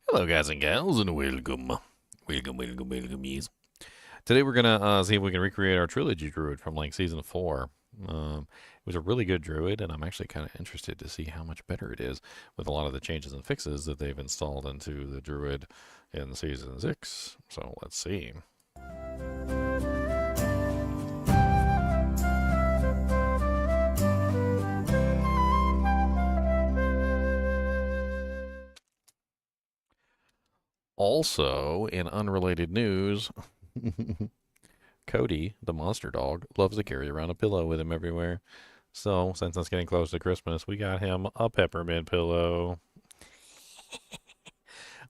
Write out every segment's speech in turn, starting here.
Hello, guys and gals, and welcome. Welcome, yes. Today we're gonna see if we can recreate our Trilogy Druid from like season 4. It was a really good druid, and I'm actually kind of interested to see how much better it is with a lot of the changes and fixes that they've installed into the druid in season 6. So let's see. Also, in unrelated news, Cody, the monster dog, loves to carry around a pillow with him everywhere. So, since it's getting close to Christmas, we got him a peppermint pillow.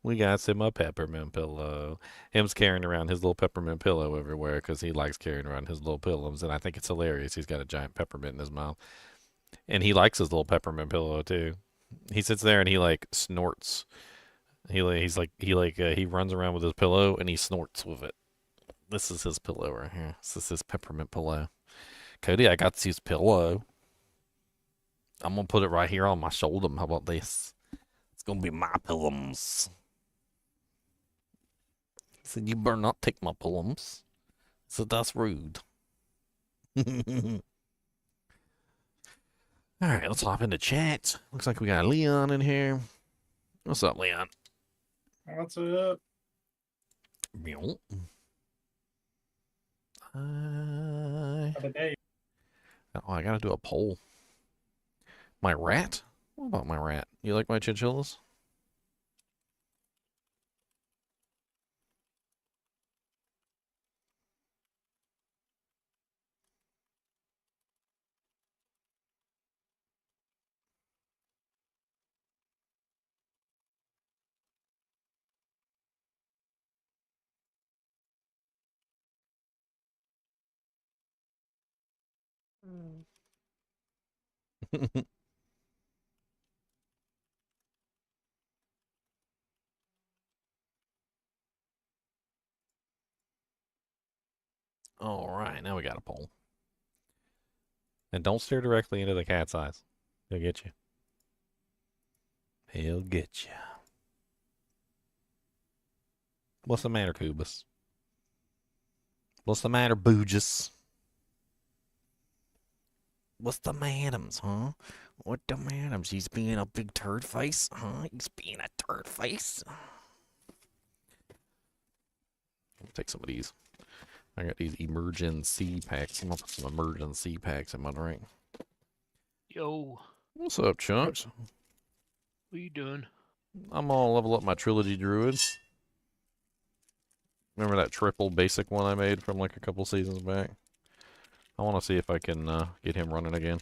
We got him a peppermint pillow. Him's carrying around his little peppermint pillow everywhere because he likes carrying around his little pillows, and I think it's hilarious. He's got a giant peppermint in his mouth, and he likes his little peppermint pillow too. He sits there and he like snorts. He runs around with his pillow and he snorts with it. This is his pillow right here. This is his peppermint pillow. Cody, I got this pillow. I'm gonna put it right here on my shoulder. How about this? It's gonna be my pillows. He said, "You better not take my pillows." So that's rude. All right, let's hop into chat. Looks like we got Leon in here. What's up, Leon? What's up? Meow. Other day. Oh, I gotta do a poll. My rat? What about my rat? You like my chinchillas? All right, now we got a poll. And don't stare directly into the cat's eyes. He'll get you. He'll get you. What's the matter, Kubus? What's the matter, Boogus? What's the madams, huh? What the madams? He's being a big turd face, huh? He's being a turd face. I'll take some of these. I got these emergency packs. I'm gonna put some emergency packs in my drink. Yo, What's up, Chunks? what you doing? I'm gonna level up my Trilogy Druid. Remember that triple basic one I made from like a couple seasons back? I want to see if I can get him running again.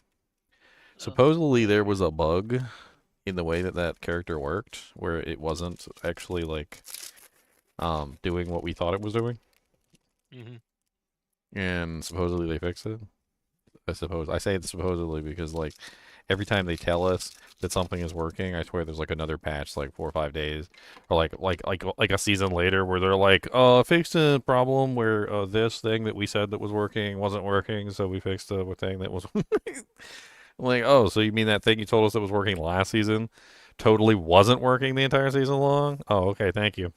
Supposedly there was a bug in the way that that character worked, where it wasn't actually like doing what we thought it was doing, and supposedly they fixed it. I say it supposedly because like every time they tell us that something is working, I swear there's like another patch like 4 or 5 days, or like a season later where they're like, fixed a problem where this thing that we said that was working wasn't working, so we fixed a thing that was. I'm like, oh, so you mean that thing you told us that was working last season totally wasn't working the entire season long? Oh, okay, thank you.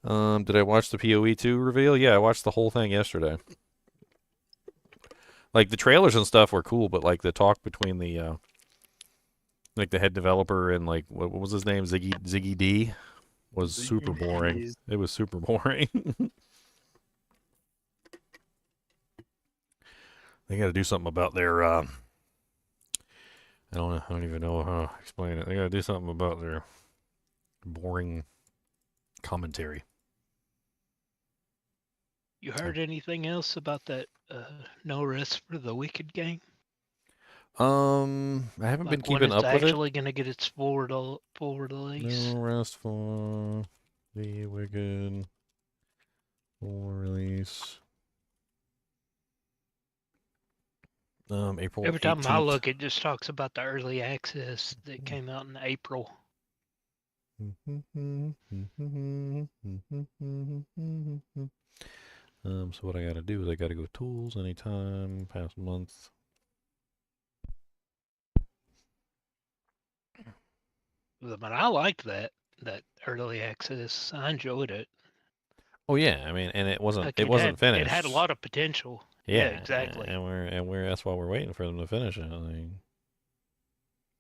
Did I watch the PoE 2 reveal? Yeah, I watched the whole thing yesterday. Like the trailers and stuff were cool, but like the talk between the like the head developer and like what was his name, Ziggy D, was super boring. It was super boring. They got to do something about their I don't even know how to explain it. They got to do something about their boring commentary. You heard anything else about that no rest for the wicked game? I haven't been Like when keeping it's up with it. actually gonna get its full release? No rest for the wicked. Full release. April 18th. Every time I look, it just talks about the early access that came out in April. So what I gotta do is I gotta go tools anytime, past month. But I liked that early access. I enjoyed it. Oh yeah, I mean, and it wasn't Like it wasn't it had a finished. lot of potential. Yeah, Yeah, exactly. and we're that's why we're waiting for them to finish it. Like,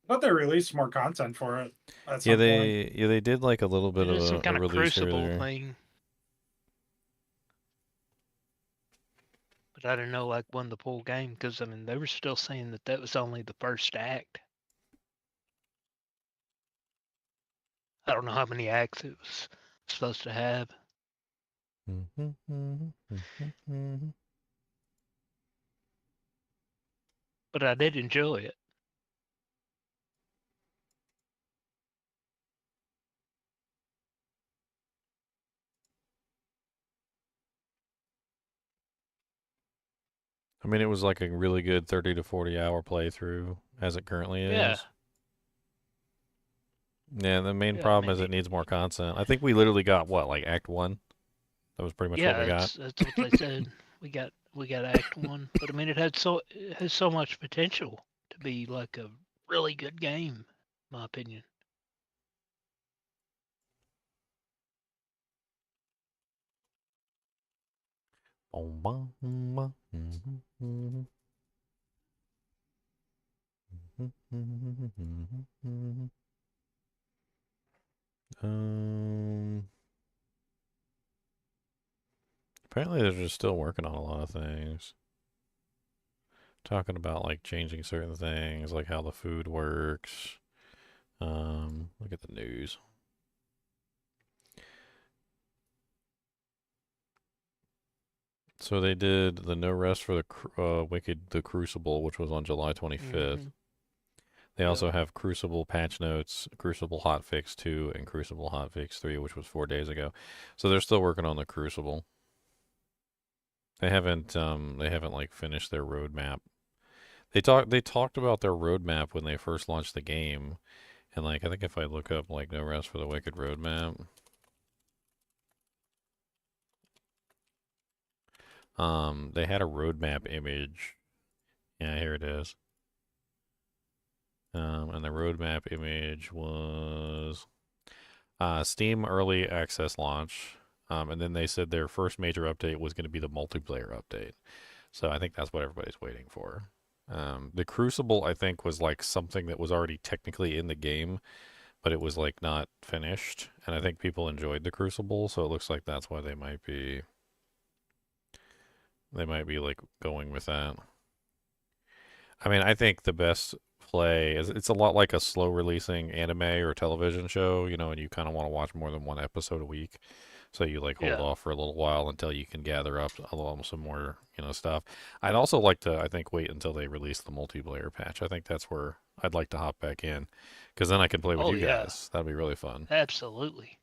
But they released more content for it at yeah, some point. they did like a little They bit of did some a kind of release here or crucible there. thing, but I didn't know like when the full game because I mean they were still saying that was only the first act. I don't know how many acts it was supposed to have. But I did enjoy it. I mean, it was like a really good 30 to 40 hour playthrough as it currently Yeah, is. Yeah, the main yeah. I problem mean, is it needs more content. I think we literally got what, like Act 1? That was pretty much what yeah, we got. that's what they said. We got Act One, but I mean it has so much potential to be like a really good game, in my opinion. Um, apparently they're just still working on a lot of things. Talking about like changing certain things, like how the food works. Look at the news. So they did the No Rest for the the Crucible, which was on July 25th. Hmm. They Yeah. also have Crucible patch notes, Crucible hotfix 2, and Crucible hotfix 3, which was 4 days ago. So they're still working on the Crucible. They haven't like finished their roadmap. They talked about their roadmap when they first launched the game, and like I think if I look up like No Rest for the Wicked roadmap, they had a roadmap image. Yeah, here it is. And the roadmap image was Steam early access launch. And then they said their first major update was going to be the multiplayer update. So I think that's what everybody's waiting for. The Crucible, I think, was like something that was already technically in the game, but it was like not finished. And I think people enjoyed the Crucible, so it looks like that's why they might be like going with that. I mean, I think the best play is it's a lot like a slow releasing anime or television show, and you kind of want to watch more than one episode a week. So you like hold Yeah. off for a little while until you can gather up a little some more, stuff. I'd also like to, I think, wait until they release the multiplayer patch. I think that's where I'd like to hop back in, because then I can play with Oh you yeah. guys. That'd be really fun. Absolutely.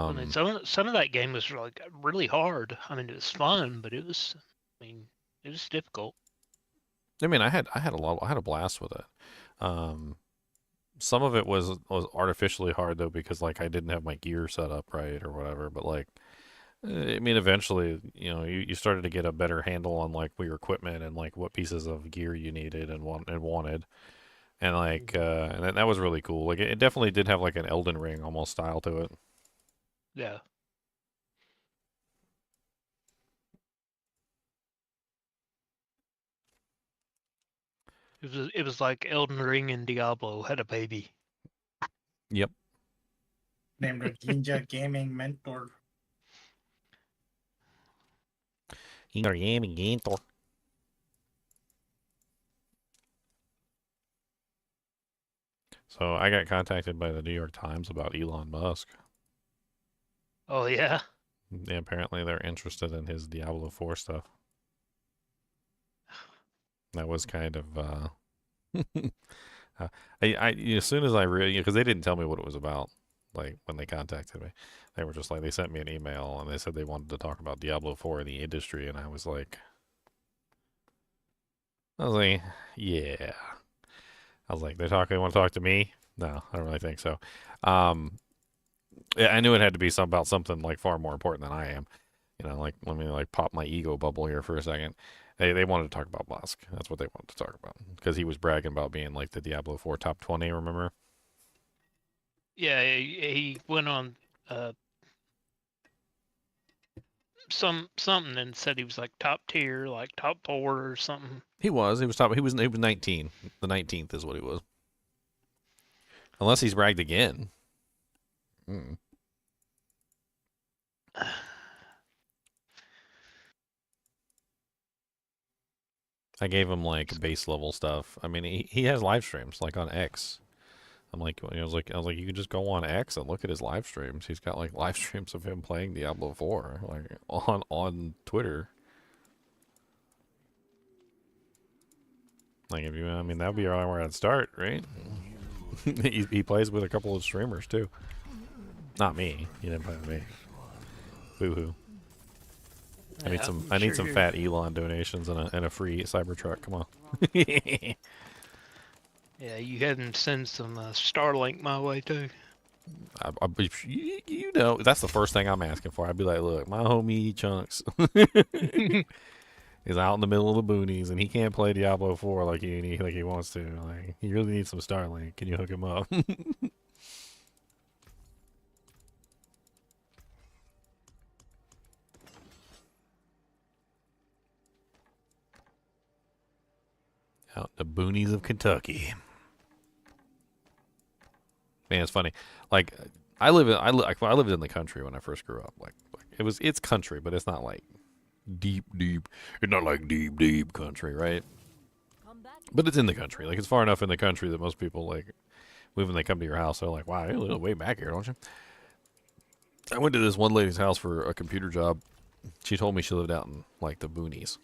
I mean, Um, some of that game was like really hard. I mean, it was fun, but it was. I mean, it was difficult. I mean, I had a blast with it. Um, some of it was artificially hard though because like I didn't have my gear set up right or whatever. But like, I mean, eventually, you started to get a better handle on like your equipment and like what pieces of gear you needed and wanted, and like, and that was really cool. Like, it definitely did have like an Elden Ring almost style to it. Yeah. It was like Elden Ring and Diablo had a baby. Yep. Named a Ninja Gaming Mentor. So I got contacted by the New York Times about Elon Musk. Oh yeah. Yeah, apparently they're interested in his Diablo 4 stuff. That was kind of as soon as I really, because they didn't tell me what it was about, like when they contacted me, they were just like they sent me an email and they said they wanted to talk about Diablo 4 in the industry, and I was like, yeah. I was like, they want to talk to me? No, I don't really think so. Um, yeah, I knew it had to be about something like far more important than I am. Like let me like pop my ego bubble here for a second. They wanted to talk about Musk. That's what they wanted to talk about because he was bragging about being like the Diablo 4 top 20. Remember? Yeah, he went on something and said he was like top tier, like top 4 or something. He was. He was top. He was 19. The 19th is what he was. Unless he's bragged again. Mm. I gave him like base level stuff. I mean, he has live streams like on X. I'm like, I was like, you can just go on X and look at his live streams. He's got like live streams of him playing Diablo 4, like on Twitter. Like, if you, I mean, that'd be where I'd start, right? he plays with a couple of streamers too. Not me. He didn't play with me. Boo hoo. I need some. I need some fat Elon donations and a free Cybertruck. Come on. Yeah, you had him send some Starlink my way too. You know, that's the first thing I'm asking for. I'd be like, look, my homie Chunks is out in the middle of the boonies, and he can't play Diablo 4 like he wants to. Like, he really needs some Starlink. Can you hook him up? Out in the boonies of Kentucky. Man, it's funny. Like, I lived in the country when I first grew up. Like it's country, but it's not like deep. It's not like deep country, right? But it's in the country. Like, it's far enough in the country that most people, like, when they come to your house, they're like, "Wow, you live way back here, don't you?" I went to this one lady's house for a computer job. She told me she lived out in like the boonies.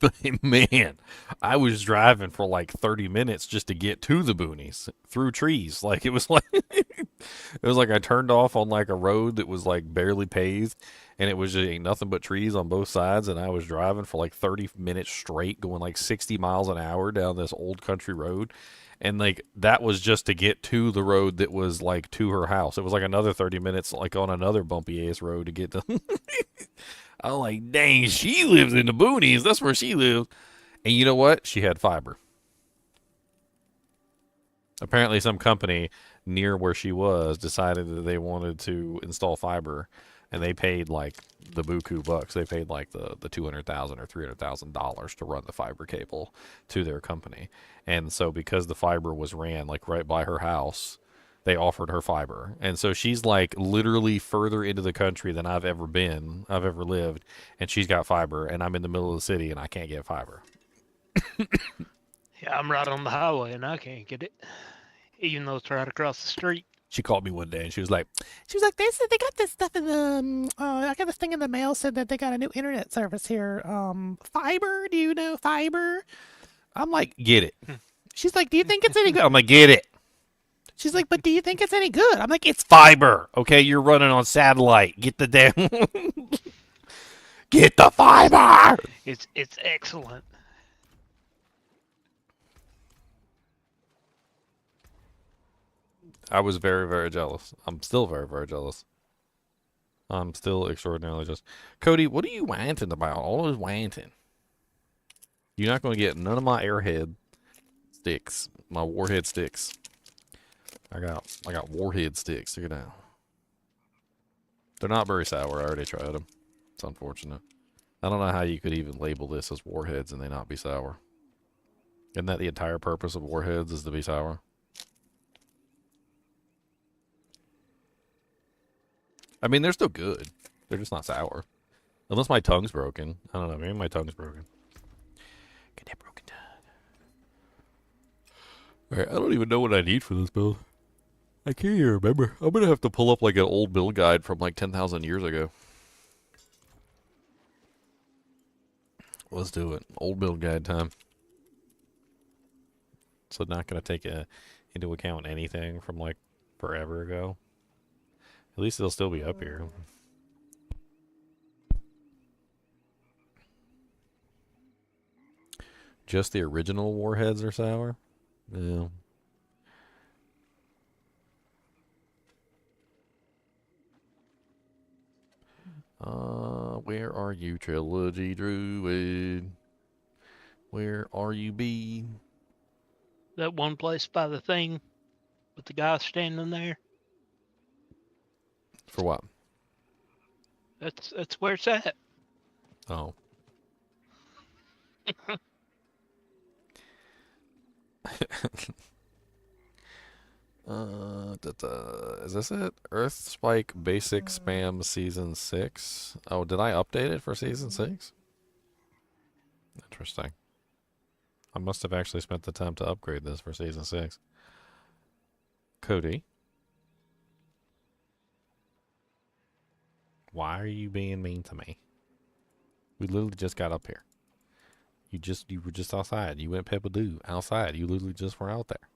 But man, I was driving for like 30 minutes just to get to the boonies through trees. Like, it was like I turned off on like a road that was like barely paved, and it was just nothing but trees on both sides, and I was driving for like 30 minutes straight, going like 60 miles an hour down this old country road. And like, that was just to get to the road that was like to her house. It was like another 30 minutes like on another bumpy ass road to get to I'm like, dang, she lives in the boonies. That's where she lives. And you know what? She had fiber. Apparently some company near where she was decided that they wanted to install fiber, and they paid like the buku bucks. They paid like the $200,000 or $300,000 to run the fiber cable to their company. And so because the fiber was ran like right by her house, they offered her fiber. And so she's like literally further into the country than I've ever lived, and she's got fiber, and I'm in the middle of the city and I can't get fiber. Yeah, I'm right on the highway and I can't get it, even though it's right across the street. She called me one day and she was like, they said they got this stuff in the, I got this thing in the mail, said that they got a new internet service here. Fiber, do you know fiber? I'm like, get it. She's like, do you think it's any good? I'm like, get it. She's like, but do you think it's any good? I'm like, it's fiber. Okay, you're running on satellite. Get the damn, get the fiber. It's excellent. I was very, very jealous. I'm still very, very jealous. I'm still extraordinarily jealous. Cody, what are you wanting about? All this wanting. You're not going to get none of my airhead sticks, my warhead sticks. I got warhead sticks. Check it out. They're not very sour. I already tried them. It's unfortunate. I don't know how you could even label this as warheads and they not be sour. Isn't that the entire purpose of warheads, is to be sour? I mean, they're still good. They're just not sour. Unless my tongue's broken. I don't know. Maybe my tongue's broken. Get that broken tongue. Alright, I don't even know what I need for this build. I can't even remember. I'm gonna have to pull up like an old build guide from like 10,000 years ago. Let's do it. Old build guide time. So not gonna take into account anything from like forever ago. At least it'll still be up here. Just the original warheads are sour? Yeah. Where are you, Trilogy Druid? Where are you, B? That one place by the thing with the guy standing there. For what? That's where it's at. Oh. Is this it? Earth Spike Basic Spam Season 6. Oh, did I update it for Season 6? Interesting. I must have actually spent the time to upgrade this for Season 6. Cody. Why are you being mean to me? We literally just got up here. You were just outside. You went peppa-doo outside. You literally just were out there.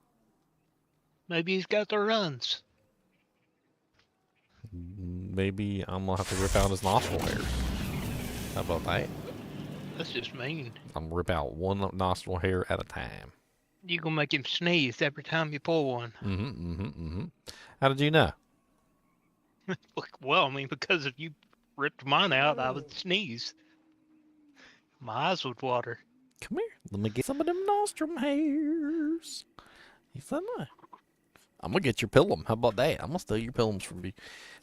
Maybe he's got the runs. Maybe I'm gonna have to rip out his nostril hairs. How about that? That's just mean. I'm gonna rip out one nostril hair at a time. You gonna make him sneeze every time you pull one. How did you know? Well, I mean, because if you ripped mine out, I would sneeze. My eyes would water. Come here. Let me get some of them nostril hairs. He said no. I'm gonna get your pillow. How about that? I'm gonna steal your pillows from you.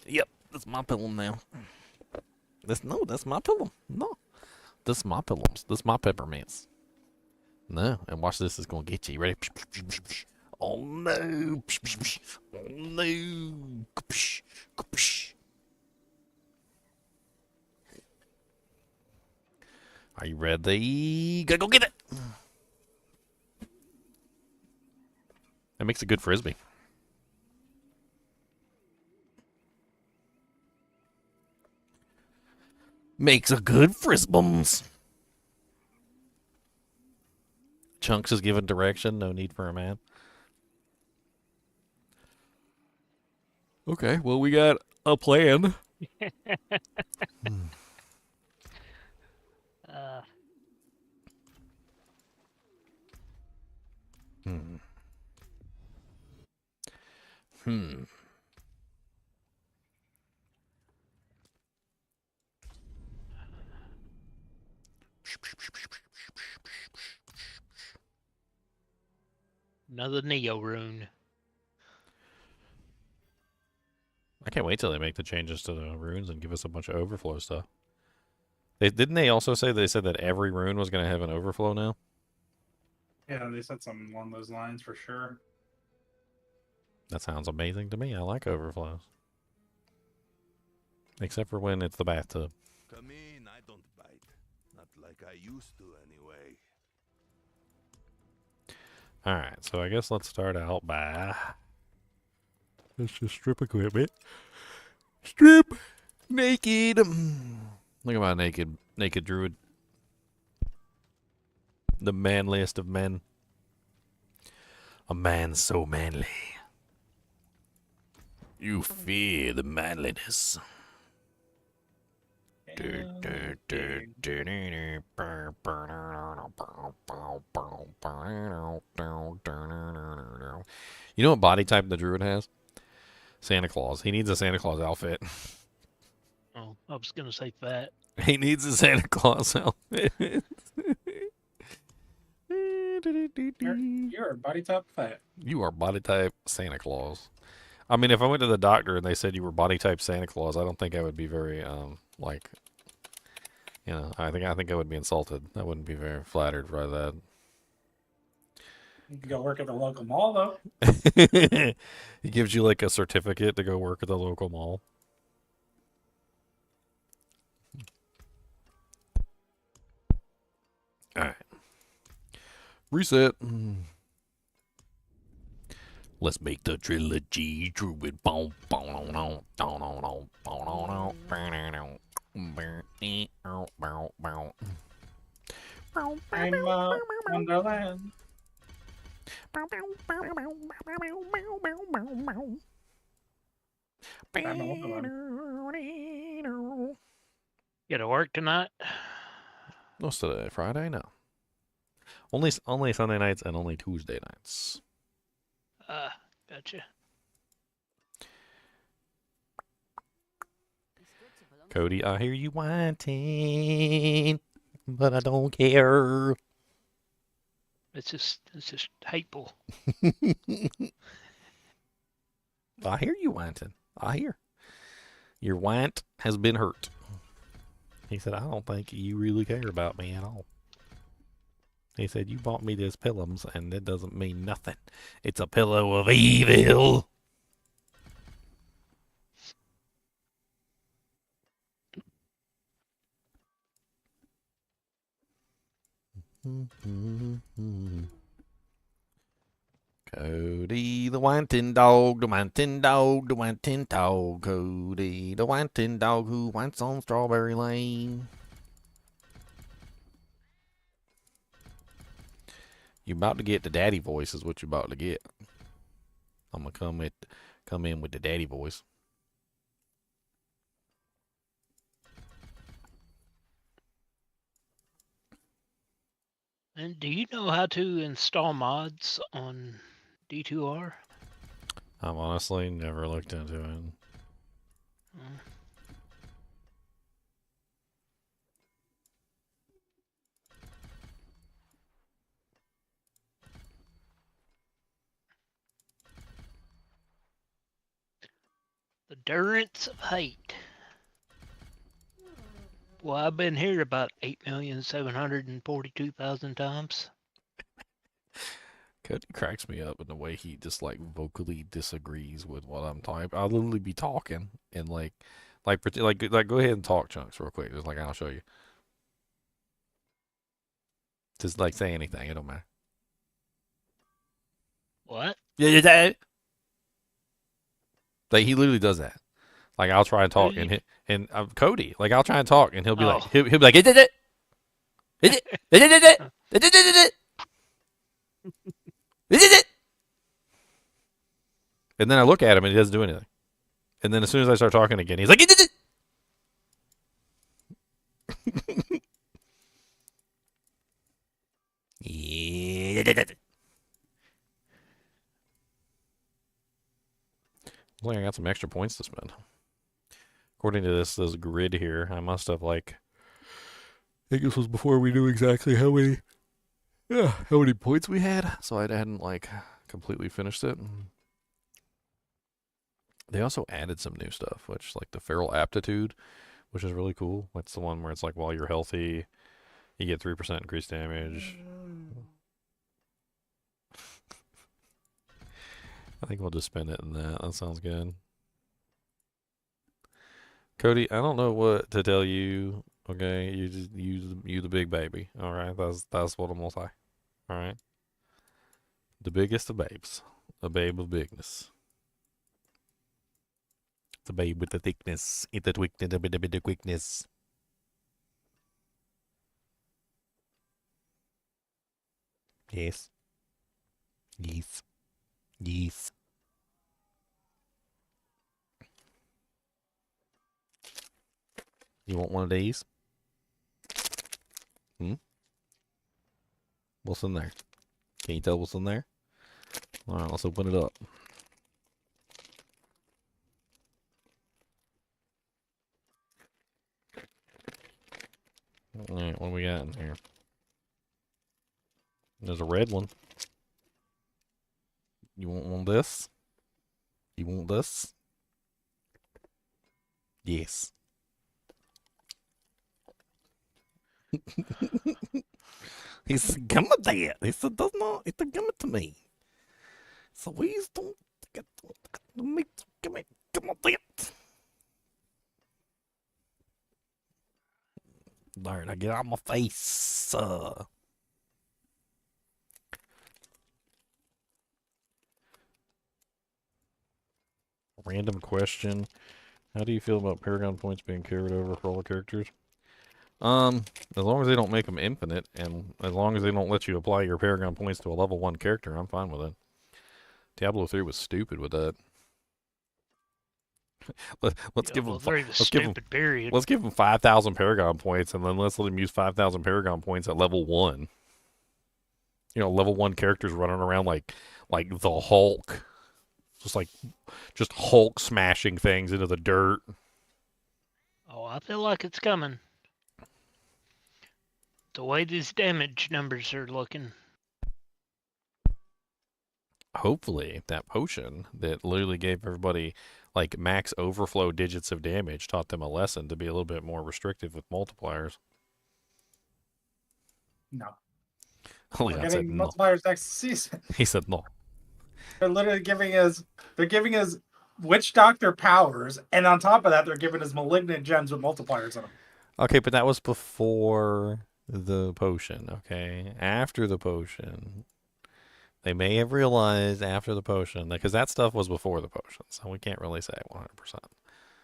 Yep, that's my pillow now. That's my pillow. No. This is my pillows. This is my peppermints. No, and watch this is gonna get you. Ready? Oh no! Oh no! Are you ready? Gotta go get it! That makes a good frisbee. Makes a good frisbums. Chunks is given direction. No need for a man. Okay, well, we got a plan. Another Neo rune. I can't wait till they make the changes to the runes and give us a bunch of overflow stuff. Didn't they also say they said that every rune was going to have an overflow now? Yeah, they said something along those lines for sure. That sounds amazing to me. I like overflows. Except for when it's the bathtub. Come in, I don't bite. Not like I used to, anyway. Alright, so I guess let's start out by... Let's just strip equipment. Strip! Naked! Look at my naked druid. The manliest of men. A man so manly. You fear the manliness. You know what body type the druid has? Santa Claus. He needs a Santa Claus outfit. Oh, I was gonna say fat. He needs a Santa Claus outfit. You're a body type fat. You are body type Santa Claus. I mean, if I went to the doctor and they said you were body type Santa Claus, I don't think I would be very, like, you know, I think I would be insulted. I wouldn't be very flattered by that. You can go work at the local mall, though. He gives you, like, a certificate to go work at the local mall. Alright. Reset. Let's make the Trilogy Druid. I'm Wonderland. You gotta work tonight? What's today? Friday? No. Only Sunday nights and only Tuesday nights. Gotcha. Cody, I hear you whining, but I don't care. It's just hateful. I hear you whining. I hear. Your want has been hurt. He said, I don't think you really care about me at all. He said, you bought me this pillows, and it doesn't mean nothing. It's a pillow of evil. Cody, the wanting dog, the wanting dog, the wanting dog. Cody, the wanting dog who wants on Strawberry Lane. You about to get the daddy voice is what you're about to get. I'm gonna come in with the daddy voice. And do you know how to install mods on D2R? I've honestly never looked into it. Mm. The Durance of Hate. Well, I've been here about 8,742,000 times. Cody cracks me up in the way he just like vocally disagrees with what I'm talking. I'll literally be talking and like go ahead and talk, Chunks, real quick. Just like I'll show you. Just like say anything, it don't matter. What? Yeah. Like he literally does that. Like I'll try and talk Really? and Cody, like I'll try and talk and he'll be like Oh. he'll be like it. And then I look at him and he doesn't do anything. And then as soon as I start talking again, he's like it. Looks like I got some extra points to spend. According to this grid here, I must have I think this was before we knew exactly how many points we had, so I hadn't completely finished it. They also added some new stuff, which like the feral aptitude, which is really cool. It's the one where it's like while you're healthy, you get 3% increased damage. I think we'll just spend it in that. That sounds good. Cody, I don't know what to tell you. Okay, you just you the big baby. All right, that's what I'm gonna say. All right, the biggest of babes, a babe of bigness. It's a babe with the thickness, it's the twickness, a bit of quickness. Yes. Yes. Yes. You want one of these? What's in there? Can you tell what's in there? Alright, let's open it up. Alright, what do we got in here? There's a red one. You want one of this? You want this? Yes. He said, "Come with that." He said, "Does not. It's come to me." So please don't get me. Come with that. Darn! I get out of my face. Random question. How do you feel about Paragon points being carried over for all the characters? As long as they don't make them infinite, and as long as they don't let you apply your Paragon points to a level 1 character, I'm fine with it. Diablo 3 was stupid with that. Let's give them. Period. Let's give them 5,000 Paragon points, and then let's let them use 5,000 Paragon points at level 1. You know, level 1 characters running around like the Hulk, just Hulk smashing things into the dirt. Oh, I feel like it's coming. The way these damage numbers are looking. Hopefully, that potion that literally gave everybody like max overflow digits of damage taught them a lesson to be a little bit more restrictive with multipliers. No. We're Leon said getting no. multipliers next season. He said no. They're literally giving us witch doctor powers, and on top of that, they're giving us malignant gems with multipliers in them. Okay, but that was before the potion, okay? After the potion. They may have realized after the potion, because that stuff was before the potion, so we can't really say 100%.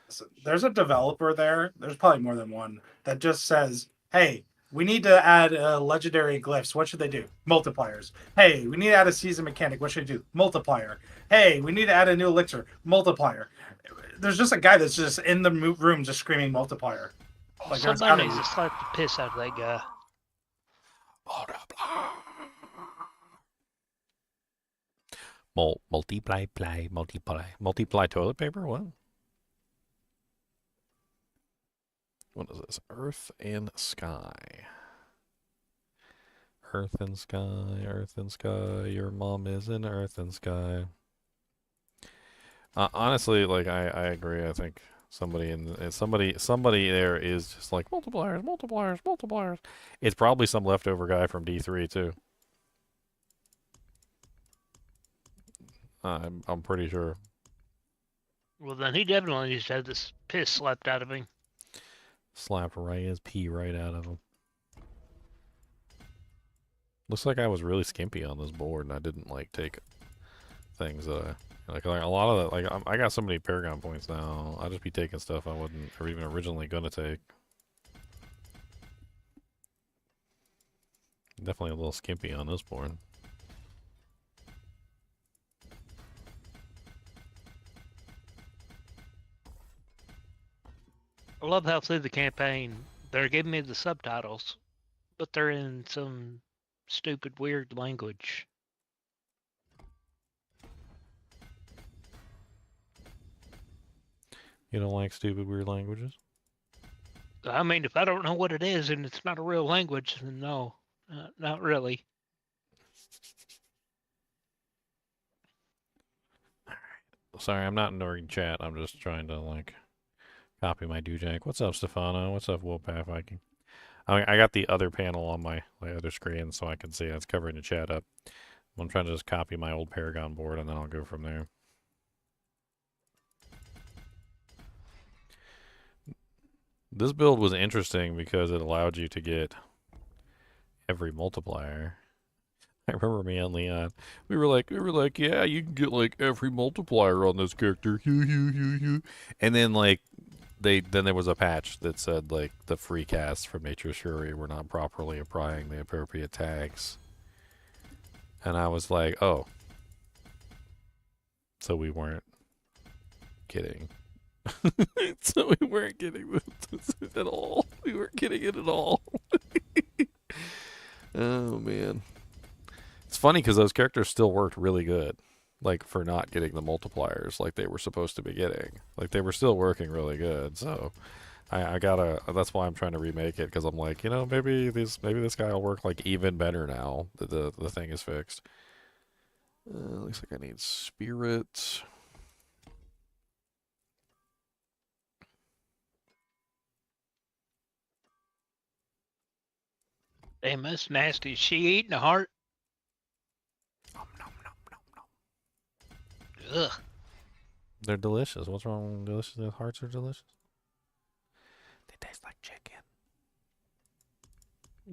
So there's a developer there. There's probably more than one that just says, "Hey, we need to add legendary glyphs. What should they do? Multipliers. Hey, we need to add a season mechanic. What should they do? Multiplier. Hey, we need to add a new elixir. Multiplier." There's just a guy that's just in the room just screaming multiplier. Like, there's Somebody gotta needs be- to slap the piss out of that guy. Multiply toilet paper? What? What is this? Earth and sky. Earth and sky, earth and sky. Your mom is in earth and sky. Honestly, like I agree. I think somebody there is just like multipliers. It's probably some leftover guy from D3 too. I'm pretty sure. Well, then he definitely needs to have this piss slapped out of him. Slapped right his pee right out of him. Looks like I was really skimpy on this board, and I didn't like take things that like a lot of that. Like I got so many Paragon points now. I'll just be taking stuff I wasn't or even originally gonna take. Definitely a little skimpy on this board. I love how through the campaign they're giving me the subtitles, but they're in some stupid, weird language. You don't like stupid, weird languages? I mean, if I don't know what it is and it's not a real language, then no, not really. Sorry, I'm not ignoring chat. I'm just trying to like copy my Dujack. What's up, Stefano? What's up, Wolfpath Viking? I got the other panel on my other screen so I can see it's covering the chat up. I'm trying to just copy my old Paragon board and then I'll go from there. This build was interesting because it allowed you to get every multiplier. I remember me and Leon. We were like, yeah, you can get like every multiplier on this character. And then like then there was a patch that said like the free casts from Nature's Fury were not properly applying the appropriate tags. And I was like, oh. So we weren't kidding. So we weren't getting this at all. We weren't getting it at all. Oh man. It's funny because those characters still worked really good. Like for not getting the multipliers like they were supposed to be getting. Like they were still working really good. So I gotta, that's why I'm trying to remake it, because I'm like, you know, maybe this guy will work like even better now that the thing is fixed. Looks like I need spirit. Damn, that's nasty. Is she eating a heart? Nom, nom, nom, nom, nom. Ugh. They're delicious. What's wrong with delicious? The hearts are delicious. They taste like chicken.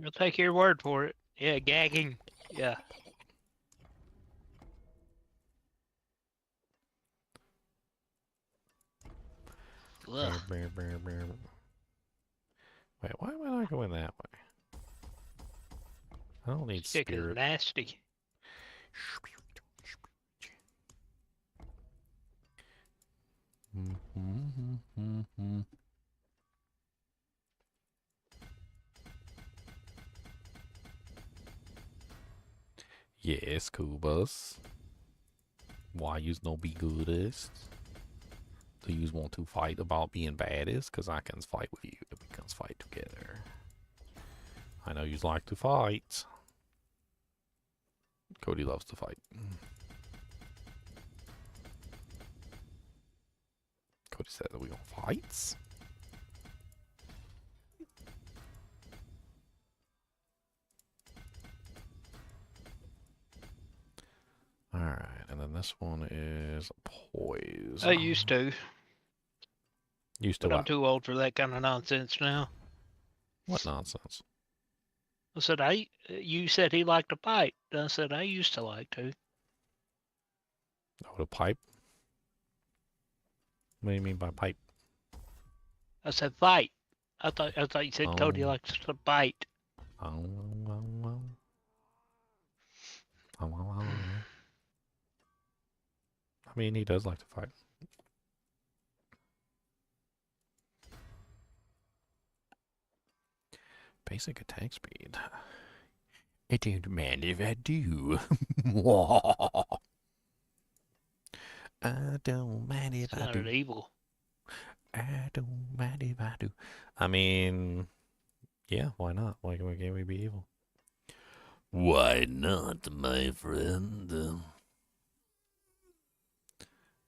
I'll take your word for it. Yeah, gagging. Yeah. Ugh. Wait, why am I not going that way? I don't need Chicken is spirit. nasty. Yes, Kubas. Why you no be goodest? do you want to fight about being bad is? Because I can fight with you. We can fight together. I know you like to fight. Cody loves to fight. Cody said that we gonna fight. Alright, and then this one is poise. I used to, Used to but I'm what? too old for that kind of nonsense now. What nonsense? I said, you said he liked to fight. I said, I used to like to. Oh, the pipe? What do you mean by pipe? I said, fight. I thought you said Cody Oh. likes to fight. Oh, oh, oh. Oh, oh, oh. I mean, he does like to fight. Basic attack speed. It don't matter if I do. I don't mind if I Sounded do. evil. I don't mind if I do. I mean, yeah, why not? Why can't we be evil? Why not, my friend?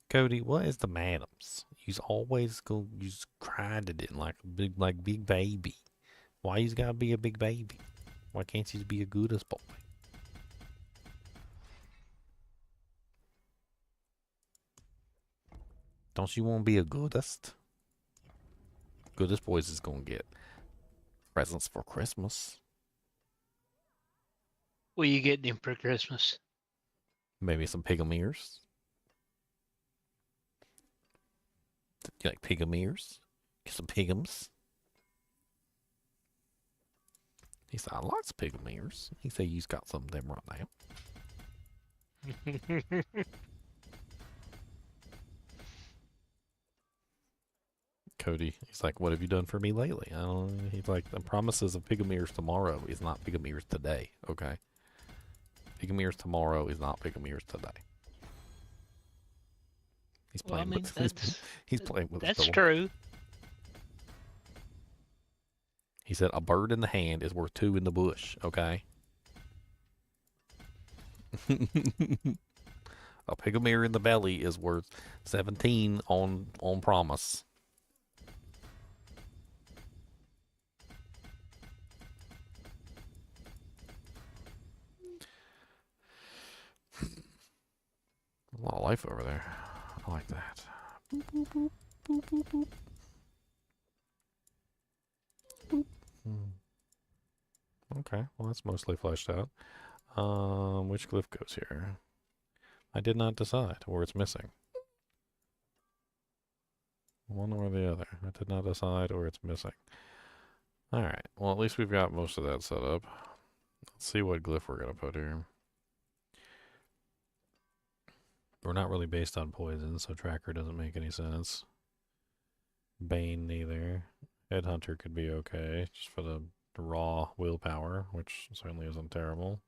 Cody, what is the madams? You's always go. You's cried at it like big baby. Why you gotta be a big baby? Why can't you be a goodest boy? Don't you want to be a goodest? Goodest boys is gonna get presents for Christmas. What are you getting him for Christmas? Maybe some pigum ears. You like pigum ears? Get some pigums. He said, I like some pigum ears. He said, you've got some of them right now. Cody, he's like, what have you done for me lately? I don't. He's like, the promises of pigum ears tomorrow is not pigum ears today. Okay, pigum ears tomorrow is not pigum ears today. He's Well, I playing mean, with. He's playing with. that's his door. true. He said, a bird in the hand is worth two in the bush. Okay. A pigum ear in the belly is worth 17 on promise. A lot of life over there. I like that. Boop, boop, boop, boop, boop, boop. Boop. Okay, well that's mostly fleshed out. Which glyph goes here? I did not decide where it's missing. One or the other. I did not decide where it's missing. Alright, well at least we've got most of that set up. Let's see what glyph we're gonna put here. We're not really based on poison, so tracker doesn't make any sense. Bane neither. Headhunter could be okay, just for the raw willpower, which certainly isn't terrible.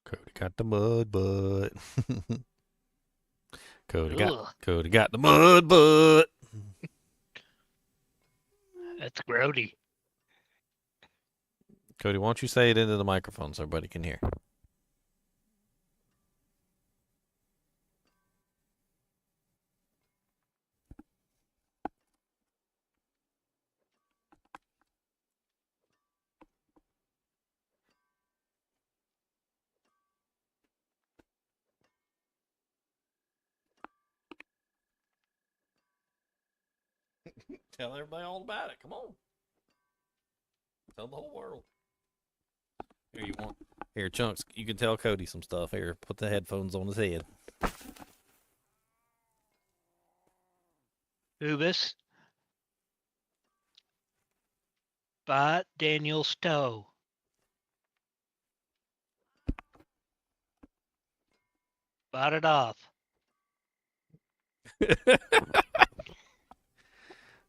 Cody got the mud butt. Cody got the mud butt. That's grody. Cody, why don't you say it into the microphone so everybody can hear? Tell everybody all about it. Come on. Tell the whole world. Here, you want? Here, Chunks, you can tell Cody some stuff. Here, put the headphones on his head. Ubis. Bite Daniel's toe. Bite it off.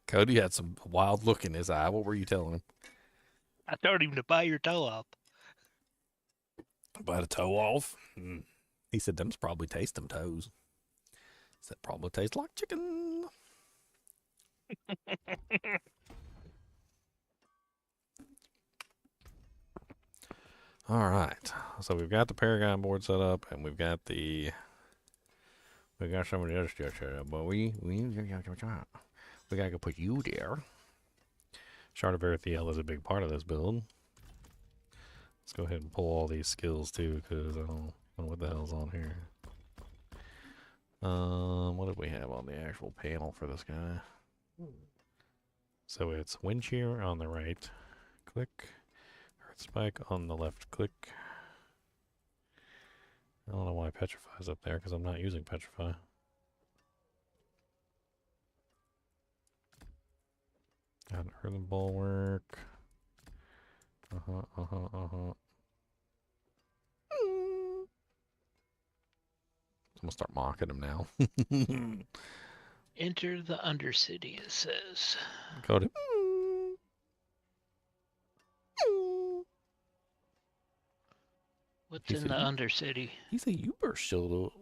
Cody had some wild look in his eye. What were you telling him? I told him to bite your toe off. Bite a toe off? He said, them's probably taste them toes. He said, probably taste like chicken. All right. So we've got the Paragon board set up, and we've got some of the other stuff set up, but we gotta go put you there. Shard of Erethiel is a big part of this build. Let's go ahead and pull all these skills too, because I don't know what the hell's on here. What did we have on the actual panel for this guy? So it's Wind Shear on the right, click. Earth Spike on the left, click. I don't know why Petrify's up there, because I'm not using Petrify. Got an Earthen Bulwark. I'm gonna start mocking him now. Enter the Undercity, it says. Cody. What's He in said the you- Undercity? He's a Uber shield.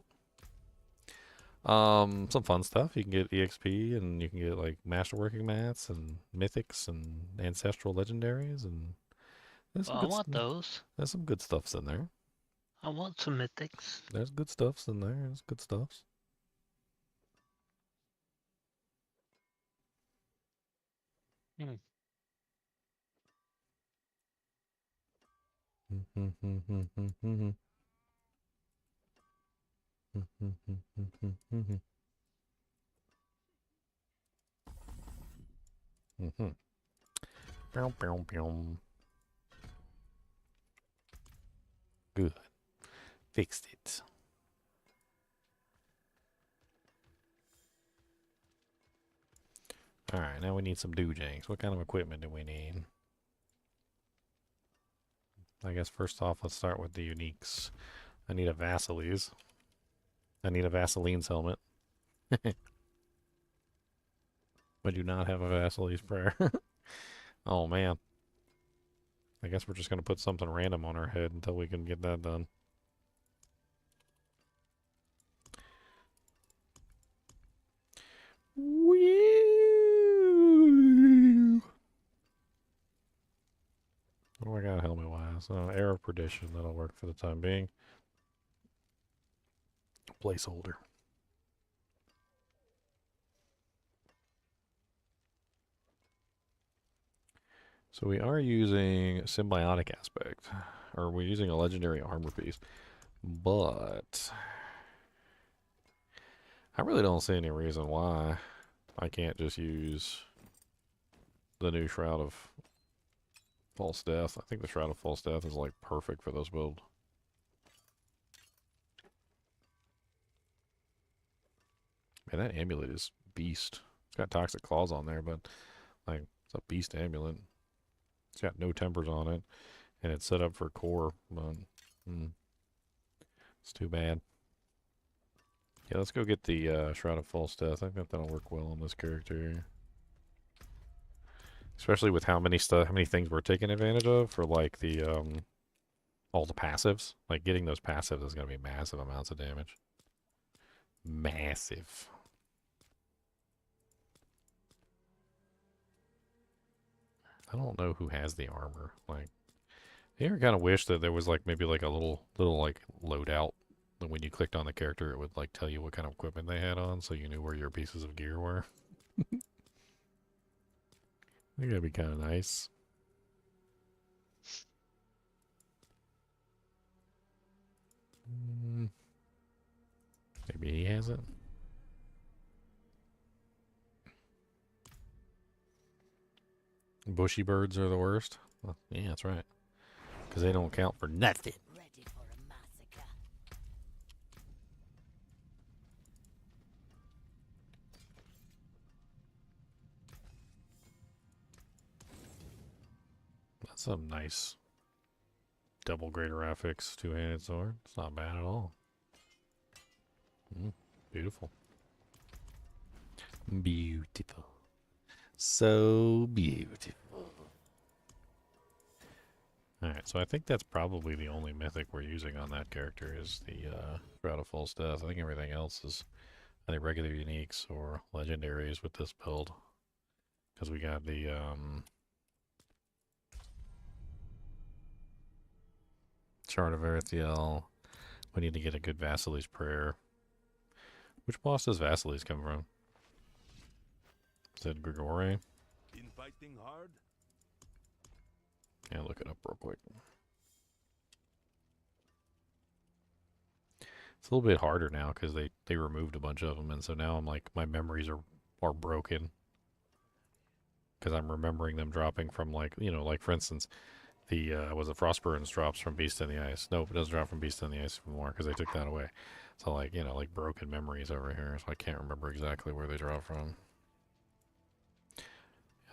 Some fun stuff. You can get EXP, and you can get like masterworking mats and mythics and ancestral legendaries, and there's Well, I want those. There's some good stuffs in there. I want some mythics. There's good stuffs in there. There's good stuffs. Pew, pew, pew. Good. Fixed it. Alright, now we need some doojangs. What kind of equipment do we need? I guess first off, let's start with the uniques. I need a Vasiles. I need a Vaseline's helmet. I do not have a Vasile's prayer. Oh man. I guess we're just going to put something random on our head until we can get that done. Whee! What do I got helmet wise? Air of Perdition, that'll work for the time being. Placeholder. So we are using Symbiotic Aspect, or we're using a legendary armor piece, but I really don't see any reason why I can't just use the new Shroud of False Death. I think the Shroud of False Death is like perfect for this build. Man, that amulet is beast. It's got Toxic Claws on there, but like it's a beast amulet. It's got no tempers on it, and it's set up for core, but it's too bad. Yeah, let's go get the Shroud of False Death. I think that'll work well on this character. Especially with how many things we're taking advantage of for like the all the passives. Like getting those passives is gonna be massive amounts of damage. Massive. I don't know who has the armor. Like, you ever kind of wish that there was like maybe like a little like loadout that when you clicked on the character it would like tell you what kind of equipment they had on, so you knew where your pieces of gear were. I think that'd be kind of nice. Maybe he has it. Bushy birds are the worst. Well, yeah, that's right. Because they don't count for nothing. Ready for a massacre. Some nice double greater affix two-handed sword. It's not bad at all. Beautiful. Beautiful. So beautiful. Alright, so I think that's probably the only mythic we're using on that character is the Shroud of False Death. I think everything else is either regular uniques or legendaries with this build. Because we got the Shard of Earthiel. We need to get a good Vasily's Prayer. Which boss does Vasily's come from? Is it Grigore? Been fighting hard? Yeah, look it up real quick. It's a little bit harder now because they removed a bunch of them, and so now I'm like, my memories are broken. Because I'm remembering them dropping from like, you know, like for instance, the, was it Frostburns drops from Beast in the Ice? Nope, it doesn't drop from Beast in the Ice anymore because they took that away. So like, you know, like broken memories over here, so I can't remember exactly where they drop from.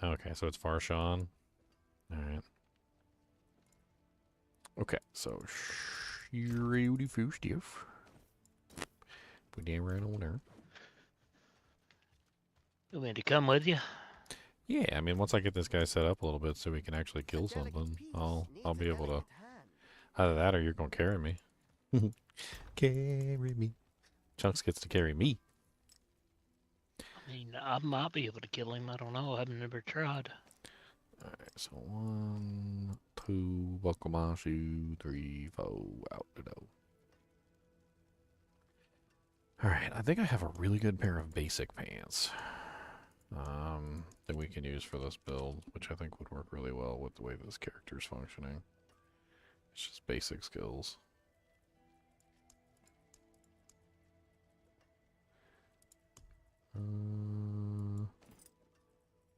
Okay, so it's Farshawn. Alright. Okay, so shirty foo stuff. Put that right on there. You want me to come with you? Yeah, I mean, once I get this guy set up a little bit so we can actually kill something, I'll be able to. Either that or you're gonna carry me. Carry me. Chunks gets to carry me. I mean, I might be able to kill him. I don't know. I've never tried. Alright, so 1, 2, buckle my shoe, 3, 4, out the door. Alright, I think I have a really good pair of basic pants. That we can use for this build, which I think would work really well with the way this character's functioning. It's just basic skills.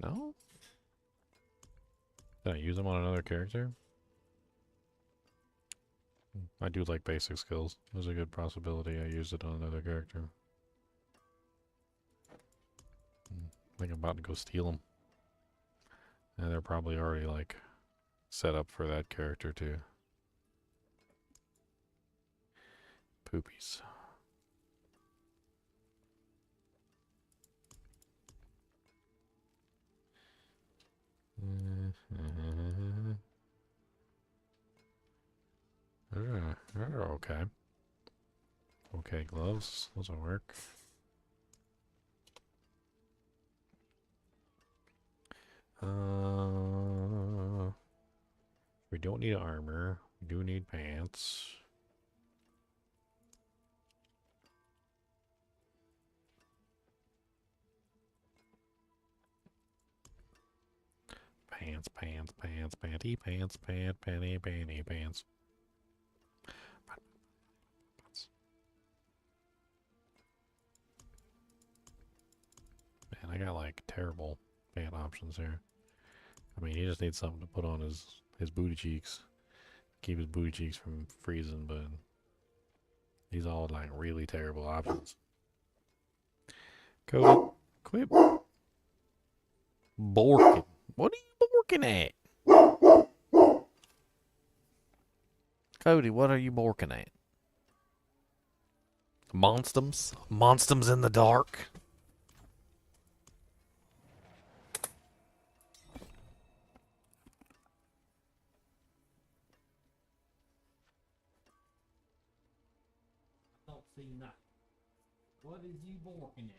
No? Did I use them on another character? I do like basic skills. There's a good possibility I used it on another character. I think I'm about to go steal them. And they're probably already like set up for that character too. Poopies. They're okay. Okay, gloves. Those will work. We don't need armor. We do need pants. Pants, pants, pants, panty, pants, pant, panty, panty, pants. Man, I got like terrible pant options here. I mean, he just needs something to put on his booty cheeks. Keep his booty cheeks from freezing, but these all like really terrible options. Cody, quit borking. What are you borking at? Cody, what are you borking at? Monstums? Monstums in the dark? Don't see nothing. What is you borking at?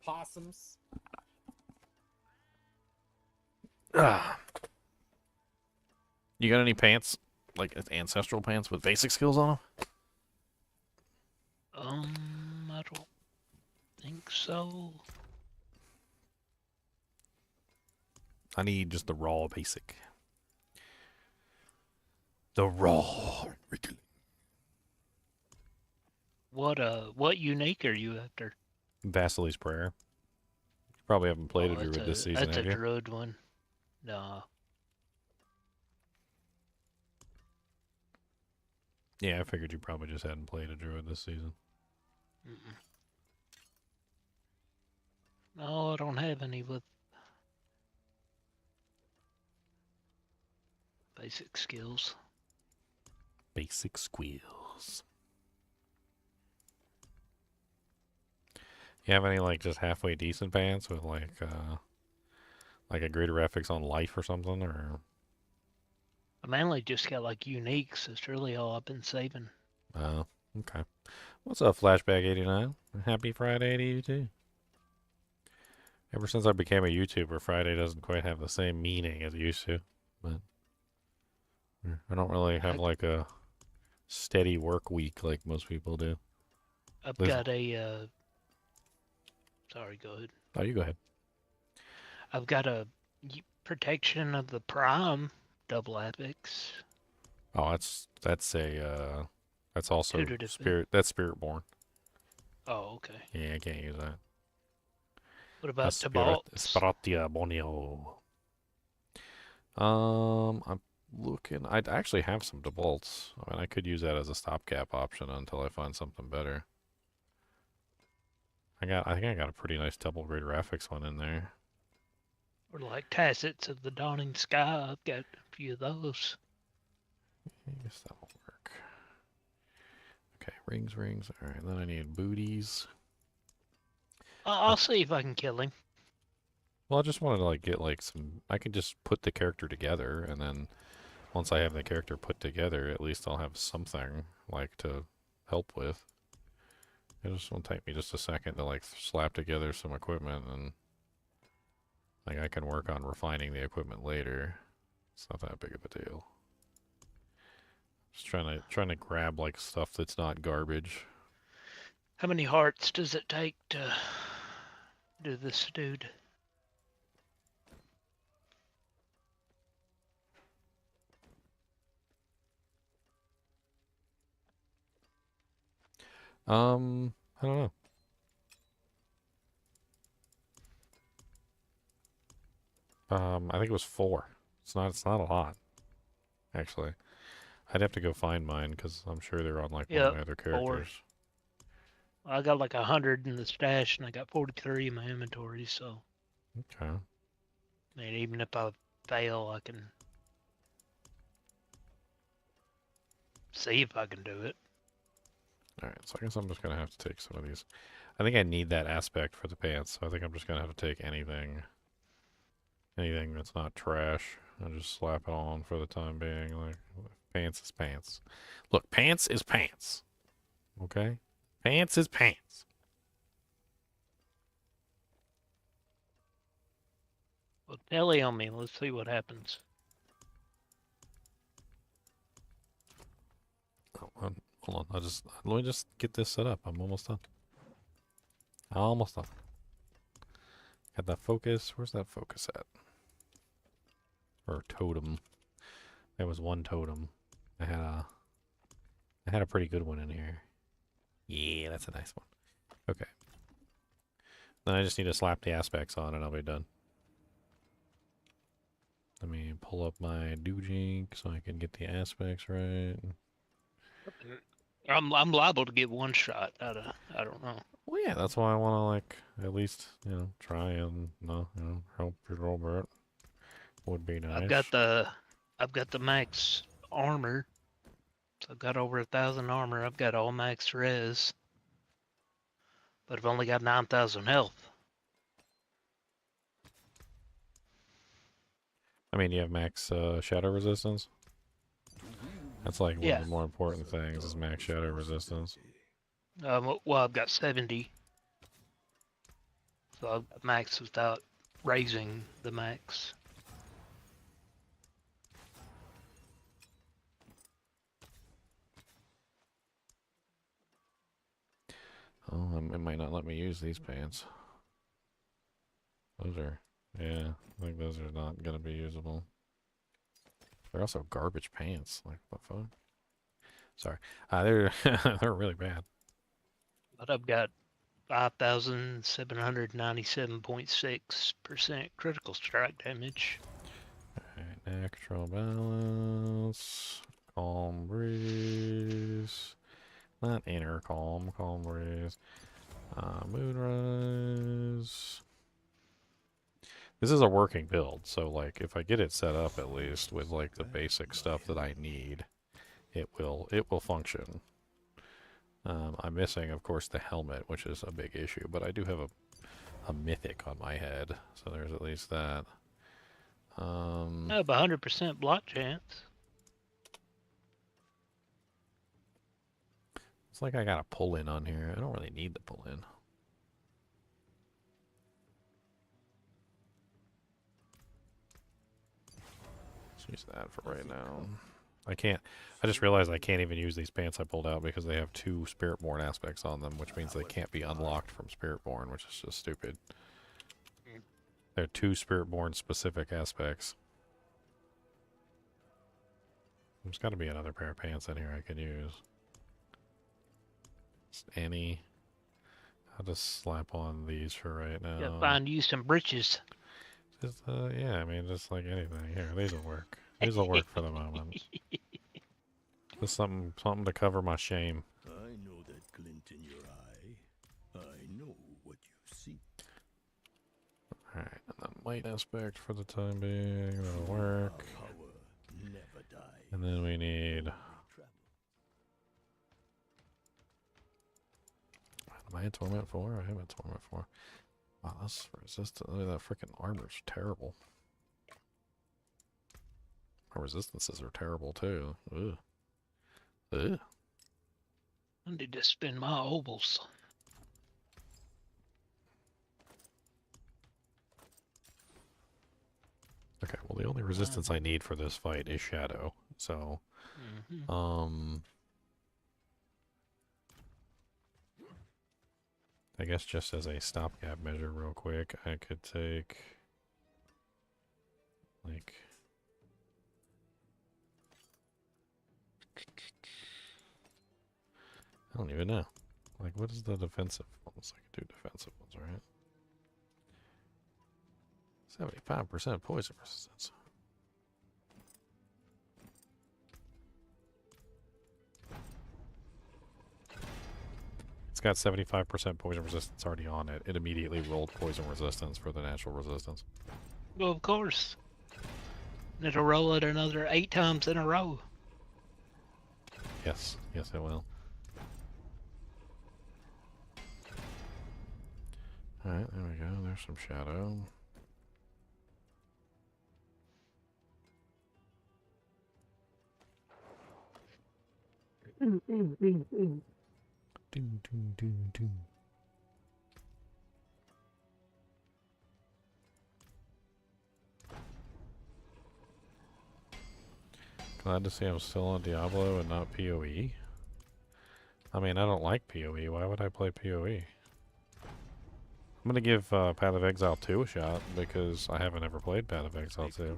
Possums? You got any pants, like ancestral pants with basic skills on them? I don't think so. I need just the raw basic. The raw. What unique are you after? Vasily's Prayer. You probably haven't played a druid this season, That's have a you? druid one. No. Yeah, I figured you probably just hadn't played a druid this season. Mm-mm. No, I don't have any with. Basic skills. Basic squeals. You have any like just halfway decent pants with like a greater graphics on life or something, or? I mainly just got like uniques. That's really all I've been saving. Oh, okay. What's up, Flashback89? Happy Friday to you too. Ever since I became a YouTuber, Friday doesn't quite have the same meaning as it used to. But I don't really have like a steady work week like most people do. I've Liz- got a. Sorry, go ahead. Oh, you go ahead. I've got a protection of the Prime double epics. Oh, that's also Tutored spirit. That's Spiritborn. Oh, okay. Yeah, I can't use that. What about Spirit, Tabalts? Spiratia Bonio. I'm looking. I actually have some debolts. I mean, I could use that as a stopgap option until I find something better. I think I got a pretty nice double grade graphics one in there. Or like Tacits of the Dawning Sky. I've got a few of those. I guess that will work. Okay, rings. All right, then I need booties. I'll see if I can kill him. Well, I just wanted to like get like some. I can just put the character together, and then once I have the character put together, at least I'll have something like to help with. It just won't take me just a second to like slap together some equipment, and like I can work on refining the equipment later. It's not that big of a deal. Just trying to grab like stuff that's not garbage. How many hearts does it take to do this, dude? I don't know. I think it was 4. It's not a lot, actually. I'd have to go find mine because I'm sure they're on like one of Yep, my other 4. characters. I got like 100 in the stash, and I got 43 in my inventory. So, Okay. I mean, even if I fail, I can see if I can do it. Alright, so I guess I'm just gonna have to take some of these. I think I need that aspect for the pants, so I think I'm just gonna have to take anything that's not trash and just slap it on for the time being. Like, pants is pants. Look, pants is pants. Okay? Pants is pants. Well, telly on me. Let's see what happens. Oh, hold on, let me just get this set up. I'm almost done. Almost done. Got that focus. Where's that focus at? Or totem. There was one totem. I had a pretty good one in here. Yeah, that's a nice one. Okay. Then I just need to slap the aspects on and I'll be done. Let me pull up my doujink so I can get the aspects right. I'm liable to get one shot out of. I don't know. Well, yeah, that's why I want to like at least try and help you a little bit. Would be nice. I've got the max armor. So I've got over 1,000 armor. I've got all max res, but I've only got 9,000 health. I mean, you have max shadow resistance. That's like one Yeah. of the more important things is max shadow resistance. Well, I've got 70. So I've got max without raising the max. Oh, it might not let me use these pants. Those are, yeah, I think those are not gonna be usable. They're also garbage pants. Like, what the fuck? Sorry. They're they're really bad. But I've got 5,797.6% critical strike damage. Alright, natural balance. Calm breeze. Not inner calm, calm breeze. Moonrise. This is a working build, so like if I get it set up at least with like the basic stuff that I need, it will function. I'm missing, of course, the helmet, which is a big issue, but I do have a mythic on my head, so there's at least that. I have 100% block chance. It's like I got a pull in on here. I don't really need the pull in. Let's use that for right now. I can't. I just realized I can't even use these pants I pulled out because they have 2 Spiritborn aspects on them, which means they can't be unlocked from Spiritborn, which is just stupid. They're 2 Spiritborn specific aspects. There's got to be another pair of pants in here I can use. Just any. I'll just slap on these for right now. Gotta find you some britches. Just, yeah, I mean, just like anything. Here, these will work. These will work for the moment. Just something to cover my shame. I know that glint in your eye. I know what you see. Alright, and then light aspect for the time being. That'll work. Our power never dies. And then we need... Am I at Torment 4? I am at Torment 4. Wow, that's resistant. Look at that freaking armor's terrible. My resistances are terrible too. Ugh. Ugh. I need to spin my obols. Okay, well the only resistance I need for this fight is Shadow. So, I guess just as a stopgap measure real quick, I could take, like, I don't even know. Like, what is the defensive ones? I can do defensive ones, right? 75% poison resistance. It's got 75% poison resistance already on it. It immediately rolled poison resistance for the natural resistance. Well, of course. And it'll roll it another 8 times in a row. Yes, yes it will. Alright, there we go. There's some shadow. Doom, doom, doom, doom. Glad to see I'm still on Diablo and not PoE. I mean, I don't like PoE. Why would I play PoE? I'm gonna give Path of Exile 2 a shot because I haven't ever played Path of Exile 2,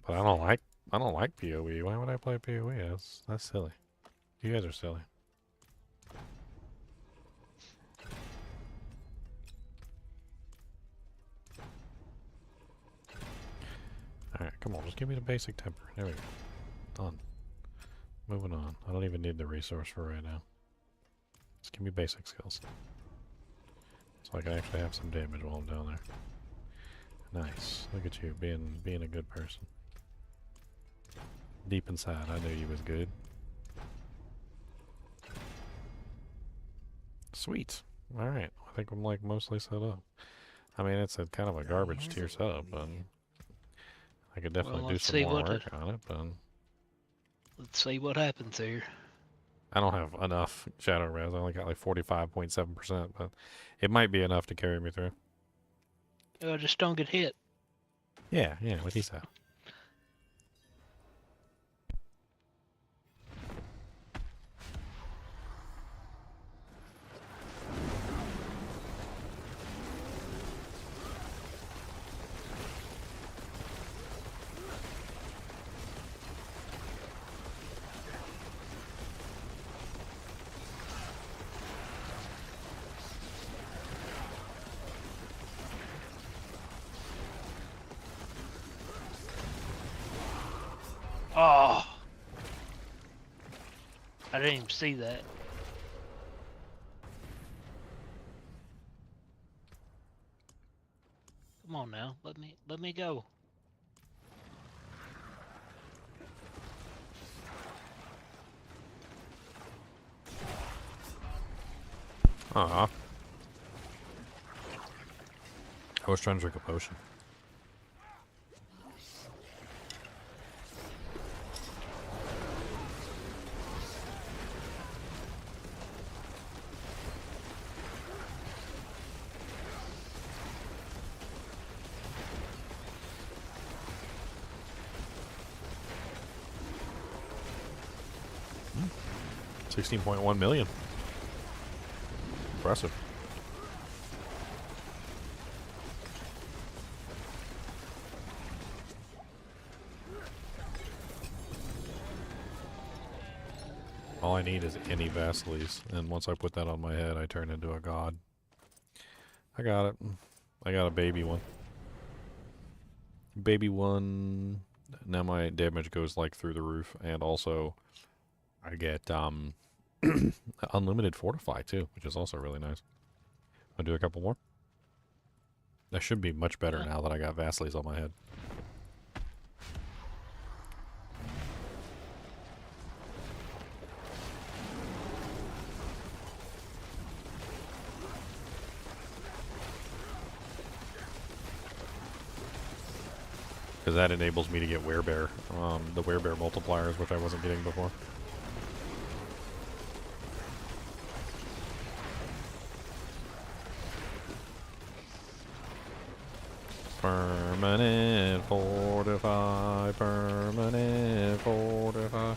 but I don't like PoE. Why would I play PoE? That's silly. You guys are silly. Alright, come on, just give me the basic temper. There we go. Done. Moving on. I don't even need the resource for right now. Just give me basic skills. So I can actually have some damage while I'm down there. Nice. Look at you being a good person. Deep inside, I knew you was good. Sweet. Alright. I think I'm like mostly set up. I mean, it's a kind of a garbage tier setup, but I could definitely do some more work on it, but Let's see what happens here. I don't have enough shadow res. I only got like 45.7%, but it might be enough to carry me through. Just don't get hit. Yeah, like he said. Oh! I didn't even see that. Come on now. Let me go. Uh-huh. I was trying to drink a potion. $16.1 million. Impressive. All I need is any Vasiles, and once I put that on my head, I turn into a god. I got it. I got a baby one. Baby one. Now my damage goes like through the roof, and also I get unlimited fortify too, which is also really nice. I'll do a couple more. That should be much better now that I got Vasiles on my head. Because that enables me to get Werebear, the Werebear multipliers, which I wasn't getting before. Permanent fortify, permanent fortify,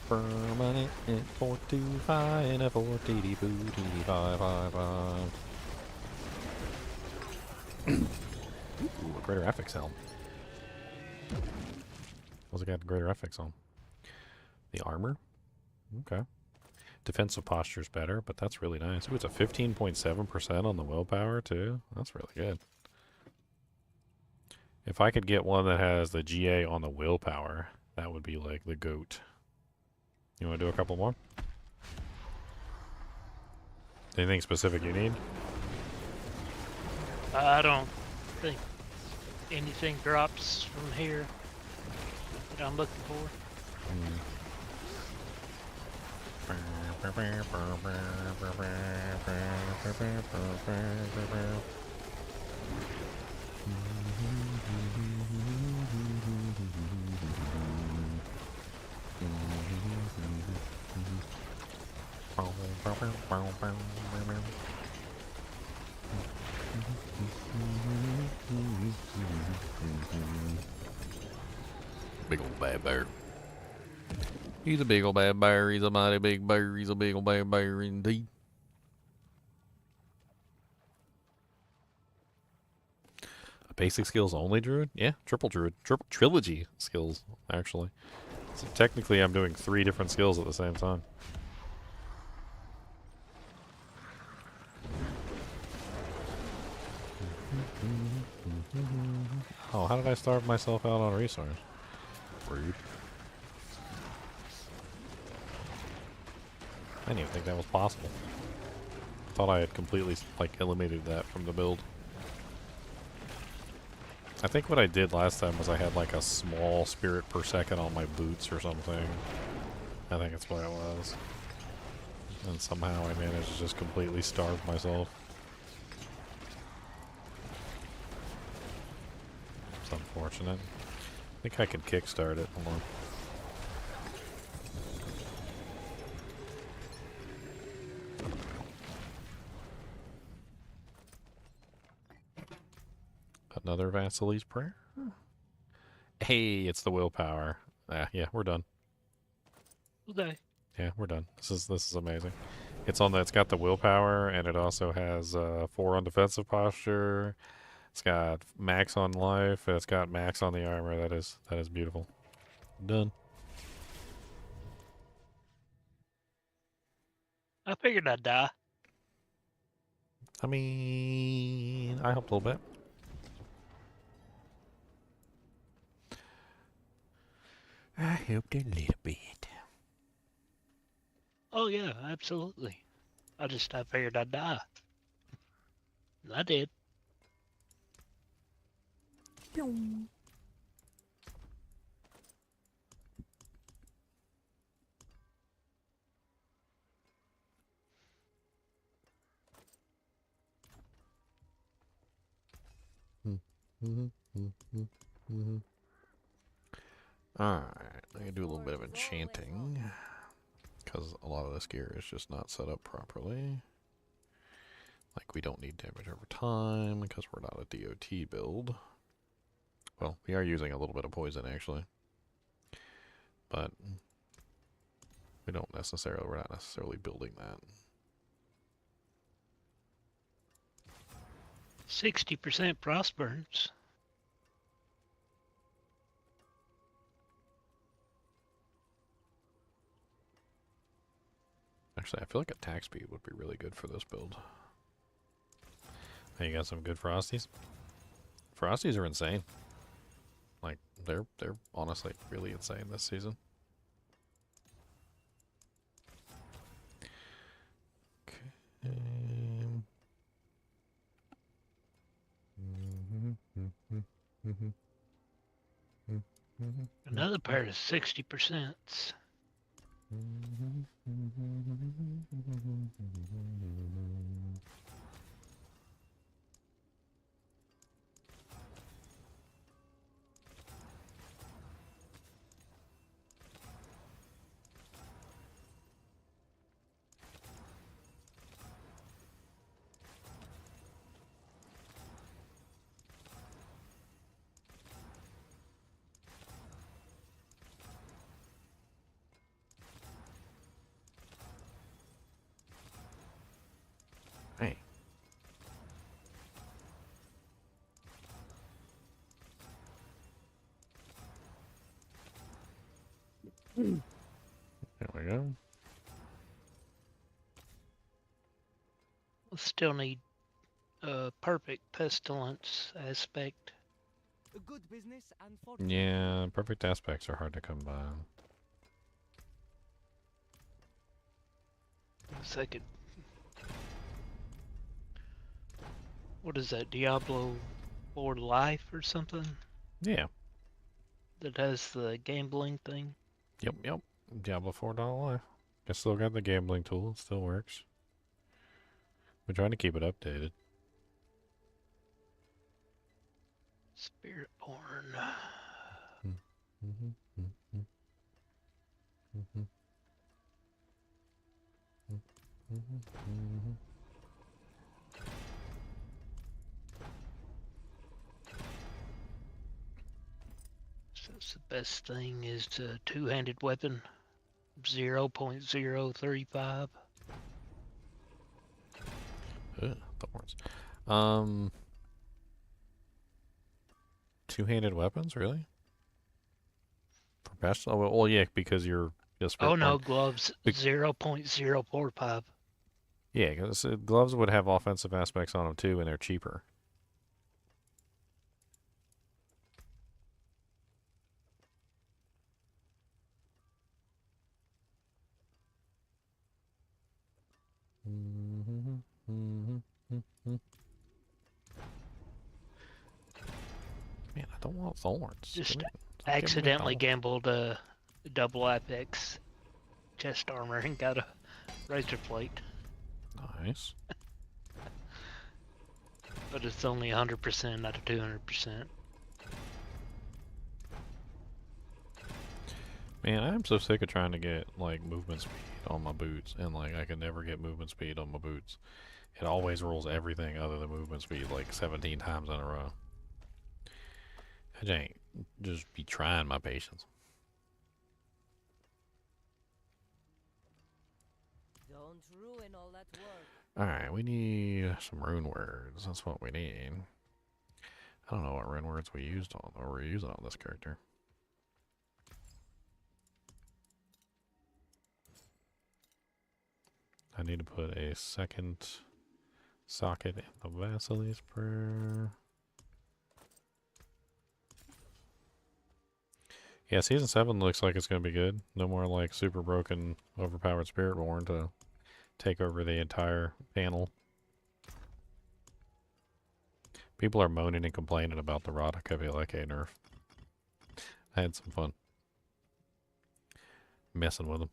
permanent fortify, and a 4TD booty 555. Ooh, a greater FX helm. What's it got greater FX on? The armor? Okay. Defensive posture's better, but that's really nice. Ooh, it's a 15.7% on the willpower, too. That's really good. If I could get one that has the GA on the willpower, that would be like the GOAT. You want to do a couple more? Anything specific you need? I don't think anything drops from here that I'm looking for. Big old bad bear. He's a big old bad bear. He's a mighty big bear. He's a big old bad bear indeed. A basic skills only druid? Yeah, triple druid. Trilogy skills, actually. So technically I'm doing 3 different skills at the same time. Oh, how did I starve myself out on a resource? Rude. I didn't even think that was possible. I thought I had completely, like, eliminated that from the build. I think what I did last time was I had, like, a small spirit per second on my boots or something. I think that's what it was. And somehow I managed to just completely starve myself. It's unfortunate. I think I can kickstart it. Hold on. Another Vasile's prayer? Hey, it's the willpower. Yeah, we're done. Okay. Yeah, we're done. This is amazing. It's got the willpower, and it also has 4 on defensive posture. It's got max on life, and it's got max on the armor. That is beautiful. Done. I figured I'd die. I mean, I helped a little bit. I helped a little bit. Oh yeah, absolutely. I figured I'd die. And I did. Alright, I can do a little bit of enchanting. Because a lot of this gear is just not set up properly. Like, we don't need damage over time because we're not a DOT build. Well, we are using a little bit of poison, actually. But we're not necessarily building that. 60% frost burns. Actually, I feel like attack speed would be really good for this build. Hey, you got some good Frosties? Frosties are insane. Like, they're honestly really insane this season. Okay. Another pair of 60%. Hey. There we go. We'll still need a perfect pestilence aspect. A good business and for Yeah, perfect aspects are hard to come by. Second. What is that, Diablo 4 Life or something? Yeah. That has the gambling thing? Yep. Diablo 4 Life. I still got the gambling tool. It still works. We're trying to keep it updated. Spiritborn. So that's the best thing is a two-handed weapon. 0.035. Ugh, thorns. Two-handed weapons, really? For best? Oh, well, yeah, because you're just. Oh no, gloves 0.045. Yeah, because gloves would have offensive aspects on them too, and they're cheaper. Man, I don't want thorns. Just Stop giving me accidentally thorns. gambled a double apex chest armor and got a razor plate, Nice. but it's only 100% out of 200%. Man, I'm so sick of trying to get like movement speed on my boots, and like I can never get movement speed on my boots. It always rolls everything other than movement speed like 17 times in a row. I just be trying my patience. Don't ruin all that work. Alright, we need some rune words. That's what we need. I don't know what rune words we used on, or we're using on this character. I need to put a second socket in the Vasily's Prayer. Yeah, Season 7 looks like it's going to be good. No more like super broken, overpowered Spiritborn to take over the entire panel. People are moaning and complaining about the Roddick. I feel like a nerf. I had some fun messing with them.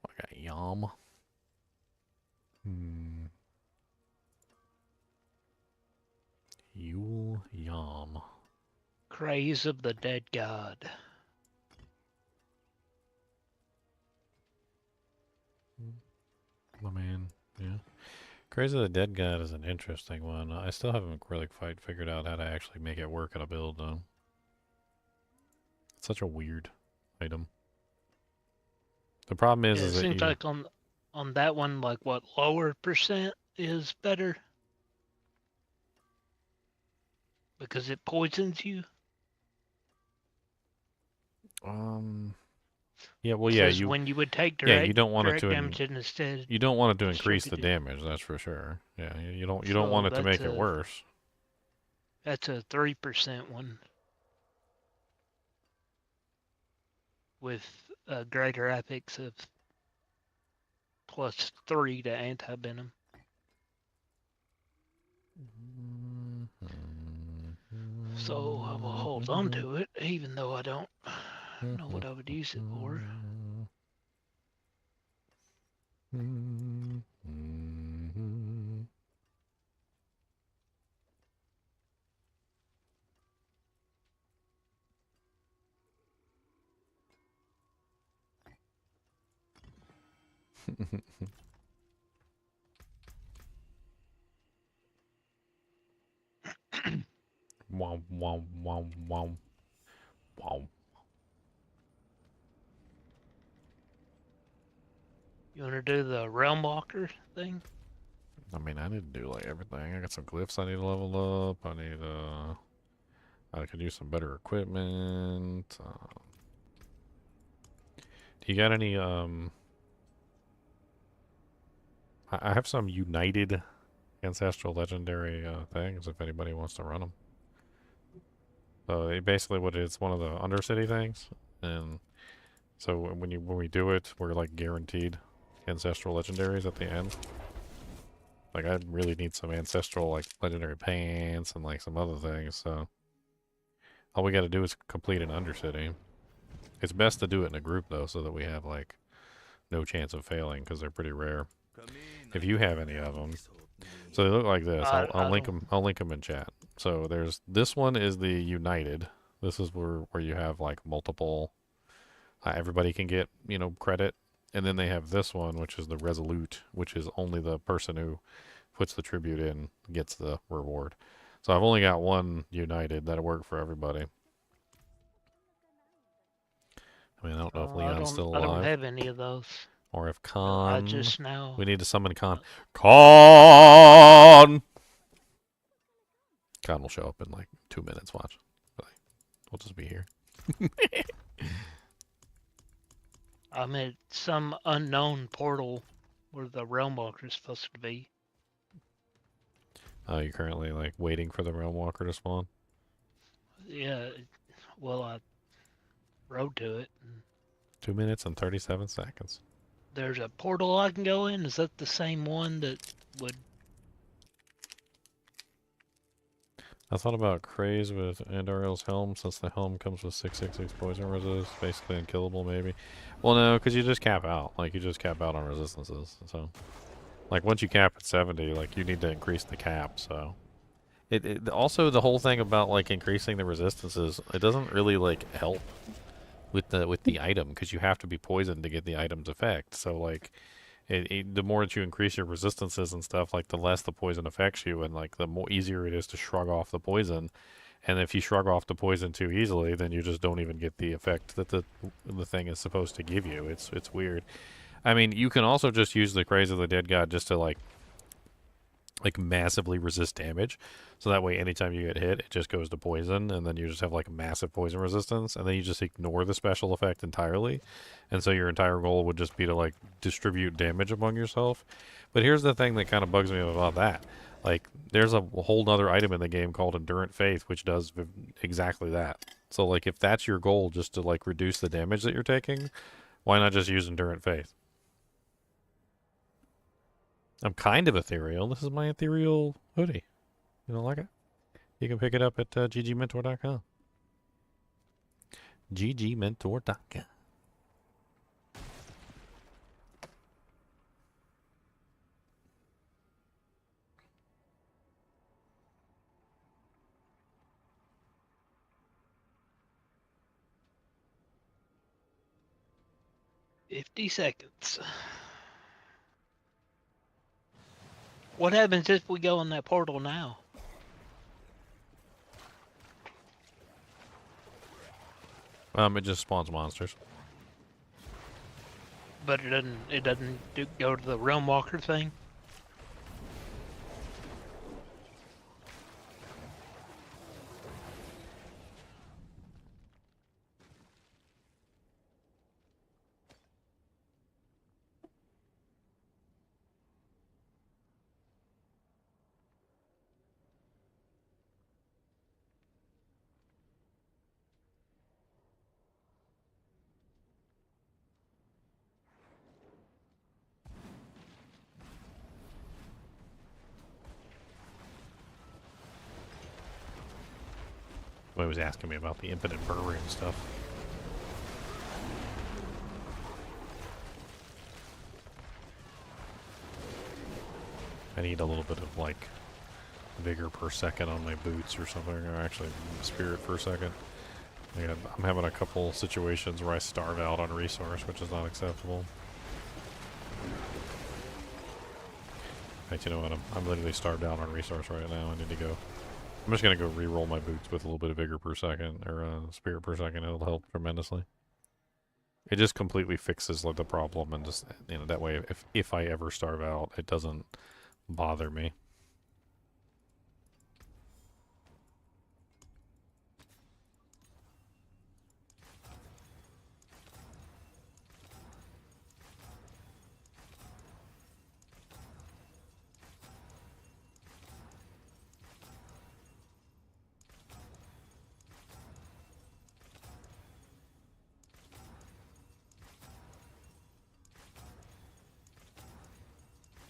I got yum. Yule yum. Craze of the dead god. I mean, yeah. Crazy the Dead God is an interesting one. I still haven't really quite figured out how to actually make it work in a build, though. It's such a weird item. The problem is Yeah, it that seems you... like on that one, like what, lower percent is better? Because it poisons you? Yeah, well, yeah, Says you... when you would take Yeah, direct, you don't want it direct to... damage and instead You don't want it to increase the distributed. damage, that's for sure. Yeah, you don't So want it to make that's it worse. That's a 3% one. With greater epics of +3 to anti-venom. So I will hold on to it, even though I don't know what I would use it for. Wow, wow, wow, wow. Wow. You want to do the Realm Walker thing? I mean, I need to do like everything. I got some glyphs I need to level up. I could use some better equipment. Do you got any, I have some United Ancestral Legendary, things if anybody wants to run them. So basically what it is, one of the Undercity things. And so when we do it, we're like guaranteed Ancestral Legendaries at the end. Like, I really need some Ancestral, like, Legendary Pants and, like, some other things, so... All we gotta do is complete an Undercity. It's best to do it in a group, though, so that we have, like, no chance of failing, because they're pretty rare. If you have any of them. So they look like this. I'll link them. I'll link them in chat. So there's... This one is the United. This is where you have, like, multiple... everybody can get, you know, credit. And then they have this one, which is the Resolute, which is only the person who puts the tribute in gets the reward. So I've only got one United that'll work for everybody. I mean, I don't know if Leon's still alive. I don't have any of those. Or if I Khan... just now... We need to summon Khan. Khan! Khan will show up in like 2 minutes, watch. We'll just be here. I'm at some unknown portal where the Realm Walker is supposed to be. Oh, you're currently like waiting for the Realm Walker to spawn? Yeah, well, I rode to it. 2 minutes and 37 seconds. There's a portal I can go in? Is that the same one that would... I thought about Craze with Andariel's Helm, since the Helm comes with 666 poison resist, basically unkillable maybe. Well, no, because you just cap out. Like, you just cap out on resistances, so... Like, once you cap at 70, like, you need to increase the cap, so... Also, the whole thing about, like, increasing the resistances, it doesn't really, like, help with the item, because you have to be poisoned to get the item's effect, so, like... the more that you increase your resistances and stuff, like, the less the poison affects you, and, like, the more easier it is to shrug off the poison. And if you shrug off the poison too easily, then you just don't even get the effect that the thing is supposed to give you. It's weird. I mean, you can also just use the Craze of the Dead God just to, like, like massively resist damage, so that way anytime you get hit, it just goes to poison, and then you just have like massive poison resistance, and then you just ignore the special effect entirely, and so your entire goal would just be to like distribute damage among yourself. But here's the thing that kind of bugs me about that. Like, there's a whole other item in the game called Endurant Faith, which does exactly that. So, like, if that's your goal, just to, like, reduce the damage that you're taking, why not just use Endurant Faith? I'm kind of ethereal. This is my ethereal hoodie. You don't like it? You can pick it up at ggmentor.com. ggmentor.com. $50. What happens if we go in that portal now? It just spawns monsters. But it doesn't go to the Realm Walker thing? Somebody was asking me about the infinite burrowing stuff. I need a little bit of, like, vigor per second on my boots or something, or actually spirit per second. Yeah, I'm having a couple situations where I starve out on resource, which is not acceptable. Right, you know what? I'm literally starved out on resource right now. I need to go. I'm just gonna go re-roll my boots with a little bit of vigor per second, or spirit per second. It'll help tremendously. It just completely fixes like the problem, and just, you know, that way, if I ever starve out, it doesn't bother me.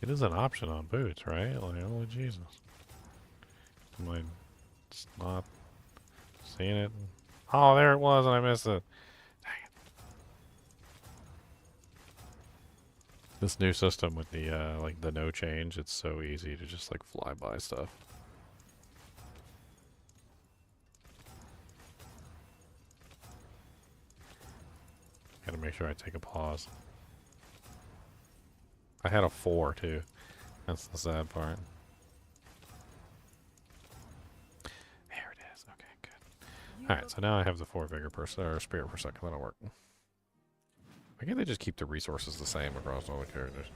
It is an option on boots, right? Like, holy Jesus. Am I just not seeing it? Oh, there it was, and I missed it. Dang it. This new system with the, like, the no change, it's so easy to just, like, fly by stuff. Gotta make sure I take a pause. I had a 4 too. That's the sad part. There it is. Okay, good. Alright, so now I have the 4 vigor per or spirit per second. That'll work. Why can't they just keep the resources the same across all the characters?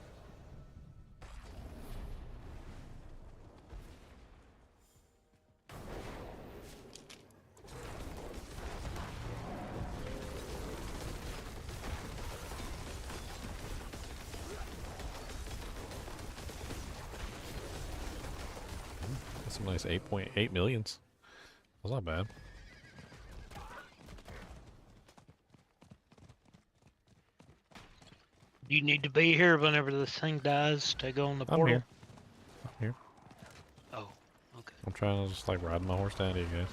Some nice 8.8 millions. That's not bad. You need to be here whenever this thing dies to go on the portal? I'm here. Oh, okay. I'm trying to just like ride my horse down to you guys.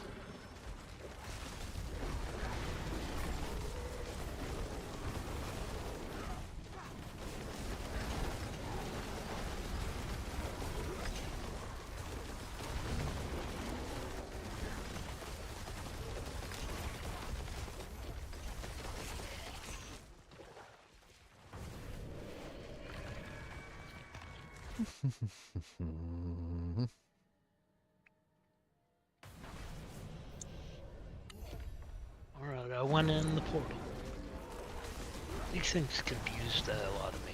Alright, I went in the portal. These things confuse the hell out of me.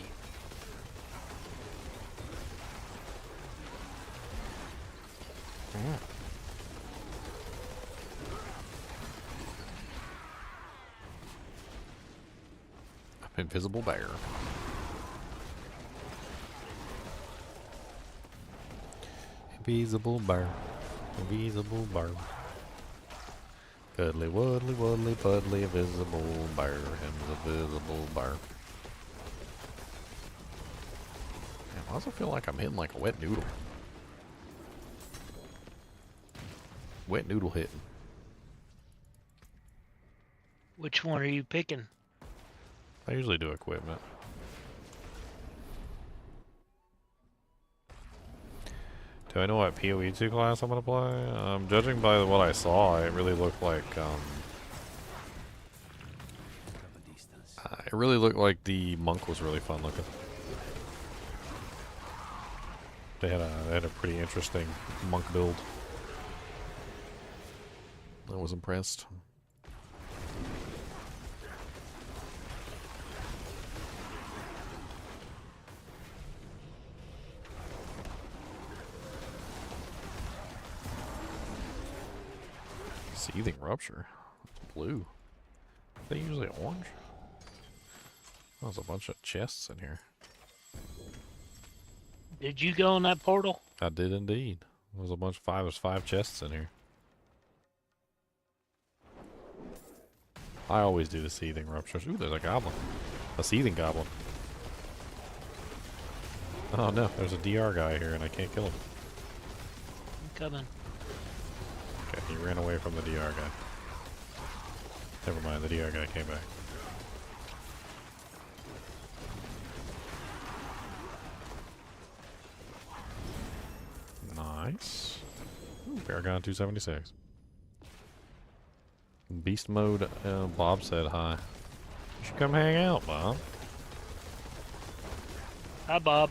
Invisible bear. Invisible bear. Invisible bear. Cuddly, wuddly, wuddly, puddly, invisible bear. Invisible bear. Man, I also feel like I'm hitting like a wet noodle. Wet noodle hitting. Which one are you picking? I usually do equipment. Do I know what PoE2 class I'm gonna play? Judging by what I saw, it really looked like it really looked like the monk was really fun looking. They had a pretty interesting monk build. I was impressed. Seething rupture. It's blue. Are they usually orange? Oh, there's a bunch of chests in here. Did you go in that portal? I did indeed. There's a bunch of there's 5 chests in here. I always do the seething ruptures. Ooh, there's a goblin. A seething goblin. Oh no, there's a DR guy here and I can't kill him. I'm coming. Okay, he ran away from the DR guy. Never mind, the DR guy came back. Nice. Ooh, Paragon 276. Beast mode, Bob said hi. You should come hang out, Bob. Hi, Bob.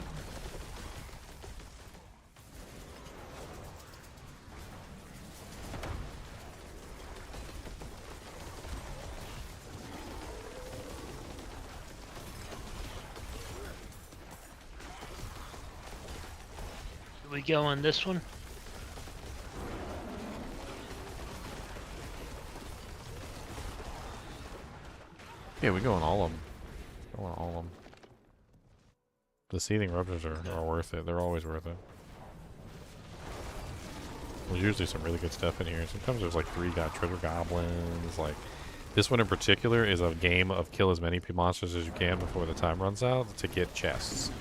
We go on this one? Yeah, we go on all of them. Go on all of them. The seething ruptures are worth it. They're always worth it. There's usually some really good stuff in here. Sometimes there's like 3 treasure goblins. Like this one in particular is a game of kill as many monsters as you can before the time runs out to get chests.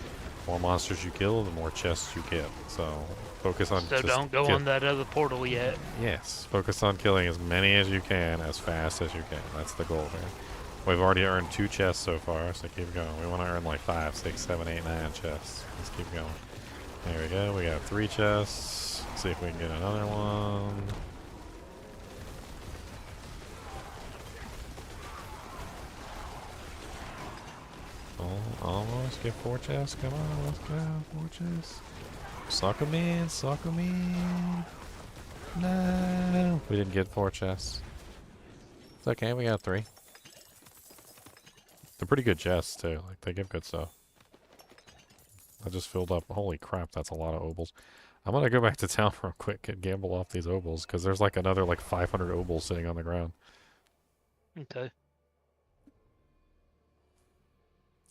The more monsters you kill, the more chests you get. So focus on. So don't go on that other portal yet. Yes, focus on killing as many as you can as fast as you can. That's the goal here. We've already earned 2 chests so far, so keep going. We want to earn like 5, 6, 7, 8, 9 chests. Let's keep going. There we go. We got 3 chests. Let's see if we can get another one. Oh, almost get 4 chests. Come on, let's go. 4 chests. Suck them in. Suck them in. No. We didn't get 4 chests. It's okay. We got 3. They're pretty good chests too. Like they give good stuff. I just filled up. Holy crap, that's a lot of obols. I'm gonna go back to town real quick and gamble off these obols because there's like another like 500 obols sitting on the ground. Okay.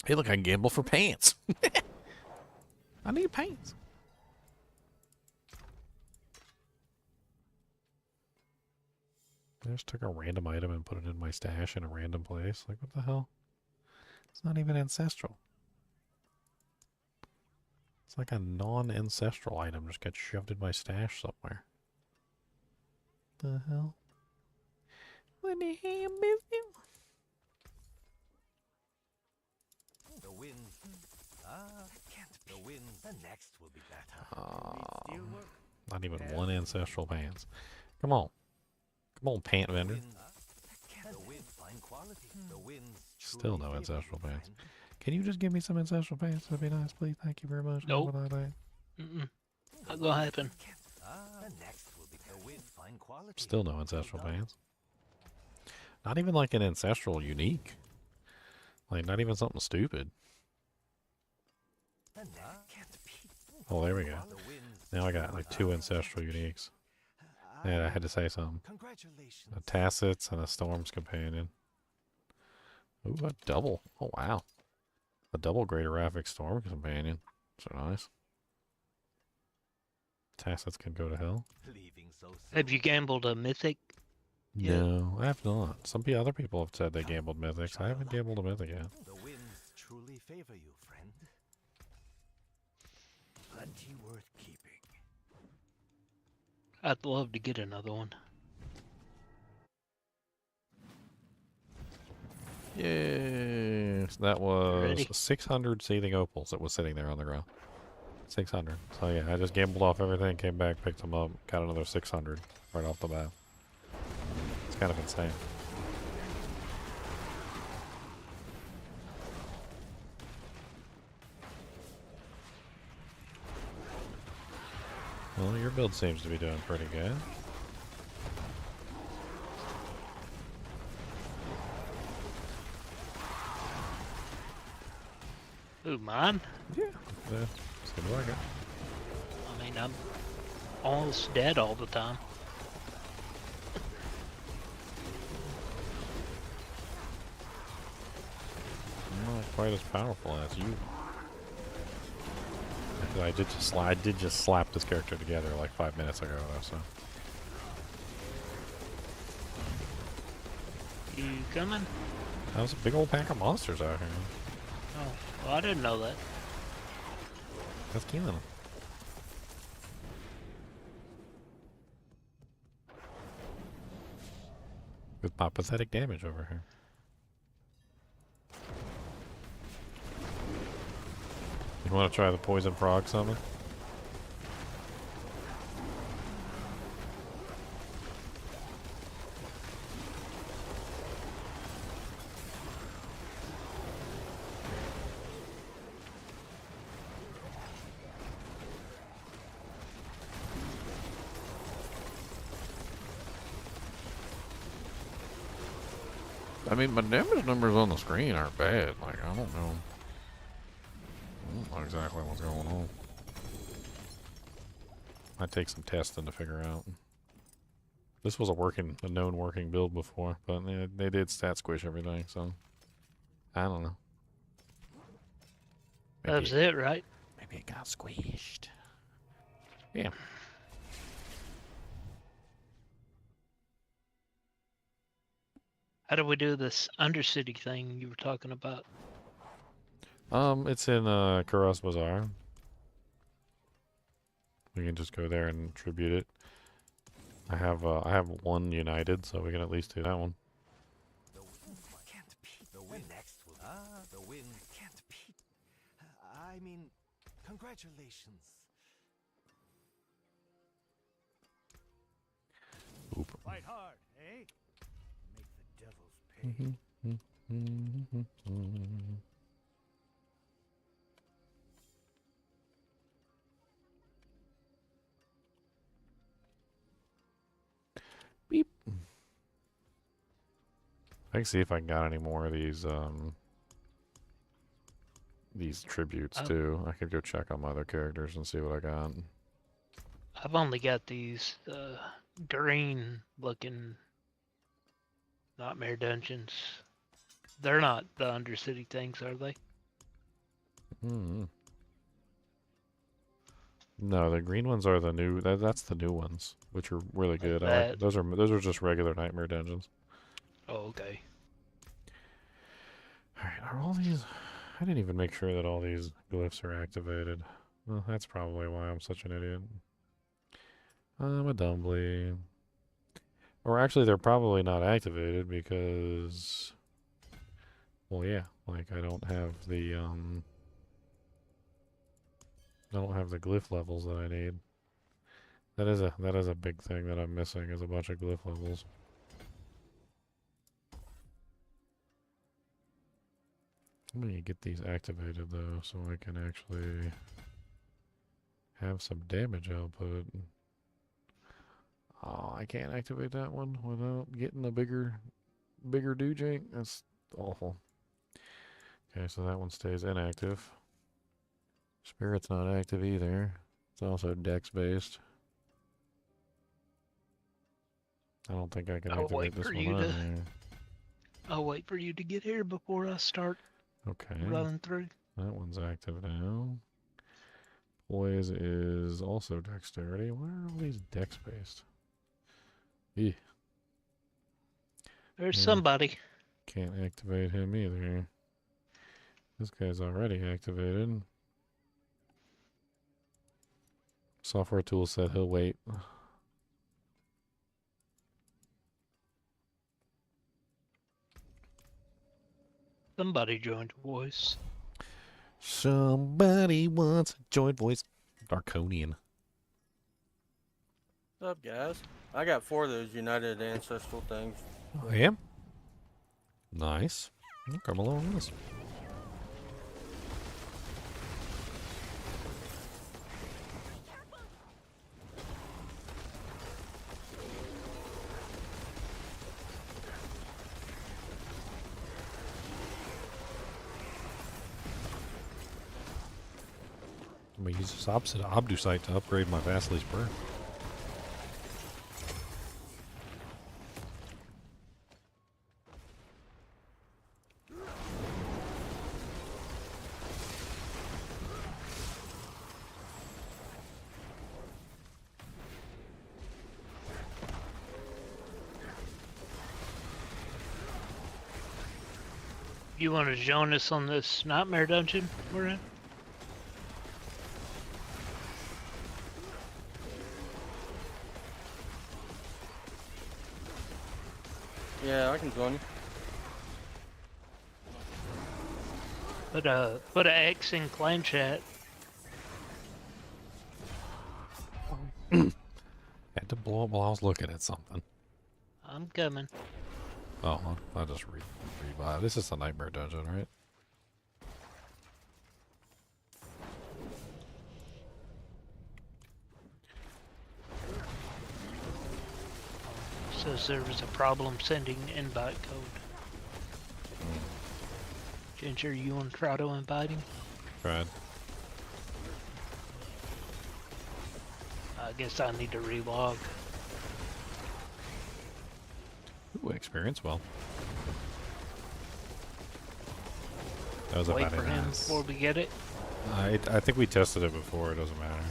Hey, look, I can gamble for pants. I need pants. I just took a random item and put it in my stash in a random place. Like, what the hell? It's not even ancestral. It's like a non-ancestral item just got shoved in my stash somewhere. The hell? What the hell is it? The wind. Can't the wind. The next will be better. Not even one ancestral pants. Come on. Come on, pant vendor. The wind, fine quality. The wind. Still no ancestral pants. Can you just give me some ancestral pants? That'd be nice, please. Thank you very much. Nope. Have a nice day. Not gonna happen. The next will be the wind, fine quality. Still no ancestral pants. Not even like an ancestral unique. Like, not even something stupid. Oh, there we go. Now I got like 2 ancestral uniques. Yeah, I had to say something. Congratulations. A Tacits and a Storm's Companion. Ooh, a double. Oh, wow. A double Greater Raffic Storm Companion. So nice. Tacits can go to hell. Leaving so soon. Have you gambled a mythic? Yeah. No, I have not. Some other people have said they gambled Mythics. I haven't gambled a Mythic yet. The winds truly favor you, friend. Plenty worth keeping. I'd love to get another one. Yay! So that was Ready? 600 seething opals that was sitting there on the ground. 600. So yeah, I just gambled off everything, came back, picked them up, got another 600 right off the bat. It's kind of insane. Well, your build seems to be doing pretty good. Ooh, mine? Yeah. Seems like it. I mean, I'm almost dead all the time. I'm not quite as powerful as you. I did just slap this character together like 5 minutes ago, though, so. You coming? That was a big old pack of monsters out here. Oh, well, I didn't know that. That's killing them. With my pathetic damage over here. You want to try the poison frog summon? I mean, my damage numbers on the screen aren't bad. Like, I don't know. I don't know exactly what's going on. Might take some testing to figure out. This was a known working build before, but they did stat squish everything, so I don't know. That was it, right? Maybe it got squished. Yeah. How do we do this Undercity thing you were talking about? It's in Kuros Bazaar. We can just go there and tribute it. I have one united, so we can at least do that one. The wind can't beat. The wind next will. The wind can't beat. I mean, congratulations. Oop. Fight hard, eh? Make the devils pay. Beep. I can see if I got any more of these tributes too. I could go check on my other characters and see what I got. I've only got these green looking nightmare dungeons. They're not the Undercity things, are they? Hmm. No, the green ones are the new. That's the new ones, which are really good. I like, those are just regular nightmare dungeons. Oh, okay. All right, are all these? I didn't even make sure that all these glyphs are activated. Well, that's probably why I'm such an idiot. I'm a dumbly. Or actually, they're probably not activated because. Well, yeah, like I don't have the glyph levels that I need. That is a big thing that I'm missing, is a bunch of glyph levels. Let me get these activated though, so I can actually have some damage output. Oh, I can't activate that one without getting a bigger doojank. That's awful. Okay, so that one stays inactive. Spirit's not active either. It's also dex based. I don't think I can I'll activate wait this for one you to- either. I'll wait for you to get here before I start Okay. running through. That one's active now. Poise is also dexterity. Where are all these dex based? Eeh. There's Yeah. somebody. Can't activate him either. This guy's already activated. Software tool said he'll wait. Somebody joined voice. Somebody wants a joint voice. Darkonian. What's up, guys? I got 4 of those United Ancestral things. I am. Nice. Come along with us. I'm gonna use this opposite Obducite to upgrade my Vasily Spur. You want to join us on this nightmare dungeon we're in? Yeah, I can join you. Put a X in clan chat. Had to blow up while I was looking at something. I'm coming. Oh, I'll just revive. This is the nightmare dungeon, right? Says there was a problem sending invite code. Ginger, you want to try to invite him? Right. I guess I need to relog. Ooh, experience well. That was Wait about for it. him before we get it. I think we tested it before. It doesn't matter.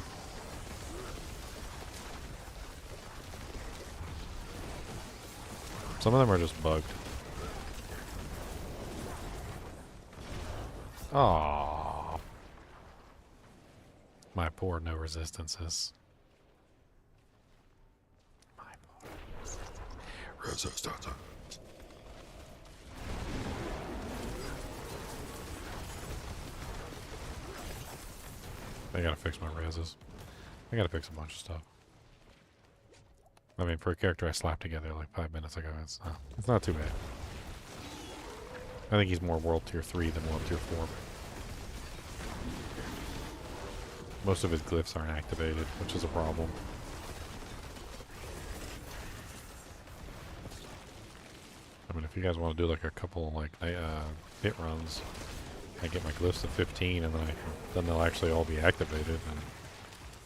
Some of them are just bugged. Aww. My poor no resistances. My poor resistances. I gotta fix my reses. I gotta fix a bunch of stuff. I mean, for a character I slapped together like 5 minutes ago, it's not too bad. I think he's more World Tier 3 than World Tier 4. Most of his glyphs aren't activated, which is a problem. I mean, if you guys want to do like a couple like hit runs, I get my glyphs to 15, and then they'll actually all be activated, and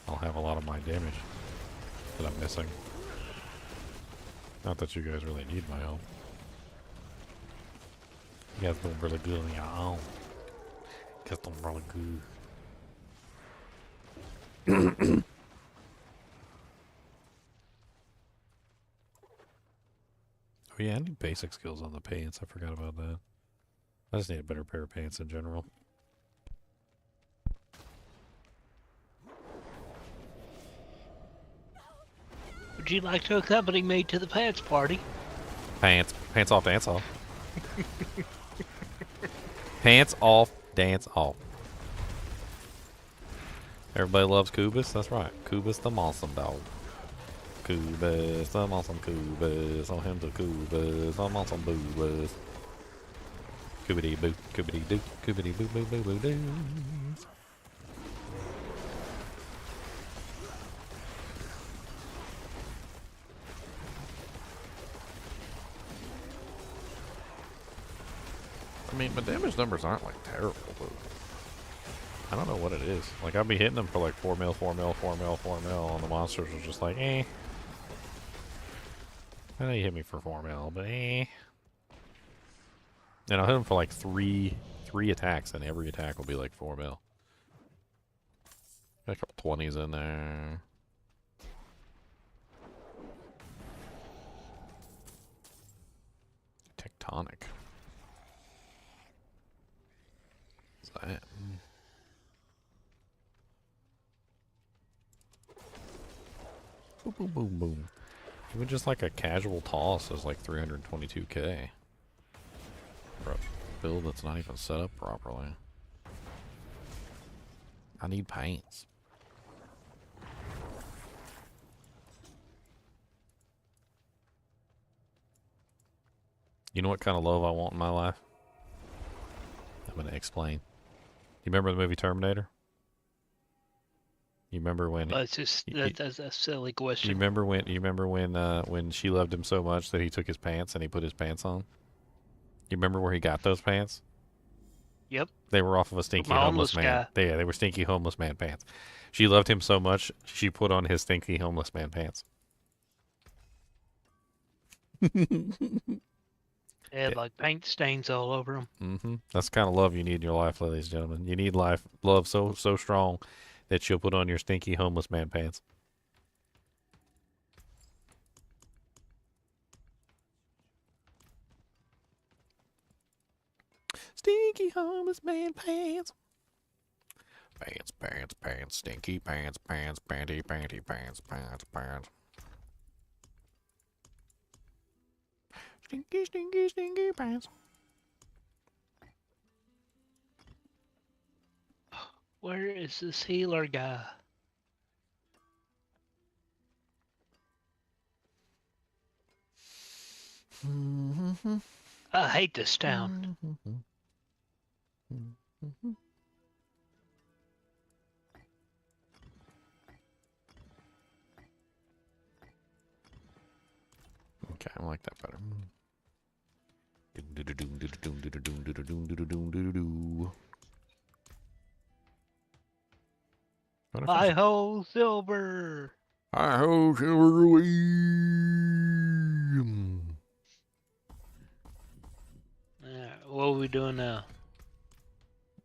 I'll have a lot of my damage that I'm missing. Not that you guys really need my help. You guys doing really good on your own. You guys doing really good. Oh yeah, I need basic skills on the pants. I forgot about that. I just need a better pair of pants in general. Would you like to accompany me to the pants party? Pants off, dance off. Pants off, dance off. Everybody loves Kubus. That's right. Kubus the Awesome Dog. Kubus the Awesome Kubus. On him to Kubus. I'm awesome Boobus. Koobity boo, koobity doo, koobity boo boo boo boo doo. I mean, my damage numbers aren't like terrible, but I don't know what it is. Like, I'll be hitting them for like 4 mil, 4 mil, 4 mil, 4 mil, and the monsters are just like, eh. I know you hit me for 4 mil, but eh. And I'll hit him for like three attacks, and every attack will be like 4 mil. Got a couple 20s in there. Tectonic. What's that? Boom, boom, boom, boom. Even just like a casual toss is like 322k. For a build that's not even set up properly. I need paints. You know what kind of love I want in my life? I'm going to explain. You remember the movie Terminator? You remember when? That's just that's a silly question. You remember when she loved him so much that he took his pants and he put his pants on? You remember where he got those pants? Yep. They were off of a stinky From a homeless homeless man. guy. They were stinky homeless man pants. She loved him so much she put on his stinky homeless man pants. They had like paint stains all over them. Mm-hmm. That's the kind of love you need in your life, ladies and gentlemen. You need love so strong that you'll put on your stinky homeless man pants. Stinky homeless man pants. Pants, pants, pants, stinky pants, pants, panty, panty, pants, pants, pants. Stinky, stinky, stinky pants. Where is this healer guy? I hate this town. Okay, I like that better. Hi ho, silver. Hi ho, silver. What are we doing now?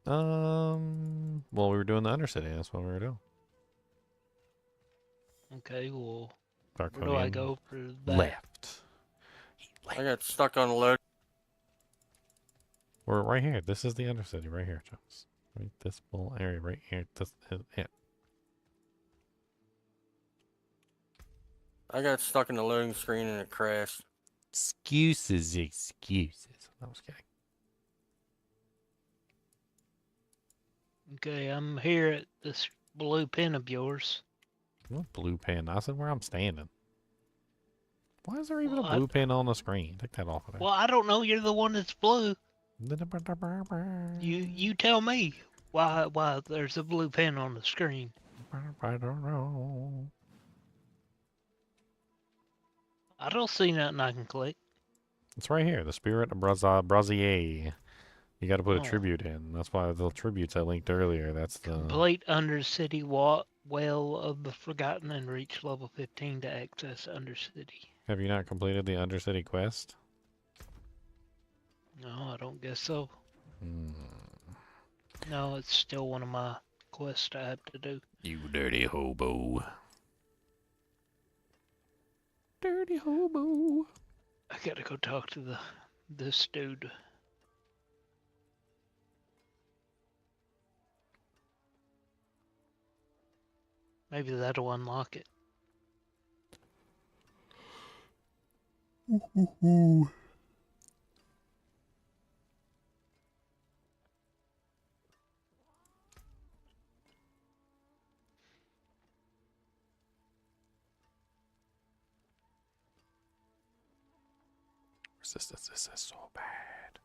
Well, we were doing the Undercity. That's what we were doing. Okay, well, where do Draconian I go for that? left. I got stuck on the load. We're right here. This is the Undercity right here, Jones. Right, this little area right here. This is it. I got stuck in the loading screen and it crashed. Excuses. I was kidding. Okay, I'm here at this blue pin of yours. What blue pen? I said where I'm standing. Why is there even Well, a blue pen on the screen? Take that off of there. Well, I don't know. You're the one that's blue. You tell me why there's a blue pin on the screen. I don't know. I don't see nothing I can click. It's right here. The Spirit of Brazier. You got to put a Oh. tribute in. That's why the tributes I linked earlier. That's the. Complete Undercity Well of the Forgotten and reach level 15 to access Undercity. Have you not completed the Undercity quest? No, I don't guess so. Hmm. No, it's still one of my quests I have to do. You dirty hobo. Dirty hobo. I gotta go talk to this dude. Maybe that'll unlock it. Resistance is so bad.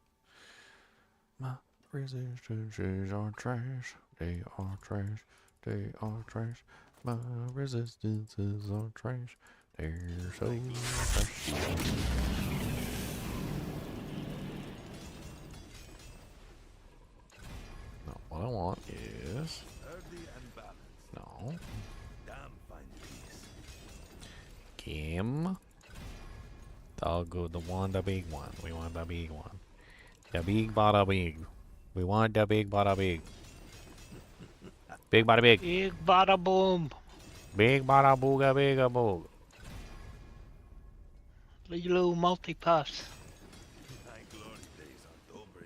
My resistances are trash. They are trash. They are trash. My resistances are trash. They're so trash. No, what I want is Earthy and balanced. no Damn fine piece. game. all good. The one, the big one. We want the big one. The big bada big. We want the big bada big. Big bada big. Big bada boom. Big bada booga bigga boog. Lilo multipass.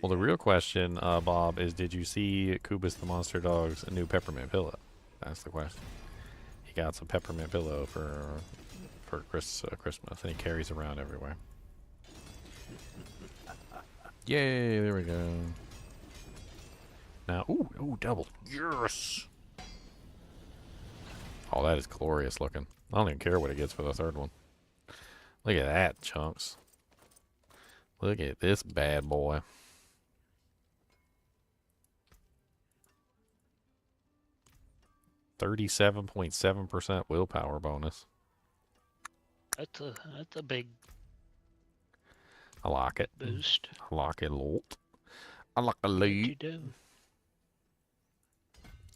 Well, the real question, Bob, is did you see Kubus the Monster Dog's new peppermint pillow? That's the question. He got some peppermint pillow for Christmas, and he carries around everywhere. Yay! There we go. Now, ooh, double. Yes. Oh, that is glorious looking. I don't even care what it gets for the third one. Look at that, chunks. Look at this bad boy. 37.7% willpower bonus. That's a big I like it. boost. I like it a lot. I like a What you lot. do?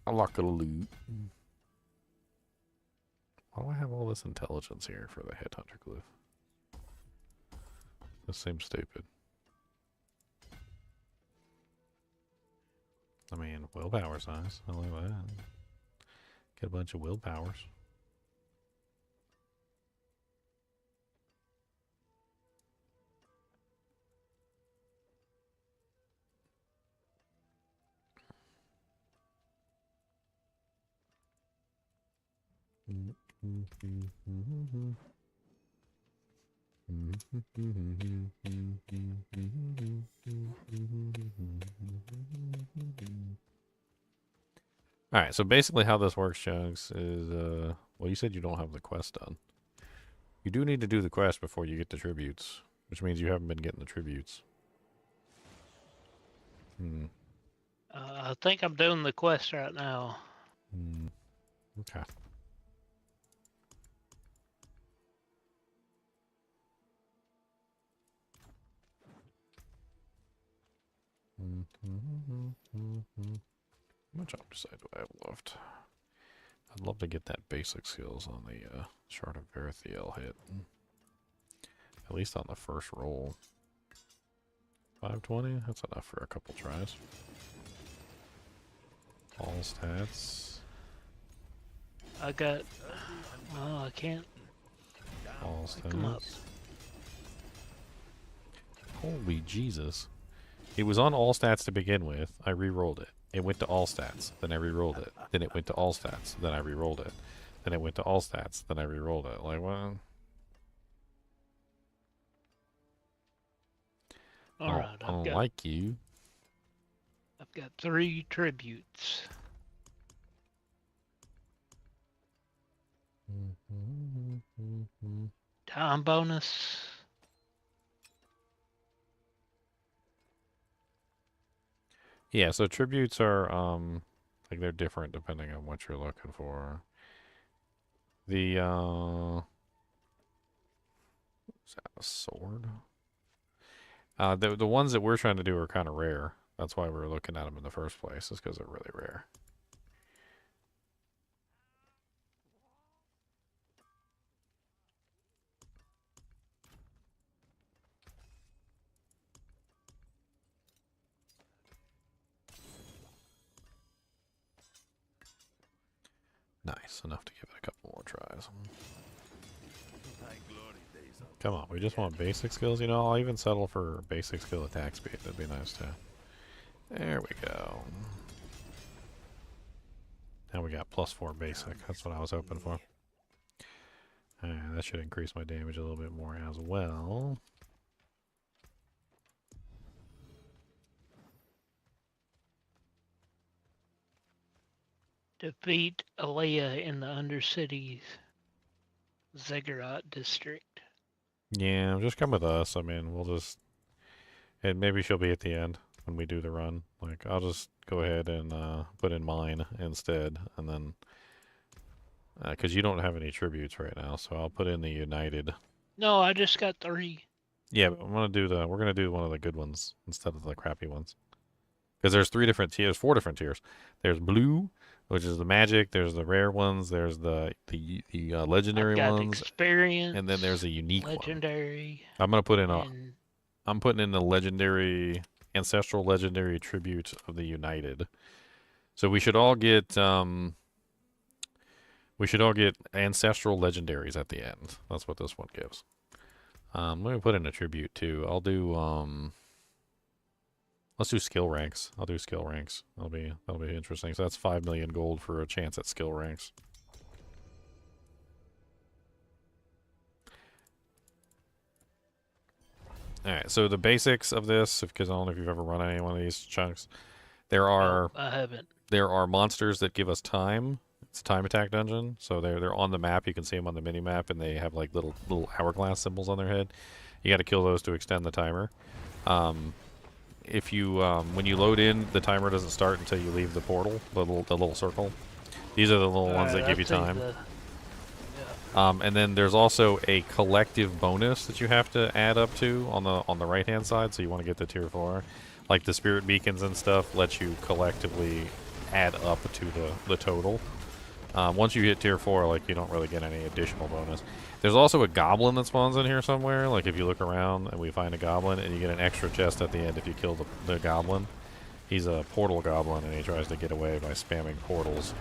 I like a lot. Why do I have all this intelligence here for the headhunter glyph? This seems stupid. I mean, willpower's nice. I like that. Get a bunch of willpowers. Alright, so basically how this works, Chunks, is, well, you said you don't have the quest done. You do need to do the quest before you get the tributes, which means you haven't been getting the tributes. I think I'm doing the quest right now. Okay. How much opticide do I have left? I'd love to get that basic skills on the Shard of Verithiel hit. At least on the first roll. 520? That's enough for a couple tries. All stats. I got. Well, I can't All come up. stats. Holy Jesus. It was on all stats to begin with. I re-rolled it. It went to all stats. Then I re-rolled it. Then it went to all stats. Then I re-rolled it. Then it went to all stats. Then I re-rolled it. Like, what? All right, I don't like you. I've got 3 tributes. Time bonus. Yeah, so tributes are, like they're different depending on what you're looking for. The, is that a sword? The ones that we're trying to do are kind of rare. That's why we were looking at them in the first place, is because they're really rare. Nice, enough to give it a couple more tries. Come on, we just want basic skills. You know, I'll even settle for basic skill attack speed. That'd be nice too. There we go. Now we got +4 basic. That's what I was hoping for. That should increase my damage a little bit more as well. Defeat Alea in the Undercity Ziggurat district. Yeah, just come with us. I mean, we'll just... And maybe she'll be at the end when we do the run. Like, I'll just go ahead and put in mine instead, and then... Because you don't have any tributes right now, so I'll put in the United. No, I just got 3. Yeah, but we're gonna do one of the good ones instead of the crappy ones. Because there's 4 different tiers. There's blue, which is the magic. There's the rare ones. There's the legendary I've got ones, experience. and then there's a unique legendary. one. I'm gonna put in a. And I'm putting in the legendary, ancestral legendary tribute of the United. So we should all get ancestral legendaries at the end. That's what this one gives. Let me put in a tribute too. I'll do let's do skill ranks. I'll do skill ranks. That'll be interesting. So that's 5 million gold for a chance at skill ranks. Alright, so the basics of this, because I don't know if you've ever run any one of these chunks, there are I haven't. there are monsters that give us time. It's a time attack dungeon, so they're on the map. You can see them on the mini map, and they have like little hourglass symbols on their head. You got to kill those to extend the timer. If you when you load in, the timer doesn't start until you leave the portal, the little circle. These are the little ones that give you time. And then there's also a collective bonus that you have to add up to on the right hand side. So you want to get to tier 4, like the spirit beacons and stuff. Let you collectively add up to the total. Once you hit tier 4, like, you don't really get any additional bonus. There's also a goblin that spawns in here somewhere. Like, if you look around and we find a goblin, and you get an extra chest at the end if you kill the goblin. He's a portal goblin, and he tries to get away by spamming portals.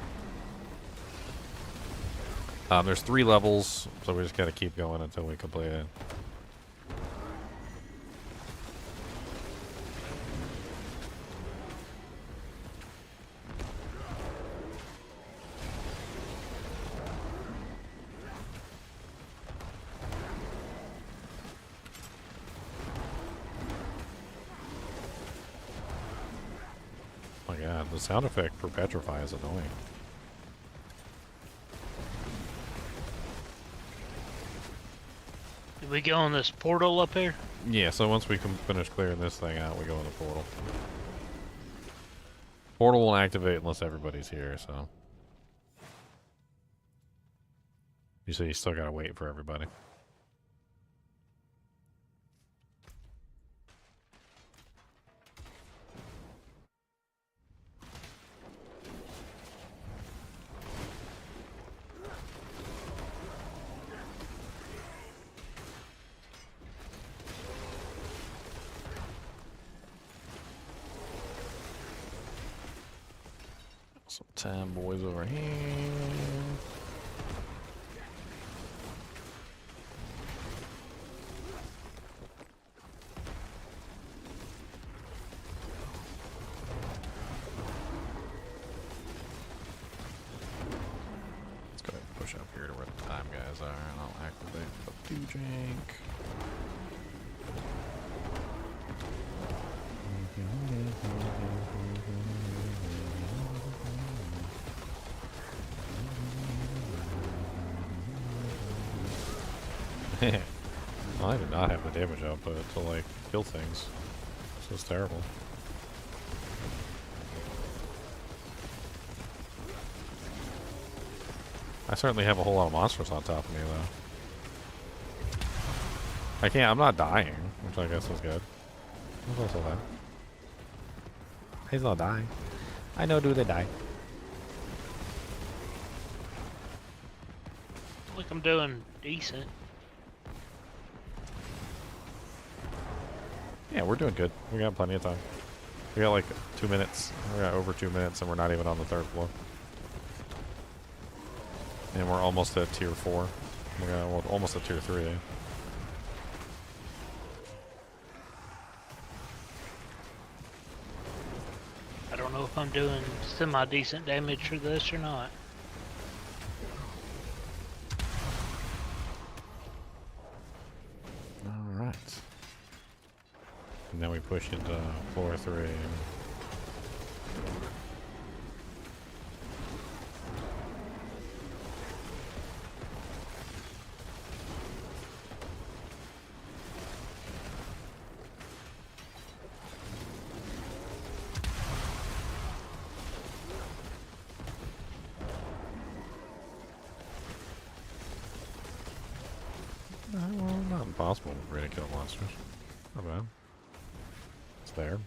There's 3 levels, so we just gotta keep going until we complete it. Oh my god, the sound effect for Petrify is annoying. Did we go in this portal up here? Yeah, so once we can finish clearing this thing out, we go in the portal. Portal won't activate unless everybody's here, so. You say you still gotta wait for everybody. Some time boys over here. Let's go ahead and push up here to where the time guys are, and I'll activate the jank. I did not have the damage output to like kill things. This is terrible. I certainly have a whole lot of monsters on top of me though. I'm not dying, which I guess is good. What's also that? He's not dying. I know do they die. Like I'm doing decent. Yeah, we're doing good. We got plenty of time. We got like 2 minutes. We got over 2 minutes, and we're not even on the 3rd floor. And we're almost at tier 4. We're almost at tier 3. I don't know if I'm doing semi-decent damage for this or not. All right. And then we push into floor 3. Well, not impossible for me to kill monsters. Not bad. It's there.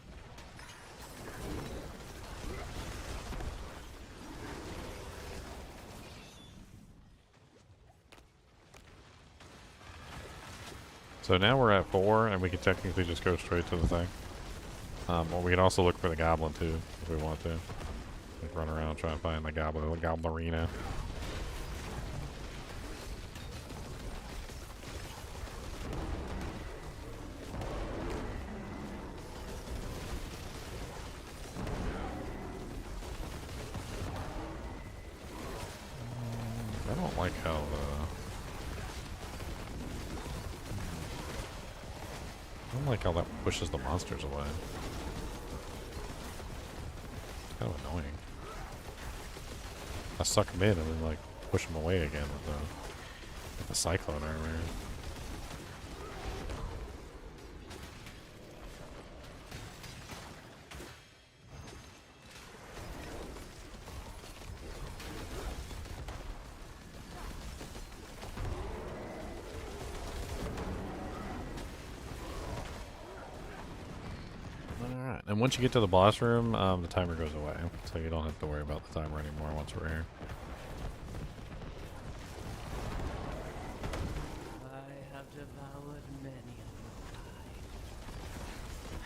So now we're at 4, and we can technically just go straight to the thing. Or we can also look for the goblin too, if we want to. Like run around trying to find the goblerina. I don't like how that pushes the monsters away. Kind of annoying. I suck them in and then like push them away again with the cyclone armor. Alright, and once you get to the boss room, the timer goes away, so you don't have to worry about the timer anymore once we're here. I have devoured many of your kind.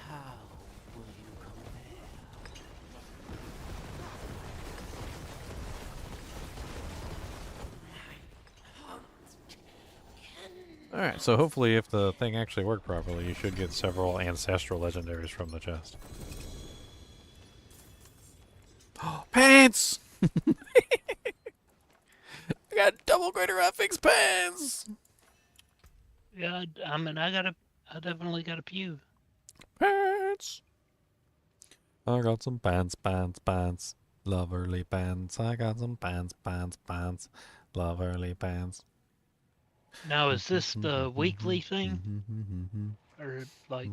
How will you compare? Alright, so hopefully if the thing actually worked properly, you should get several ancestral legendaries from the chest. Pants! I got double greater FX pants! Yeah, I mean, I definitely got a few. Pants! I got some pants. Love early pants. I got some pants. Love early pants. Now, is this the weekly thing? Or, like,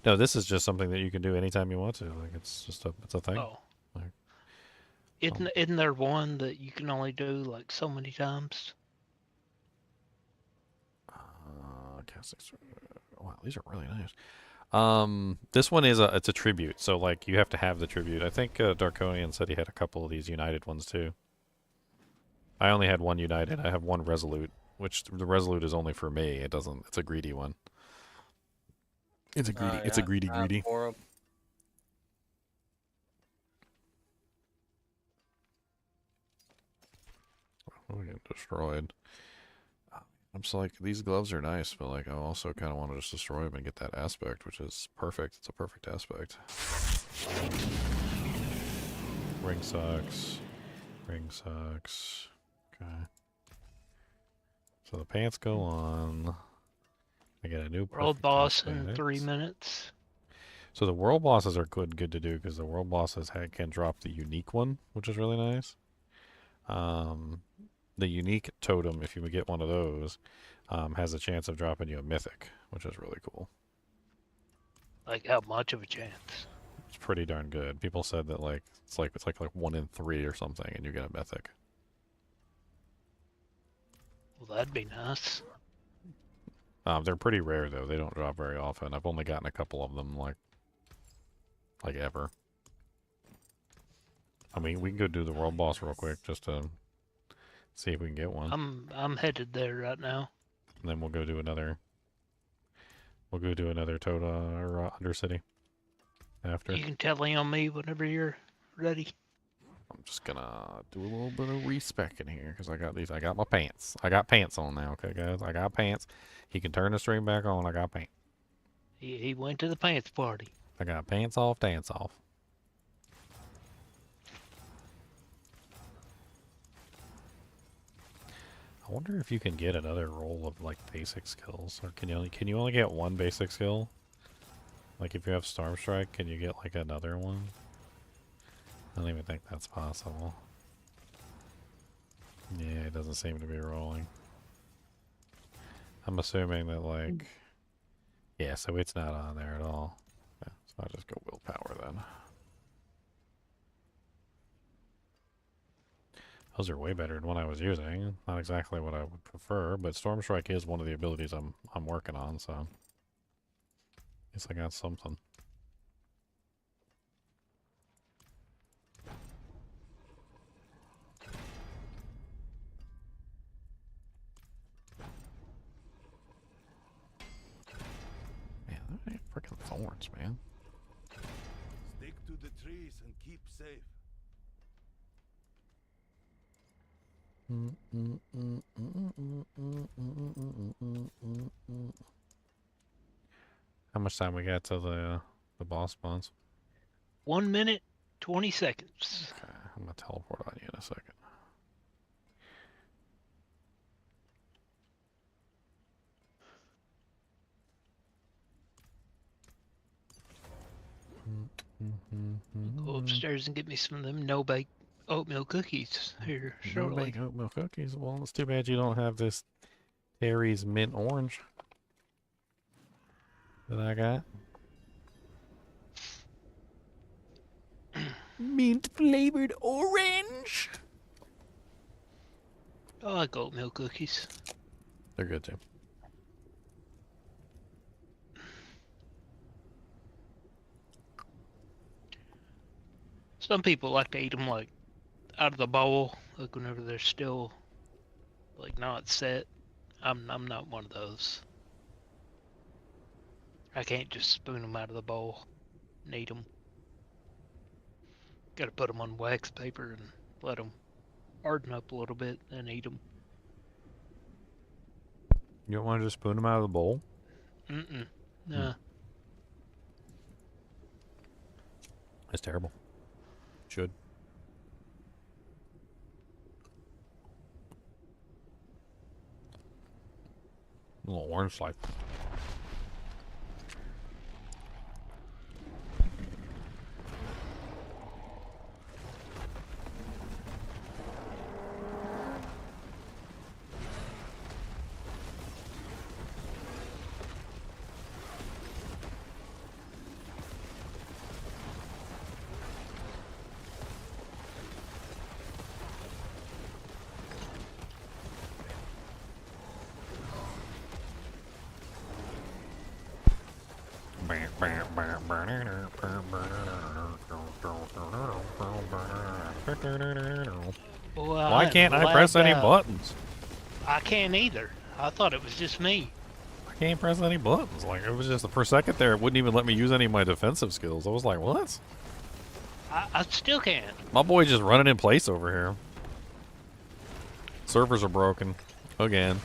No, this is just something that you can do anytime you want to. Like, it's a thing. oh. Like, Isn't there one that you can only do, like, so many times? Wow, these are really nice. This one is it's a tribute, so like you have to have the tribute. I think Darkonian said he had a couple of these united ones too. I only had one united. I have one resolute, which the resolute is only for me. It doesn't. It's a greedy one. It's a greedy. It's a greedy. I have 4 of 'em. Oh, get destroyed. I'm just like, these gloves are nice, but like I also kind of want to just destroy them and get that aspect, which is perfect. It's a perfect aspect. Ring sucks. Ring sucks. Okay. So the pants go on. I get a new World perfect boss in aspect. 3 minutes. So the world bosses are good to do because the world bosses can drop the unique one, which is really nice. The unique totem, if you get one of those, has a chance of dropping you a mythic, which is really cool. Like, how much of a chance? It's pretty darn good. People said that like it's like 1 in 3 or something, and you get a mythic. Well, that'd be nice. They're pretty rare though. They don't drop very often. I've only gotten a couple of them like ever. I mean, we can go do the world boss real quick just to see if we can get one. I'm headed there right now. And then we'll go do another. We'll go do another Tota or Undercity after. You can tell on me whenever you're ready. I'm just gonna do a little bit of respecking here because I got these. I got my pants. I got pants on now. Okay, guys. I got pants. He can turn the stream back on. I got pants. He went to the pants party. I got pants off, dance off. I wonder if you can get another roll of like basic skills, or can you only get one basic skill? Like if you have Storm Strike, can you get like another one? I don't even think that's possible. Yeah, it doesn't seem to be rolling. I'm assuming that like, yeah, so it's not on there at all. Yeah, so I'll just go willpower then. Those are way better than what I was using. Not exactly what I would prefer, but Storm Strike is one of the abilities I'm working on, so guess I got something. orange, man. Stick to the trees and keep safe. How much time we got till the boss spawns? 1 minute, 20 seconds. Okay, I'm gonna teleport on you in a second. Go upstairs and get me some of them no-bake oatmeal cookies here No shortly. bake oatmeal cookies. Well, it's too bad you don't have this Terry's mint orange that I got. Mint flavored orange. I like oatmeal cookies. They're good too. Some people like to eat them like out of the bowl, like whenever they're still like not set. I'm not one of those. I can't just spoon them out of the bowl and eat them. Got to put them on wax paper and let them harden up a little bit and eat them. You don't want to just spoon them out of the bowl? Nah. That's terrible. Should. A little orange slice. Well, Why I'm can't I glad, press any buttons? I can't either. I thought it was just me. I can't press any buttons. Like, it was just for a second there, it wouldn't even let me use any of my defensive skills. I was like, what? I still can't. My boy just running in place over here. Servers are broken. Again.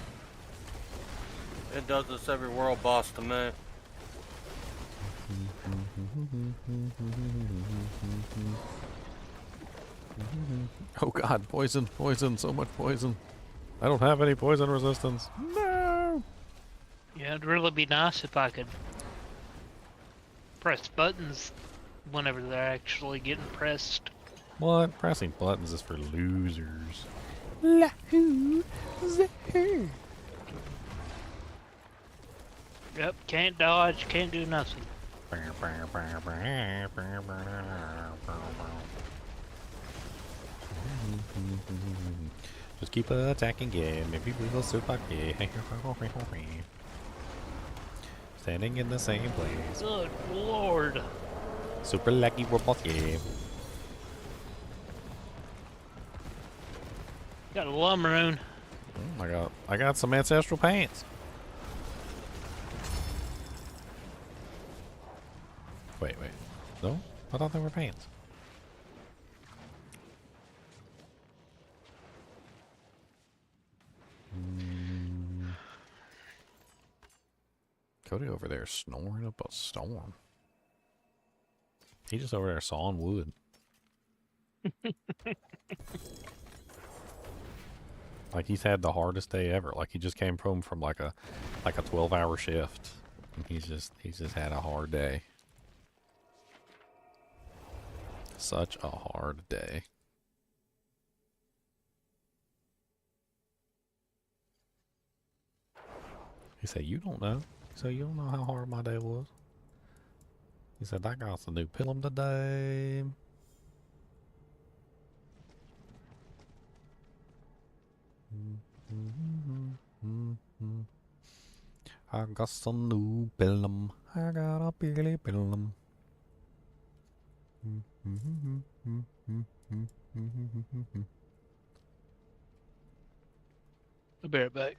It does this every world boss to me. Oh god, poison, poison, so much poison. I don't have any poison resistance. No! Yeah, it'd really be nice if I could press buttons whenever they're actually getting pressed. What? Pressing buttons is for losers. Yep, can't dodge, can't do nothing. Just keep attacking game. Maybe we will survive. Standing in the same place. Good lord. Super lucky robot game. Got a lumberoon. I got some ancestral pants. Wait. No? I thought they were pants. Cody over there snoring up a storm. He just over there sawing wood. Like he's had the hardest day ever. Like he just came home from like a 12-hour shift. And he's just had a hard day. Such a hard day. He said, you don't know. He said, you don't know how hard my day was. He said, I got some new pillow today. I got some new pillow. I got a pilly pillow. I'll be right back.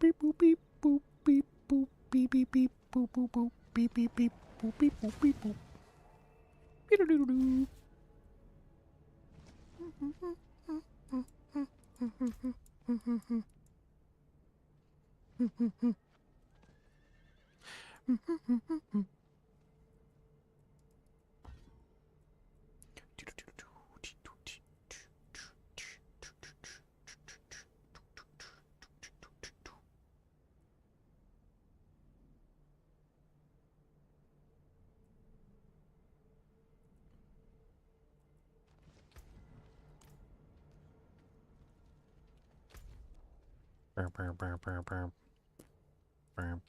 beep boop beep boop beep boop beep beep beep boop boop boop beep beep beep boop beep boop beep boop. Beep-a-doo-doo-doo. Burr, burr, burr, burr, burr. Burr.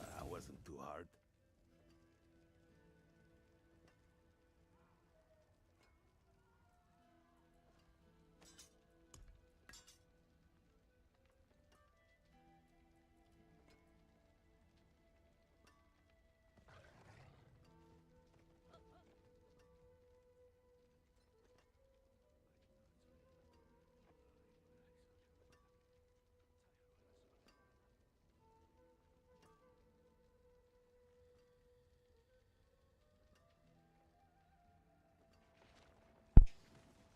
That wasn't too hard.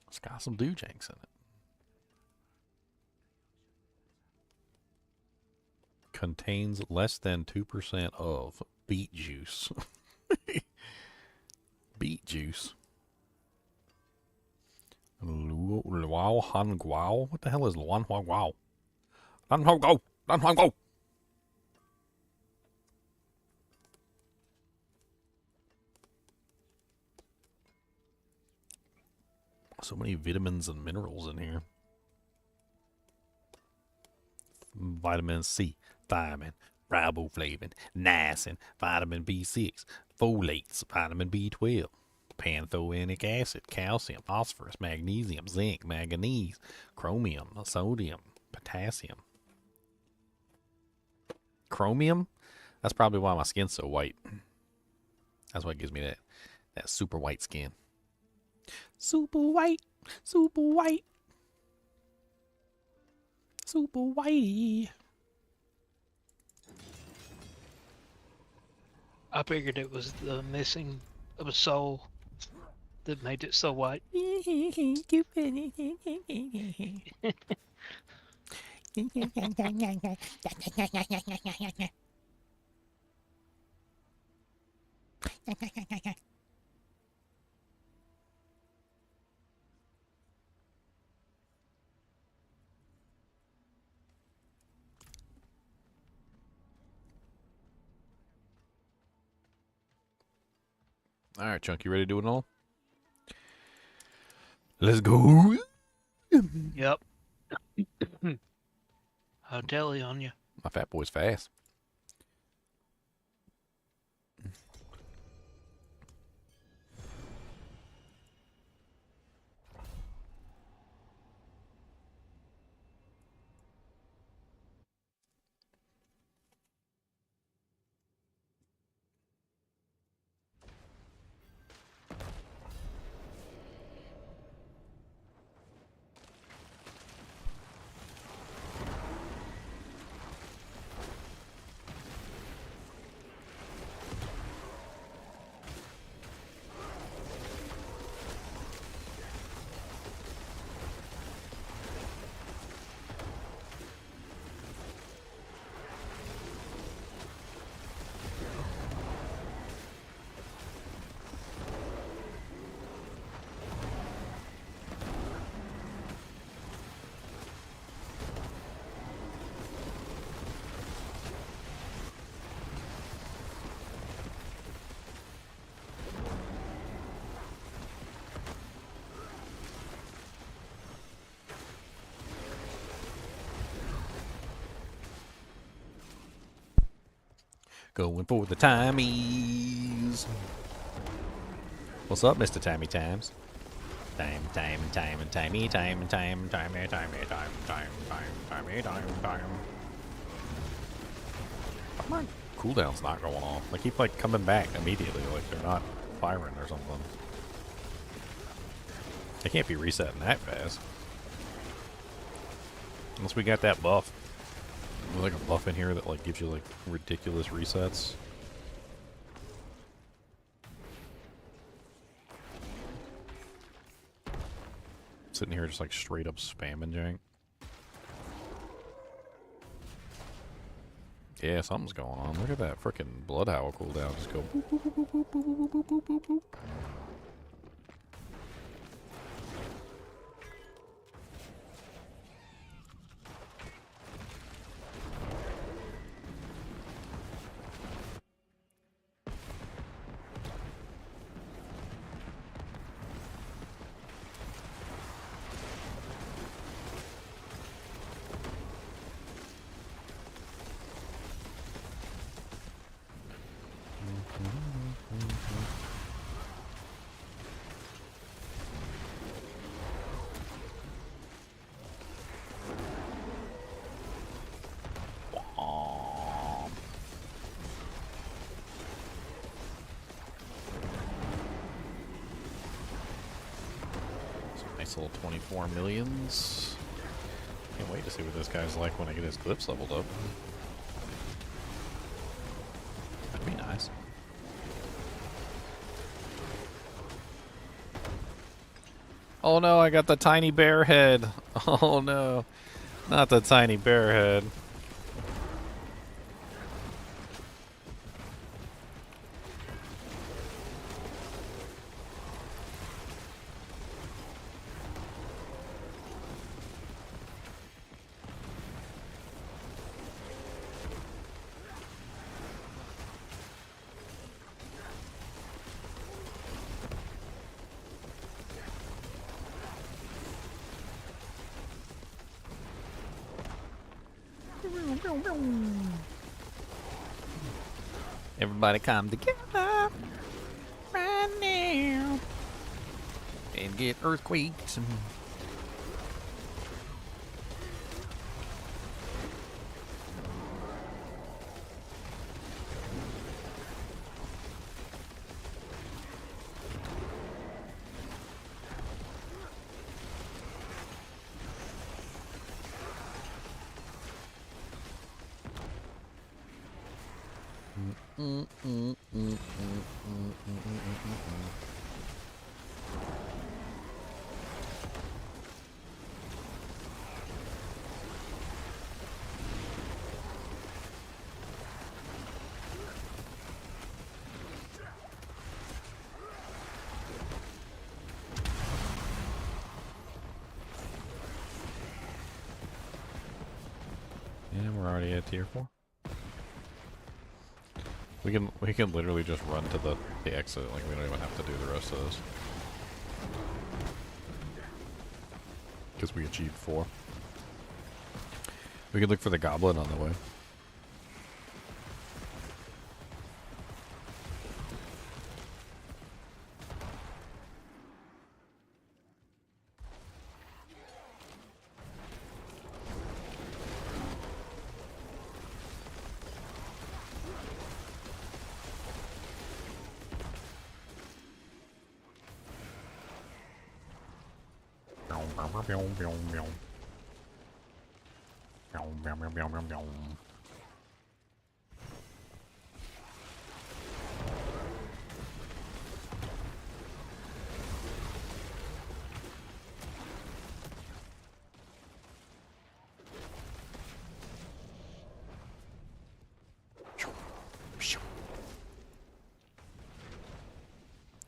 It's got some doojanks in it. Contains less than 2% of beet juice. Beet juice. Luo Han Guao? What the hell is Luan Hua Guao? Lan Hua Guao! Lan Hua Guao! So many vitamins and minerals in here. Vitamin C, thiamine, riboflavin, niacin, vitamin B6, folates, vitamin B12, pantothenic acid, calcium, phosphorus, magnesium, zinc, manganese, chromium, sodium, potassium. Chromium? That's probably why my skin's so white. That's what gives me that super white skin. Super white, super white, super whitey. I figured it was the missing of a soul that made it so white. All right, Chunk, you ready to do it all? Let's go. Yep. I'll tell you on you. My fat boy's fast. Going for the timies. What's up, Mr. Timey Times? Time, timey, timey, time. My cooldown's not going off. They keep like coming back immediately, like they're not firing or something. They can't be resetting that fast. Unless we got that buff. There's like a buff in here that like gives you like ridiculous resets. Sitting here just like straight up spamming jank. Yeah, something's going on. Look at that frickin' Blood Howl cooldown. Just go boop, boop, boop, boop, boop, boop, boop, boop, boop, boop. Nice little 24 millions. Can't wait to see what this guy's like when I get his clips leveled up. That'd be nice. Oh no, I got the tiny bear head. Oh no, not the tiny bear head. Everybody come together right now and get earthquakes. Yeah, we're already at tier 4. We can literally just run to the exit, like we don't even have to do the rest of this. Because we achieved 4. We can look for the goblin on the way.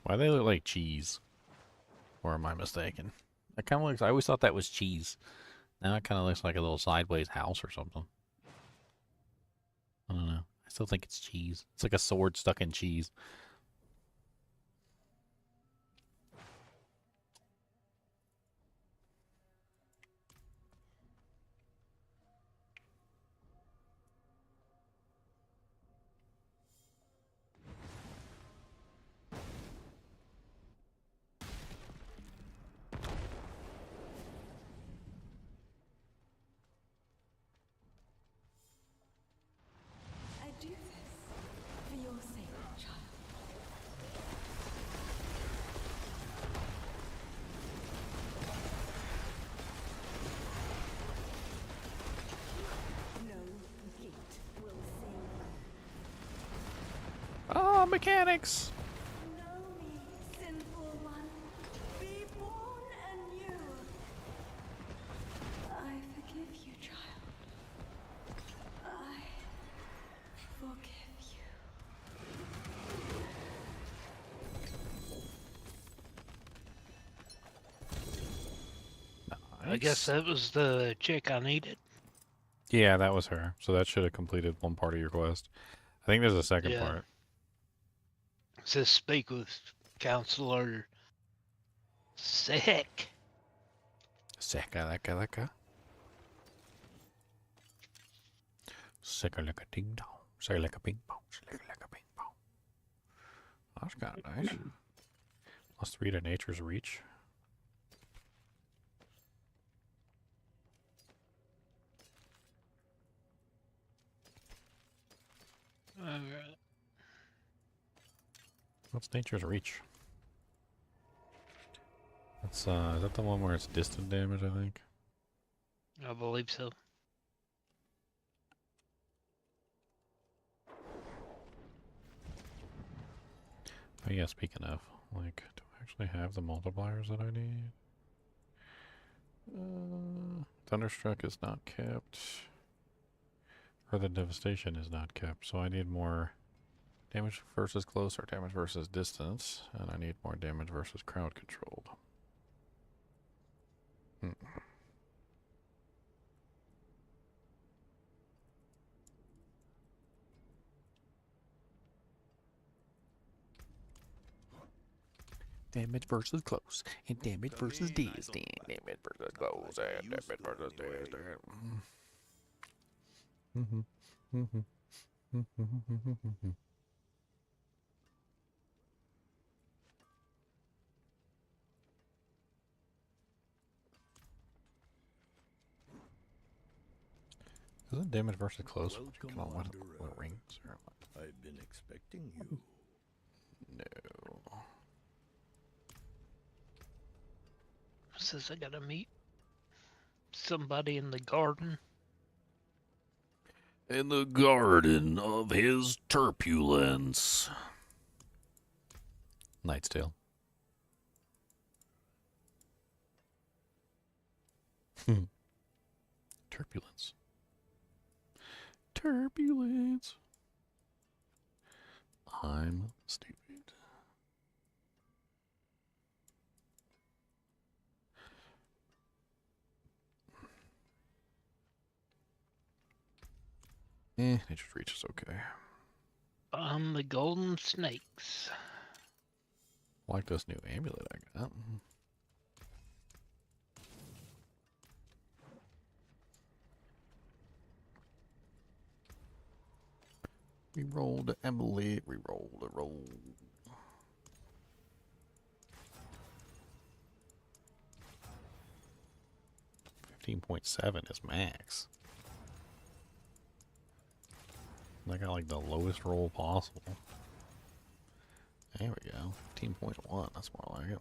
Why do they look like cheese? Or am I mistaken? It kind of looks. I always thought that was cheese. Now it kind of looks like a little sideways house or something. I don't know. I still think it's cheese. It's like a sword stuck in cheese. mechanics. Know me, sinful one. Be born anew. I forgive you, child. I forgive you. I guess that was the chick I needed. Yeah, that was her. So that should have completed one part of your quest. I think there's a second Yeah. part. It says speak with Counselor Sick. Seka leka. Seka leka ding dong. Seka leka ping pong. Seka leka ping pong. That's kind of nice. +3 to nature's reach. Alright. What's nature's reach? That's is that the one where it's distant damage, I think? I believe so. Oh yeah, speaking of, like, do I actually have the multipliers that I need? Thunderstruck is not kept. Or the devastation is not kept, so I need more damage versus close or damage versus distance, and I need more damage versus crowd controlled. Damage versus close, and damage versus distance, damage versus close, and damage versus distance. Isn't damage versus close? Come on, what rings or what? I've been expecting you. No. It says I gotta meet somebody in the garden. In the garden of his turbulence. Knight's Tale. Turbulence. Turbulence. I'm stupid. Nature's Reach is okay. On the golden snakes. I like this new amulet I got. Reroll the amulet, reroll the roll. 15.7 is max. I got like the lowest roll possible. There we go. 15.1. That's more like it.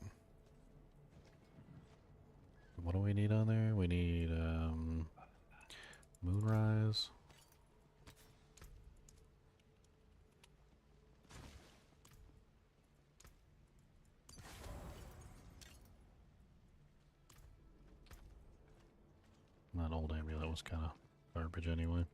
What do we need on there? We need Moonrise. That old amulet was kind of garbage anyway.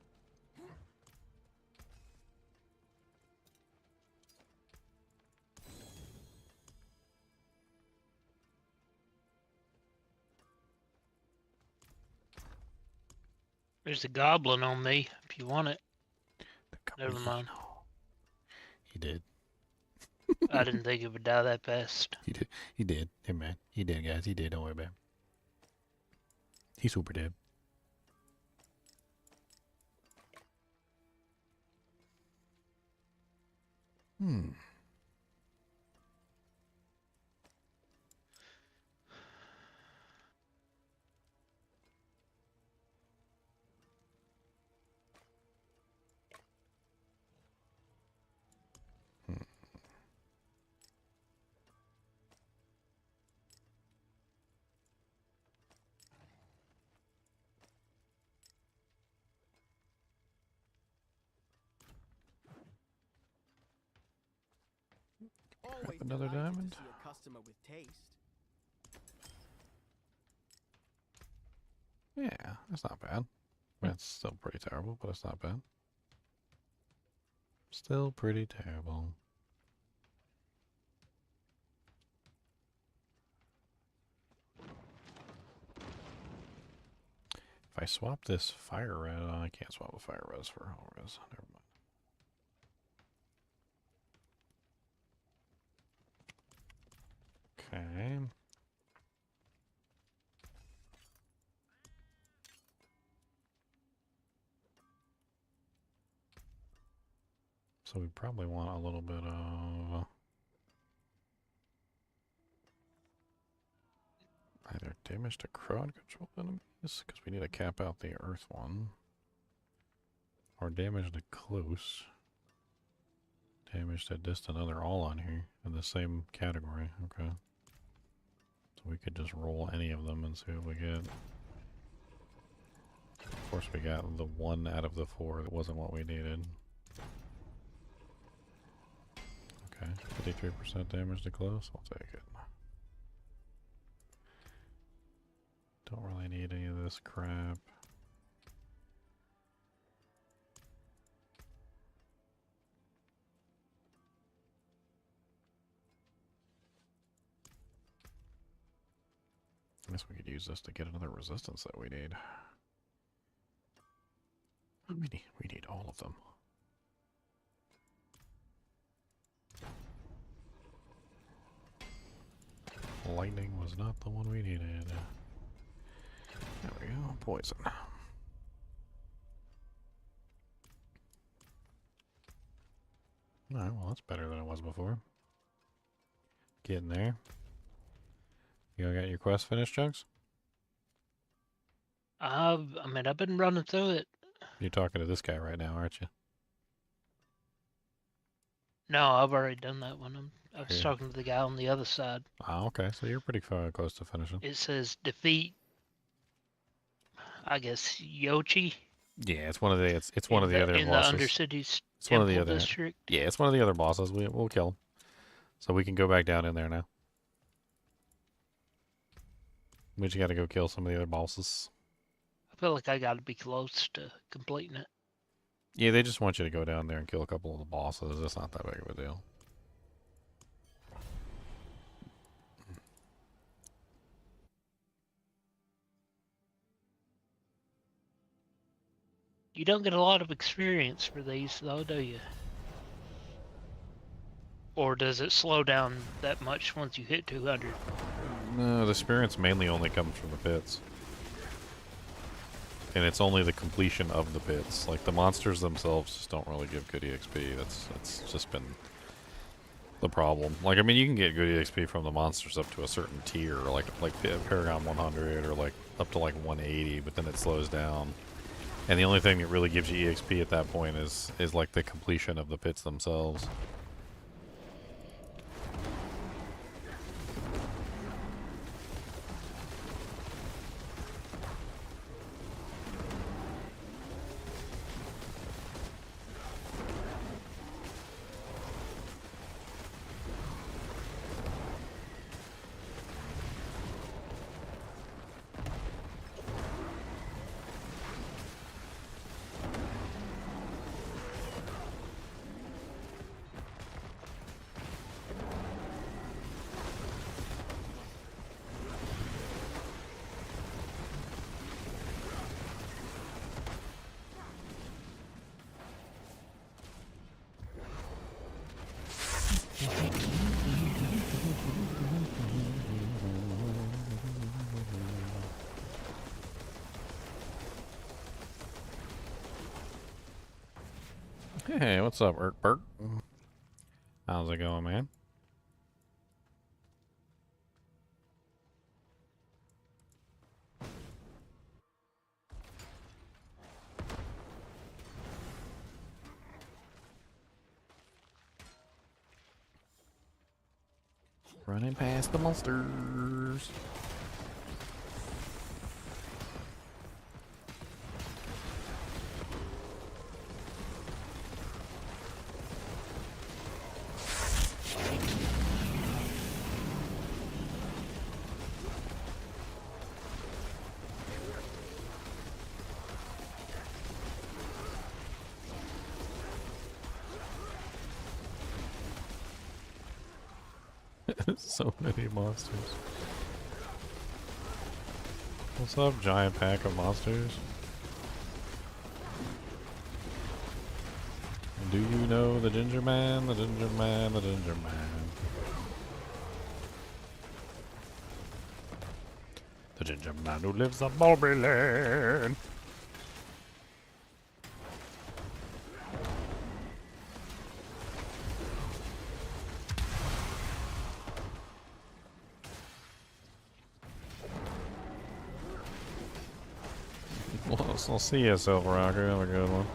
There's a goblin on me if you want it. Never mind. He did. I didn't think it would die that fast. He did. He did. Hey man. He did, guys. He did. Don't worry about him. He super did. always another delighted diamond. to see a customer with taste. Yeah, that's not bad. I mean, it's still pretty terrible, but it's not bad. Still pretty terrible. If I swap this fire res, I can't swap a fire res for hell res. Never mind. Okay. So we probably want a little bit of either damage to crowd control enemies, because we need to cap out the earth one, or damage to close, damage to distant. They're all on here in the same category. Okay. So we could just roll any of them and see what we get. Of course, we got the one out of the 4 that wasn't what we needed. Okay, 53% damage to close. I'll take it. Don't really need any of this crap. I guess we could use this to get another resistance that we need. We need all of them. Lightning was not the one we needed. There we go. Poison. Alright, well that's better than it was before. Getting there. You got your quest finished, Chunks? I mean, I've been running through it. You're talking to this guy right now, aren't you? No, I've already done that one. I was Yeah. talking to the guy on the other side. Ah, okay. So you're pretty far close to finishing. It says defeat, I guess, Yochi. Yeah, it's one of the it's one of the other in bosses. the Undercity's It's one of the Temple other. District. Yeah, it's one of the other bosses. We'll kill him, so we can go back down in there now. We just got to go kill some of the other bosses. I feel like I got to be close to completing it. Yeah, they just want you to go down there and kill a couple of the bosses. It's not that big of a deal. You don't get a lot of experience for these, though, do you? Or does it slow down that much once you hit 200? No, the experience mainly only comes from the pits. And it's only the completion of the pits. Like, the monsters themselves just don't really give good EXP. That's just been the problem. Like, I mean, you can get good EXP from the monsters up to a certain tier, like Paragon 100, or like up to like 180, but then it slows down. And the only thing that really gives you EXP at that point is like the completion of the pits themselves. Hey, what's up, Bert? How's it going, man? Running past the monsters. So many monsters. What's up, giant pack of monsters? Do you know the ginger man, the ginger man, the ginger man? The ginger man who lives on Mulberry Lane. Well, I'll see you, Silver Rocker. Have a good one.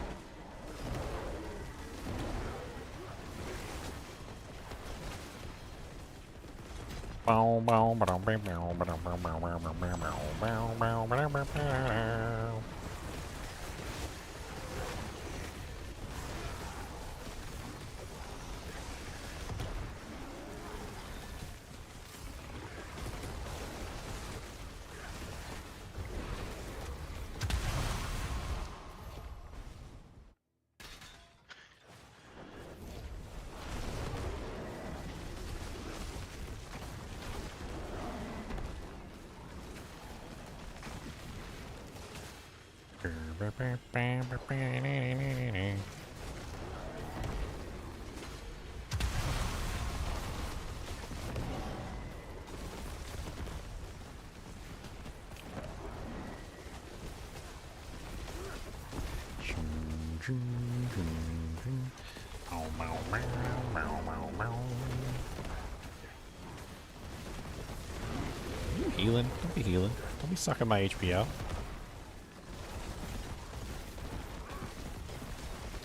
You healing? Don't be healing. Don't be sucking my HP out.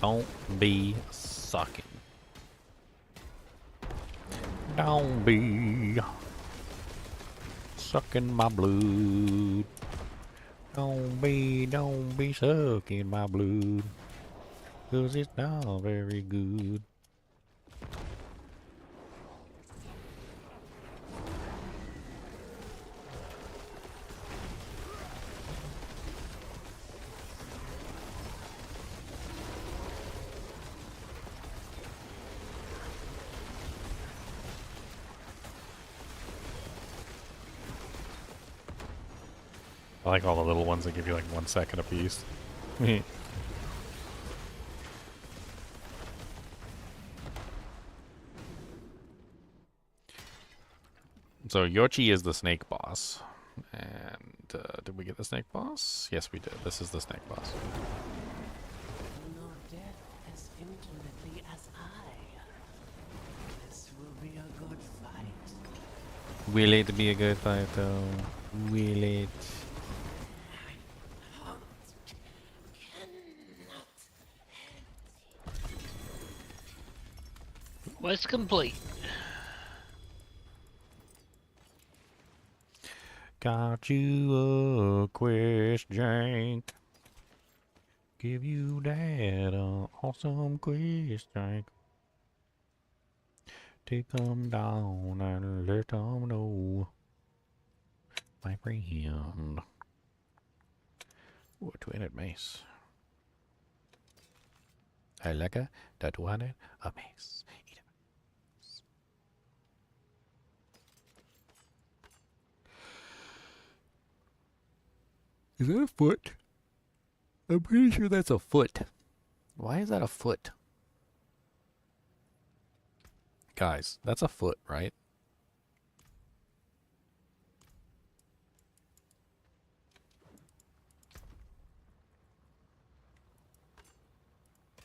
Don't be sucking. Don't be sucking my blood. Don't be sucking my blood. 'Cause it's not very good. I like all the little ones that give you like 1 second apiece. So Yoshi is the snake boss. And did we get the snake boss? Yes, we did. This is the snake boss. Nor death as intimately as I. This will be a good fight. Will it be a good fight though? Will it? Quest complete. Got you a quest, Jank. Give you that awesome quest, Jank. Take 'em down and let 'em know, my friend. Ooh, a two-handed mace. I like a two-handed mace. Is that a foot? I'm pretty sure that's a foot. Why is that a foot? Guys, that's a foot, right?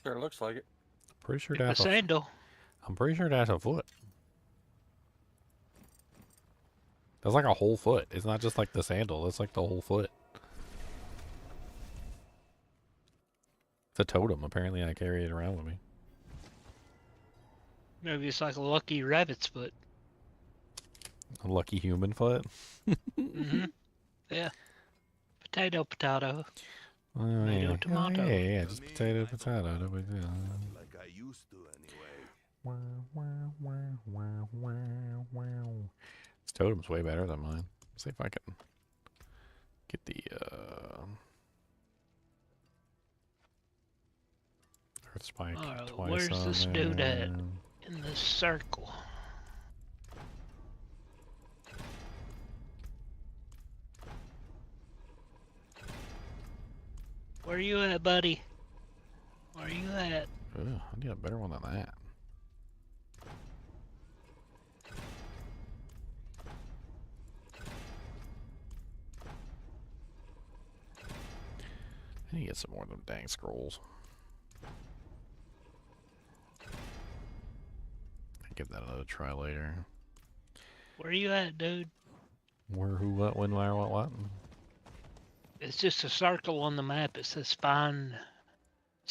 Sure looks like it. Pretty sure The that's a sandal. I'm pretty sure that's a foot. That's like a whole foot. It's not just like the sandal. It's like the whole foot. It's a totem. Apparently I carry it around with me. Maybe it's like a lucky rabbit's foot. A lucky human foot. Mm-hmm. Yeah. Potato, potato. Oh, Tomato, yeah. tomato. Oh, yeah, just potato, potato. No big deal. Like I used to anyway. Wow, wow, wow, wow, wow, wow. This totem's way better than mine. Let's see if I can get the Earth Spike Alright, twice where's on this there. dude at? In this circle. Where you at, buddy? Where you at? Ugh, I need a better one than that. I need to get some more of them dang scrolls. I'll give that another try later. Where you at, dude? Where, who, what, when, where, what? It's just a circle on the map. It says find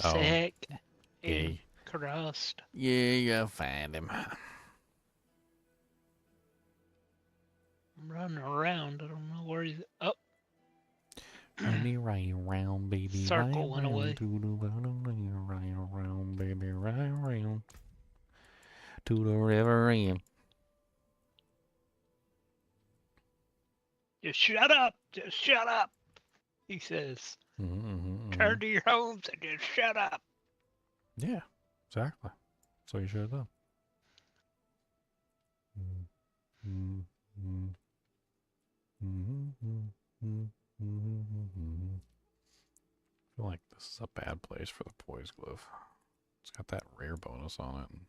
Oh. Sec Yeah. in Crust. Yeah, you find him. I'm running around. I don't know where he's. Oh, Run me right around, baby. Circle right went around, away. to the bottom, right around, baby. Right around to the river end. just shut up. Just shut up. He says, turn to your homes and just shut up. Yeah, exactly. That's what you should have done. I feel like this is a bad place for the poise glyph. It's got that rare bonus on it, and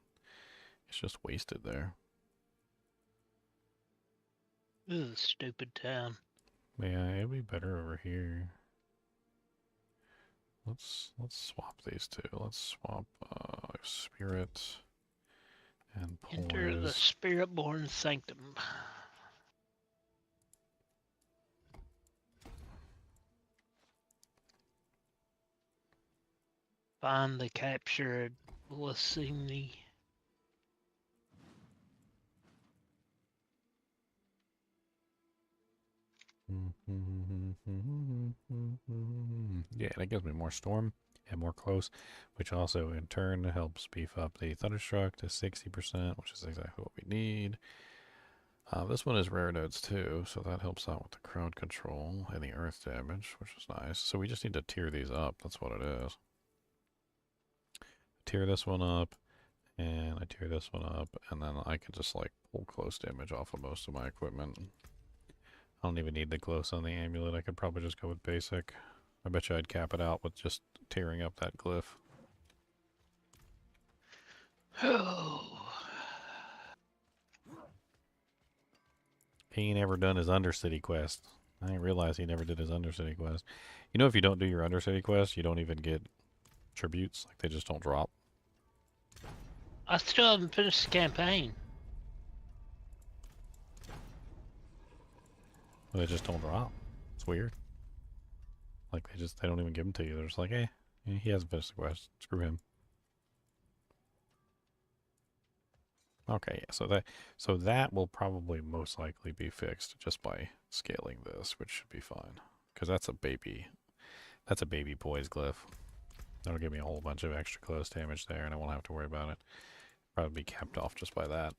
it's just wasted there. This is a stupid town. Yeah, it'd be better over here. Let's swap these two. Let's swap spirit and Enter the poise. spirit-born sanctum. Find the captured Lassini. Yeah, that gives me more storm and more close, which also in turn helps beef up the thunderstruck to 60%, which is exactly what we need. This one is rare nodes too, so that helps out with the crowd control and the earth damage, which is nice. So we just need to tier these up. That's what it is. Tier this one up, and I tier this one up, and then I can just like pull close damage off of most of my equipment. I don't even need the close on the amulet. I could probably just go with basic. I bet you I'd cap it out with just tearing up that glyph. Oh. He ain't ever done his Undercity quest. I didn't realize he never did his Undercity quest. You know, if you don't do your Undercity quest, you don't even get tributes. Like, they just don't drop. I still haven't finished the campaign. They just don't drop. It's weird. Like, they don't even give them to you. They're just like, hey, he hasn't finished the quest. Screw him. Okay, yeah, so that will probably most likely be fixed just by scaling this, which should be fine. Because that's a baby poise glyph. That'll give me a whole bunch of extra close damage there, and I won't have to worry about it. Probably be capped off just by that.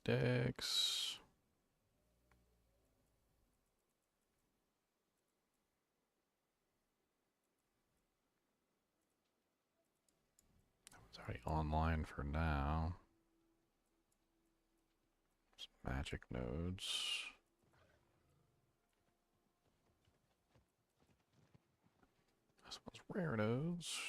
Dex. It's already online for now. Some magic nodes. This one's rare nodes.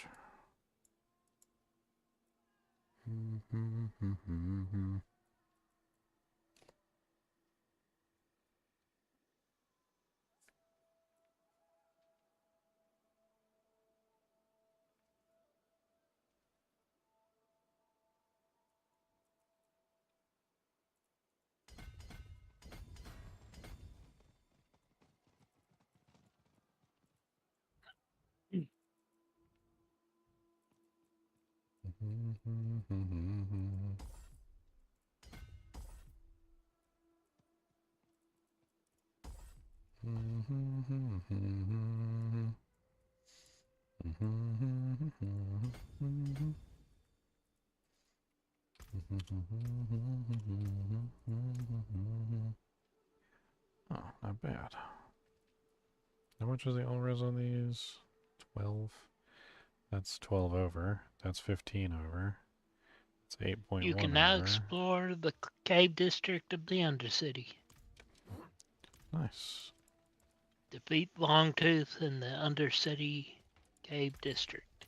not bad. How much is the all-res on these? 12. That's 12 over. That's 15 over. It's 8.1 You can now over. explore the cave district of the Undercity. Nice. Defeat Longtooth in the Undercity cave district.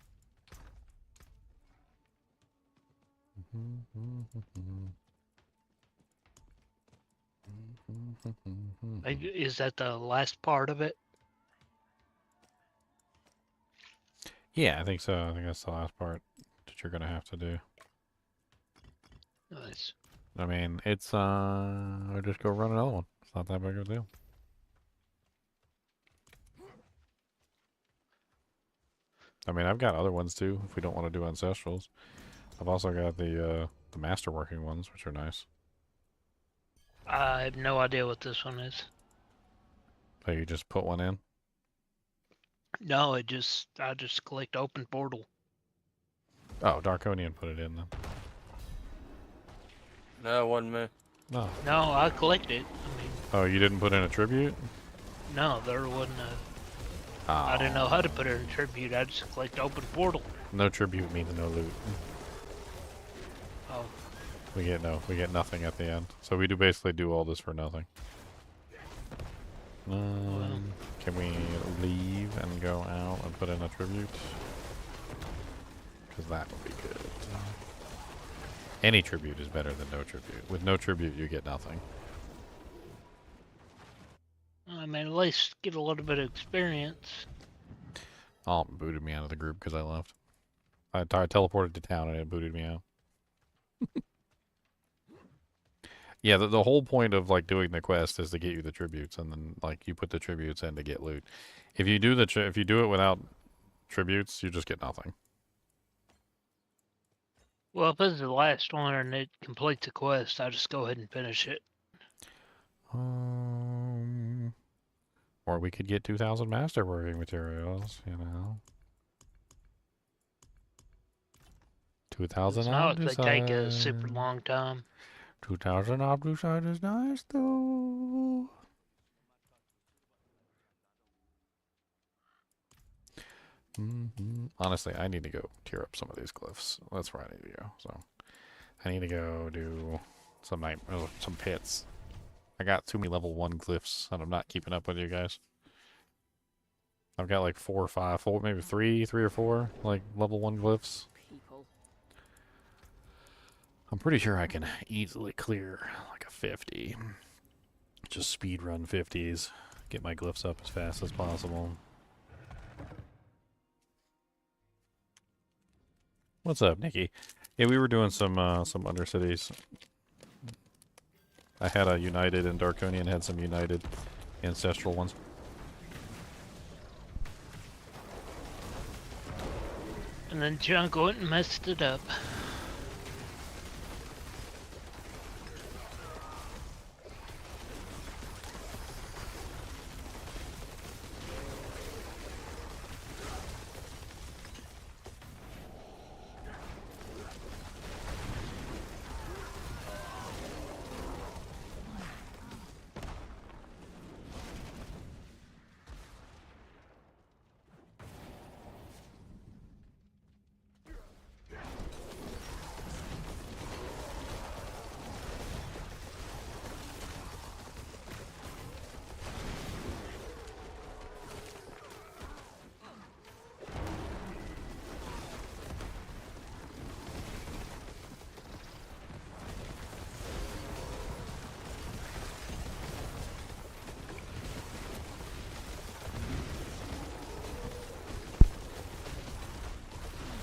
Is that the last part of it? Yeah, I think so. I think that's the last part that you're gonna have to do. Nice. I mean, it's or just go run another one. It's not that big of a deal. I mean, I've got other ones too. If we don't want to do ancestrals, I've also got the masterworking ones, which are nice. I have no idea what this one is. So you just put one in. No, I just clicked open portal. Oh, Darkonian put it in then. No, it wasn't me. No. No, I clicked it. I mean, Oh, you didn't put in a tribute? no, there wasn't a. Oh. I didn't know how to put in a tribute. I just clicked open portal. No tribute means no loot. Oh, We get nothing at the end. So we basically do all this for nothing. Can we leave and go out and put in a tribute? Because that would be good. Any tribute is better than no tribute. With no tribute, you get nothing. I mean, at least get a little bit of experience. Oh, it booted me out of the group because I left. I teleported to town and it booted me out. Yeah, the whole point of like doing the quest is to get you the tributes, and then like you put the tributes in to get loot. If you do if you do it without tributes, you just get nothing. Well, if this is the last one and it completes a quest, I just go ahead and finish it. Or we could get 2,000 masterworking materials, you know. 2,000 Now if they take a Obducide. super long time. 2,000 Obducide is nice, though. Honestly, I need to go tear up some of these glyphs. That's where I need to go. So, I need to go do some pits. I got too many level 1 glyphs, and I'm not keeping up with you guys. I've got like 4 or 5, maybe 3 or 4, like level 1 glyphs. People. I'm pretty sure I can easily clear like a 50. Just speed run 50s. Get my glyphs up as fast as possible. What's up, Nikki? Yeah, we were doing some Undercities. I had a United, and Darkonian had some United ancestral ones. And then John went and messed it up.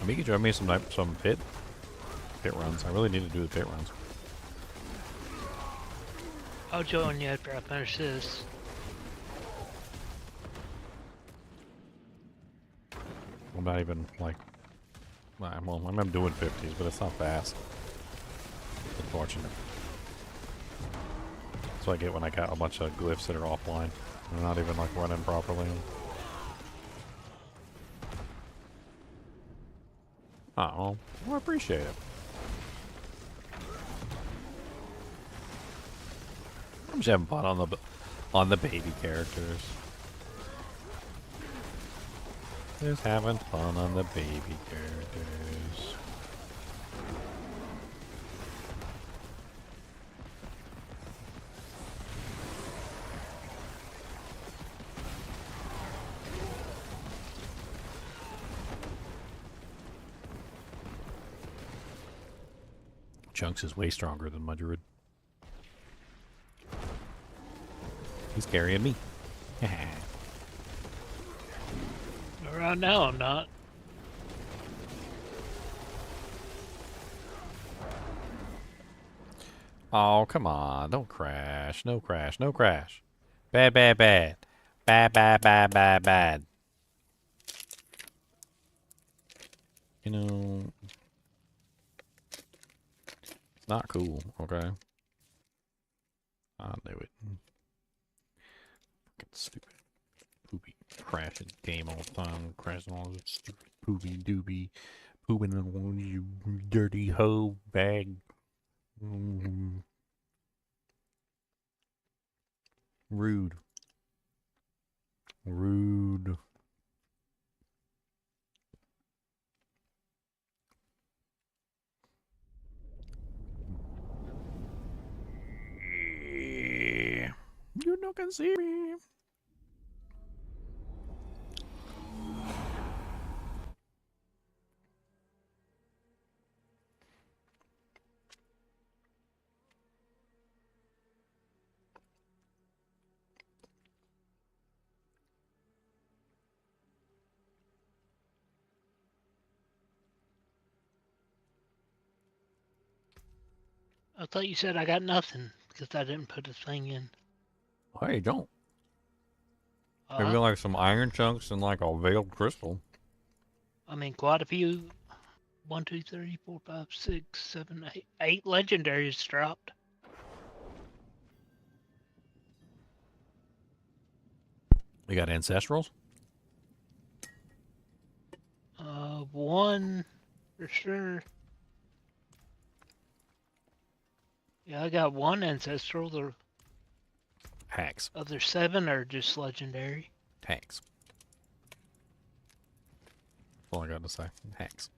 You could join me some pit runs. I really need to do the pit runs. I'll join you after I finish this. I'm not even like, well, I'm doing 50s, but it's not fast. Unfortunate. That's what I get when I got a bunch of glyphs that are offline. They're not even like running properly. Oh, well, I appreciate it. I'm just having fun on On the baby characters. Just having fun on the baby characters. Chunks is way stronger than my druid. He's carrying me. Right now, I'm not. Oh, come on. Don't crash. No crash. No crash. Bad, bad, bad. Bad, bad, bad, bad, bad. You know, it's not cool, okay? I knew it. Fucking stupid. Poopy. Crashing game all the time. Crashing all this stupid poopy doobie. Pooping in one, you dirty hoe bag. Rude. Rude. You no can see me. I thought you said I got nothing because I didn't put a thing in. Hey, don't. Maybe Uh, like some iron chunks and like a veiled crystal. I mean, quite a few. 1, 2, 3, 4, 5, 6, 7, 8. 8 legendaries dropped. We got ancestrals. One for sure. Yeah, I got one ancestral. The Hacks. other 7 are just legendary. Hacks. That's all I got to say. Hacks.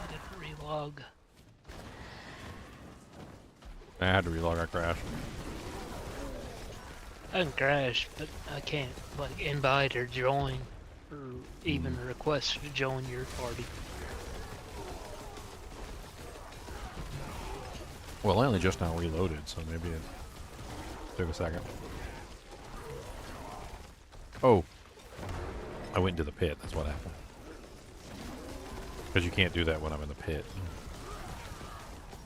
I didn't relog. I had to relog. I crashed. I can crash, but I can't like invite or join, or even request to join your party. Well, I only just now reloaded, so maybe it took a second. Oh. I went into the pit. That's what happened. Because you can't do that when I'm in the pit.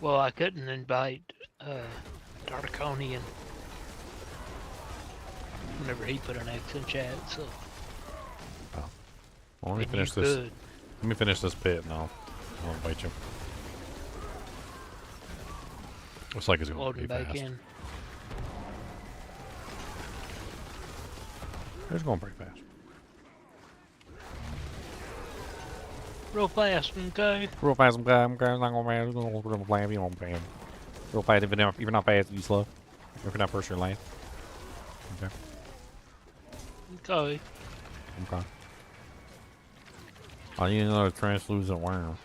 Well, I couldn't invite Darkonian whenever he put an X in chat, so. Well, let me And finish you this. could. Let me finish this pit, and I'll invite you. Looks like it's going Loading pretty back fast. in. It's going pretty fast. Real fast, okay? Real fast, I'm not going fast. Real fast, you don't fast. Real fast, if you're not fast, you slow. If you're not first, you're last. Okay. Okay. Okay. I need another translucent worm.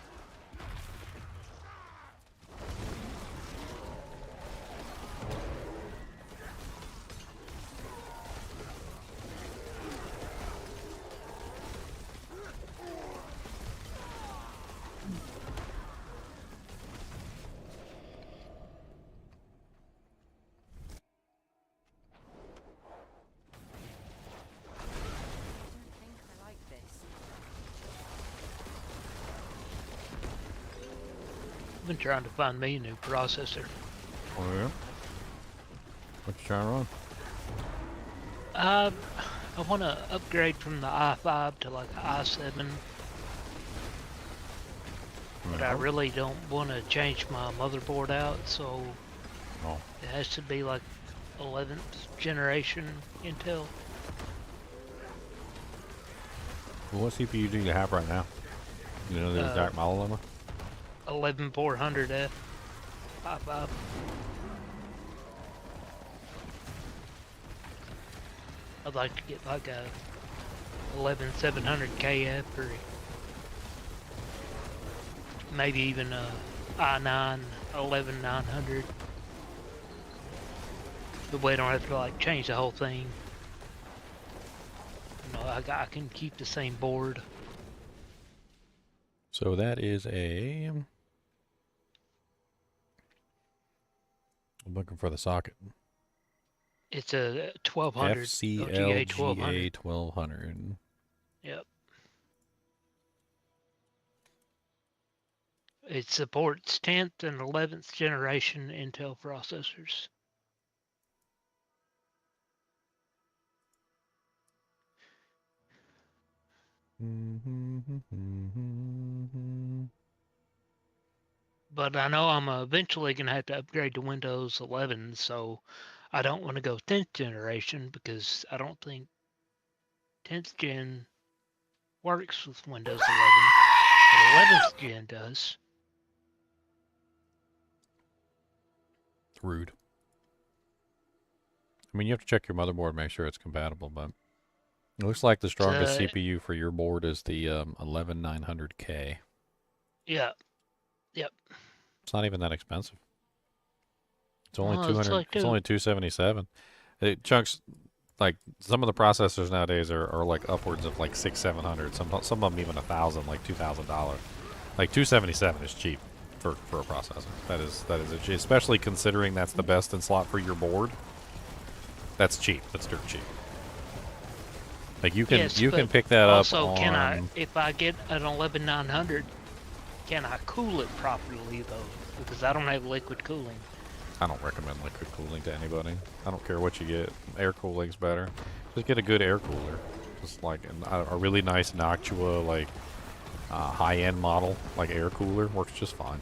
been trying to find me a new processor. Oh yeah. What you trying to run? I want to upgrade from the i5 to like the i7, but I really don't want to change my motherboard out, so Oh. it has to be like 11th generation Intel. Well, what CPU do you have right now? You know the exact model number? 11400F i5. I'd like to get like a 11700KF or maybe even a i9 11900. The way I don't have to like change the whole thing. You know, I can keep the same board. So that is a. I'm looking for the socket. It's a 1200 OGA 1200. FCLGA 1200. Yep. It supports 10th and 11th generation Intel processors. But I know I'm eventually going to have to upgrade to Windows 11, so I don't want to go 10th generation because I don't think 10th gen works with Windows 11, but 11th gen does. Rude. I mean, you have to check your motherboard, make sure it's compatible, but it looks like the strongest CPU for your board is the 11900K. Yeah. Yep. It's not even that expensive. It's only Well, 200. it's like It's only 277. It chunks like some of the processors nowadays are like upwards of like 600-700. Some of them even $1,000, like $2,000. Like 277 is cheap for a processor. That is especially considering that's the best in slot for your board. That's cheap. That's dirt cheap. Like you can pick that up on. Also, can I, if I get an 11900, can I cool it properly though? Because I don't have liquid cooling. I don't recommend liquid cooling to anybody. I don't care what you get. Air cooling's better. Just get a good air cooler. Just like a really nice Noctua, like high-end model, like air cooler works just fine.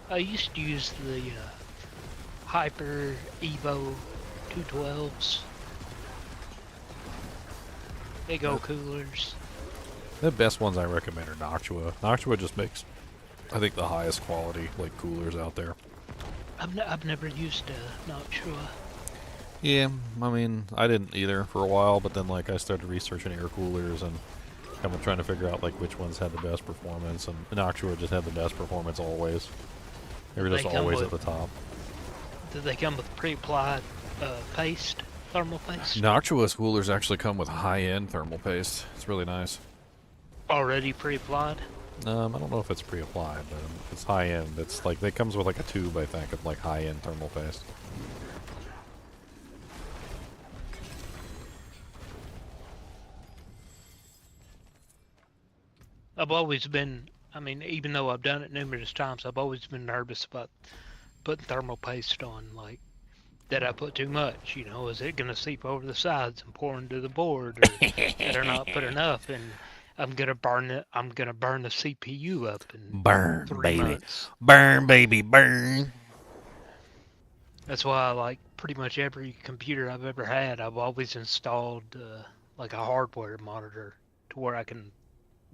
I used to use the Hyper Evo 212s. Big old coolers. The best ones I recommend are Noctua. Noctua just makes, I think, the highest quality like coolers out there. I've never used Noctua. Yeah, I mean, I didn't either for a while, but then like I started researching air coolers and kind of trying to figure out like which ones had the best performance, and Noctua just had the best performance always. They were just always at the top. Did they come with pre-applied paste, thermal paste? Noctua's coolers actually come with high-end thermal paste. It's really nice. Already pre-applied? I don't know if it's pre-applied, but it's high-end. It's like, it comes with like a tube, I think, of like high-end thermal paste. I've always been, I mean, even though I've done it numerous times, I've always been nervous about putting thermal paste on, like, did I put too much? You know, is it going to seep over the sides and pour into the board, or did I not put enough? And I'm gonna burn it. I'm gonna burn the CPU up in Burn, 3 baby. months. Burn, baby, burn. That's why, like, pretty much every computer I've ever had, I've always installed like a hardware monitor to where I can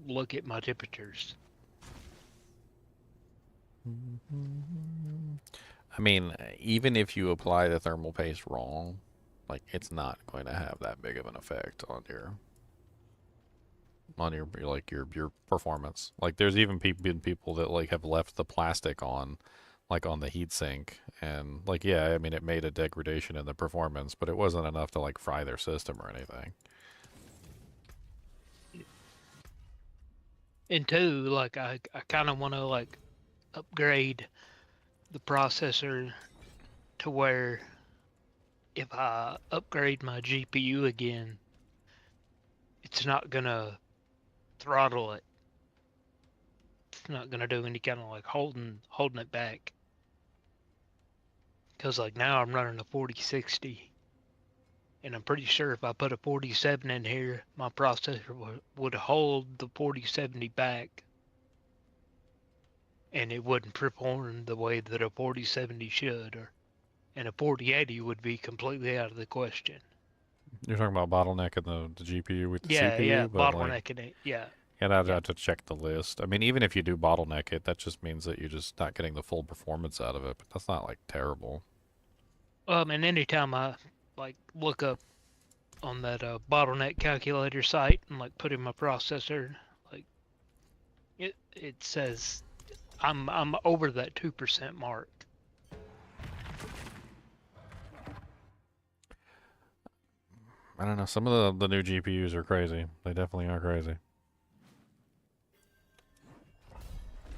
look at my temperatures. I mean, even if you apply the thermal paste wrong, like, it's not going to have that big of an effect on your like your performance. Like, there's even been people that like have left the plastic on, like on the heatsink, and like, yeah, I mean, it made a degradation in the performance, but it wasn't enough to like fry their system or anything. And two, like, I kind of want to like upgrade the processor to where if I upgrade my GPU again, it's not gonna throttle it. it's not gonna do any kind of like holding it back. Cause like now I'm running a 4060, and I'm pretty sure if I put a 4070 in here, my processor would hold the 4070 back, and it wouldn't perform the way that a 4070 should, and a 4080 would be completely out of the question. You're talking about bottlenecking the GPU with the Yeah, CPU, but like, bottlenecking it. Yeah. and I'd Yeah. have to check the list. I mean, even if you do bottleneck it, that just means that you're just not getting the full performance out of it. But that's not like terrible. And anytime I like look up on that bottleneck calculator site and like put in my processor, like it says I'm over that 2% mark. I don't know. Some of the new GPUs are crazy. They definitely are crazy.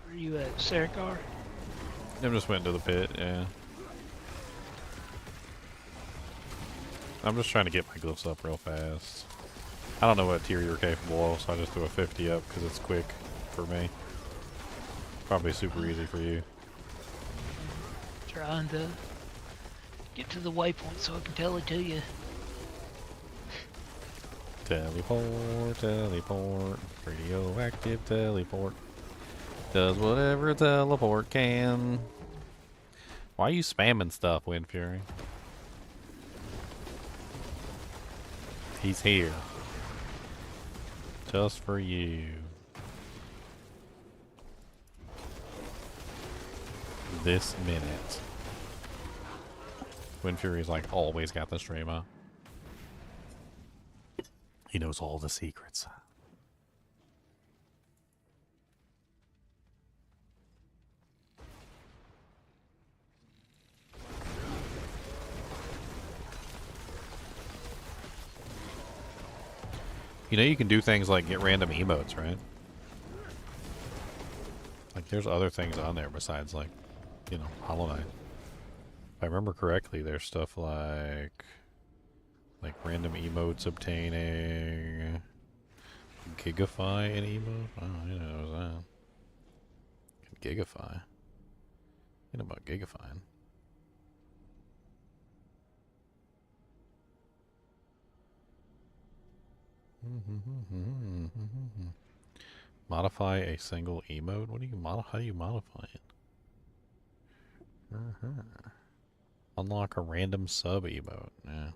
Where are you at, Sarkar? I'm just went to the pit. Yeah. I'm just trying to get my glyphs up real fast. I don't know what tier you're capable of, so I just threw a 50 up because it's quick for me. Probably super easy for you. Trying to get to the waypoint so I can tell it to you. Teleport, teleport, radioactive teleport. Does whatever a teleport can. Why are you spamming stuff, Wind Fury? He's here. Just for you. This minute. Wind Fury's like always got the stream up. He knows all the secrets. You know you can do things like get random emotes, right? Like there's other things on there besides like, you know, Hollow Knight. If I remember correctly, there's stuff like random emotes obtaining, Gigify an emote. Oh, you know that. Gigify. You know about Gigifying. Modify a single emote? What do you how do you modify it? Unlock a random sub emote. Yeah.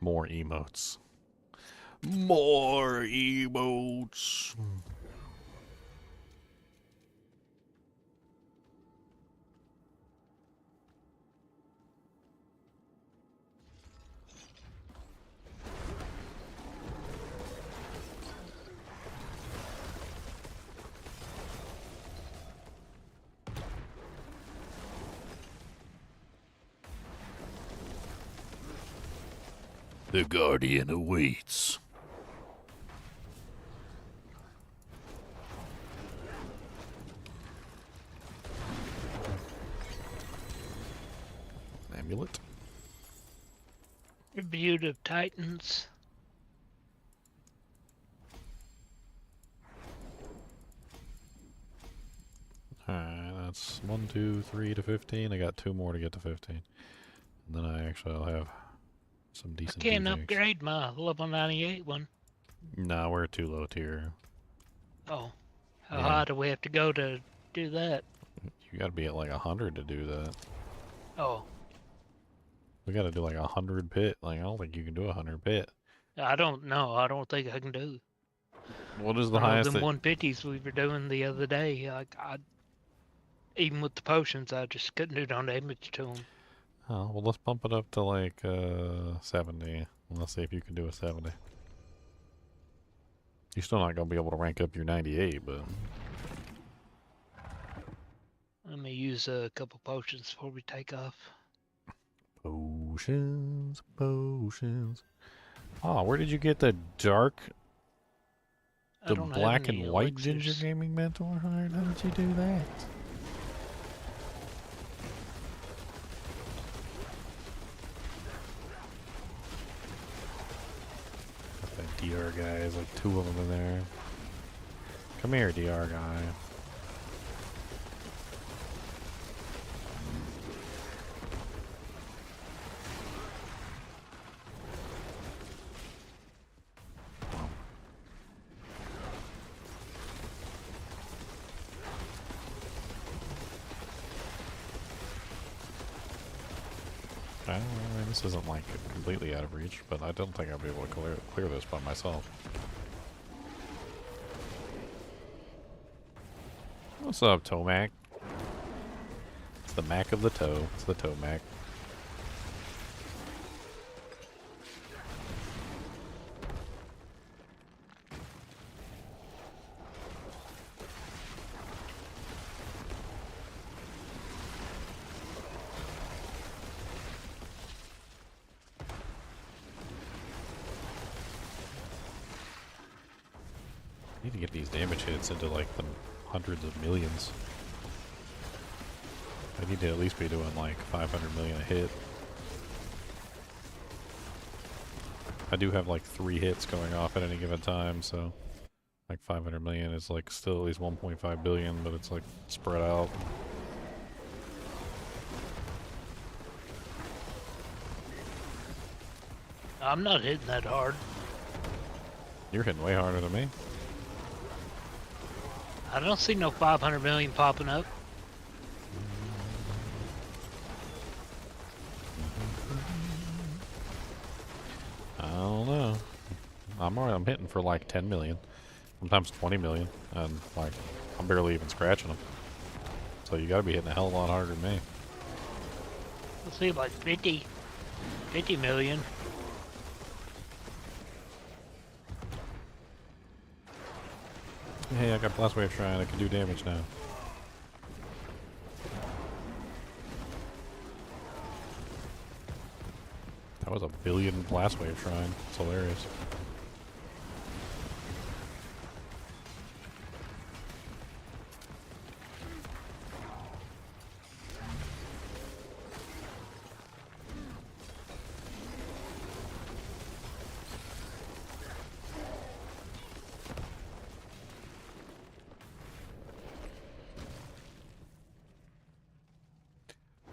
More emotes. More emotes. The Guardian awaits. Amulet. Tribute of Titans. Alright, that's 1, 2, 3 to 15. I got 2 more to get to 15. And then I actually will have some I decent can't DJs. upgrade my level 98 one. Nah, we're too low tier. Oh. How Yeah. high do we have to go to do that? You gotta be at like 100 to do that. Oh. We gotta do like 100 pit. Like, I don't think you can do 100 pit. I don't know. I don't think I can do. What is the I know highest them that... 150s we were doing the other day. Even with the potions, I just couldn't do no damage to them. Oh, well, let's bump it up to like 70. Let's see if you can do a 70. You're still not gonna be able to rank up your 98, but... Let me use a couple potions before we take off. Potions. Potions, potions. Oh, where did you get the dark, I the don't have black any and white ginger elixirs. gaming mentor heart? How did you do that? That DR guy is like 2 of them in there. Come here, DR guy. I mean, this isn't like completely out of reach, but I don't think I'll be able to clear this by myself. What's up, Tomac? It's the Mac of the toe. It's the Tomac. Need to get these damage hits into like the hundreds of millions. I need to at least be doing like 500 million a hit. I do have like 3 hits going off at any given time, so like 500 million is like still at least 1.5 billion, but it's like spread out. I'm not hitting that hard. You're hitting way harder than me. I don't see no 500 million popping up. I don't know. I'm hitting for like 10 million, sometimes 20 million, and like I'm barely even scratching them. So you gotta be hitting a hell of a lot harder than me. Let's see, like 50 million. Hey, I got Blast Wave Shrine. I can do damage now. That was a billion Blast Wave Shrine. It's hilarious.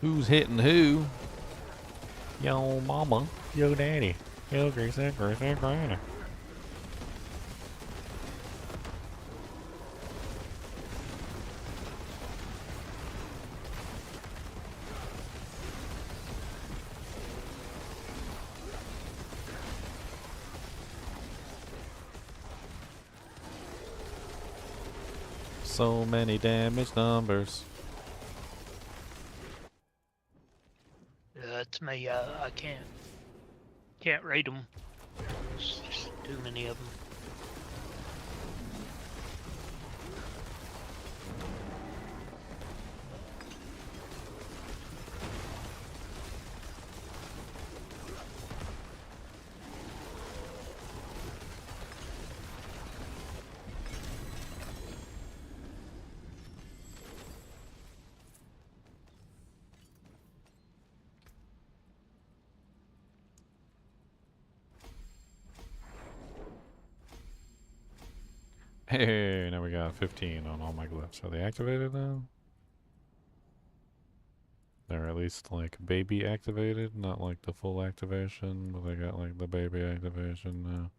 Who's hitting who? Yo mama, yo daddy, yo Gracie, Granny. So many damage numbers. That's me. I can't rate them. There's just too many of them. Hey, now we got 15 on all my glyphs. Are they activated now? They're at least like baby activated, not like the full activation, but they got like the baby activation now.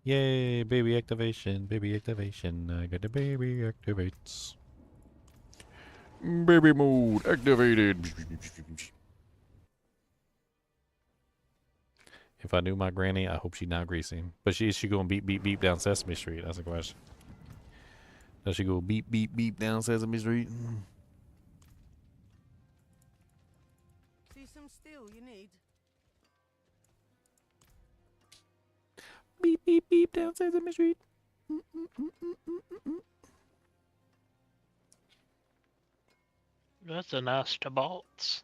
Yay, baby activation, baby activation. I got the baby activates. Baby mode activated. If I knew my granny, I hope she's not greasy. But is she going beep, beep, beep down Sesame Street? That's the question. Does she go beep, beep, beep down Sesame Street? See some steel you need? Beep, beep, beep down Sesame Street. That's a nice tabots.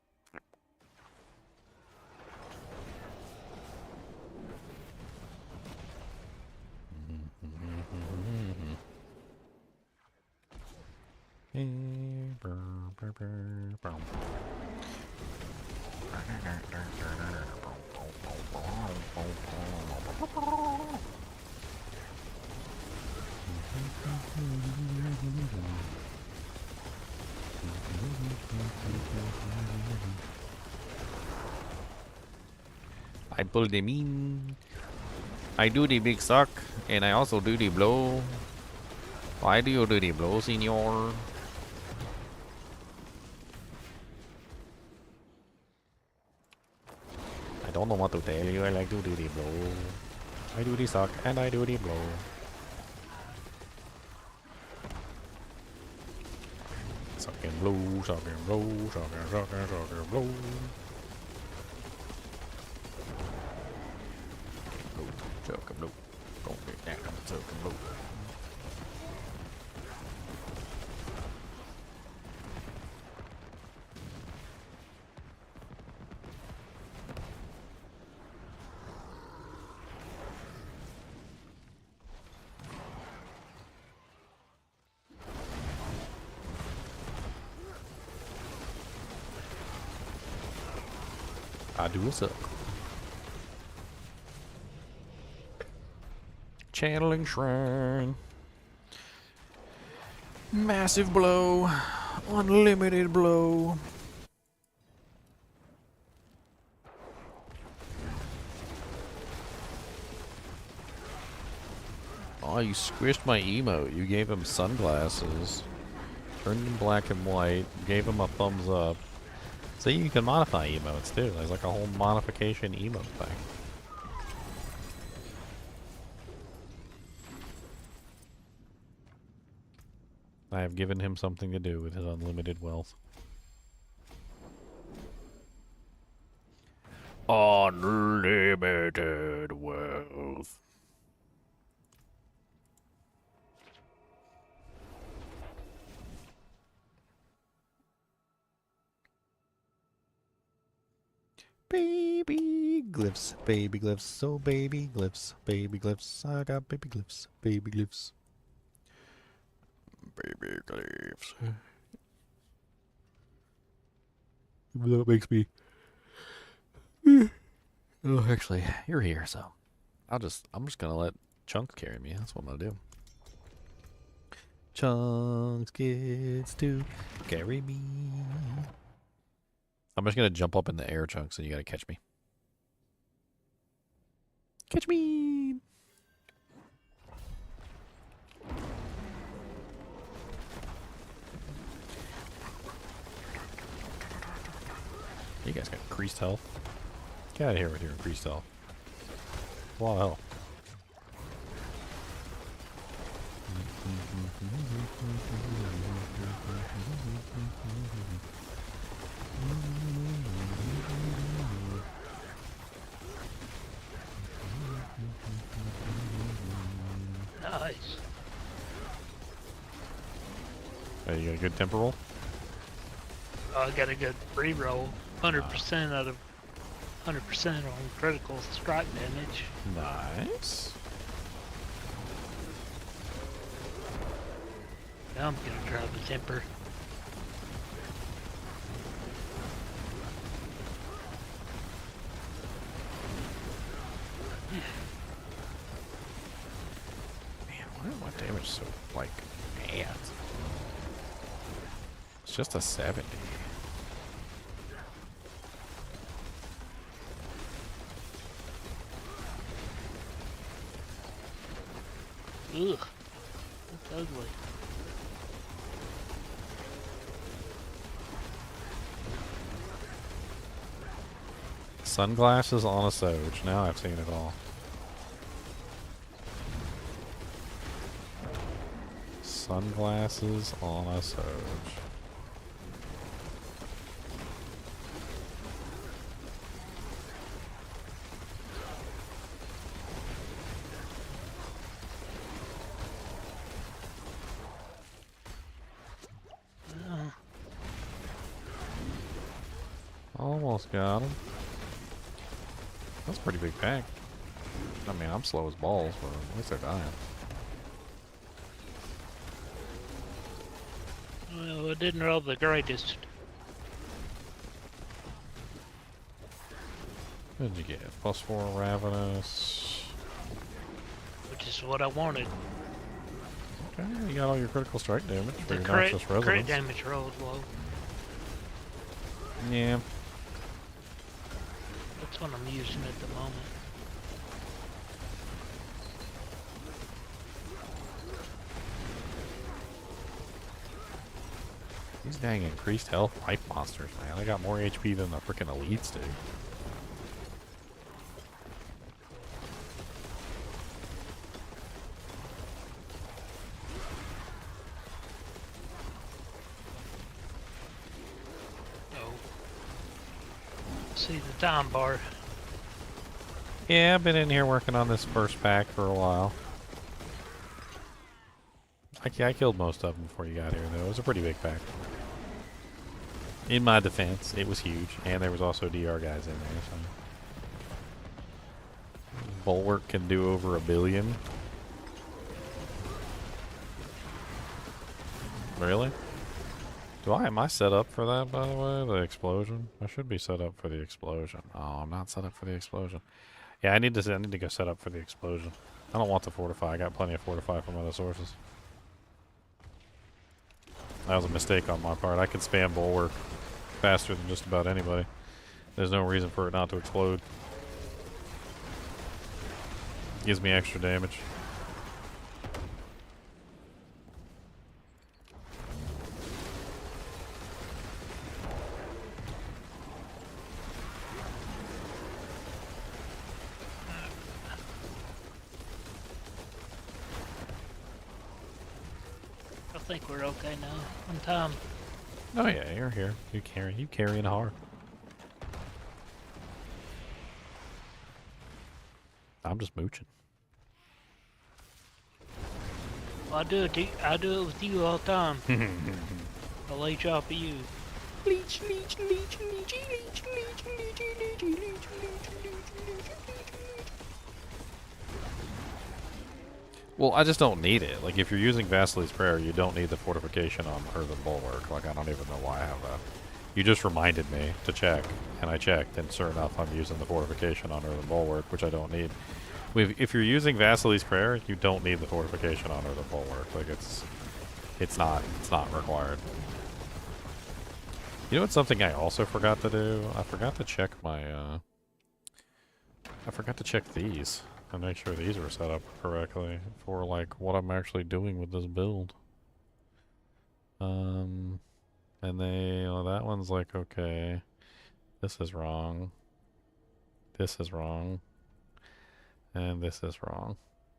I pull the mean. I do the big suck, and I also do the blow. Why do you do the blow, senor? I don't know what to tell you. I like to do the blow. I do the suck, and I do the blow. Suck and blow, suck and blow, suck and blow. Suck and blow. Go get down, suck and blow. I do a suck. Channeling Shrine. Massive blow. Unlimited blow. Oh, you squished my emote. You gave him sunglasses. Turned him black and white. Gave him a thumbs up. See, you can modify emotes too. There's like a whole modification emote thing. I have given him something to do with his unlimited wealth. Unlimited wealth. Baby glyphs, baby glyphs, so baby glyphs, baby glyphs. I got baby glyphs, baby glyphs. Baby glyphs. That makes me. Oh, actually, you're here, so I'm just gonna let Chunks carry me. That's what I'm gonna do. Chunks gets to carry me. I'm just gonna jump up in the air, Chunks, and you gotta catch me. Catch me! You guys got increased health. Get out of here with your increased health. A lot of health. Nice. Hey, you got a good temporal? I got a good reroll. 100% out of 100% on critical strike damage. Nice. Now I'm gonna try the temper. Man, why is my damage so, like, bad? It's just a 70. Ugh. That's ugly. Sunglasses on a Soj. Now I've seen it all. Sunglasses on a Soj. Almost got him. That's a pretty big pack. I mean, I'm slow as balls, but at least they're dying. Well, it didn't roll the greatest. What did you get? +4 Ravenous. Which is what I wanted. Okay, you got all your critical strike damage for The your crit Noxious Resonance. damage rolled low. Yeah. That's what I'm using at the moment. These dang increased health life monsters, man. I got more HP than the freaking elites do. Oh. See the time bar. Yeah, I've been in here working on this first pack for a while. I killed most of them before you got here, though. It was a pretty big pack. In my defense, it was huge, and there was also DR guys in there, so... Bulwark can do over 1 billion. Really? Am I set up for that, by the way? The explosion? I should be set up for the explosion. Oh, I'm not set up for the explosion. Yeah, I need to go set up for the explosion. I don't want the fortify. I got plenty of fortify from other sources. That was a mistake on my part. I can spam Bulwark faster than just about anybody. There's no reason for it not to explode. Gives me extra damage. I think we're okay now. On time. Oh yeah, you're here. You carrying hard. I'm just mooching. Well, I do it with you all the time. I'll lay chop at you. Leech, leech, leech, leech, leech, leech, leech, leech, leech, leech, leech. Well, I just don't need it. Like, if you're using Vasily's Prayer, you don't need the fortification on Earthen Bulwark. Like, I don't even know why I have that. You just reminded me to check, and I checked, and sure enough, I'm using the fortification on Earthen Bulwark, which I don't need. If you're using Vasily's Prayer, you don't need the fortification on Earthen Bulwark. Like, it's not required. You know what's something I also forgot to do? I forgot to check my, I forgot to check these. And make sure these were set up correctly for like what I'm actually doing with this build. And that one's like, okay, this is wrong. This is wrong. And this is wrong.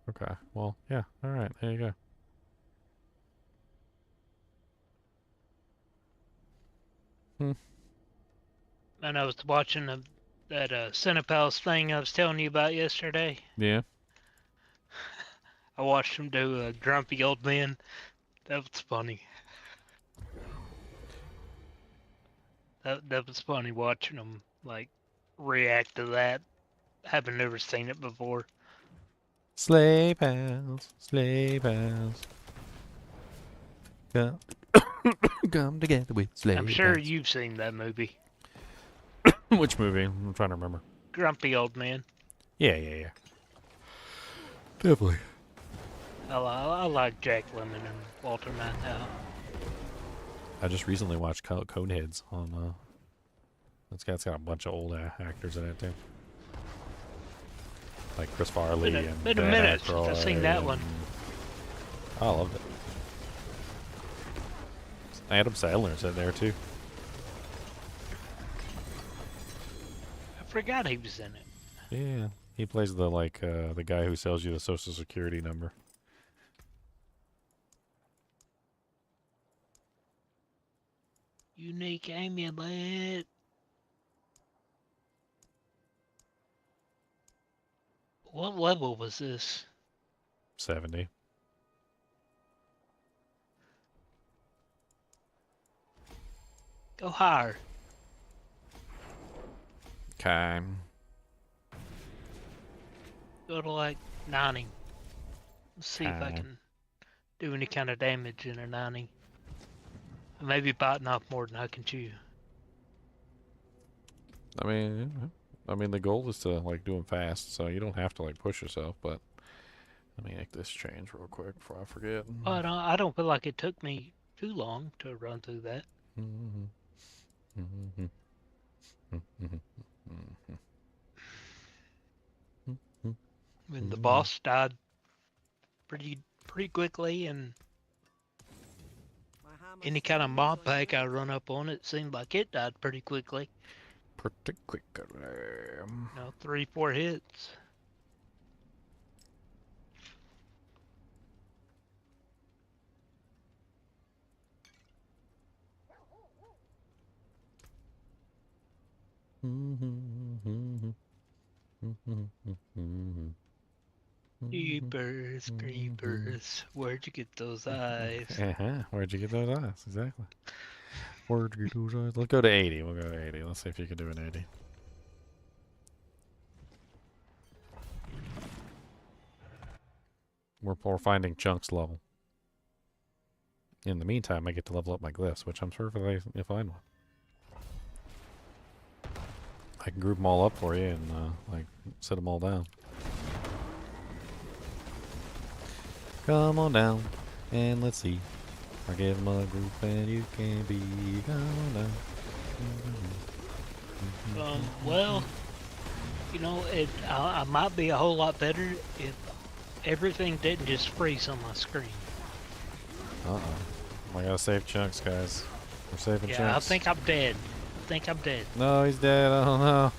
Okay, well, yeah, alright, there you go. And I was watching that Cinepals thing I was telling you about yesterday. Yeah. I watched him do a grumpy old man. That was funny. That was funny watching him like react to that, having never seen it before. Sleigh bells, sleigh bells. Come, come together with sleigh I'm sure bells. you've seen that movie. Which movie? I'm trying to remember. Grumpy Old Man. Yeah. Definitely. I like Jack Lemmon and Walter Matthau. I just recently watched Coneheads on, it's got a bunch of old actors in it too. Like Chris Farley and Been a Dan minute since Aykroyd I've seen that and- one. I loved it. Adam Sandler's in there too. I forgot he was in it. Yeah, he plays the the guy who sells you the social security number. Unique amulet. What level was this? 70. Go higher. Okay. Go to like 90. Let's see if I Okay. can do any kind of damage in a 90. Maybe biting off more than I can chew. I mean, the goal is to like do them fast, so you don't have to like push yourself. But let me make this change real quick before I forget. But I don't feel like it took me too long to run through that. When the boss died pretty quickly, and My hammer any kind of stands mob on pack I yours. run up on, it seemed like it died pretty quickly. Pretty quick. 3-4 hits. Creepers, creepers, where'd you get those eyes? Where'd you get those eyes? Exactly. Where'd you get those eyes? Let's go to 80. We'll go to 80. Let's see if you can do an 80. We're finding chunks level. In the meantime, I get to level up my glyphs, which I'm sure if I find one. I can group them all up for you and like set them all down. Come on down and let's see. I give them a group and you can be. Come on down. Well, you know, I might be a whole lot better if everything didn't just freeze on my screen. I gotta save chunks, guys. We're saving Yeah, chunks. I think I'm dead. No, he's dead. I don't know.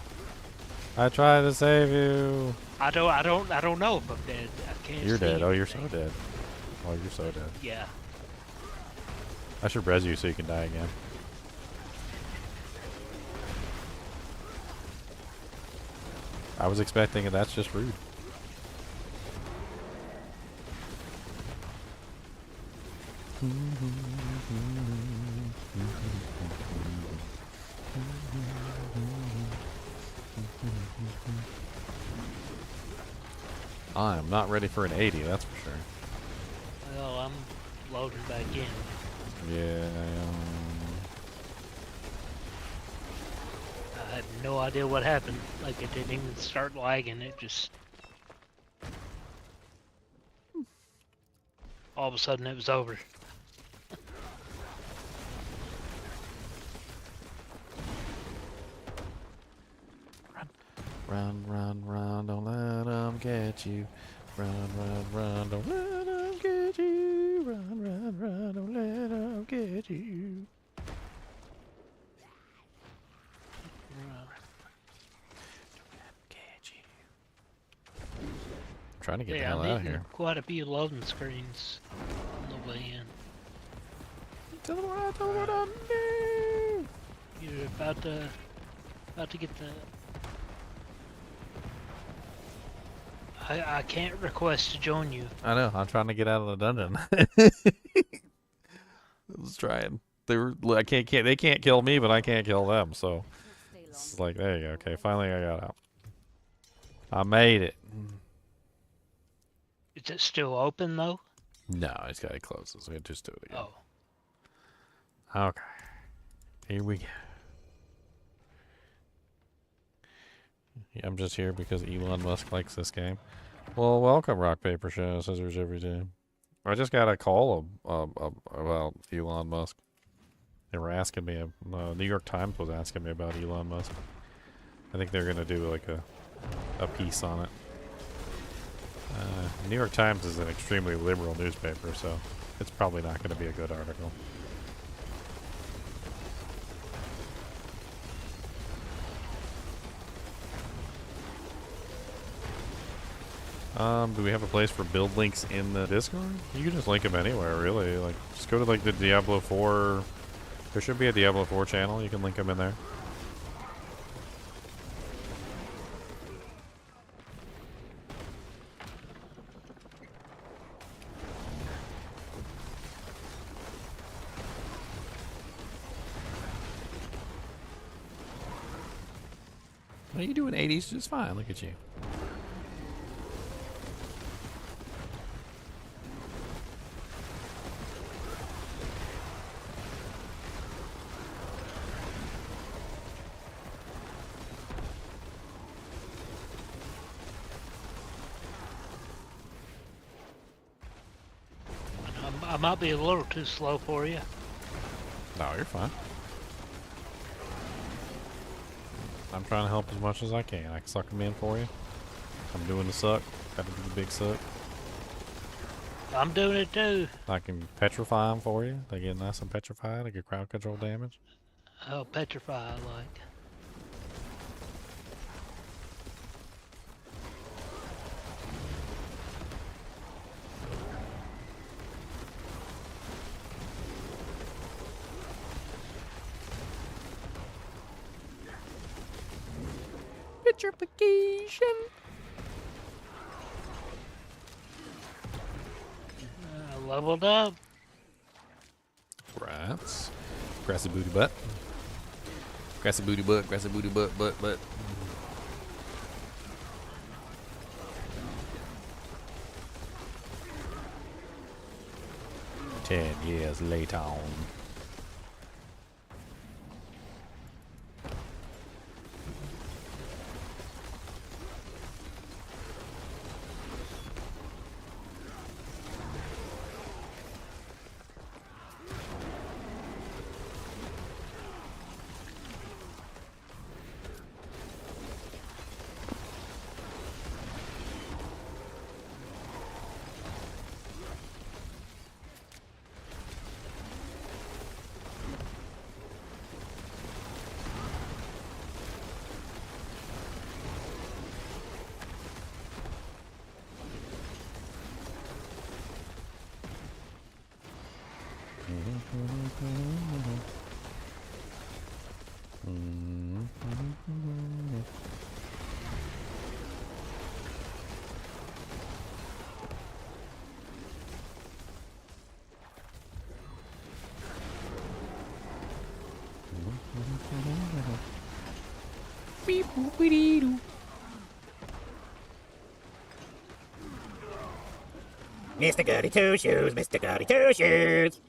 I tried to save you. I don't know if I'm dead. I can't. You're see dead. Oh, you're so anything. dead. Oh, you're so dead. Yeah. I should res you so you can die again. I was expecting it. That's just rude. I am not ready for an 80, that's for sure. Well, I'm loading back in. Yeah, I had no idea what happened. Like, it didn't even start lagging. It just... all of a sudden, it was over. Run, run, run, don't let them get you. Run, run, run, don't let them get you. Run, run, run, don't let them get you. I'm trying to get the hell I'm out of hitting here. quite a few loading screens on the way in. Tell them what I do. You're about to get the... I can't request to join you. I know. I'm trying to get out of the dungeon. Let's try it. I can't. They can't kill me, but I can't kill them. So it's like, there you go. Okay, finally I got out. I made it. Is it still open though? No, it's got to close. So we just do it again. Oh. Okay. Here we go. Yeah, I'm just here because Elon Musk likes this game. Well, welcome, rock, paper, scissors every day. I just got a call about Elon Musk. They were asking me, New York Times was asking me about Elon Musk. I think they're going to do like a piece on it. New York Times is an extremely liberal newspaper, so it's probably not going to be a good article. Do we have a place for build links in the Discord? You can just link them anywhere, really. Like, just go to like the Diablo 4. There should be a Diablo 4 channel. You can link them in there. Well, you doing 80s just fine. Look at you. I might be a little too slow for you. No, you're fine. I'm trying to help as much as I can. I can suck them in for you. I'm doing the suck. Gotta do the big suck. I'm doing it too. I can petrify them for you. They get nice and petrified. They get crowd control damage. Oh, petrify, like. Petrification. Leveled up. Right. Grassy booty butt. Grassy booty butt. Grassy booty butt. 10 years later on. Mr. Goody Two Shoes, Mr. Goody Two Shoes.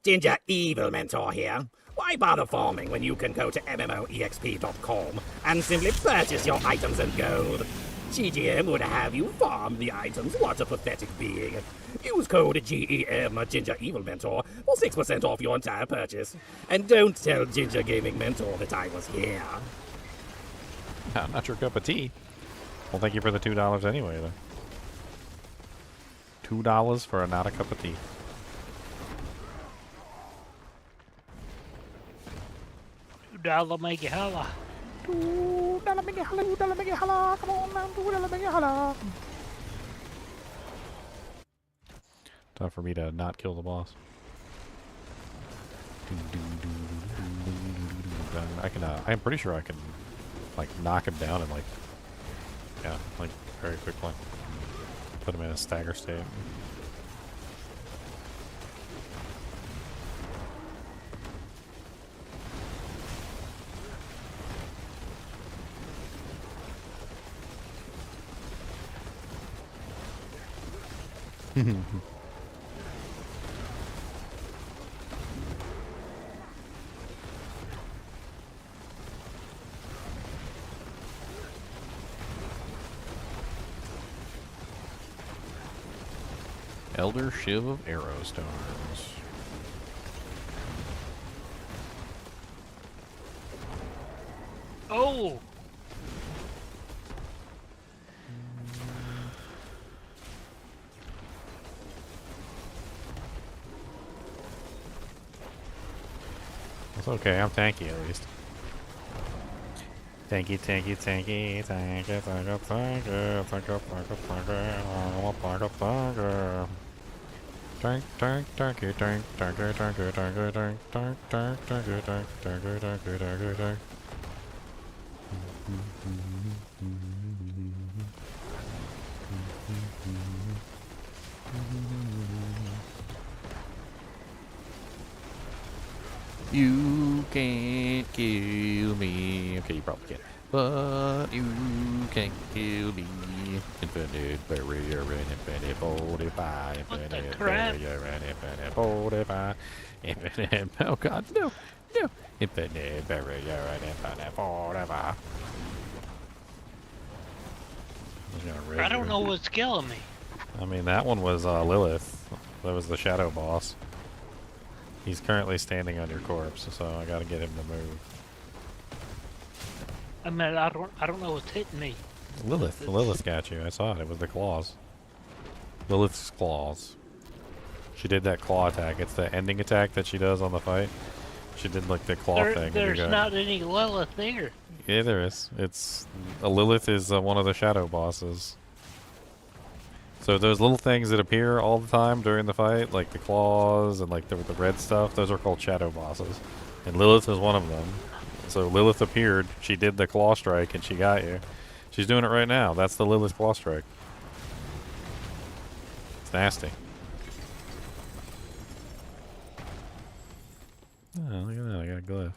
Ginger Evil Mentor here. Why bother farming when you can go to MMOEXP.com and simply purchase your items in gold? GGM would have you farm the items. What a pathetic being. Use code GEM Ginger Evil Mentor for 6% off your entire purchase. And don't tell Ginger Gaming Mentor that I was here. I'm not your cup of tea. Well, thank you for the $2 anyway, though. $2 for not a cup of tea. $2 make you holla. $2 make it holla, $2 make it holla. Come on now, $2 make it holla. Time for me to not kill the boss. I'm pretty sure I can, like, knock him down and, like, yeah, like, very quickly. Put him in a stagger state. Elder Shiv of Arrow Stars. Oh! It's okay, I'm tanky at least. Tanky, tanky, tanky, tanky, tanky, tanky, tanky, tanky, tanky, tanky. Tank, tank, tanky, tank, tanky, tanky, tanky, tank, tank, tank, tanky, tank, tanky, tanky, tanky, tank. You can't kill me. Okay, you probably can't. But you can't kill me. Infinite barrier and infinite fortify. Infinite barrier and infinite fortify. Infinite. Oh god, no. No. Infinite barrier and infinite fortify. I don't know what's killing me. I mean, that one was Lilith. That was the shadow boss. He's currently standing on your corpse, so I gotta get him to move. I mean, I don't know what's hitting me. Lilith. Lilith got you. I saw it. It was the claws. Lilith's claws. She did that claw attack. It's the ending attack that she does on the fight. She did like the claw thing. and you There's got- not any Lilith there. Yeah, there is. It's Lilith is one of the shadow bosses. So those little things that appear all the time during the fight, like the claws and like the red stuff, those are called shadow bosses. And Lilith is one of them. So Lilith appeared, she did the claw strike, and she got you. She's doing it right now. That's the Lilith claw strike. It's nasty. Oh, look at that. I got a glyph.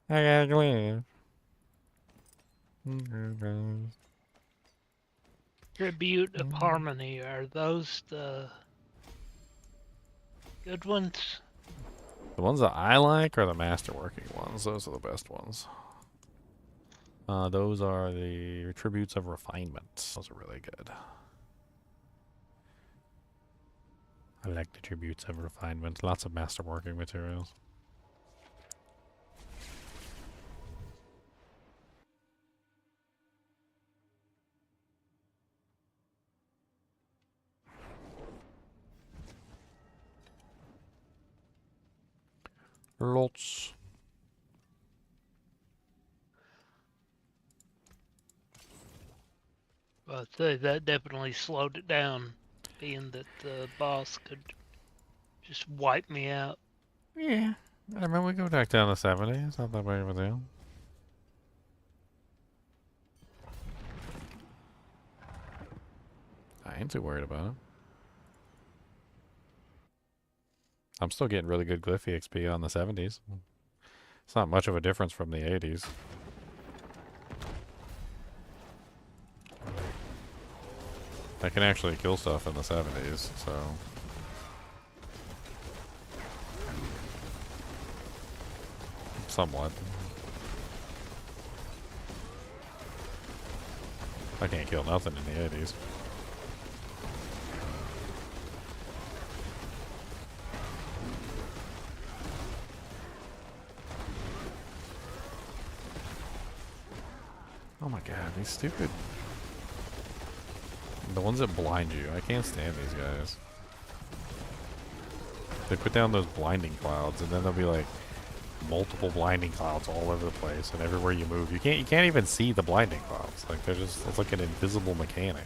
I got a glyph. Tribute of Harmony. Are those the good ones? The ones that I like are the masterworking ones. Those are the best ones. Those are the tributes of refinement. Those are really good. I like the tributes of refinement. Lots of masterworking materials. Lots. I'd say that definitely slowed it down, being that the boss could just wipe me out. Yeah. I mean, we go back down to 70. It's not that big of a deal. I ain't too worried about it. I'm still getting really good glyph XP on the 70s. It's not much of a difference from the 80s. I can actually kill stuff in the 70s, so... Somewhat. I can't kill nothing in the 80s. Oh my god, these stupid... The ones that blind you. I can't stand these guys. They put down those blinding clouds and then there'll be like multiple blinding clouds all over the place, and everywhere you move you can't even see the blinding clouds. Like they're just, it's like an invisible mechanic.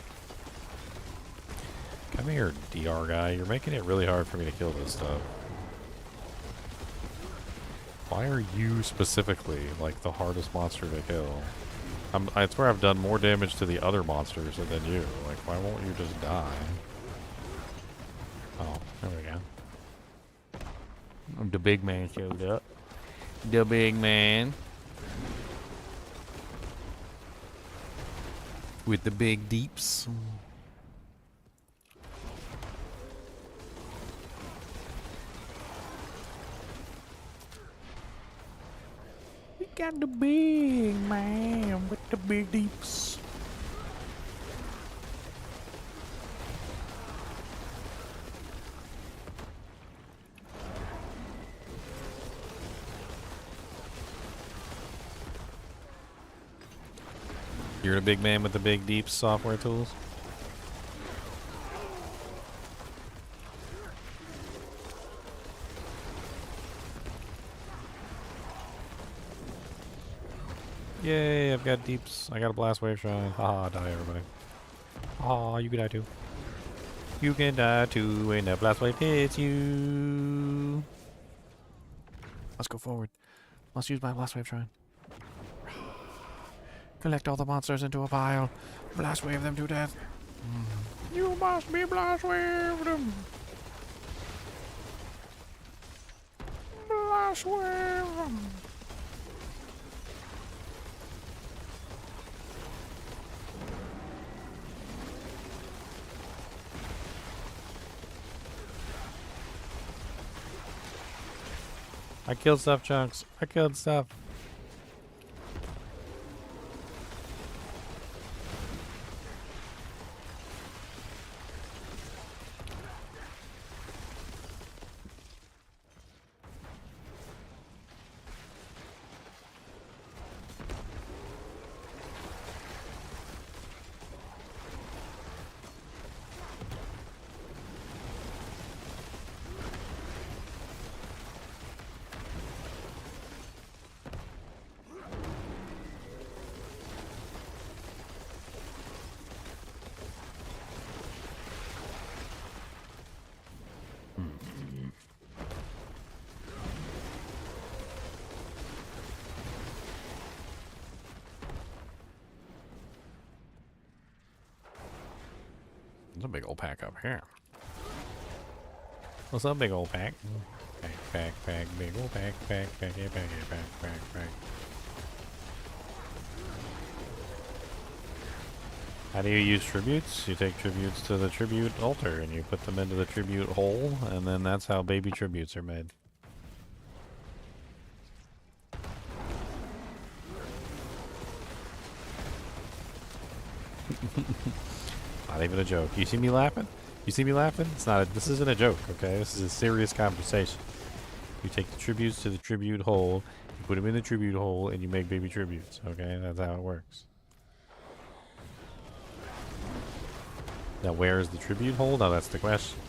Come here, DR guy. You're making it really hard for me to kill this stuff. Why are you specifically like the hardest monster to kill? I swear I've done more damage to the other monsters than you. Like, why won't you just die? Oh, there we go. The big man showed up. The big man. With the big deeps. We got the big man with the big deeps. You're the big man with the big deeps software tools? Yay, I've got deeps. I got a blast wave shrine. Haha, die everybody. Aw, you can die too. You can die too when that blast wave hits you. Let's go forward. Let's use my blast wave shrine. Collect all the monsters into a pile. Blast wave them to death. You must be blast wave them. Blast wave them. I killed stuff, Chunks. I killed stuff. There's a big old pack up here. What's up, big old pack? Pack, big old pack, pack. How do you use tributes? You take tributes to the tribute altar and you put them into the tribute hole, and then that's how baby tributes are made. Not even a joke. You see me laughing? You see me laughing? It's not. This isn't a joke, okay? This is a serious conversation. You take the tributes to the tribute hole, you put them in the tribute hole, and you make baby tributes. Okay, that's how it works. Now, where is the tribute hole? Now, that's the question.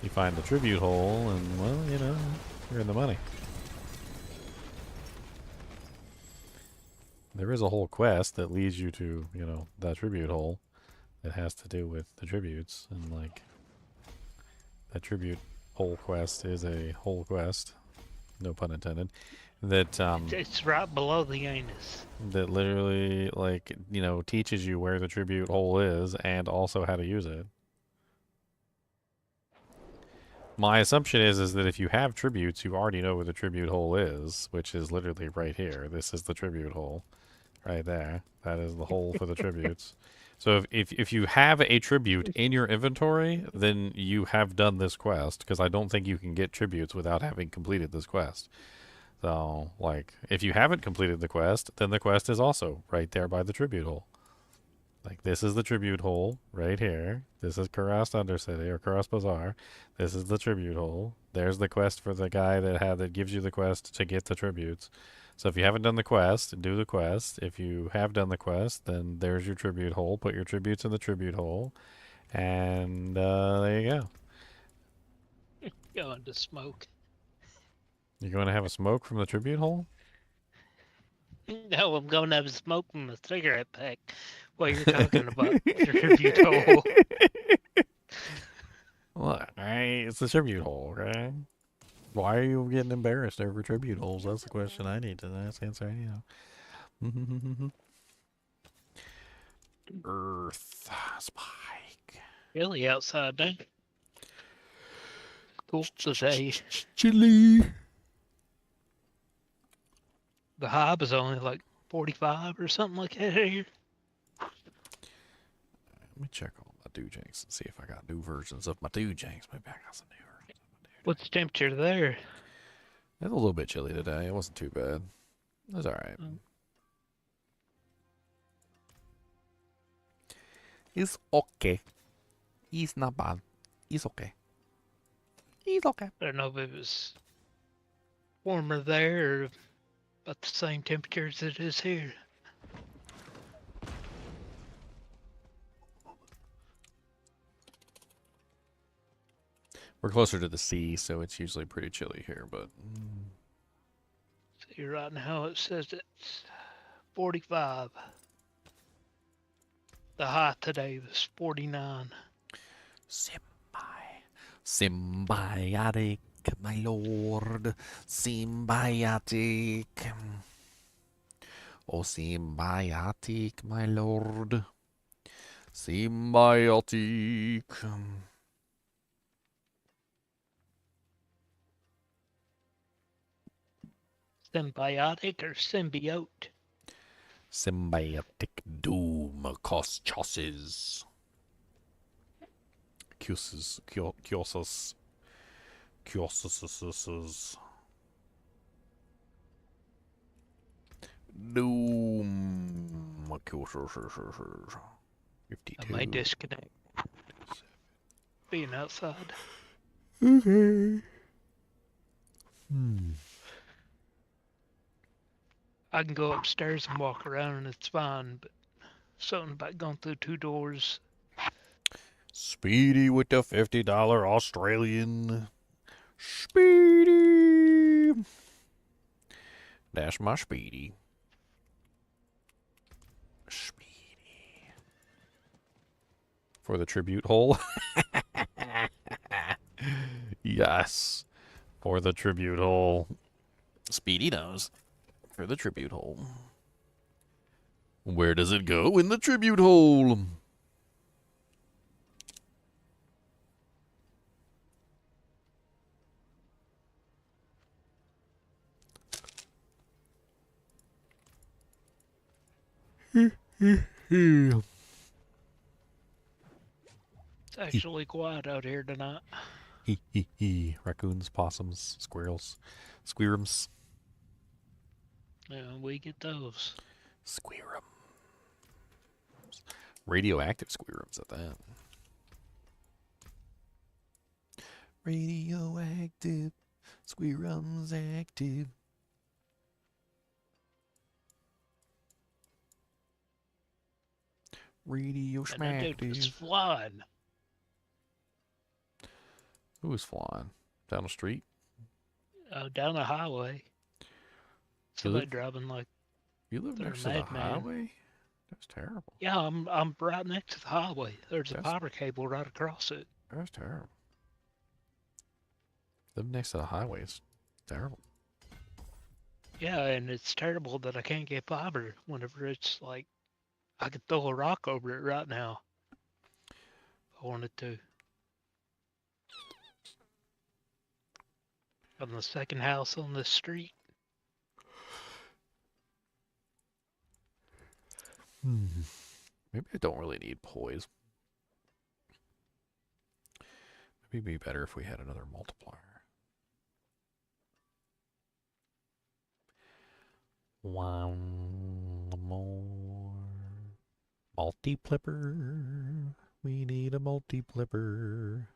You find the tribute hole, and well, you know, you're in the money. There is a whole quest that leads you to, you know, that tribute hole that has to do with the tributes, and like that tribute hole quest is a whole quest, no pun intended, that It's right below the anus. that literally, like, you know, teaches you where the tribute hole is and also how to use it. My assumption is that if you have tributes, you already know where the tribute hole is, which is literally right here. This is the tribute hole. Right there. That is the hole for the tributes. So if you have a tribute in your inventory, then you have done this quest, because I don't think you can get tributes without having completed this quest. So, like, if you haven't completed the quest, then the quest is also right there by the tribute hole. Like, this is the tribute hole right here. This is Kurast Undercity, or Kurast Bazaar. This is the tribute hole. There's the quest for the guy that gives you the quest to get the tributes. So if you haven't done the quest, do the quest. If you have done the quest, then there's your tribute hole. Put your tributes in the tribute hole. And there you go. Going to smoke. You're going to have a smoke from the tribute hole? No, I'm going to have a smoke from a cigarette pack while you're talking about the tribute hole. Well, it's the tribute hole, okay? Why are you getting embarrassed over tribute holes? That's the question I need to answer. You know. Earth spike. Really outside there. Cool today. Chili. The high is only like 45 or something like that here. Let me check all my Doojanks and see if I got new versions of my Doojanks. Maybe I got some new versions. What's the temperature there? It's a little bit chilly today. It wasn't too bad. It was alright. It's okay. It's not bad. It's okay. It's okay. I don't know if it was warmer there or about the same temperature as it is here. We're closer to the sea, so it's usually pretty chilly here, but... See, right now it says it's 45. The high today was 49. Symbiotic, my lord. Symbiotic. Oh, symbiotic, my lord. Symbiotic. Symbiotic or symbiote? Symbiotic doom chosses. Kiosus. Doom 52. I might disconnect. Being outside. Okay. I can go upstairs and walk around and it's fine, but something about going through two doors. Speedy with the $50 Australian. Speedy. That's my Speedy. Speedy. For the tribute hole? Yes. For the tribute hole. Speedy knows. For the tribute hole. Where does it go? In the tribute hole. It's actually quiet out here tonight. Raccoons, possums, squirrels, squirrums. Yeah, we get those. Squirrums. Radioactive squirrums at that. Radioactive squirrums active. Radio And that dude was flying. Who was flying? Down the street? Down the highway. Somebody driving like You live they're a next to the madman. highway? That's terrible. Yeah, I'm right next to the highway. There's a That's- fiber cable right across it. That's terrible. Live next to the highway is terrible. Yeah, and it's terrible that I can't get fiber whenever it's like I could throw a rock over it right now if I wanted to. On the second house on the street. Maybe I don't really need poise. Maybe it'd be better if we had another multiplier. One more multiplipper. We need a multiplipper.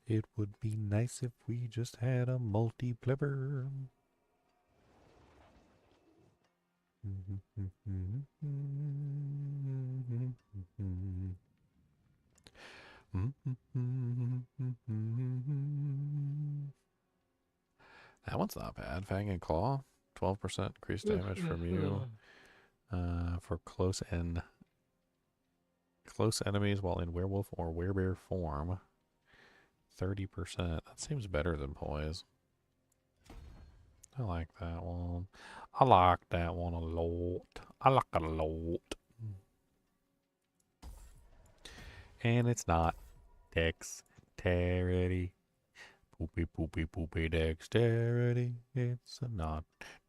It would be nice if we just had a multiplipper. That one's not bad. Fang and Claw, 12% increased damage from you for close enemies while in werewolf or werebear form. 30%. That seems better than poise. I like that one. I like that one a lot. I like it a lot. And it's not dexterity. Poopy, poopy, poopy dexterity. It's not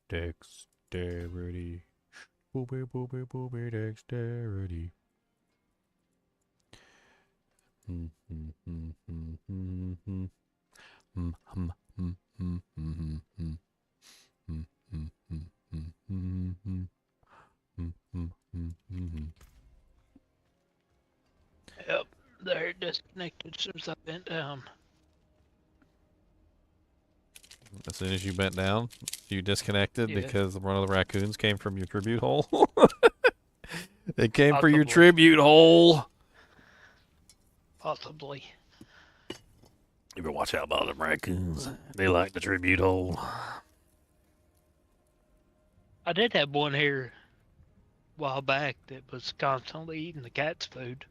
dexterity. Poopy, poopy, poopy dexterity. Yep, they're disconnected as soon as I bent down. As soon as you bent down, you disconnected Yeah. because one of the raccoons came from your tribute hole. It came for your Possibly. tribute hole. Possibly. You better watch out about them raccoons. They like the tribute hole. I did have one here a while back that was constantly eating the cat's food.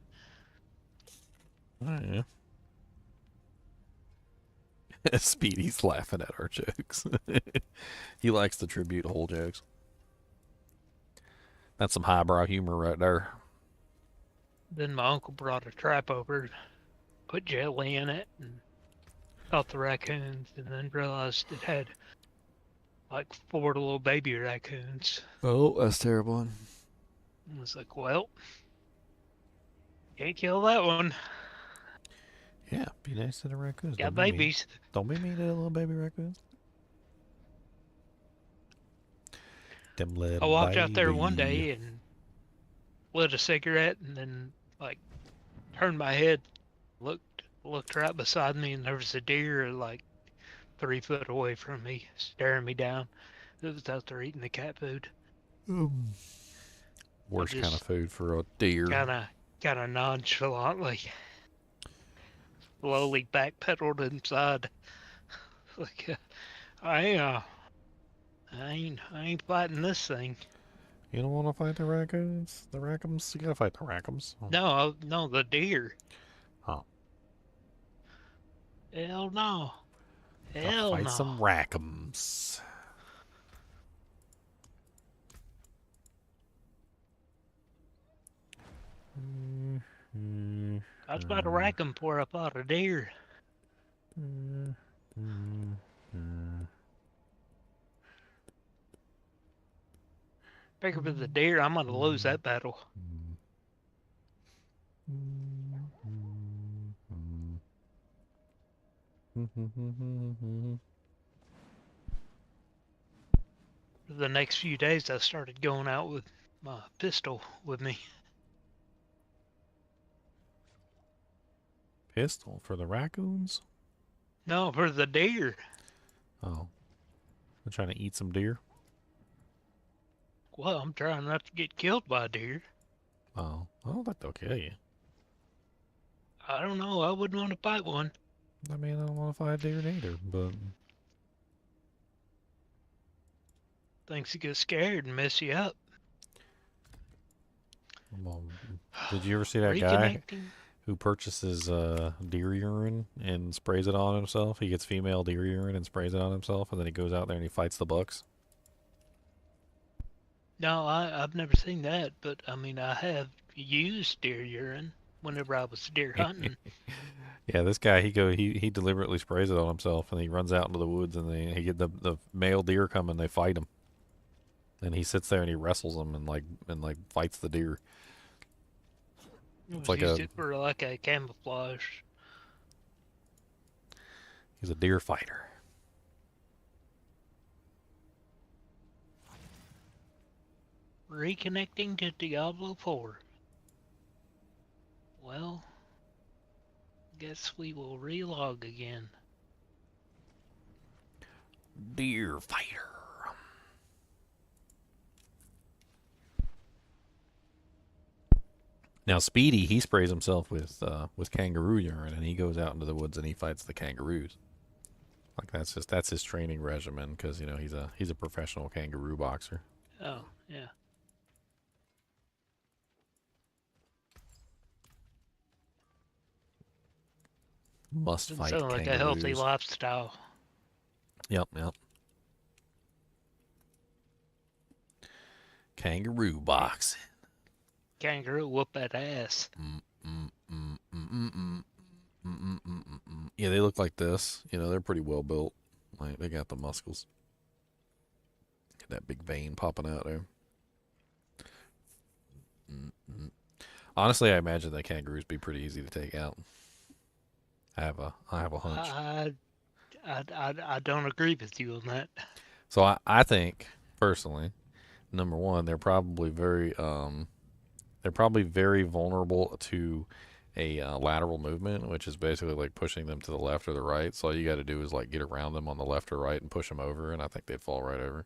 Oh, yeah. Speedy's laughing at our jokes. He likes the tribute hole jokes. That's some highbrow humor right there. Then my uncle brought a trap over, put jelly in it, and caught the raccoons, and then realized it had like 4 little baby raccoons. Oh, that's terrible. And I was like, well, can't kill that one. Yeah, be nice to the raccoons. Got Don't be mean. babies. Don't be mean to the little baby raccoons. Them little I walked out there one baby. day and lit a cigarette, and then like turned my head, looked right beside me, and there was a deer like 3 foot away from me, staring me down. It was out there eating the cat food. Worst kind of just food for a deer. Kind of nonchalantly, slowly backpedaled inside. Like I ain't fighting this thing. You don't want to fight the raccoons? The raccoons? You gotta fight the raccoons. Oh. No, the deer. Oh. Hell no. Gotta Hell fight no. some raccoons. I was about to rack 'em before I fought a deer. Figure with the deer, I'm gonna lose that battle. For the next few days, I started going out with my pistol with me. Pistol for the raccoons? No, for the deer. Oh. I'm trying to eat some deer? Well, I'm trying not to get killed by a deer. Oh. I don't think they'll kill you. I don't know. I wouldn't want to fight one. I mean, I don't want to fight a deer neither, but... Things get scared and mess you up. Did you ever see that guy Reconnecting. who purchases deer urine and sprays it on himself? He gets female deer urine and sprays it on himself, and then he goes out there and he fights the bucks. No, I've never seen that, but I mean, I have used deer urine whenever I was deer hunting. Yeah, this guy, he deliberately sprays it on himself, and he runs out into the woods, and he get the male deer come and they fight him. And he sits there and he wrestles them and like fights the deer. It's like used a- it for like a camouflage. He's a deer fighter. Reconnecting to Diablo 4. Well, guess we will relog again. Deer fighter. Now Speedy, he sprays himself with kangaroo urine, and he goes out into the woods and he fights the kangaroos. Like that's his training regimen, because you know he's a professional kangaroo boxer. Oh, yeah. Must Doesn't fight sound like a healthy kangaroos. lifestyle. Yep. Kangaroo boxing. Kangaroo whoop that ass. Yeah, they look like this. You know, they're pretty well built. Like they got the muscles. Got that big vein popping out there. Honestly, I imagine that kangaroos be pretty easy to take out. I have a hunch. I don't agree with you on that. So I think personally, number one, they're probably very vulnerable to a lateral movement, which is basically like pushing them to the left or the right. So all you got to do is like get around them on the left or right and push them over, and I think they'd fall right over.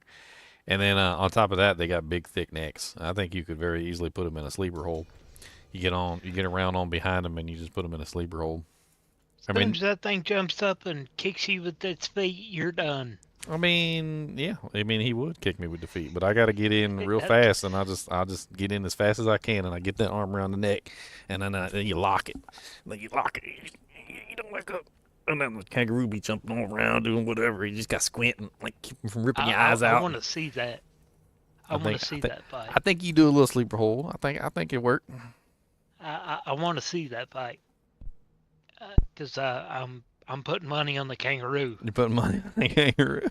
And then on top of that, they got big, thick necks. I think you could very easily put them in a sleeper hold. You get around on behind them, and you just put them in a sleeper hold. As soon as that thing jumps up and kicks you with its feet, you're done. I mean, yeah. I mean, he would kick me with the feet, but I got to get in real fast, and I'll just get in as fast as I can, and I get that arm around the neck, and then you lock it. Then you lock it. You don't let go. And then the kangaroo be jumping all around, doing whatever. You just got squinting, like keep him from ripping your eyes out. I want to see that. I want to see that fight. I think you do a little sleeper hold. I think it worked. I want to see that fight. Because I'm putting money on the kangaroo. You're putting money on the kangaroo.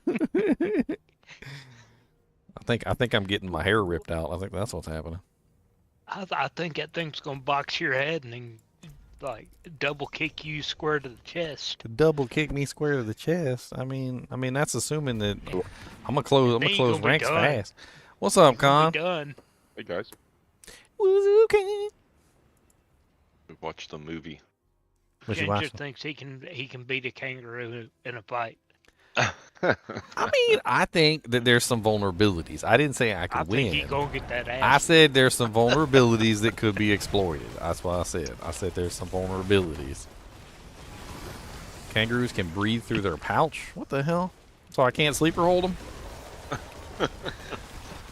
I think I'm getting my hair ripped out. I think that's what's happening. I think that thing's gonna box your head and then like double kick you square to the chest. To double kick me square to the chest. I mean that's assuming that I'm gonna close ranks fast. What's up, Con? Done. Hey guys, Okay. we watched the movie. What you Ginger watching? thinks he can beat a kangaroo in a fight. I mean, I think that there's some vulnerabilities. I didn't say I could I win. think he gonna get that ass. I said there's some vulnerabilities that could be exploited. That's what I said. I said there's some vulnerabilities. Kangaroos can breathe through their pouch. What the hell? So I can't sleeper hold them?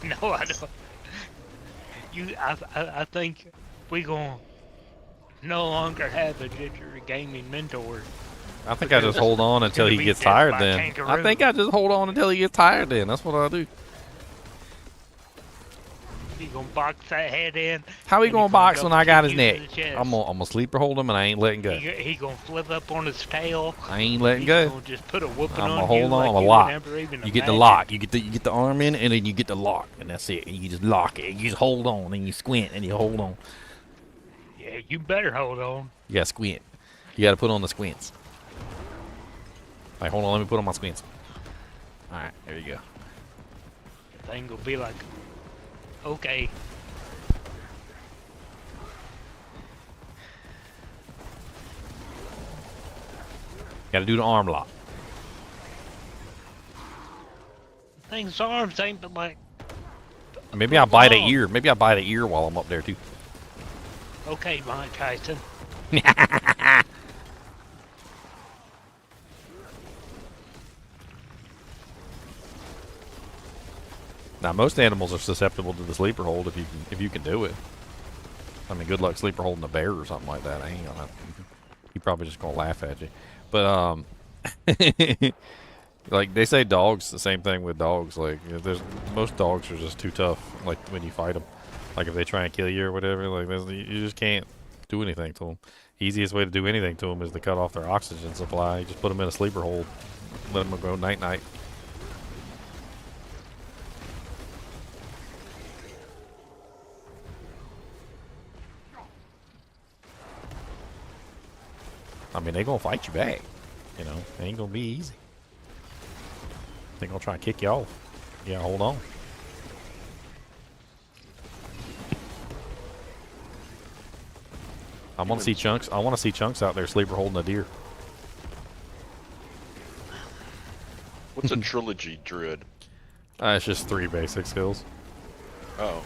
No, I don't. I think we gonna no longer have a Ginger gaming mentor. I think I just hold on until he gets tired then. I think I just hold on until he gets tired then. That's what I do. You gonna box that head in? How he and gonna he box go when I got his kick you neck? in the chest. I'm gonna sleeper hold him and I ain't letting go. He gonna flip up on his tail. I ain't letting He's go. gonna just put a whooping I'm on gonna hold you on. like I'm a you lock. never even You get the imagined. lock. You get the arm in, and then you get the lock, and that's it. And you just lock it. You just hold on, and you squint, and you hold on. Yeah, you better hold on. You gotta squint. You gotta put on the squints. All right, hold on. Let me put on my squints. All right, there you go. The thing will be like, okay. Gotta do the arm lock. Thing's arms ain't but like, Maybe I bite an ear. Maybe I bite an ear while I'm up there too. okay, Mike Tyson. Now most animals are susceptible to the sleeper hold if you can do it. I mean, good luck sleeper holding a bear or something like that. I ain't gonna. He probably just gonna laugh at you. But like they say, dogs. The same thing with dogs. Like there's most dogs are just too tough. Like when you fight them, like if they try and kill you or whatever, like you just can't do anything to them. Easiest way to do anything to them is to cut off their oxygen supply. You just put them in a sleeper hold, let them go night night. I mean, they gonna fight you back. You know, it ain't gonna be easy. They gonna try and kick you off. Yeah, hold on. I want to see chunks. I want to see chunks out there sleeper holding a deer. What's a trilogy druid? It's just 3 basic skills. Oh.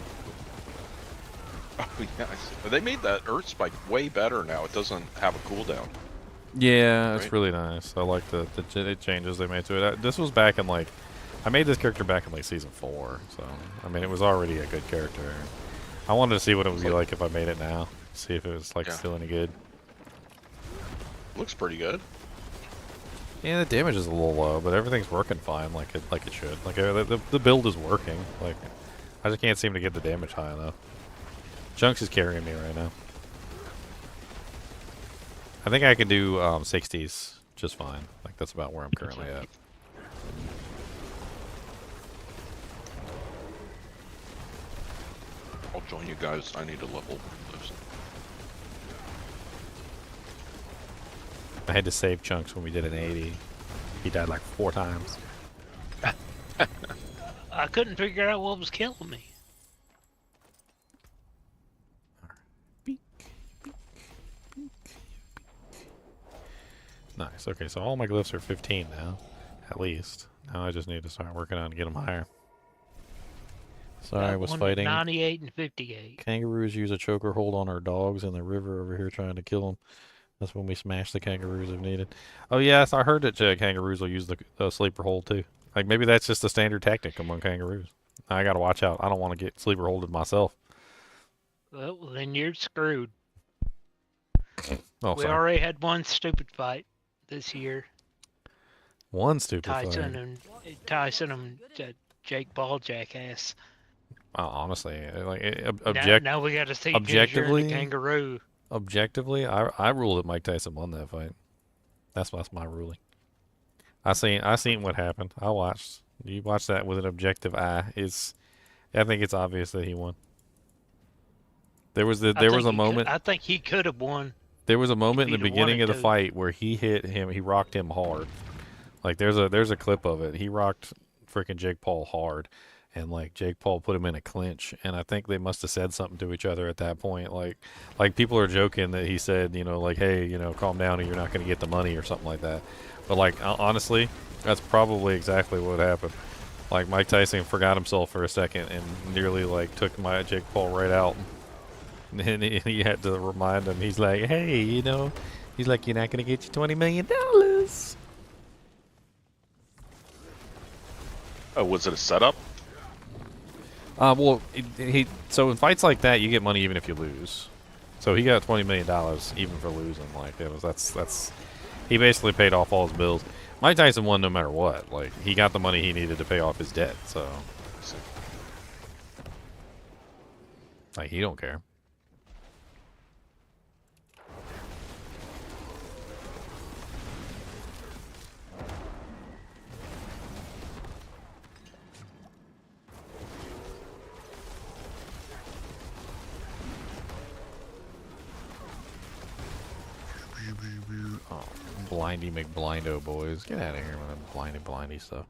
Oh yeah, they made that Earth Spike way better now. It doesn't have a cooldown. Yeah, Right? it's really nice. I like the changes they made to it. This was back in like, I made this character back in like season 4, so I mean it was already a good character. I wanted to see what it would be like if I made it now. See if it was like still any good. Looks pretty good. Yeah, the damage is a little low, but everything's working fine, like it should. Like the build is working. Like I just can't seem to get the damage high enough. Chunks is carrying me right now. I think I can do 60s just fine. Like that's about where I'm currently at. I'll join you guys. I need to level those. I had to save Chunks when we did an 80. He died like 4 times. I couldn't figure out what was killing me. Nice. Okay, so all my glyphs are 15 now, at least. Now I just need to start working on to get them higher. Sorry, I was fighting. 98 and 58. Kangaroos use a choker hold on our dogs in the river over here trying to kill them. That's when we smash the kangaroos if needed. Oh yes, I heard that kangaroos will use the sleeper hold too. Like maybe that's just a standard tactic among kangaroos. I gotta watch out. I don't want to get sleeper holded myself. Well, then you're screwed. Oh, We sorry. already had one stupid fight this year. One stupid Tyson fight. and Jake Paul jackass. Honestly, like Now we got to see objectively, Ginger and the kangaroo. Objectively, I rule that Mike Tyson won that fight. That's my ruling. I seen what happened. I watched. You watched that with an objective eye. I think it's obvious that he won. There was a moment. I think he could have won. There was a moment in the he'd have beginning of wanted the to. fight where he hit him. He rocked him hard. Like there's a clip of it. He rocked freaking Jake Paul hard, and like Jake Paul put him in a clinch. And I think they must have said something to each other at that point. Like people are joking that he said, like, hey, calm down or you're not going to get the money or something like that. But like honestly, that's probably exactly what happened. Like Mike Tyson forgot himself for a second and nearly like took my Jake Paul right out. And he had to remind him. He's like, hey, he's like, you're not going to get you $20 million. Oh, was it a setup? Well, so in fights like that, you get money even if you lose. So he got $20 million even for losing. Like that's he basically paid off all his bills. Mike Tyson won no matter what. Like he got the money he needed to pay off his debt. So Like, he don't care. Oh, blindy McBlindo boys. Get out of here with that blindy stuff.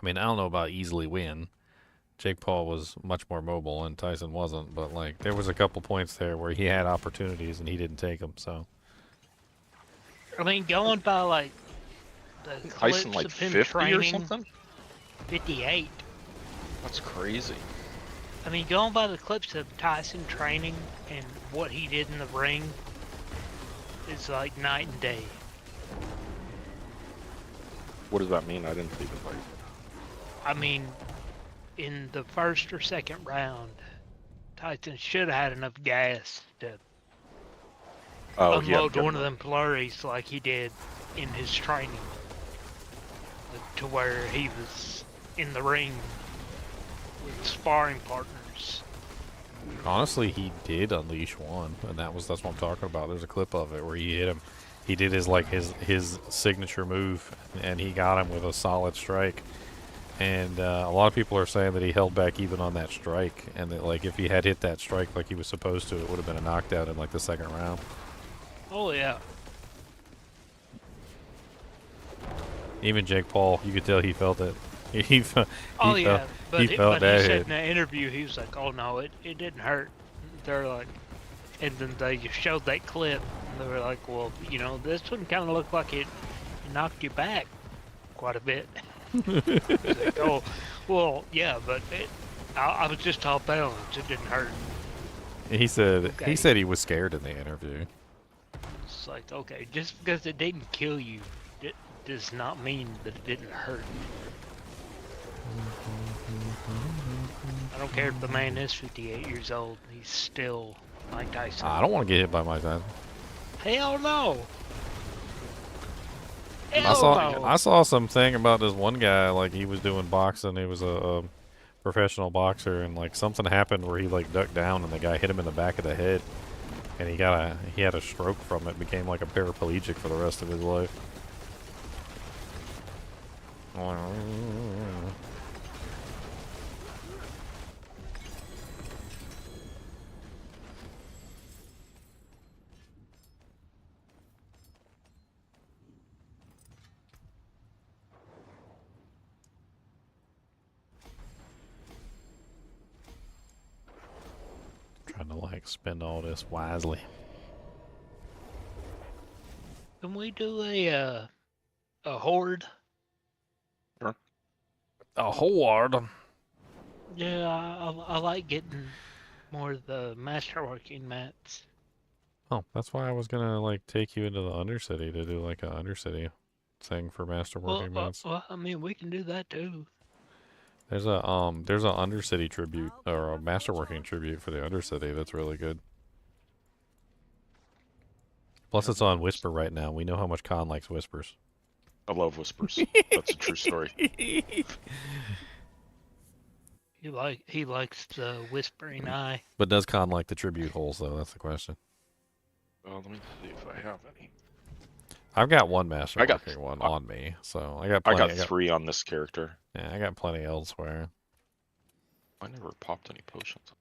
I mean, I don't know about easily win. Jake Paul was much more mobile and Tyson wasn't, but like there was a couple points there where he had opportunities and he didn't take them, so. I mean, going by like the Tyson clips like of him 50 or training, something? 58. That's crazy. I mean, going by the clips of Tyson training and what he did in the ring, it's like night and day. What does that mean? I didn't see the fight. I mean, in the first or second round, Tyson should have had enough gas to unload one of them flurries like he did in his training, to where he was in the ring with sparring partners. Honestly, he did unleash one, and that's what I'm talking about. There's a clip of it where he hit him. He did his signature move, and he got him with a solid strike. And a lot of people are saying that he held back even on that strike, and that like if he had hit that strike like he was supposed to, it would have been a knockdown in like the second round. Oh yeah. Even Jake Paul, you could tell he felt it. He felt But he that said hit. in the interview, he was like, "Oh no, it didn't hurt." They're like, and then they just showed that clip, and they were like, "Well, you know, this one kind of looked like it knocked you back quite a bit." He's like, "Oh, well, yeah, but I was just off balance. It didn't hurt." He said Okay. he was scared in the interview. It's like, okay, just because it didn't kill you, it does not mean that it didn't hurt. I don't care if the man is 58 years old. He's still Mike Tyson. I don't want to get hit by Mike Tyson. Hell no. I Hell no. saw something about this one guy, like he was doing boxing. He was a professional boxer, and like something happened where he like ducked down, and the guy hit him in the back of the head, and he had a stroke from it. Became like a paraplegic for the rest of his life. Trying to like spend all this wisely. Can we do a horde? Sure. A horde. Yeah, I like getting more of the masterworking mats. Oh, that's why I was gonna like take you into the Undercity to do like a Undercity thing for masterworking mats. Well, I mean, we can do that too. There's a Undercity tribute or a masterworking tribute for the Undercity that's really good. Plus, it's on Whisper right now. We know how much Khan likes Whispers. I love whispers. That's a true story. He likes the whispering eye. But does Khan like the tribute holes though? That's the question. Well, let me see if I have any. I've got one masterworking got- one on me, so I got I plenty. got 3 on this character. Yeah, I got plenty elsewhere. I never popped any potions.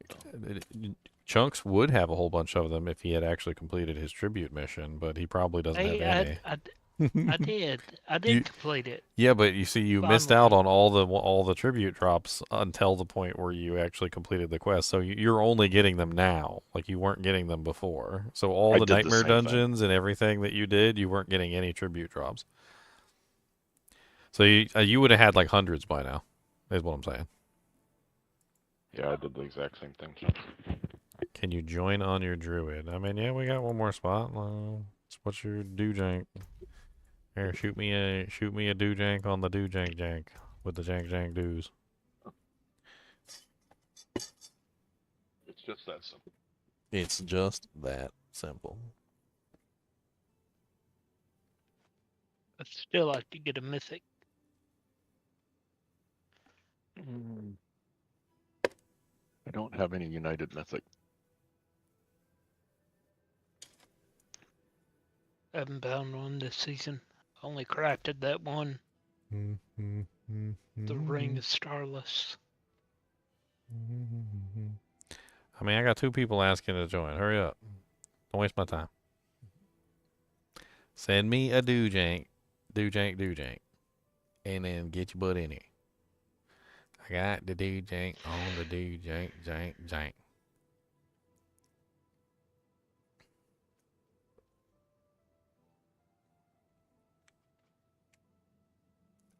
Chunks would have a whole bunch of them if he had actually completed his tribute mission, but he probably doesn't have any. I did complete it. Yeah, but you see, you missed out on all the tribute drops until the point where you actually completed the quest. So you're only getting them now, like you weren't getting them before. So all the nightmare dungeons and everything that you did, you weren't getting any tribute drops. So you would have had like hundreds by now, is what I'm saying. Yeah, I did the exact same thing. Can you join on your druid? I mean, yeah, we got one more spot. What's your do-jank? Here, shoot me a do-jank on the do-jank with the jank doos. It's just that simple. It's just that simple. I'd still like to get a mythic. don't have any United Mythic. Haven't found one this season. Only crafted that one. The Ring of Starless. I mean, I got 2 people asking to join. Hurry up. Don't waste my time. Send me a doojank. Doojank. And then get your butt in here. I got the doojank on the jank.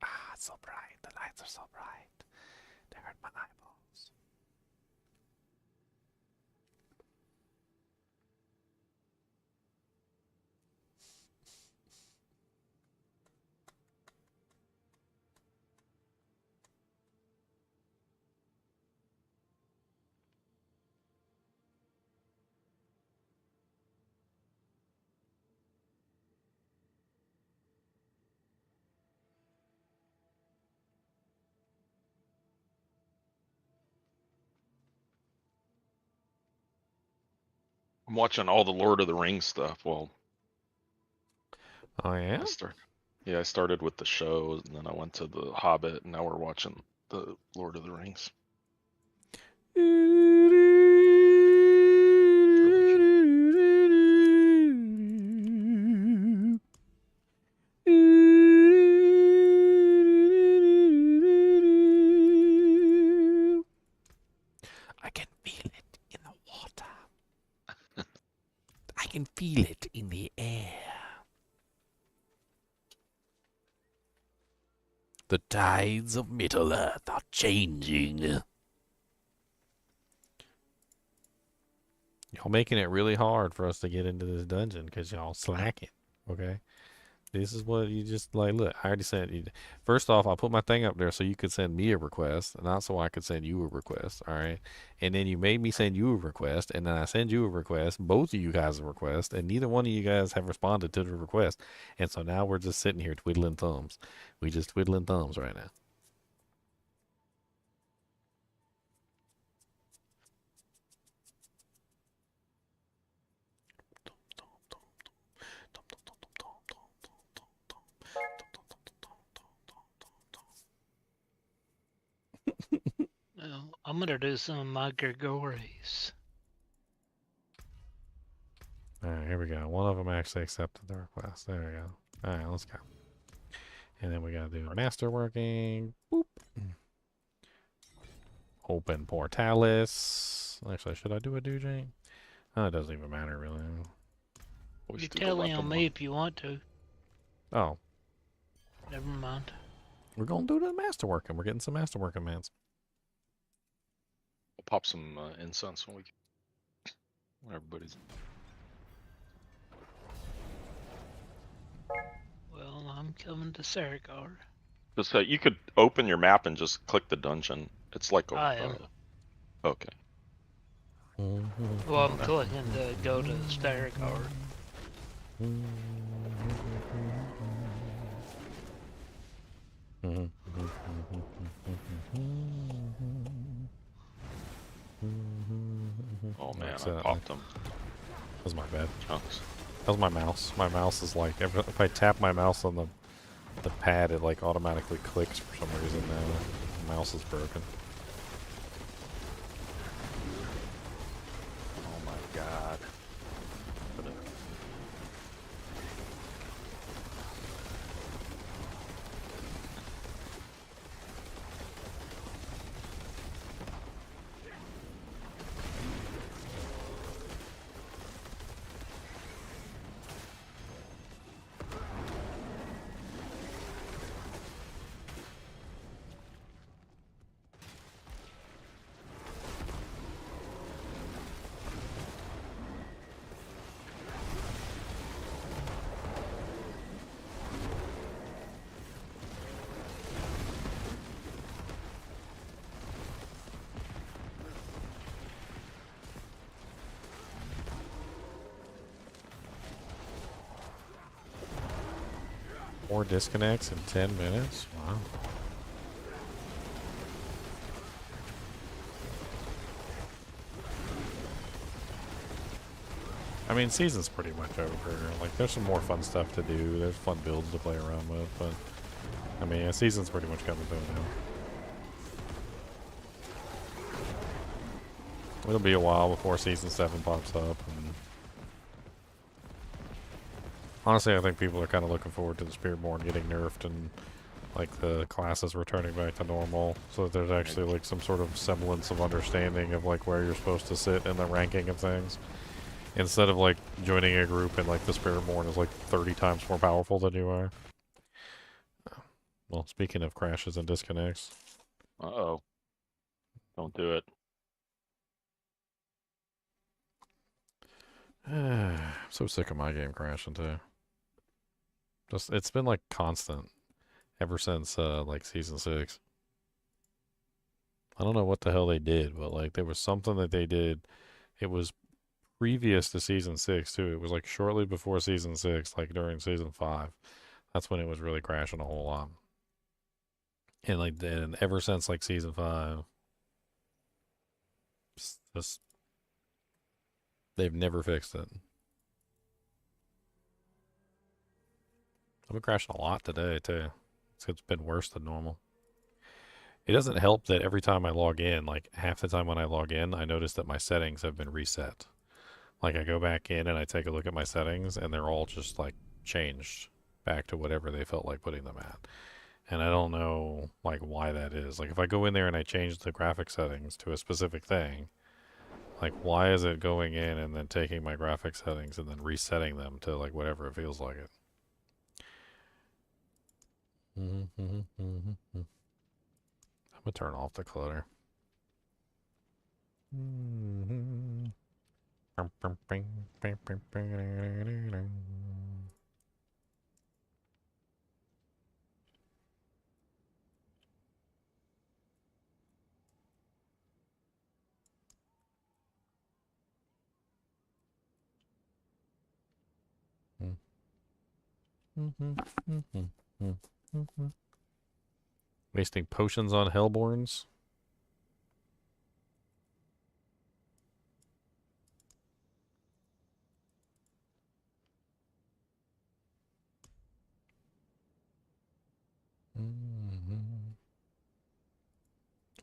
Ah, it's so bright. The lights are so bright. They hurt my eyeballs. I'm watching all the Lord of the Rings stuff. Well, Oh, yeah? I started with the show, and then I went to the Hobbit, and now we're watching the Lord of the Rings. I can feel it in the water. I can feel it in the air. The tides of Middle Earth are changing. Y'all making it really hard for us to get into this dungeon because y'all slacking, okay? This is what you just, like, look, I already sent you. First off, I'll put my thing up there so you could send me a request, not so I could send you a request, all right? And then you made me send you a request, and then I send you a request, both of you guys a request, and neither one of you guys have responded to the request. And so now we're just sitting here twiddling thumbs. We just twiddling thumbs right now. Well, I'm gonna do some of my Gregories. All right, here we go. One of them actually accepted the request. There we go. All right, let's go. And then we gotta do master working. Boop. Open Portalis. Actually, should I do a doojank? Oh, it doesn't even matter really. Always You do the tell me weapon on me one. if you want to. Oh, Never mind. we're gonna do the master working. We're getting some master working, man. We'll pop some incense when everybody's. Well, I'm coming to Sarikar. Just you could open your map and just click the dungeon. It's like a. I am. Okay. Well, I'm clicking to go to Sarikar. Oh man, That's I it. popped them. That was my bad. Chunks. That was my mouse. My mouse is like, if I tap my mouse on the pad, it like automatically clicks for some reason now. The mouse is broken. Oh my god. Four disconnects in 10 minutes? Wow. I mean, season's pretty much over. Like, there's some more fun stuff to do. There's fun builds to play around with, but I mean, yeah, season's pretty much coming to an end. It'll be a while before season 7 pops up, and honestly, I think people are kind of looking forward to the Spiritborn getting nerfed and like the classes returning back to normal, so that there's actually like some sort of semblance of understanding of like where you're supposed to sit in the ranking of things. Instead of like joining a group and like the Spiritborn is like 30 times more powerful than you are. Well, speaking of crashes and disconnects. Uh-oh. Don't do it. I'm so sick of my game crashing too. Just it's been like constant ever since like season 6. I don't know what the hell they did, but like there was something that they did. It was previous to season 6 too. It was like shortly before season 6, like during season 5. That's when it was really crashing a whole lot. And like then ever since like season 5, just they've never fixed it. I've been crashing a lot today too. It's been worse than normal. It doesn't help that every time I log in, like half the time when I log in, I notice that my settings have been reset. Like I go back in and I take a look at my settings and they're all just like changed back to whatever they felt like putting them at. And I don't know like why that is. Like if I go in there and I change the graphic settings to a specific thing, like why is it going in and then taking my graphic settings and then resetting them to like whatever it feels like it? I'm gonna turn off the clutter. Wasting potions on Hellborns?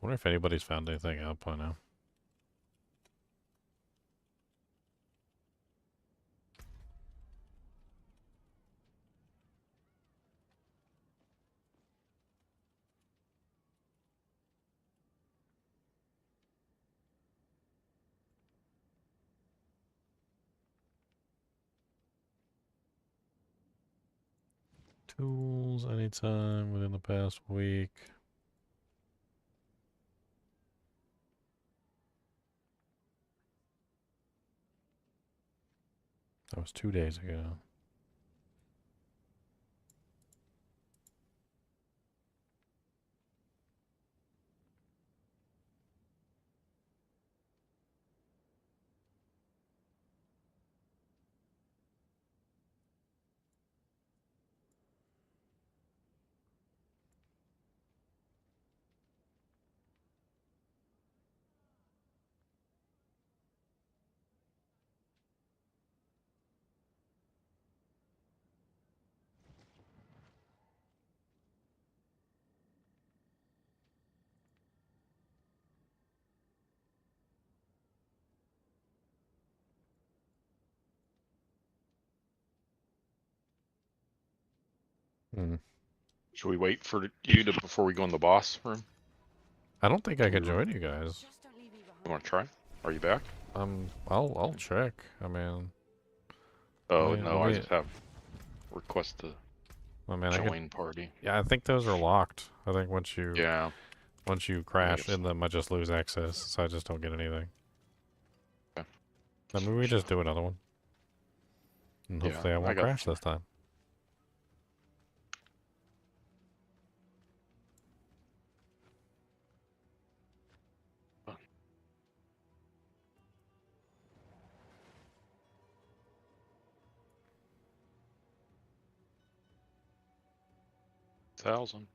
I wonder if anybody's found anything out by now. Tools anytime within the past week. That was 2 days ago. Should we wait for you to before we go in the boss room? I don't think I can join you guys. You want to try? Are you back? I'll check. I mean, Oh let me- no, let I me- just have request to I mean, join party. Yeah, I think those are locked. I think once you crash guess in them, I just lose access, so I just don't get anything. Okay. I mean, we just do another one, and Yeah, hopefully I I won't got crash this time. $1,000.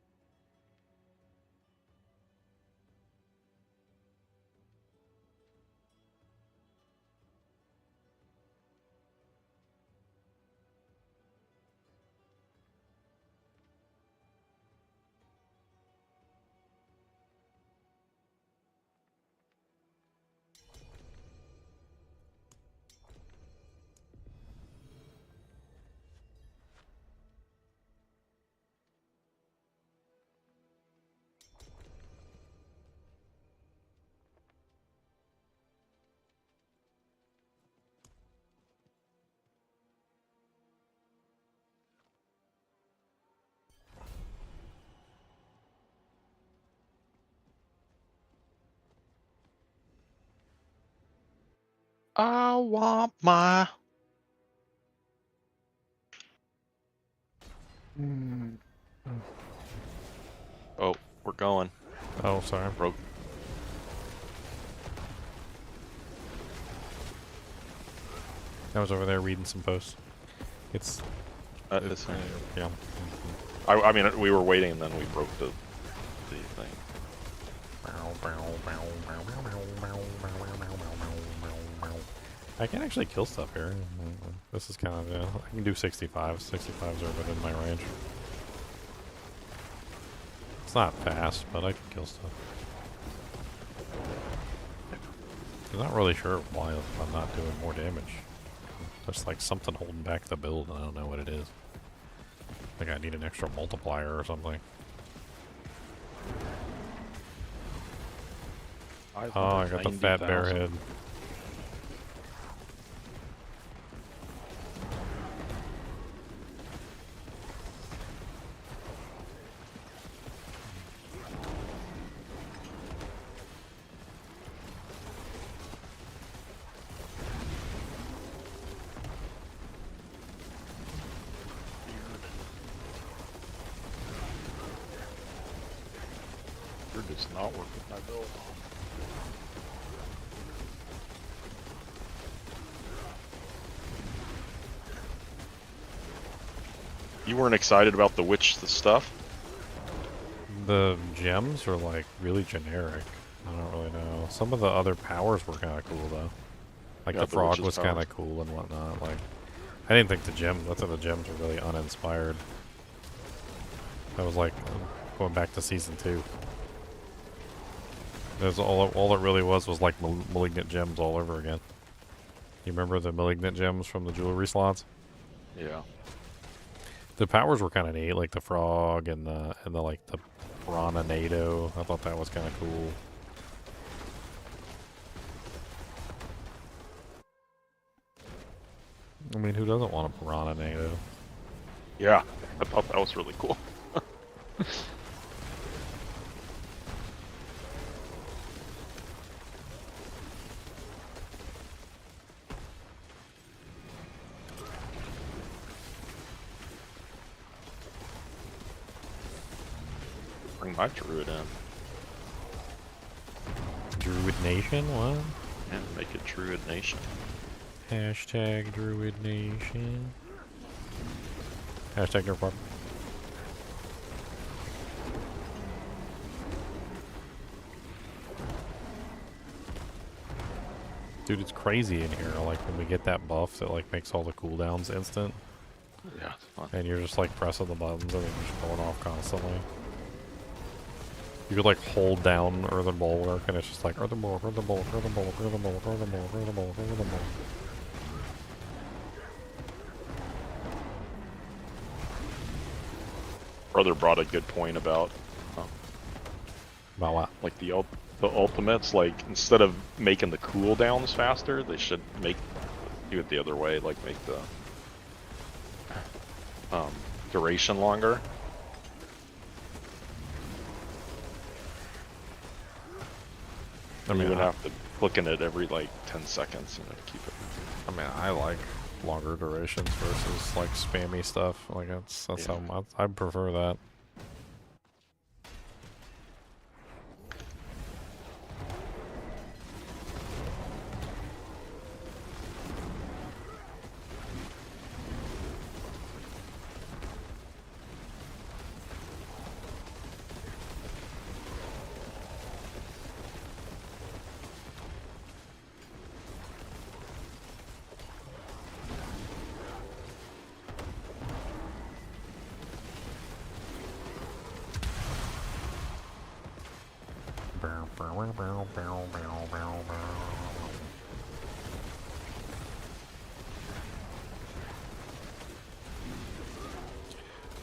I want my. Oh, we're going. Oh, sorry. Broke. I was over there reading some posts. It's It's, yeah. I mean, we were waiting, and then we broke the thing. I can actually kill stuff here. This is kind of, yeah, I can do 65. 65s are within my range. It's not fast, but I can kill stuff. I'm not really sure why I'm not doing more damage. There's like something holding back the build, and I don't know what it is. I think I need an extra multiplier or something. Oh, I got the fat bear head. Does not work with my build. You weren't excited about the stuff? The gems are like really generic. I don't really know. Some of the other powers were kind of cool though. Like Yeah, the the frog witch's was kind powers. of cool and whatnot. Like, I didn't think the gems. I thought the gems were really uninspired. That was like going back to season 2. There's all it really was like malignant gems all over again. You remember the malignant gems from the jewelry slots? Yeah. The powers were kind of neat, like the frog and the like the piranha nado. I thought that was kind of cool. I mean, who doesn't want a piranha nado? Yeah, I thought that was really cool. Bring my druid in. Druid Nation? What? And make it Druid Nation. Hashtag Druid Nation. Hashtag nerd farm. Dude, it's crazy in here. Like when we get that buff that like makes all the cooldowns instant, Yeah, it's fun. and you're just like pressing the buttons and they're just going off constantly. You could like hold down Earthen Bulwark and it's just like Earthen Bulwark, Earthen Bulwark, Earthen Bulwark, Earthen Bulwark, Earthen Bulwark, Earthen Bulwark, Earthen Bulwark. Brother brought a good point about About what? like the ultimates. Like instead of making the cooldowns faster, they should do it the other way. Like make the duration longer. I mean, you would have to click in it every like 10 seconds and keep it. I mean, I like longer durations versus like spammy stuff. Like that's Yeah. how I prefer that.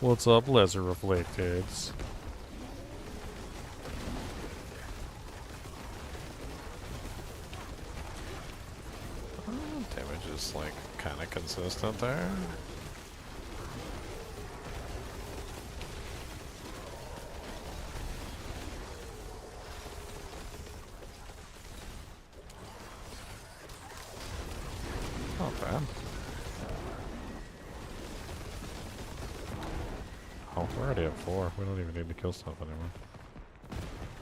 What's up, Lesser Reflecteds? Damage is like kind of consistent there. bad. Oh, we're already at 4. We don't even need to kill stuff anymore.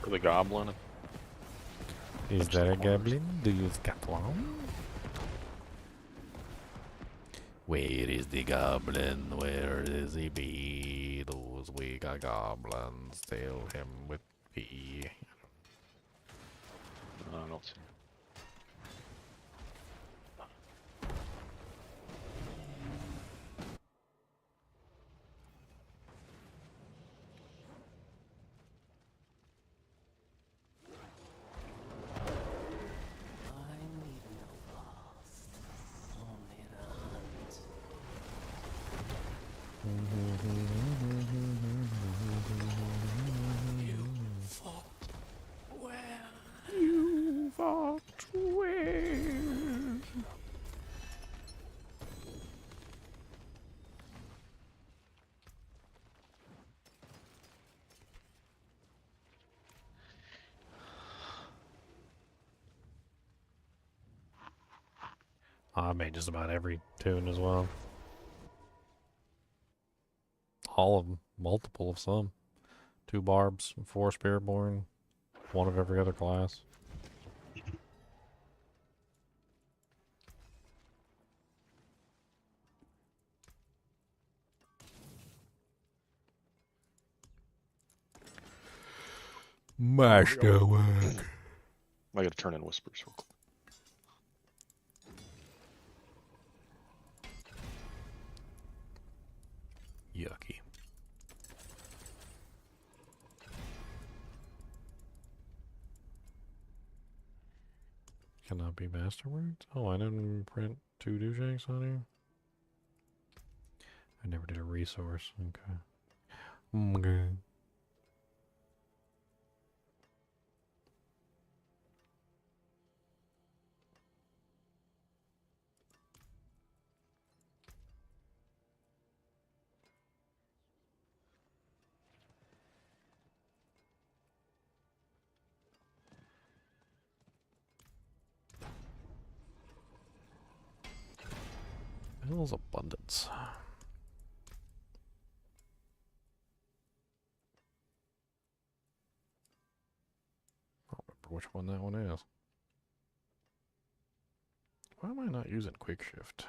For the goblin. Is that a goblin? Do you got one? Where is the goblin? Where is he be? Those we got goblins. Tail him with pee. I don't see. You fought well. I made just about every tune as well. All of them. Multiple of some. 2 barbs, 4 spiritborn, 1 of every other class. Masterwork. I gotta turn in whispers real quick. Yucky. Cannot be masterworks? Oh, I didn't print 2 douchebags on here. I never did a resource. Okay. Okay. Hell's abundance. I don't remember which one that one is. Why am I not using quick shift?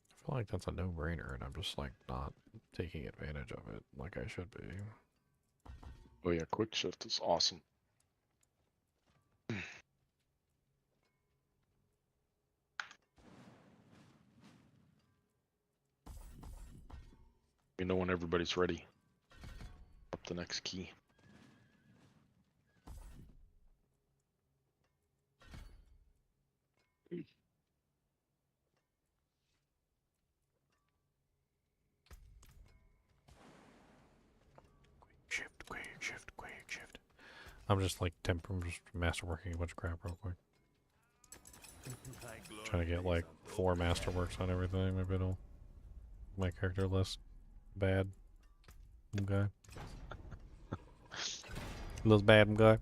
I feel like that's a no-brainer and I'm just like not taking advantage of it like I should be. Oh yeah, quick shift is awesome. You know when everybody's ready. Up the next key. Quick shift. I'm just like I'm just masterworking a bunch of crap real quick. Trying to get like 4 masterworks on everything. Maybe it'll my character less bad. Okay. Less bad guy.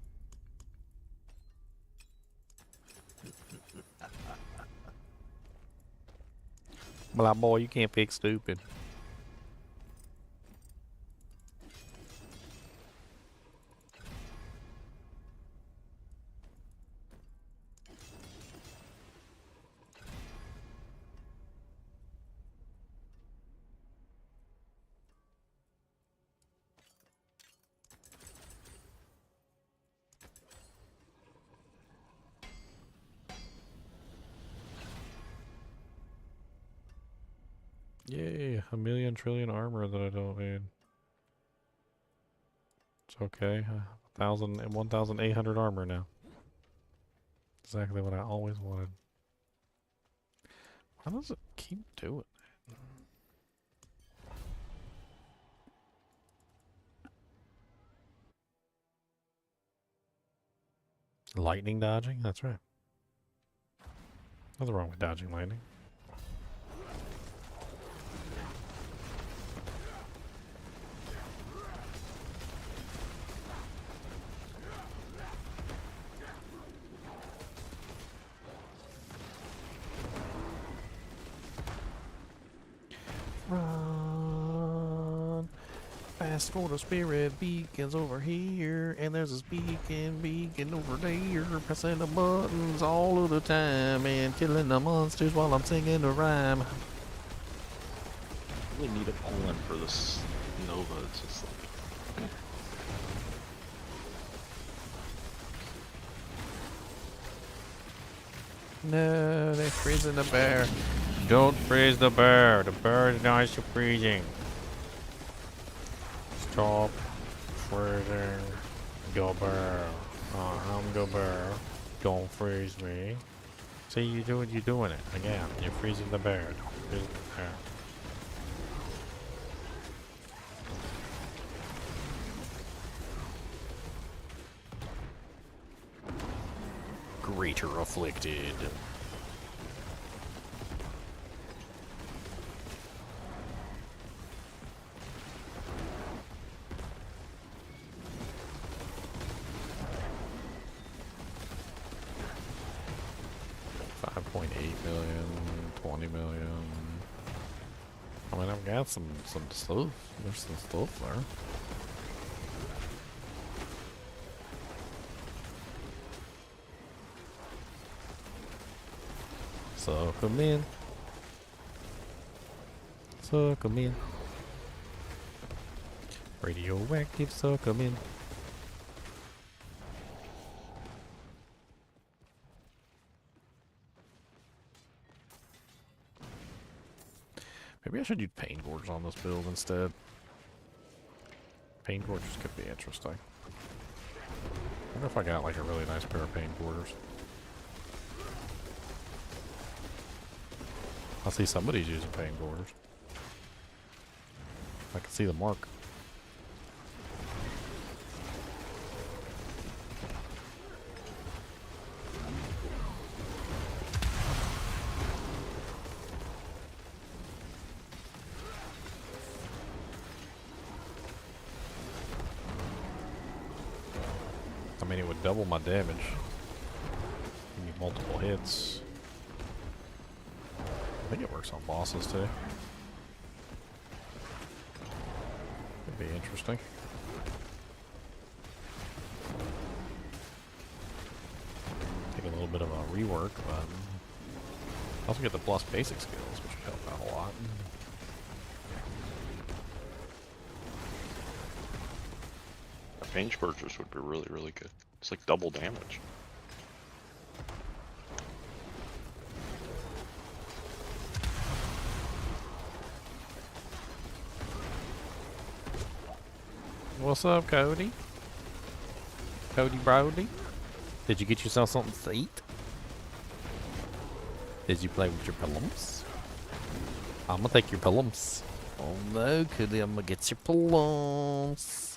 Well, boy, you can't fix stupid. Yay, 1,000,000 trillion armor that I don't need. It's okay. 1,800 armor now. Exactly what I always wanted. Why does it keep doing that? Lightning dodging? That's right. Nothing wrong with dodging lightning. Ask for the spirit beacons over here, and there's a beacon over there. Pressing the buttons all of the time and killing the monsters while I'm singing the rhyme. Really need a Poland for this Nova. It's just like. No, they're freezing the bear. Don't freeze the bear. The bear is not freezing. Stop freezing. Go bear. I'm go bear. Don't freeze me. See, you're doing it again. You're freezing the bear. Don't freeze the bear. Greater afflicted. $5.8 million, 20 million. I mean, I've got some stuff. There's some stuff there. Suck 'em in. Suck 'em in. Radioactive, suck 'em in. Maybe I should use pain gorges on this build instead. Pain gorges could be interesting. I wonder if I got like a really nice pair of pain gorges. I see somebody's using pain gorges. I can see the mark. I mean, it would double my damage. Give me multiple hits. I think it works on bosses too. Could be interesting. Take a little bit of a rework, but also get the plus basic skills, which would help out a lot. Pain Scourgers would be really, really good. It's like double damage. What's up, Cody? Cody Brody? Did you get yourself something to eat? Did you play with your pillows? I'm gonna take your pillows. Oh no, Cody, I'm gonna get your pillows.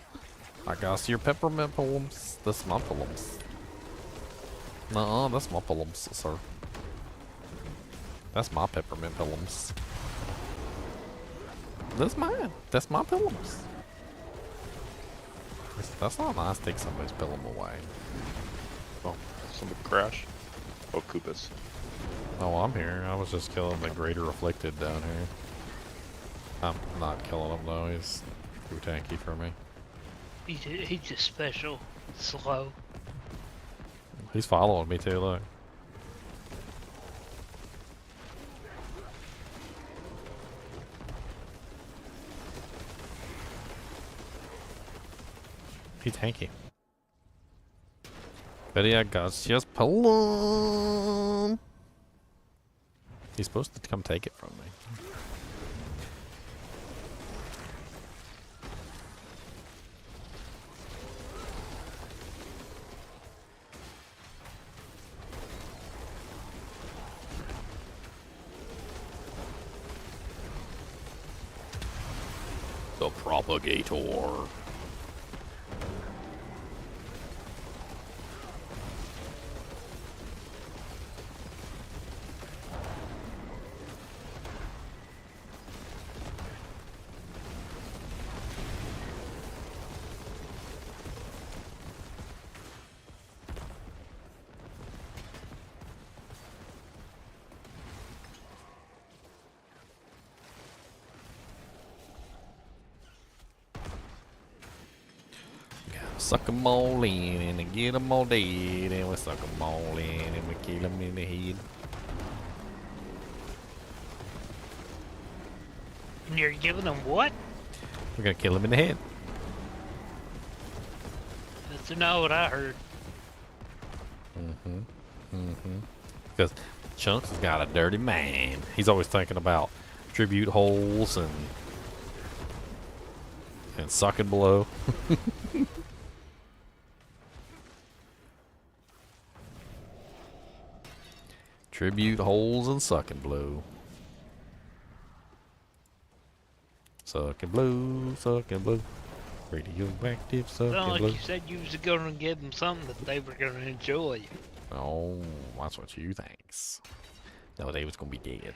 I got your peppermint pillows. That's my pillows. Nuh-uh, that's my pillows, sir. That's my peppermint pillows. That's mine. That's my pillows. That's not nice. Take somebody's pillow away. Oh, somebody crashed. Oh, Koopas. Oh, I'm here. I was just killing the Greater Afflicted down here. I'm not killing him though. He's too tanky for me. He's just special, slow. He's following me too. Look. He's tanky. Betty, I got just pull him. He's supposed to come take it from me. The propagator. Suck 'em all in and get 'em all dead, and we suck 'em all in and we kill 'em in the head. And you're giving them what? We're gonna kill him in the head. That's not what I heard. Because Chunks has got a dirty mind. He's always thinking about tribute holes and sucking blow. Tribute holes and sucking blow. Sucking blow, sucking blow. Radioactive sucking Sound like blow. you said you was going to give them something that they were going to enjoy. Oh, that's what you thinks. No, they was gonna be dead.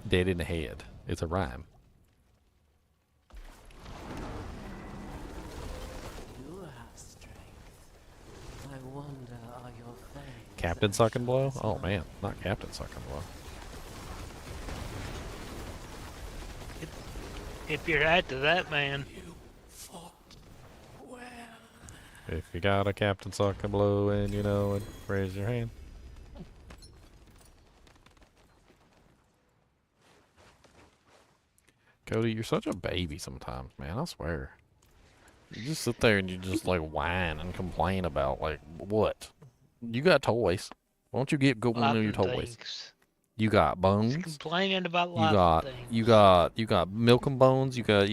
Dead in the head. It's a rhyme. You have strength. I wonder, are your fangs Captain Sucking Blow? Oh man, not Captain Sucking Blow. If you're after that, man. If you got a Captain Sucking Blow and you know it, raise your hand. Cody, you're such a baby sometimes, man. I swear. You just sit there and you just like whine and complain about like what? You got toys. Why don't you get good one of your toys? You got bones. Complaining about You lots got of things. you got milk and bones. You got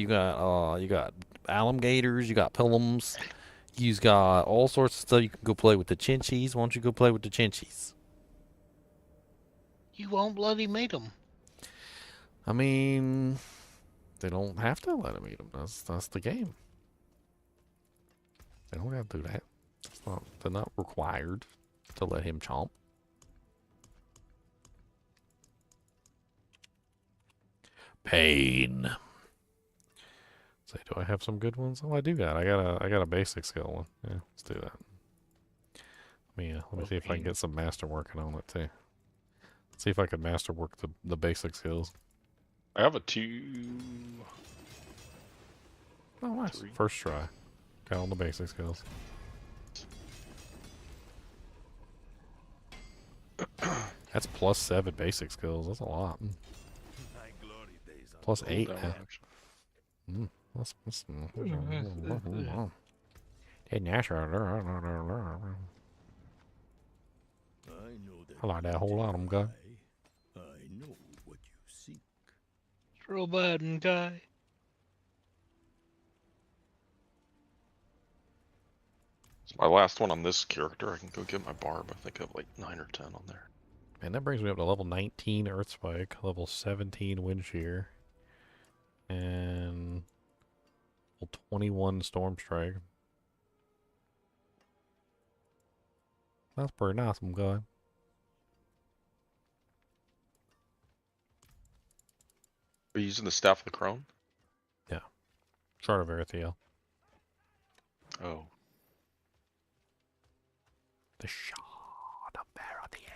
alligators. You got pilums. You've got all sorts of stuff. You can go play with the chinchies. Why don't you go play with the chinchies? You won't bloody meet them. I mean, they don't have to let him eat them. That's the game. They don't have to do that. They're not required to let him chomp. Pain. Say, do I have some good ones? Oh, I do got. I got a basic skill one. Yeah, let's do that. Let me see if I can get some master working on it too. See if I can master work the basic skills. I have a 2. Oh, nice. 3. First try. Got on the basic skills. That's +7 basic skills. That's a lot. +8 now. That's I like that whole lot of them, guy. I know what you seek. It's real bad, guy. It's my last one on this character. I can go get my barb. I think I have like 9 or 10 on there. And that brings me up to level 19 Earth Spike, level 17 Wind Shear, and level 21 Storm Strike. That's pretty nice, I'm going. Are you using the Staff of the Crone? Yeah. Shard of Erethiel. Oh. The Shard of Erethiel.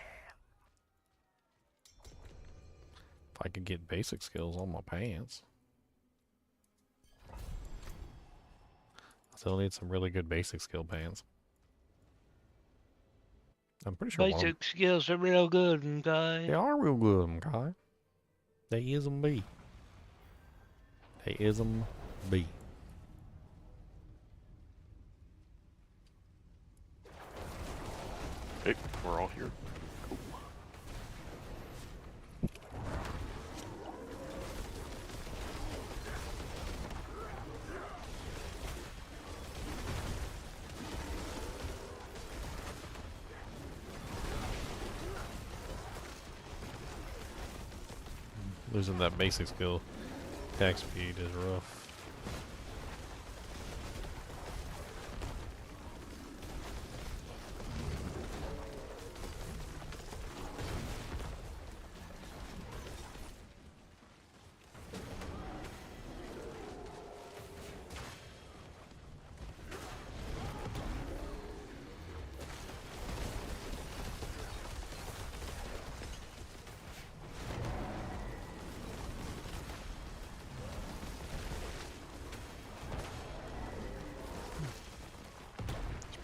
If I could get basic skills on my pants. I still need some really good basic skill pants. I'm pretty sure Basic skills are real good, guy. they are real good, okay? They is 'em be. They is 'em be. Hey, we're all here. Cool. Losing that basic skill attack speed is rough.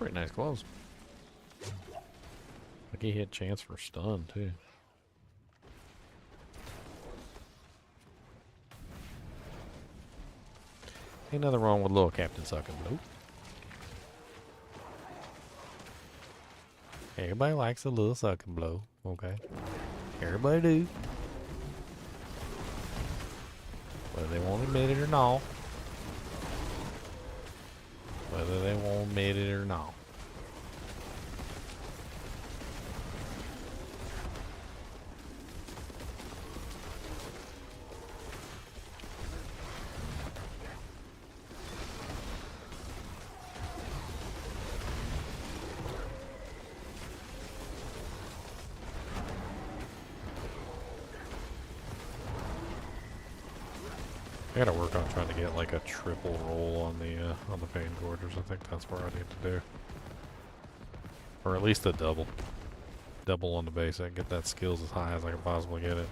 Pretty nice close. Like he hit chance for stun too. Ain't nothing wrong with little Captain sucking. Nope. Everybody likes a little sucking blow. Okay. Everybody do. Whether they won't admit it or not. Whether they won't admit it or not. I gotta work on trying to get like a triple roll on the Pain Quarters. I think that's what I need to do. Or at least a double. Double on the basic. Get that skills as high as I can possibly get it.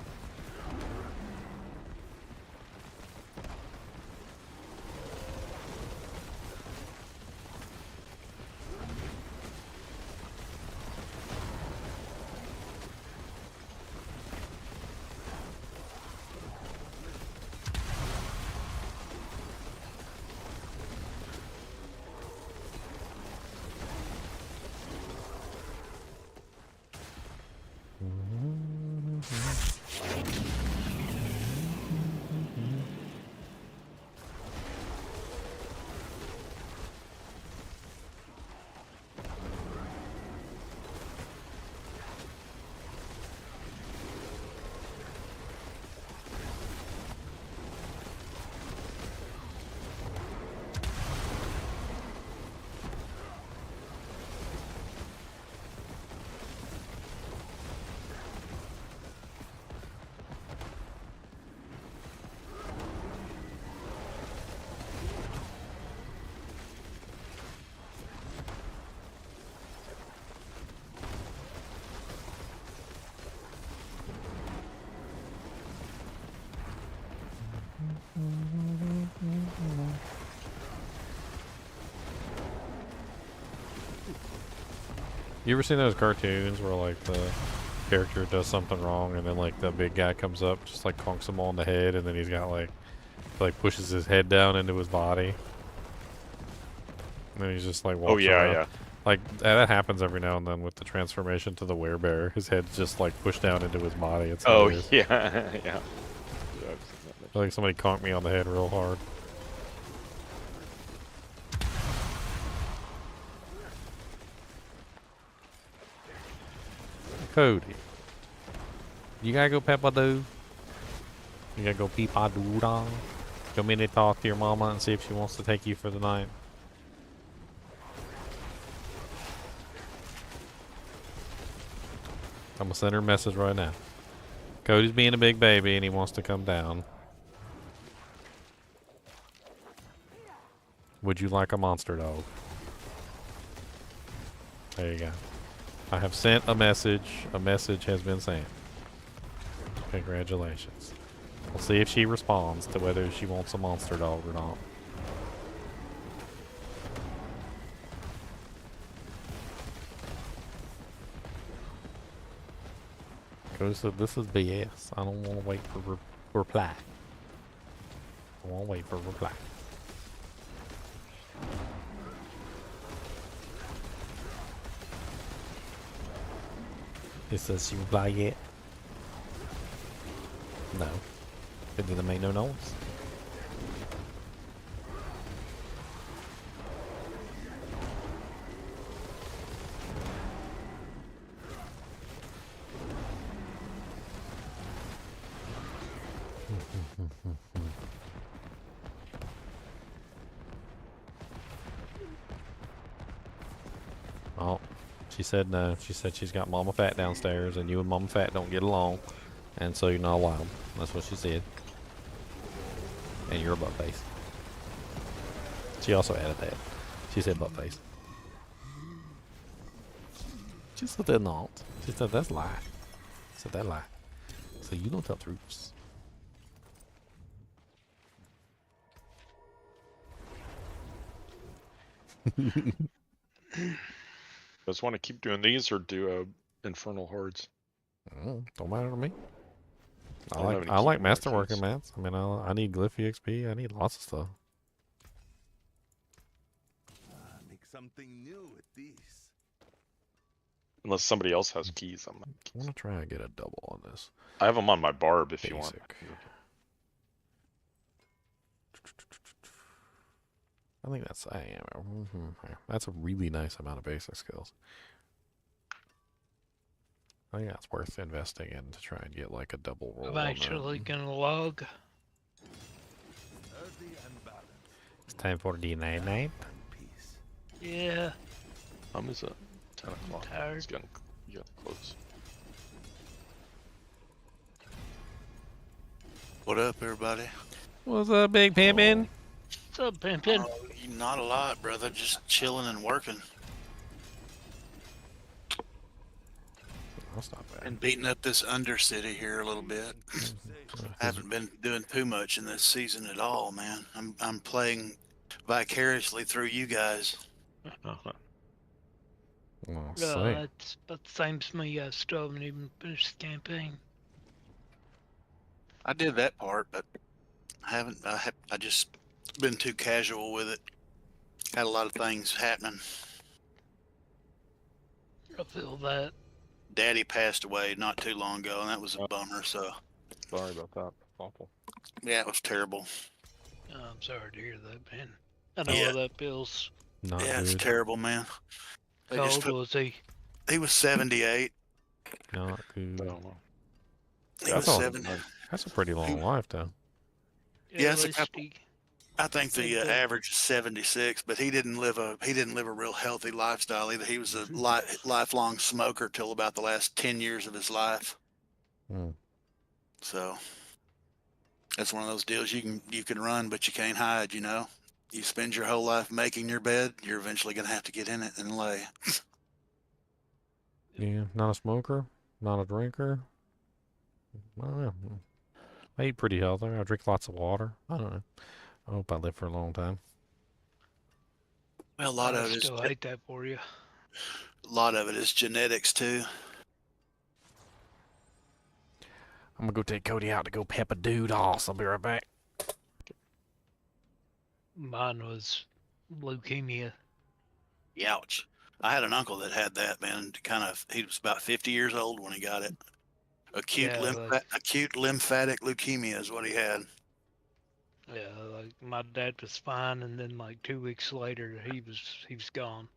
You ever seen those cartoons where like the character does something wrong and then like the big guy comes up, just like conks him on the head, and then he's got like pushes his head down into his body, and then he's just like walks Oh yeah, around. yeah. Like that happens every now and then with the transformation to the werebear. His head's just like pushed down into his body. It's Oh hilarious. yeah, yeah. I feel like somebody conked me on the head real hard. Cody, you gotta go peppa-doo? You gotta go peep-a-doo-dong? Do you want me to talk to your mama and see if she wants to take you for the night? I'm gonna send her a message right now. Cody's being a big baby and he wants to come down. Would you like a monster dog? There you go. I have sent a message. A message has been sent. Congratulations. We'll see if she responds to whether she wants a monster dog or not. Cody said, this is BS. I don't want to wait for reply. I want to wait for reply. It says she reply yet? No. It didn't make no noise. Oh, she said no. She said she's got Mama Fat downstairs and you and Mama Fat don't get along. And so you're not allowed. That's what she said. And you're a butt face. She also added that. She said butt face. She said they're not. She said that's a lie. She said that lie. So you don't tell truths. Just want to keep doing these or do Infernal Hordes? Don't matter to me. I don't have any I like keyboard masterworking, actions. man. I mean, I need glyph EXP. I need lots of stuff. Make something new with these. Unless somebody else has keys, I'm not. I'm gonna try and get a double on this. I have them on my barb if you want. Basic. I think that's that's a really nice amount of basic skills. I think that's worth investing in to try and get like a double roll. I'm on actually that. gonna log. Sturdy and balanced. It's time for the night. Peace. Yeah. Is it 10 o'clock? Tired. It's getting close. What up, everybody? What's up, Big Pimpin'? What's up, Pimpin'? Not a lot, brother. Just chilling and working. That's not bad. And beating up this Undercity here a little bit. Haven't been doing too much in this season at all, man. I'm playing vicariously through you guys. Oh, It's about the same as me. I still haven't even finished the campaign. I did that part, but I just been too casual with it. Had a lot of things happening. I feel that. Daddy passed away not too long ago, and that was a bummer. So Sorry about that. Awful. yeah, it was terrible. I'm sorry to hear that, man. I know Yeah. how that feels. not Yeah, it's good. terrible, man. They How just old put, was he? he was 78. Not good. I don't know. He That's was all- 70. That's a pretty long life, though. Yeah, At it's a least couple. he- I think the Good. average is 76, but he didn't live a real healthy lifestyle either. He was a lifelong smoker till about the last 10 years of his life. Hmm. So that's one of those deals you can run, but you can't hide. You know, you spend your whole life making your bed, you're eventually gonna have to get in it and lay. Yeah, not a smoker, not a drinker. I don't know. I eat pretty healthy. I drink lots of water. I don't know. I hope I live for a long time. Well, a lot I of it is still hate that for you. genetics too. I'm gonna go take Cody out to go pep a dude off. I'll be right back. Mine was leukemia. Ouch. I had an uncle that had that, man. He was about 50 years old when he got it. Acute lymphatic leukemia is what he had. Yeah, like my dad was fine, and then like 2 weeks later, he was gone.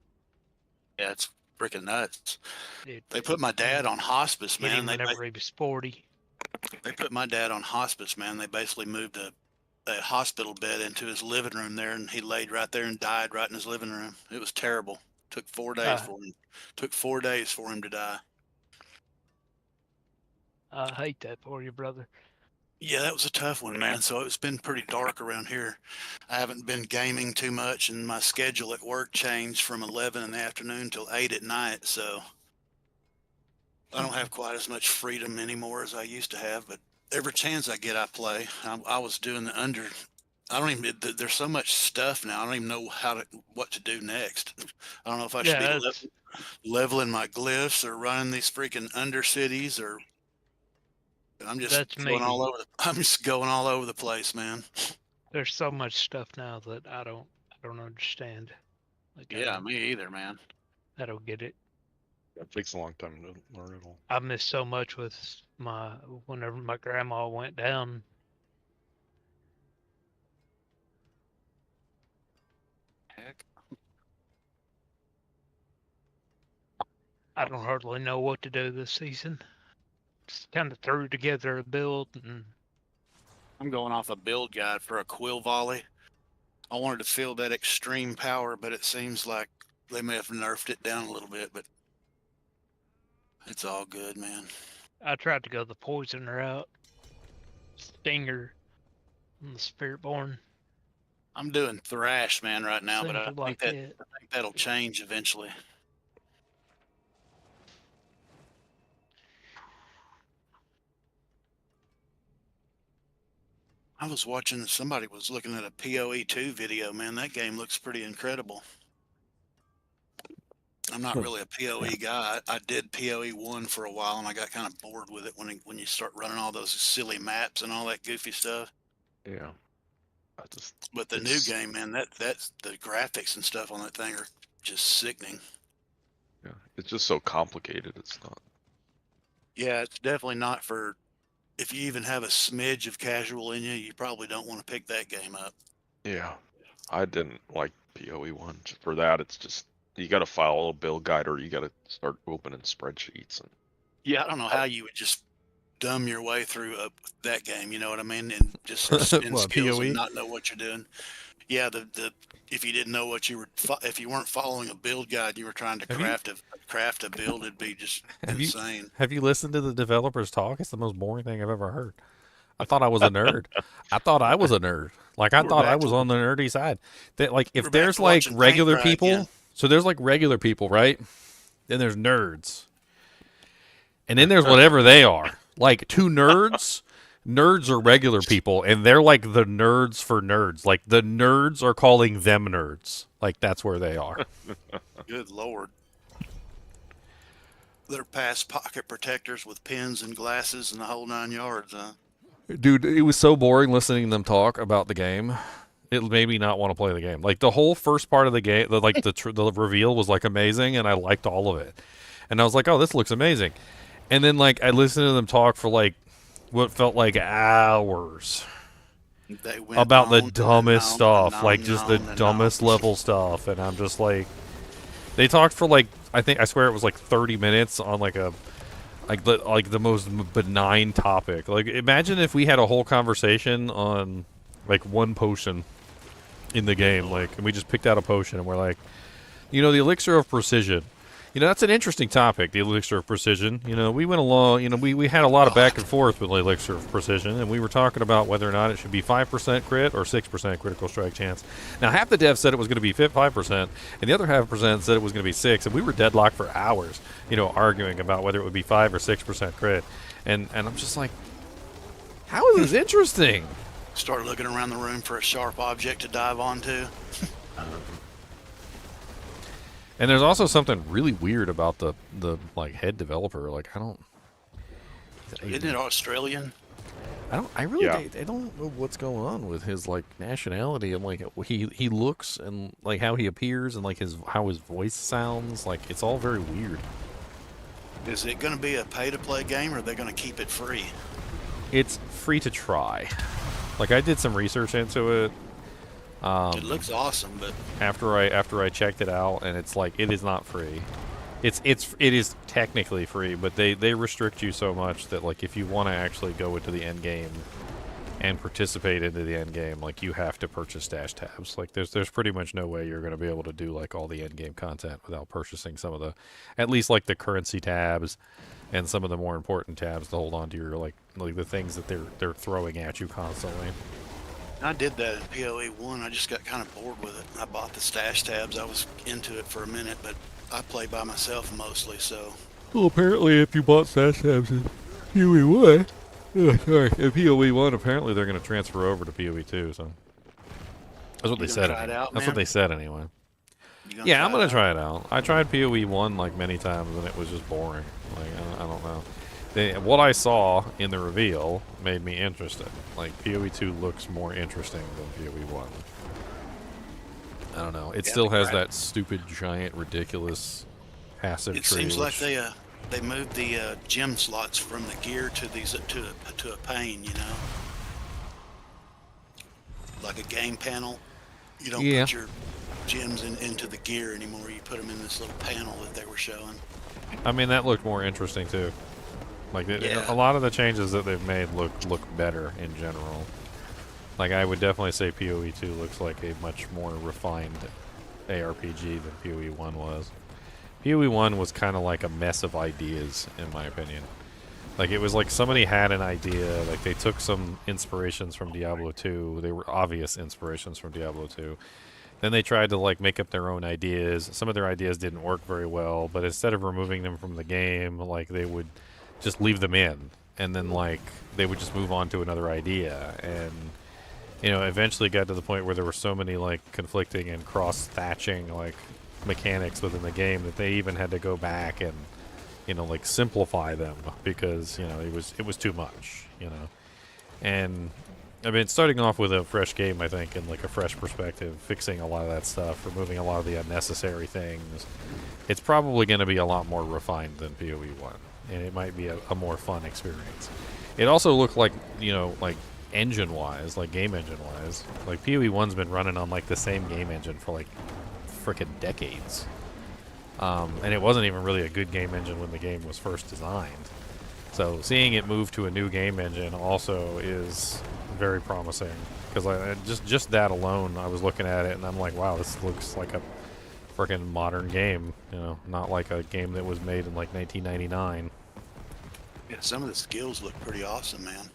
Yeah, it's freaking nuts. It They put my dad on hospice, hit man. him whenever he was 40. They put my dad on hospice, man. They basically moved a hospital bed into his living room there, and he laid right there and died right in his living room. It was terrible. Took 4 days for him. Took 4 days for him to die. I hate that for you, brother. Yeah, that was a tough one, man. So it's been pretty dark around here. I haven't been gaming too much, and my schedule at work changed from 11 in the afternoon till 8 at night. So I don't have quite as much freedom anymore as I used to have. But every chance I get, I play. I was doing the under. I don't even. There's so much stuff now. I don't even know what to do next. I don't know if I should be leveling my glyphs or running these freaking Undercities or. I'm just going all over. I'm just going all over the place, man. There's so much stuff now that I don't understand. Like, yeah, me either, man. I don't get it. It takes a long time to learn it all. I missed so much with whenever my grandma went down. Heck. I don't hardly know what to do this season. Just kind of threw together a build, and I'm going off a build guide for a quill volley. I wanted to feel that extreme power, but it seems like they may have nerfed it down a little bit, but it's all good, man. I tried to go the poison route. Stinger and the Spiritborn. I'm doing thrash, man, right now, but I Seems think that'll change eventually. I was watching, somebody was looking at a PoE 2 video, man. That game looks pretty incredible. I'm not really a PoE guy. I did PoE 1 for a while, and I got kind of bored with it when you start running all those silly maps and all that goofy stuff. Yeah. But the new game, man, that's the graphics and stuff on that thing are just sickening. Yeah, it's just so complicated. It's not. Yeah, it's definitely not for. If you even have a smidge of casual in you, you probably don't want to pick that game up. Yeah, I didn't like PoE 1 for that. It's just you got to follow a build guide, or you got to start opening spreadsheets. And Yeah, I don't know how you would just dumb your way through that game. You know what I mean? And just spin What, skills PoE? and not know what you're doing. Yeah, if you didn't know what you were, if you weren't following a build guide, you were trying to craft a build, it'd be just insane. Have you listened to the developers talk? It's the most boring thing I've ever heard. I thought I was a nerd. I thought I was a nerd. Like I thought I was on the nerdy side. That like if there's like regular people, so there's like regular people, right? Then there's nerds, and then there's whatever they are. Like two nerds. Nerds are regular people, and they're like the nerds for nerds. Like the nerds are calling them nerds. Like that's where they are. Good Lord. They're past pocket protectors with pens and glasses and the whole 9 yards, huh? Dude, it was so boring listening to them talk about the game. It made me not want to play the game. Like the whole first part of the game, the reveal was like amazing, and I liked all of it. And I was like, oh, this looks amazing. And then like I listened to them talk for like what felt like hours about the dumbest stuff, like just the dumbest level stuff, and I'm just like, they talked for like I swear it was like 30 minutes on like the most benign topic. Like imagine if we had a whole conversation on like one potion in the game, like, and we just picked out a potion and we're like, you know, the elixir of precision. You know, that's an interesting topic, the elixir of precision. You know, we went along, you know, we had a lot of back and forth with the elixir of precision, and we were talking about whether or not it should be 5% crit or 6% critical strike chance. Now, half the devs said it was going to be 5%, and the other half percent said it was going to be 6, and we were deadlocked for hours, you know, arguing about whether it would be 5 or 6% crit. And I'm just like, how is this interesting? Start looking around the room for a sharp object to dive onto. And there's also something really weird about the like head developer. Like I don't. Isn't it Australian? I really don't know what's going on with his like nationality and like he looks and like how he appears and like how his voice sounds. Like it's all very weird. Is it going to be a pay-to-play game, or are they going to keep it free? It's free to try. Like I did some research into it. It looks awesome, but after I checked it out, and it's like it is not free. It is technically free, but they restrict you so much that like if you want to actually go into the end game and participate into the end game, like you have to purchase dash tabs. Like there's pretty much no way you're going to be able to do like all the end game content without purchasing some of the, at least like the currency tabs and some of the more important tabs to hold on to your like the things that they're throwing at you constantly. I did that in PoE 1. I just got kind of bored with it. I bought the stash tabs. I was into it for a minute, but I play by myself mostly, so. Well, apparently if you bought stash tabs in PoE 1, in PoE 1, apparently they're going to transfer over to PoE 2, so. That's what they said. That's what they said anyway. Yeah, I'm going to try it out. I tried PoE 1 like many times, and it was just boring. Like, I don't know. What I saw in the reveal made me interested. Like, PoE 2 looks more interesting than PoE 1. I don't know. It still has that stupid, giant, ridiculous passive tree. It seems like they moved the gem slots from the gear to these to a pane, you know? Like a game panel. You don't put your gems into the gear anymore. You put them in this little panel that they were showing. I mean, that looked more interesting, too. Like, a lot of the changes that they've made look better in general. Like, I would definitely say PoE 2 looks like a much more refined ARPG than PoE 1 was. PoE 1 was kind of like a mess of ideas, in my opinion. Like, it was like somebody had an idea, like they took some inspirations from Diablo 2. They were obvious inspirations from Diablo 2. Then they tried to like make up their own ideas. Some of their ideas didn't work very well, but instead of removing them from the game, like they would just leave them in, and then like they would just move on to another idea, and you know, eventually got to the point where there were so many like conflicting and cross-thatching like mechanics within the game that they even had to go back and, you know, like simplify them because, you know, it was too much, you know. And I mean, starting off with a fresh game, I think, and like a fresh perspective, fixing a lot of that stuff, removing a lot of the unnecessary things, it's probably going to be a lot more refined than PoE 1, and it might be a more fun experience. It also looked like, you know, like engine-wise, like game engine-wise, like PoE 1's been running on like the same game engine for like frickin' decades. And it wasn't even really a good game engine when the game was first designed. So seeing it move to a new game engine also is very promising, because just that alone, I was looking at it and I'm like, wow, this looks like a freaking modern game, you know, not like a game that was made in like 1999. Yeah, some of the skills look pretty awesome, man.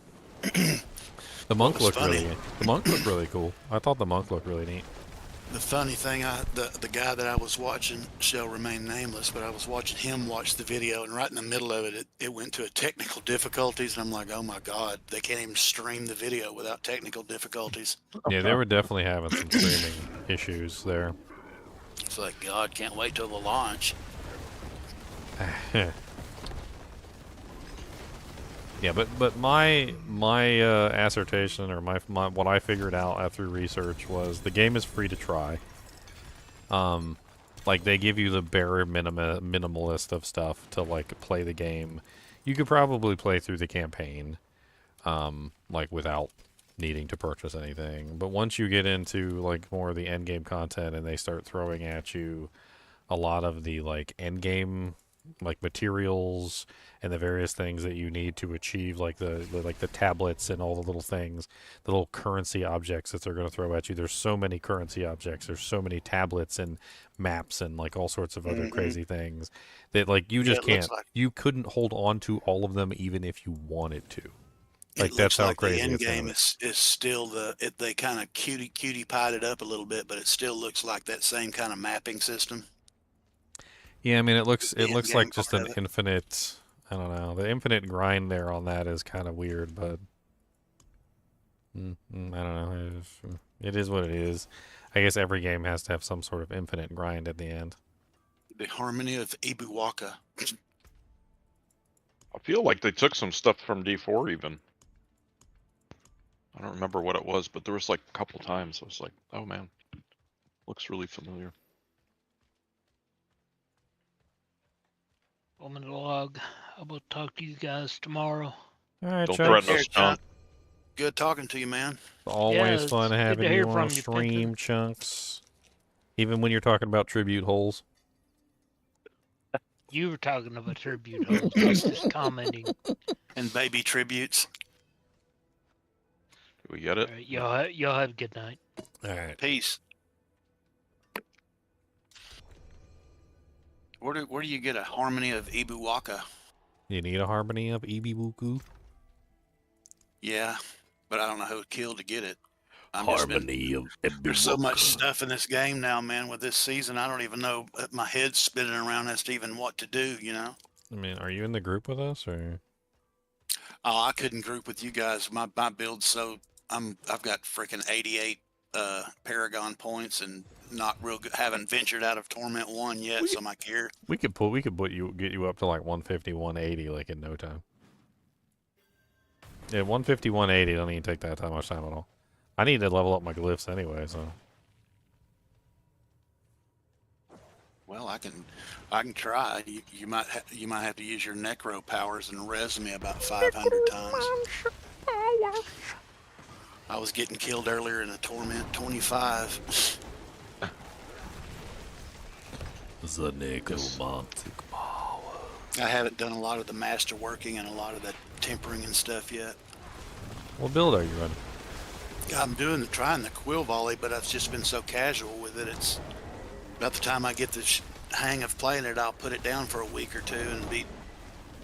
The monk looked funny? really cool. I thought the monk looked really neat. The funny thing, the guy that I was watching shall remain nameless, but I was watching him watch the video, and right in the middle of it, it went to a technical difficulties, and I'm like, oh my god, they can't even stream the video without technical difficulties. Yeah, they were definitely having some streaming issues there. It's like, God, can't wait till the launch. Yeah, but my assertion, or my what I figured out through research was the game is free to try. Like they give you the bare minimalist of stuff to like play the game. You could probably play through the campaign, like without needing to purchase anything. But once you get into like more of the end game content and they start throwing at you a lot of the like end game like materials and the various things that you need to achieve, like the tablets and all the little things, the little currency objects that they're going to throw at you. There's so many currency objects, there's so many tablets and maps and like all sorts of other crazy things that like you just can't, you couldn't hold on to all of them even if you wanted to. Like that's how crazy the end it's game is still they kind of cutie pied it up a little bit, but it still looks like that same kind of mapping system. Yeah, I mean, it looks like just an infinite, I don't know, the infinite grind there on that is kind of weird, but I don't know, it is what it is. I guess every game has to have some sort of infinite grind at the end. The harmony of Ibuwaka. I feel like they took some stuff from D4 even. I don't remember what it was, but there was like a couple times I was like, oh man, looks really familiar. I'm gonna log. I will talk to you guys tomorrow. All right, Don't Chuck. threaten us, John. Good talking to you, man. Always Yeah, fun it's having good to hear you from on you, stream, Chunks. Even when you're talking about tribute holes. You were talking about tribute holes. I was just commenting. And baby tributes. Do we get it? All right, y'all have a good night. All right. Peace. Where do you get a harmony of Ibuwaka? You need a harmony of Ibiwuku? Yeah, but I don't know who it killed to get it. Harmony of There's so much stuff in this game now, man, with this season. I don't even know. My head's spinning around as to even what to do, you know? I mean, are you in the group with us, or? Oh, I couldn't group with you guys. My build's so... I've got freaking 88 Paragon points and not real good. Haven't ventured out of Torment 1 yet, so my gear... We could get you up to like 150, 180 like in no time. Yeah, 150, 180 don't even take that much time at all. I need to level up my glyphs anyway, so. Well, I can try. You might have to use your necro powers and res me about 500 times. I was getting killed earlier in a Torment 25. The necromantic power. I haven't done a lot of the master working and a lot of the tempering and stuff yet. What build are you running? I'm trying the quill volley, but I've just been so casual with it. It's about the time I get the hang of playing it, I'll put it down for a week or two and be,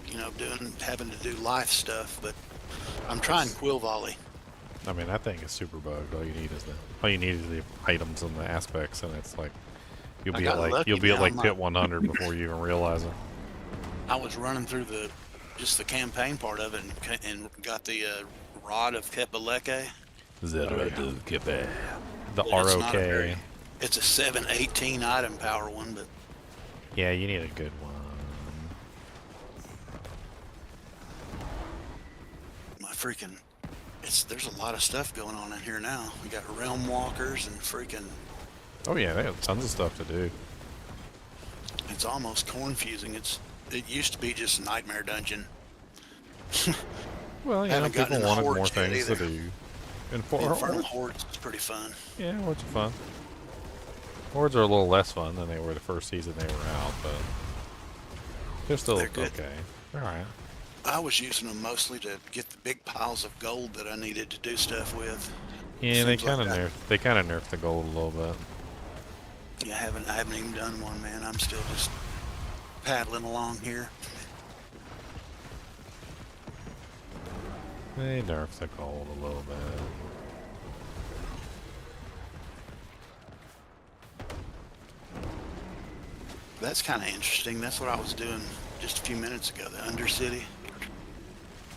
you know, having to do life stuff. But I'm trying quill volley. I mean, that thing is super bugged. All you need is the items and the aspects, and it's like you'll be at like pit 100 before you even realize it. I was running through just the campaign part of it and got the rod of Kepaleke. The ROK. It's a 718 item power one, but Yeah, you need a good one. my freaking, there's a lot of stuff going on in here now. We got realm walkers and freaking. Oh yeah, they have tons of stuff to do. It's almost confusing. It used to be just a nightmare dungeon. Well, you know, Haven't gotten people in the wanted more Hordes yet things to either. do. The Infernal Hordes is pretty fun. Yeah, Hordes are fun. Hordes are a little less fun than they were the first season they were out, but they're still They're good. okay. All right. I was using them mostly to get the big piles of gold that I needed to do stuff with. Yeah, they Seems like kind of that. nerfed the gold a little bit. Yeah, I haven't even done one, man. I'm still just paddling along here. They nerfed the gold a little bit. That's kind of interesting. That's what I was doing just a few minutes ago. The Undercity.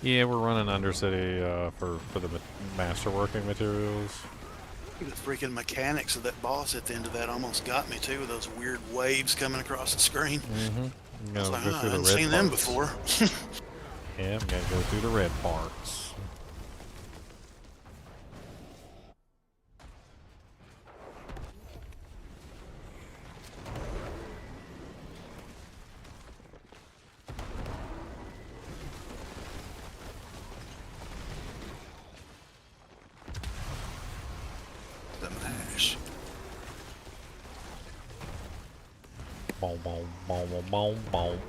Yeah, we're running Undercity for the masterworking materials. The freaking mechanics of that boss at the end of that almost got me too, with those weird waves coming across the screen. Mm-hmm. I was like, Go oh, I through the haven't red seen them parts. before. Yeah, I'm gonna go through the red parts. The mash. Boom, boom, boom, boom, boom, boom.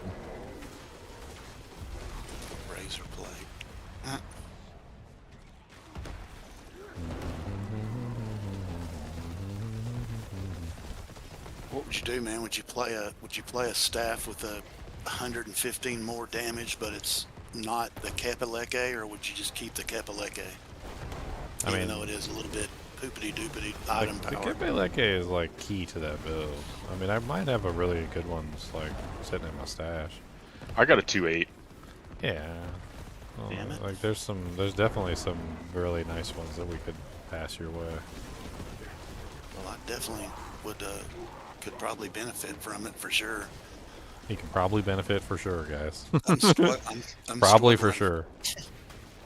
Razor blade. What would you do, man? Would you play a staff with a 115 more damage, but it's not the Kapaleke, or would you just keep the Kapaleke? I Even mean, though it is a little bit poopity doopity item the power. Kapaleke is like key to that build. I mean, I might have a really good one just like sitting in my stash. I got a 2.8. Yeah. Well, Damn it. like there's definitely some really nice ones that we could pass your way. Well, I definitely would could probably benefit from it for sure. You can probably benefit for sure, guys. I'm Probably for struggling. sure.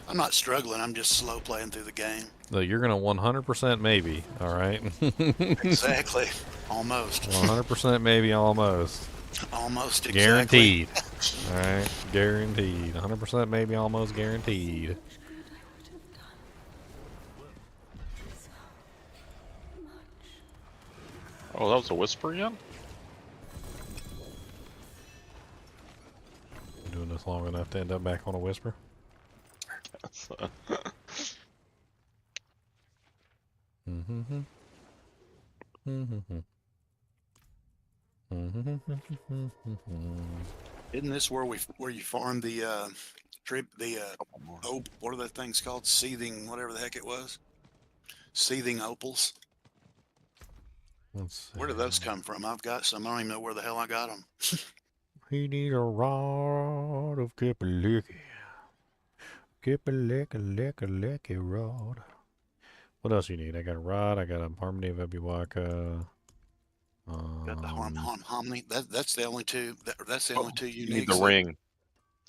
I'm not struggling. I'm just slow playing through the game. No, you're gonna 100% maybe. All right. Exactly. Almost. 100% maybe, almost. Almost exactly. Guaranteed. All right. Guaranteed. 100% maybe, almost guaranteed. Oh, that was a whisper again? Been doing this long enough to end up back on a whisper. Isn't this where you farm the what are the things called? Seething, whatever the heck it was. Seething opals. Let's see. Where do those come from? I've got some. I don't even know where the hell I got them. We need a rod of Kipaliki. Kipaliki rod. What else you need? I got a rod. I got a Harmony of Ebiwaka. Got the harmony. That's the only two. That's the only two You unique. need the ring.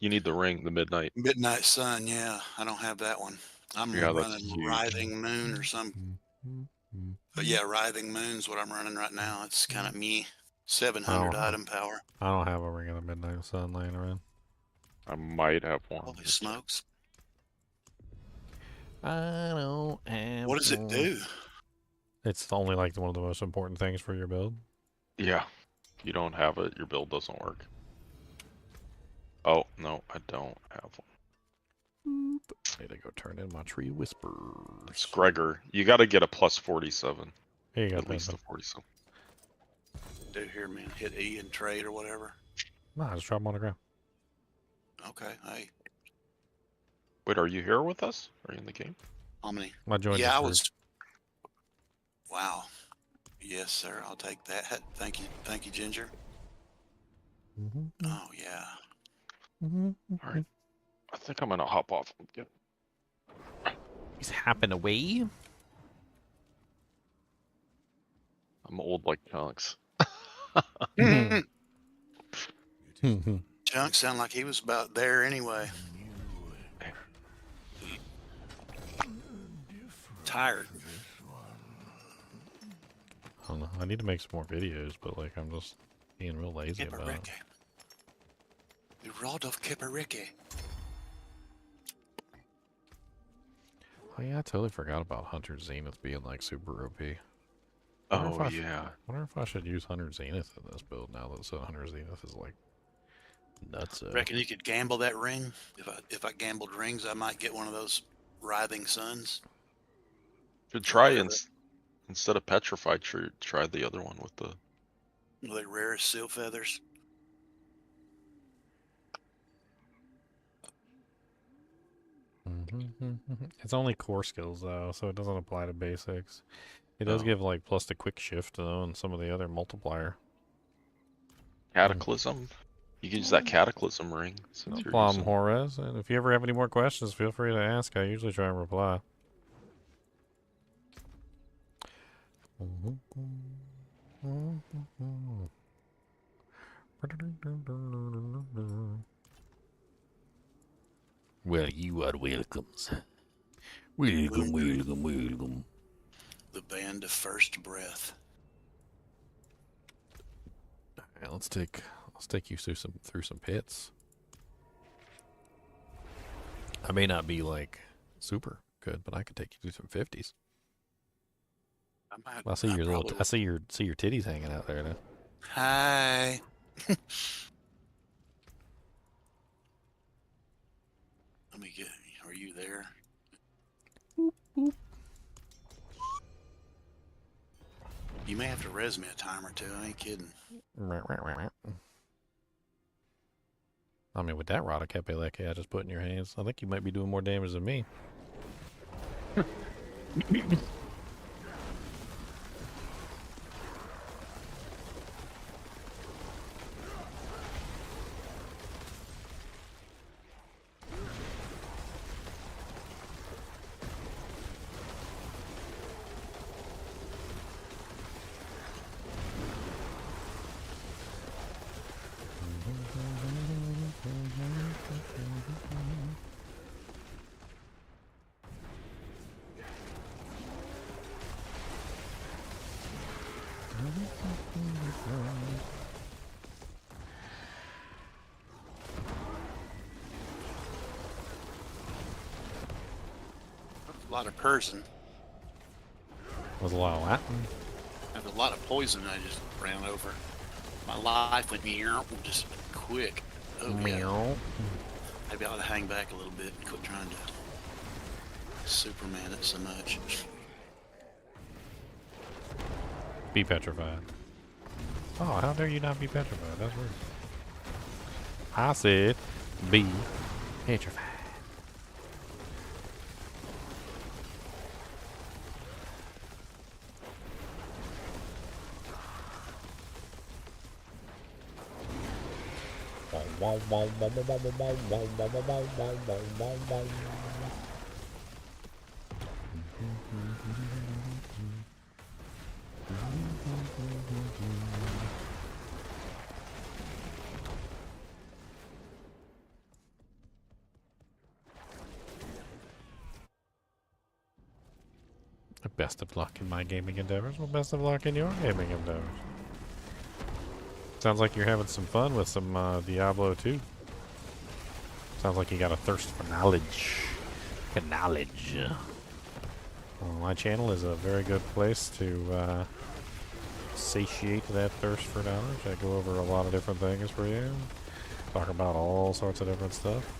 You need the ring, the midnight. Midnight Sun. Yeah, I don't have that one. I'm Yeah, that's running huge. Writhing Moon or some. But yeah, Writhing Moon's what I'm running right now. It's kind of me. 700 item power. I don't have a ring of the Midnight Sun laying around. I might have one. Holy smokes. I don't have What does it do? It's only like one of the most important things for your build. Yeah. If you don't have it, your build doesn't work. Oh, no, I don't have one. Need to go turn in my tree whispers. It's Gregor. You got to get a plus 47. Here you go. At least a 47. Do here, man. Hit E and trade or whatever. No, just drop them on the ground. Okay. Hey, Wait, are you here with us? Are you in the game? how many? I joined Yeah, I this was. Wow. Yes, sir. I'll take that. Thank you. Thank you, Ginger. group. Oh, yeah. All right. I think I'm going to hop off. Yep. He's hopping away. I'm old like Chunks. Chunk sounded like he was about there anyway. Tired. I don't know. I need to make some more videos, but like I'm just being real lazy about it. The rod of Kipariki. Oh yeah, I totally forgot about Hunter Zenith being like super OP. Oh yeah. Wonder if I should use Hunter Zenith in this build now that Hunter Zenith is like nuts. Reckon you could gamble that ring? If I gambled rings, I might get one of those writhing suns. Should try instead of petrified, try the other one with the rarest seal feathers. It's only core skills though, so it doesn't apply to basics. It does give like plus the quick shift though, and some of the other multiplier. Cataclysm. You can use that Cataclysm ring. No problem, Juarez. And if you ever have any more questions, feel free to ask. I usually try and reply. Well, you are welcome. Welcome, welcome, welcome. The band of first breath. Alright, let's take you through some pits. I may not be like super good, but I could take you through some 50s. I see your little I see your titties hanging out there now. Hi. Let me get. Are you there? Boop, boop. You may have to res me a time or two. I ain't kidding. I mean, with that rod of Kapeleke I just put in your hands, I think you might be doing more damage than me. A lot of person. Was a lot of Latin. There's a lot of poison I just ran over. My life went just quick. Oh, meow. Maybe I ought to hang back a little bit and quit trying to Superman it so much. Be petrified. Oh, how dare you not be petrified? That's rude. I said be petrified. Best of luck in my gaming endeavors. Well, best of luck in your gaming endeavors. Sounds like you're having some fun with some Diablo 2. Sounds like you got a thirst for knowledge. Well, my channel is a very good place to satiate that thirst for knowledge. I go over a lot of different things for you. Talk about all sorts of different stuff.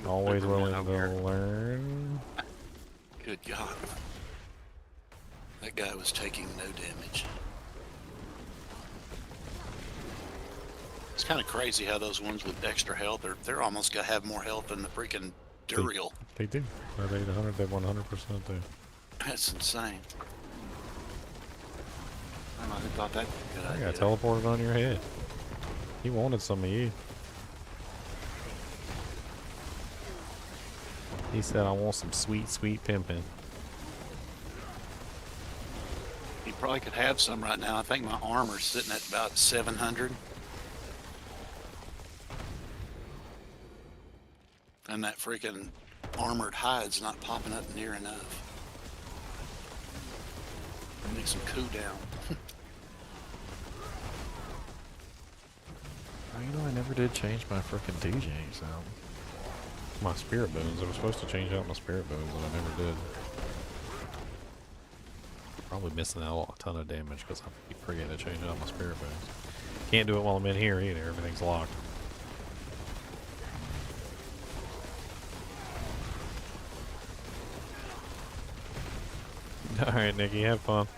Always willing to learn. Good God. That guy was taking no damage. It's kind of crazy how those ones with extra health, they're almost going to have more health than the freaking Duriel. They do. They 100%. They 100% do. That's insane. I don't know who thought that was a good idea. I got teleported on your head. He wanted some of you. He said, I want some sweet, sweet pimping. probably could have some right now. I think my armor's sitting at about 700. And that freaking armored hide's not popping up near enough. I need some cooldown. You know, I never did change my frickin' DJs out. My spirit bones. I was supposed to change out my spirit bones, and I never did. Probably missing out a ton of damage because I keep forgetting to change out my spirit bones. Can't do it while I'm in here either. Everything's locked. Alright, Nikki, have fun.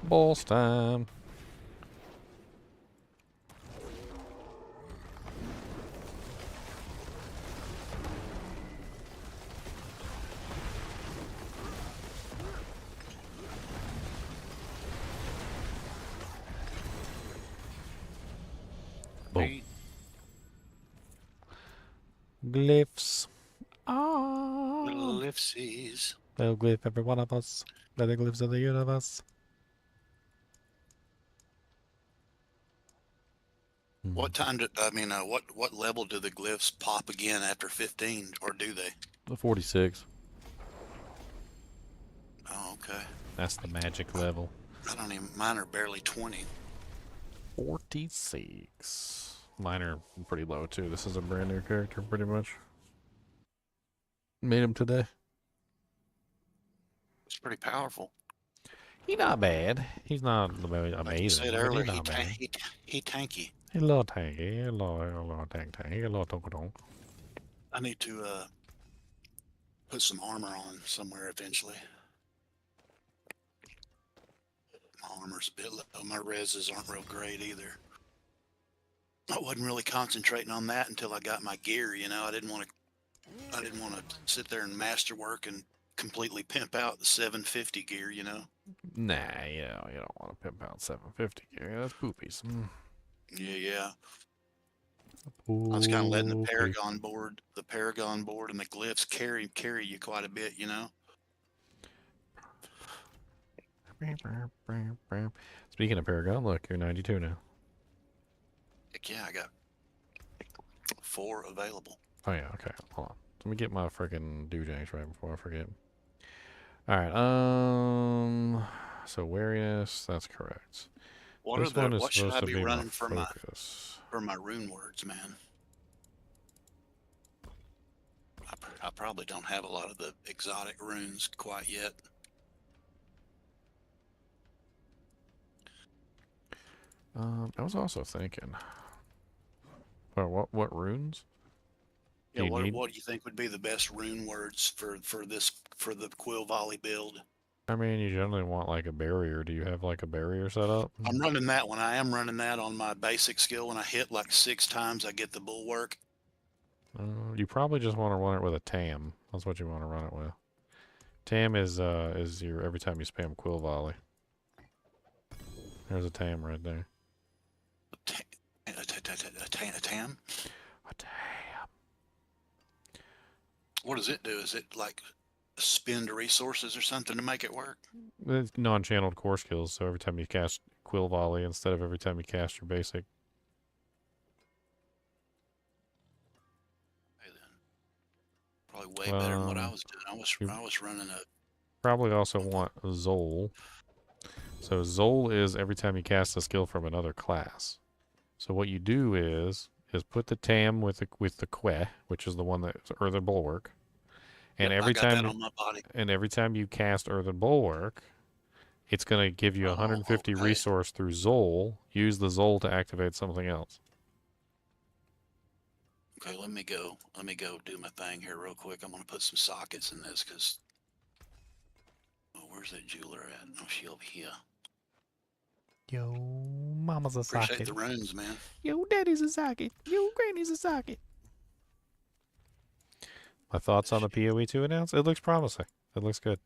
Boss time. Boom. Glyphs. Ah. Glyphsies. They'll glyph every one of us. They're the glyphs of the universe. What time do, I mean, what level do the glyphs pop again after 15, or do they? The 46. Oh, okay. That's the magic level. I don't even, mine are barely 20. 46. Mine are pretty low too. This is a brand new character pretty much. Made him today. It's pretty powerful. He's not bad. He's not amazing. Like you said but earlier, he's not bad. he tanky. He's a little tanky. He's a little tank. He's a little tonk. I need to put some armor on somewhere eventually. My armor's a bit low. My reses aren't real great either. I wasn't really concentrating on that until I got my gear. You know, I didn't want to sit there and masterwork and completely pimp out the 750 gear. You know. Nah, you don't want to pimp out 750 gear. That's poopies. Yeah. I was kind of letting the Paragon board and the glyphs carry you quite a bit, you know. Speaking of Paragon, look, you're 92 now. Heck yeah, I got 4 available. Oh yeah, okay. Hold on. Let me get my freaking doojangs right before I forget. All right. So wariness, that's correct. What should I be running for my rune words, man? I probably don't have a lot of the exotic runes quite yet. I was also thinking. Well, what runes? Yeah, what do you think would be the best rune words for the Quill Volley build? I mean, you generally want like a barrier. Do you have like a barrier set up? I'm running that one. I am running that on my basic skill. When I hit like 6 times, I get the bulwark. You probably just want to run it with a tam. That's what you want to run it with. Tam is your every time you spam Quill Volley. There's a tam right there. A tam? A tam. What does it do? Is it like spend resources or something to make it work? It's non-channeled core skills, so every time you cast Quill Volley instead of every time you cast your basic. Hey then. Probably way better than what I was doing. I was running a... Probably also want Zol. So Zol is every time you cast a skill from another class. So what you do is is put the tam with the que, which is the one that's Earthen Bulwark, and Yep, I every got that time on my body. you cast Earthen Bulwark, it's gonna give you 150 okay. resource through Zol. Use the Zol to activate something else. Okay, let me go do my thing here real quick. I'm gonna put some sockets in this because where's that jeweler at? Oh, she over here. Yo, mama's a Appreciate socket. the runes, man. Yo, daddy's a socket. Yo, granny's a socket. My thoughts on the PoE 2 announce? It looks promising. It looks good.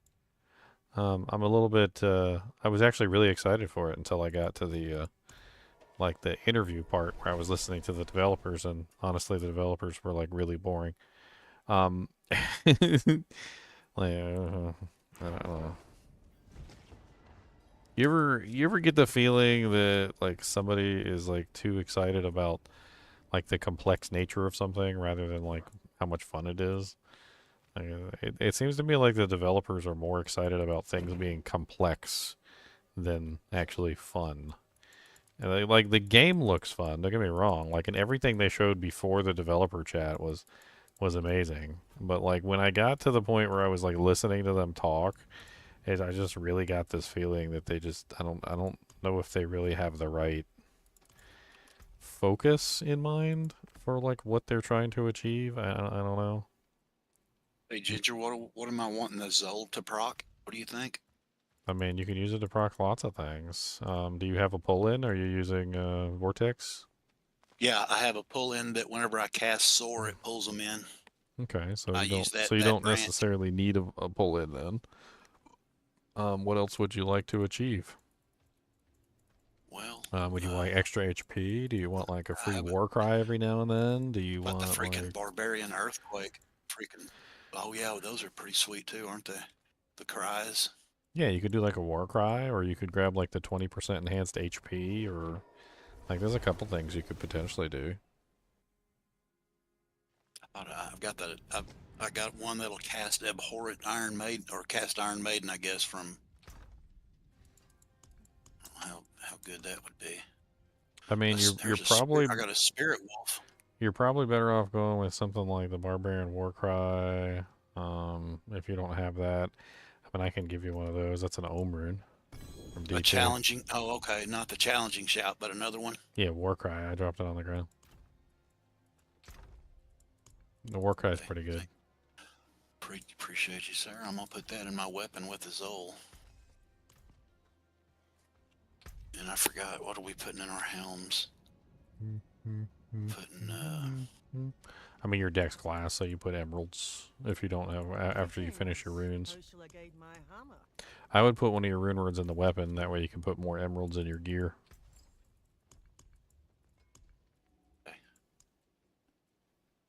I'm a little bit. I was actually really excited for it until I got to the the interview part where I was listening to the developers, and honestly, the developers were like really boring. Like, I don't know. You ever get the feeling that like somebody is like too excited about like the complex nature of something rather than like how much fun it is? Like, it seems to me like the developers are more excited about things being complex than actually fun. And like the game looks fun. Don't get me wrong. Like, and everything they showed before the developer chat was amazing. But like when I got to the point where I was like listening to them talk, I just really got this feeling that they just I don't know if they really have the right focus in mind for like what they're trying to achieve. I don't know. Hey Ginger, what am I wanting the Zol to proc? What do you think? I mean, you can use it to proc lots of things. Do you have a pull-in? Are you using Vortex? Yeah, I have a pull in that whenever I cast Soar, it pulls them in. Okay, so I you use don't that branch. necessarily need a pull-in then. What else would you like to achieve? Well, would you like extra HP? Do you want like a free war cry every now and then? Do you want the freaking like... barbarian earthquake? Freaking, oh yeah, those are pretty sweet too, aren't they? The cries. Yeah, you could do like a war cry, or you could grab like the 20% enhanced HP, or like there's a couple things you could potentially do. I've got that. I got one that'll cast abhorrent Iron Maiden, or cast Iron Maiden, I guess, from how good that would be. I mean, you're probably I got a spirit wolf. You're probably better off going with something like the Barbarian Warcry. If you don't have that, I mean, I can give you one of those. That's an Ohm rune from DK. A challenging. Oh, okay, not the challenging shout, but another one. Yeah, Warcry. I dropped it on the ground. The Warcry is pretty good. Appreciate you, sir. I'm gonna put that in my weapon with the Zol. And I forgot, what are we putting in our helms? Putting I mean, your dex class, so you put emeralds if you don't have after you finish your runes. I would put one of your rune words in the weapon. That way you can put more emeralds in your gear. Okay.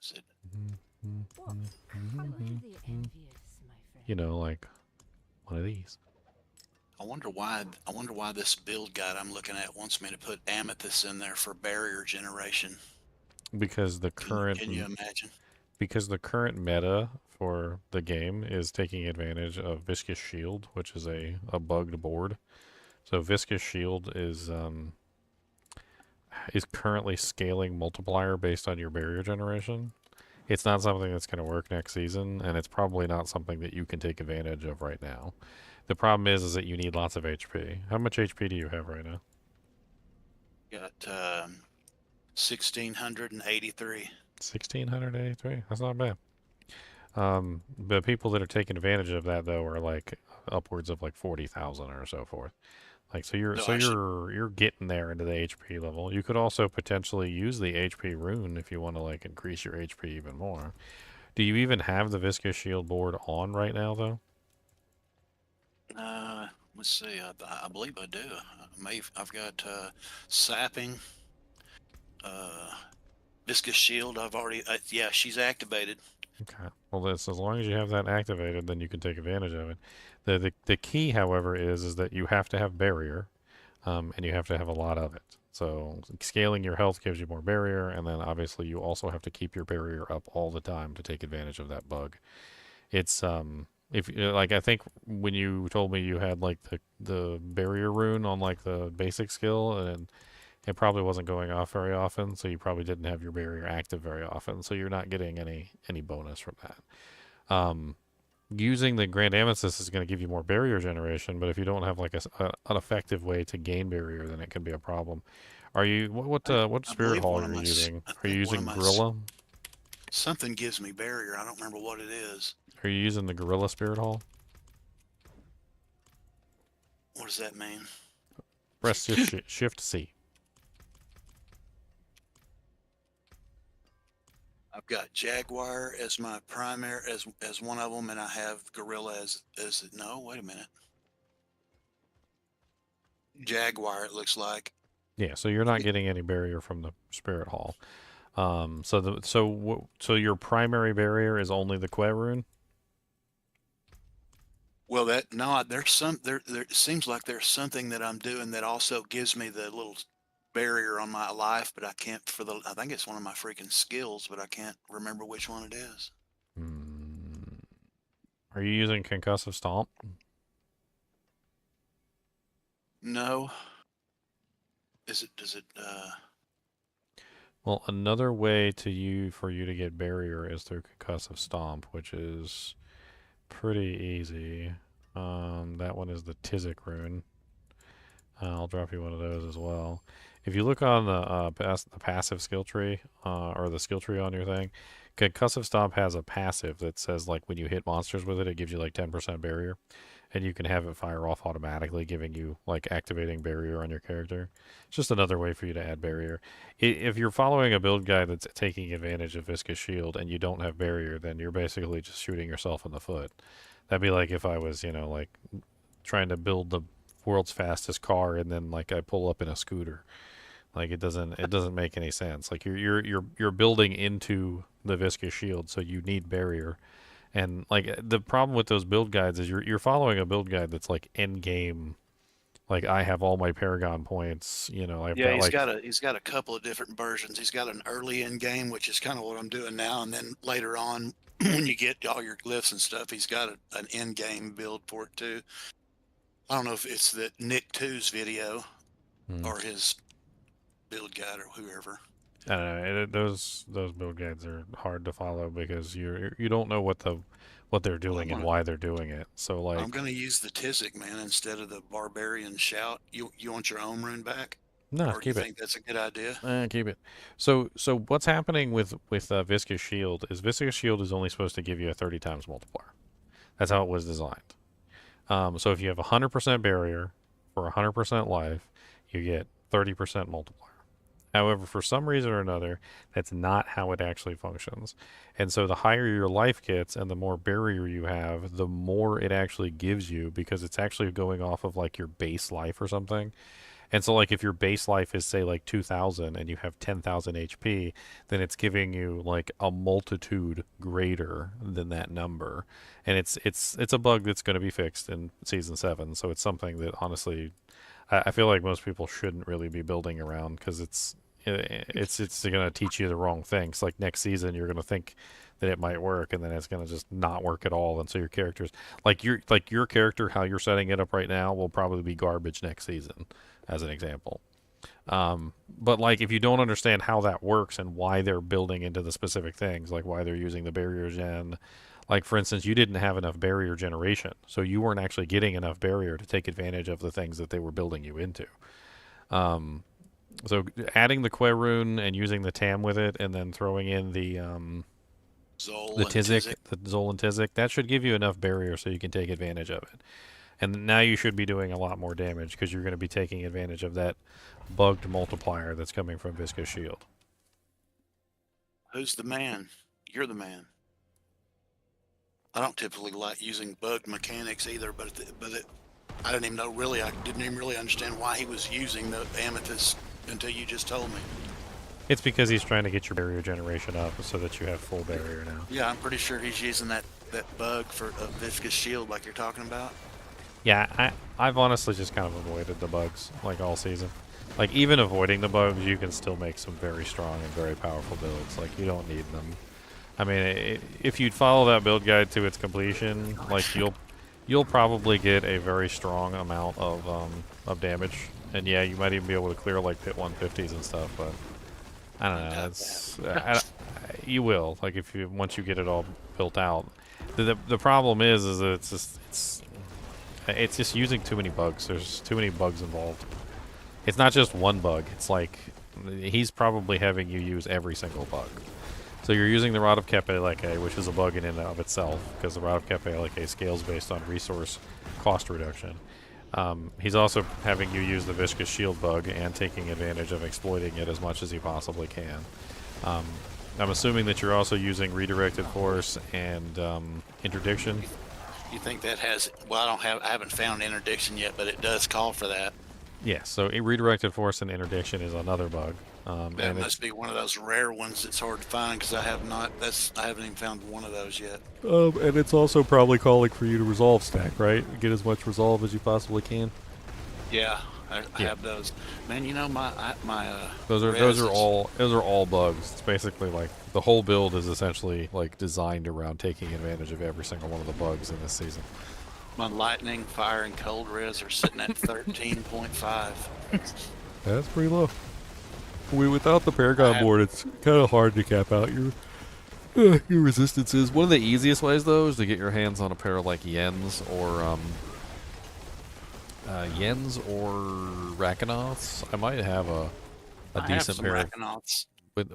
Is it? You know, like one of these. I wonder why this build guide I'm looking at wants me to put amethyst in there for barrier generation. Because the current can you imagine? Because the current meta for the game is taking advantage of Viscous Shield, which is a bugged board. So Viscous Shield is currently scaling multiplier based on your barrier generation. It's not something that's going to work next season, and it's probably not something that you can take advantage of right now. The problem is that you need lots of HP. How much HP do you have right now? Got 1,683. 1,683? That's not bad. The people that are taking advantage of that though are like upwards of like 40,000 or so forth. Like so you're getting there into the HP level. You could also potentially use the HP rune if you want to like increase your HP even more. Do you even have the Viscous Shield board on right now though? Let's see. I believe I do. I've got sapping, Viscous Shield. I've already. Yeah, she's activated. Okay. Well, as long as you have that activated, then you can take advantage of it. The key, however, is that you have to have barrier, and you have to have a lot of it. So scaling your health gives you more barrier, and then obviously you also have to keep your barrier up all the time to take advantage of that bug. It's if like I think when you told me you had like the barrier rune on like the basic skill, and it probably wasn't going off very often, so you probably didn't have your barrier active very often, so you're not getting any bonus from that. Using the Grand Amethyst is going to give you more barrier generation, but if you don't have like an effective way to gain barrier, then it can be a problem. Are you what I spirit believe hall one are of you my using? I Are you think one using of my Gorilla? something gives me barrier. I don't remember what it is. Are you using the Gorilla Spirit Hall? What does that mean? Press Shift C. I've got Jaguar as my primary as one of them, and I have Gorilla as no. Wait a minute. Jaguar. It looks like. Yeah, so you're not getting any barrier from the Spirit Hall. So your primary barrier is only the Que rune? Well, there's there it seems like there's something that I'm doing that also gives me the little barrier on my life, but I can't I think it's one of my freaking skills, but I can't remember which one it is. Are you using Concussive Stomp? No. Does it Well, another way for you to get barrier is through Concussive Stomp, which is pretty easy. That one is the Tizik rune. I'll drop you one of those as well. If you look on the passive skill tree, or the skill tree on your thing, Concussive Stomp has a passive that says like when you hit monsters with it, it gives you like 10% barrier, and you can have it fire off automatically, giving you like activating barrier on your character. It's just another way for you to add barrier. If you're following a build guide that's taking advantage of Viscous Shield and you don't have barrier, then you're basically just shooting yourself in the foot. That'd be like if I was, like trying to build the world's fastest car and then like I pull up in a scooter. Like it doesn't make any sense. Like you're building into the Viscous Shield, so you need barrier. And like the problem with those build guides is you're following a build guide that's like Endgame. Like I have all my Paragon points, I've got he's got a couple of different versions. He's got an early in game, which is kind of what I'm doing now, and then later on when you get all your glyphs and stuff, he's got an in game build for it too. I don't know if it's the Nick 2's video or his build guide or whoever. I don't know. Those build guides are hard to follow because you don't know what they're doing and why they're doing it. So like I'm gonna use the Tizik, man, instead of the Barbarian Shout. You want your own rune back? No, or keep do you it. think that's a good idea? Keep it. So what's happening with Viscous Shield is Viscous Shield is only supposed to give you a 30 times multiplier. That's how it was designed. So if you have 100% barrier for 100% life, you get 30% multiplier. However, for some reason or another, that's not how it actually functions. And so the higher your life gets and the more barrier you have, the more it actually gives you because it's actually going off of like your base life or something. And so like if your base life is say like 2,000 and you have 10,000 HP, then it's giving you like a multitude greater than that number. And it's a bug that's going to be fixed in season 7. So it's something that honestly I feel like most people shouldn't really be building around because it's going to teach you the wrong things. Like next season, you're going to think that it might work, and then it's going to just not work at all. And so your characters, like your character, how you're setting it up right now, will probably be garbage next season, as an example. But like if you don't understand how that works and why they're building into the specific things, like why they're using the barrier gen. Like, for instance, you didn't have enough barrier generation, so you weren't actually getting enough barrier to take advantage of the things that they were building you into. So adding the Que rune and using the Tam with it, and then throwing in the Tizik, the Zol and Tizik, that should give you enough barrier so you can take advantage of it. And now you should be doing a lot more damage because you're going to be taking advantage of that bugged multiplier that's coming from Viscous Shield. Who's the man? You're the man. I don't typically like using bugged mechanics either, but I didn't even know really. I didn't even really understand why he was using the amethyst until you just told me. It's because he's trying to get your barrier generation up so that you have full barrier now. Yeah, I'm pretty sure he's using that bug for a Viscous Shield like you're talking about. Yeah, I've honestly just kind of avoided the bugs like all season. Like even avoiding the bugs, you can still make some very strong and very powerful builds. Like you don't need them. I mean, if you'd follow that build guide to its completion, like you'll you'll probably get a very strong amount of damage, and yeah, you might even be able to clear like pit 150s and stuff. But I don't know. It's you will like if you once you get it all built out. The problem is that it's just using too many bugs. There's too many bugs involved. It's not just one bug. It's like he's probably having you use every single bug. So you're using the Rod of Kepe, which is a bug in and of itself, because the Rod of Kepe scales based on resource cost reduction. He's also having you use the Viscous Shield bug and taking advantage of exploiting it as much as he possibly can. I'm assuming that you're also using Redirected Force and Interdiction. You think that has? Well, I haven't found interdiction yet, but it does call for that. Yeah, so a Redirected Force and Interdiction is another bug. That must be one of those rare ones that's hard to find because I haven't even found one of those yet. And it's also probably calling for you to resolve stack, right? Get as much resolve as you possibly can. Yeah, I have those. Man, you know those are all bugs. It's basically like the whole build is essentially like designed around taking advantage of every single one of the bugs in this season. My lightning, fire, and cold res are sitting at 13.5. That's pretty low. Without the Paragon board, it's kind of hard to cap out your resistances. One of the easiest ways, though, is to get your hands on a pair of like Yens or Rakanoths. I might have a decent pair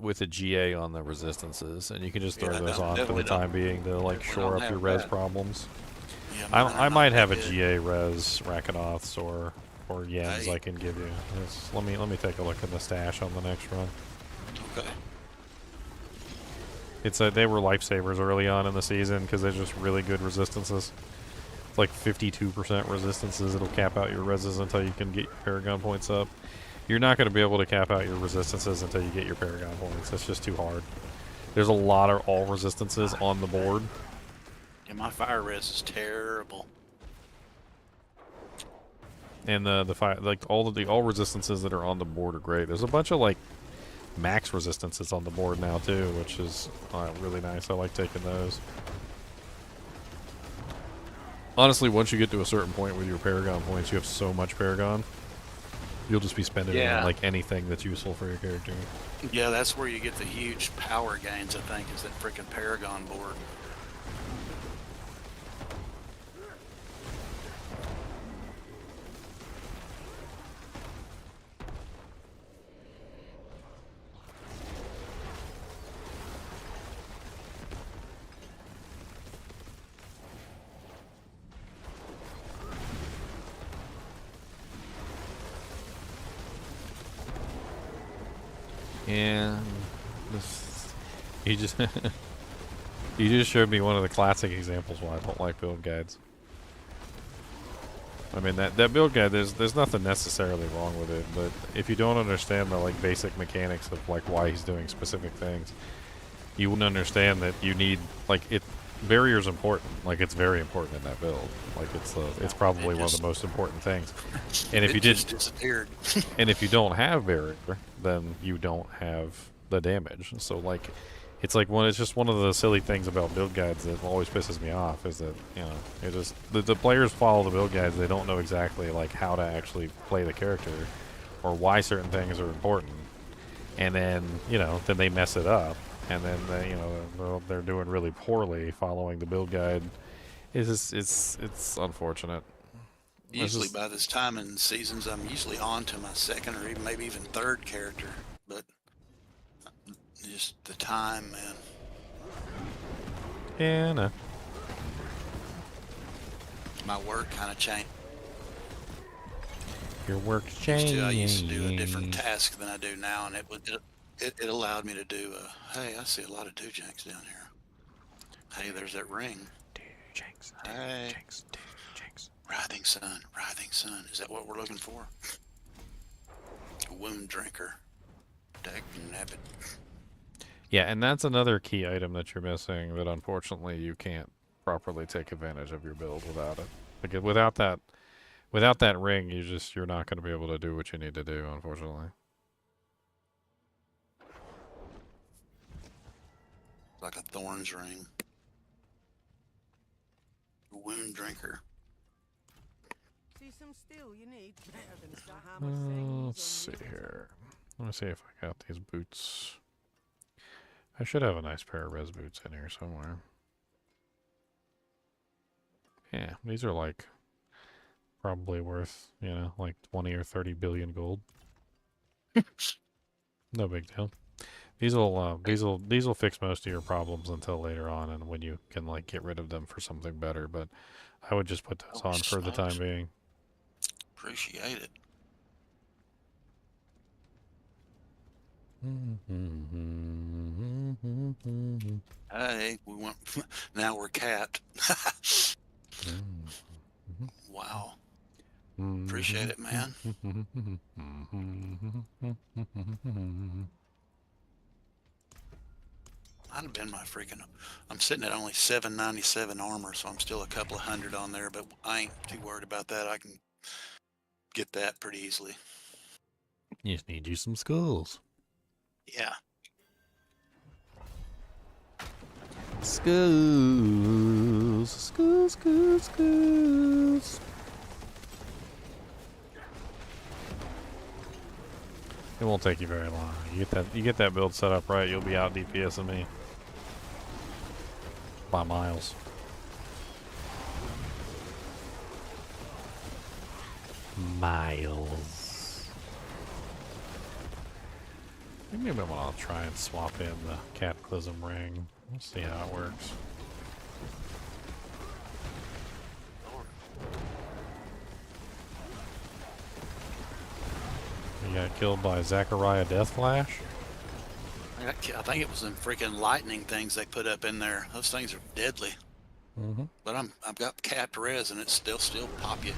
with a GA on the resistances, and you can just throw those on for the time being to like shore up your res problems. Yeah, I might have a GA res Rakanoths or Yens I can give you. Let me take a look at the stash on the next run. Okay. They were lifesavers early on in the season because they're just really good resistances. It's like 52% resistances. It'll cap out your reses until you can get your Paragon points up. You're not going to be able to cap out your resistances until you get your Paragon points. That's just too hard. There's a lot of all resistances on the board. Yeah, my fire res is terrible. And the fire, like all resistances that are on the board are great. There's a bunch of like max resistances on the board now too, which is really nice. I like taking those. Honestly, once you get to a certain point with your Paragon points, you have so much Paragon, you'll just be spending it on like anything that's useful for your character. Yeah, that's where you get the huge power gains, I think, is that freaking Paragon board. And you just showed me one of the classic examples why I don't like build guides. I mean that build guide, there's nothing necessarily wrong with it, but if you don't understand the like basic mechanics of like why he's doing specific things, you wouldn't understand that you need like barrier's important. Like it's very important in that build. Like it's probably one of the most important things. And if you just disappeared. And if you don't have barrier, then you don't have the damage. So like it's like it's just one of the silly things about build guides that always pisses me off is that, you know, it just the players follow the build guides, they don't know exactly like how to actually play the character or why certain things are important. And then, you know, then they mess it up. And then they, you know, they're doing really poorly following the build guide. It's unfortunate. Usually by this time in seasons, I'm usually on to my second or maybe even third character, but just the time, man. Yeah, no. My work kind of changed. Your work changed. I used to do a different task than I do now, and it allowed me to do hey, I see a lot of Dujanks down here. Hey, there's that ring. Dujanks. Hey. Writhing Sun. Is that what we're looking for? A wound drinker. Dag-nabbit. Yeah, and that's another key item that you're missing that unfortunately you can't properly take advantage of your build without it. Like without that ring, you're not going to be able to do what you need to do, unfortunately. Like a thorns ring. A wound drinker. See some steel you need? Better than some hammer things Let's see on the here. Let me see if I got these boots. I should have a nice pair of res boots in here somewhere. Yeah, these are like probably worth, you know, like 20 or 30 billion gold. No big deal. These will fix most of your problems until later on, and when you can like get rid of them for something better. But I would just put those on for the time being. Appreciate it. Hey, we went. Now we're capped. Wow. Appreciate it, man. I'd have been my freaking. I'm sitting at only 797 armor, so I'm still a couple of hundred on there, but I ain't too worried about that. I can get that pretty easily. You just need you some skulls. Yeah. Skulls, skulls, skulls, skulls. It won't take you very long. You get that build set up right, you'll be out DPSing me by miles. Miles. Maybe I'll try and swap in the Cataclysm ring. We'll see how it works. You got killed by Zachariah Deathflash? I think it was them freaking lightning things they put up in there. Those things are deadly. But I've got capped res and it's still pop you.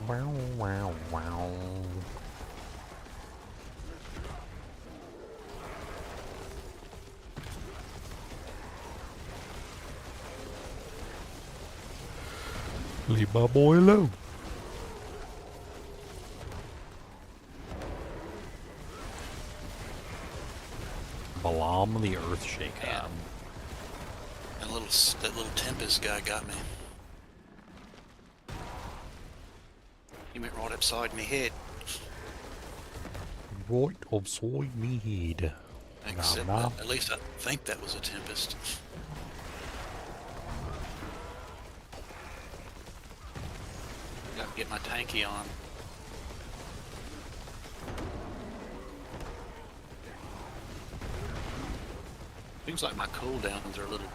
Wow, wow, wow. Leave my boy alone. Balam the Earthshaker. That little Tempest guy got me. He went right upside me head. Right upside me head. Except Nah. at least I think that was a Tempest. Got to get my tanky on. Seems like my cooldowns are a little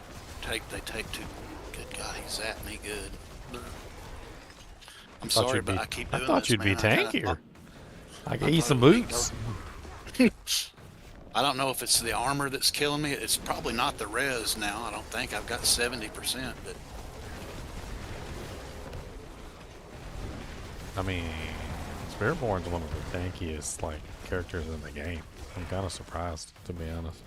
they take too. Good God, he's at me good. I'm sorry, but I keep doing this. I thought you'd be man. tankier. I gave you some boots. I don't know if it's the armor that's killing me. It's probably not the res now. I don't think I've got 70%, but I mean, Spiritborn's one of the tankiest like characters in the game. I'm kind of surprised, to be honest.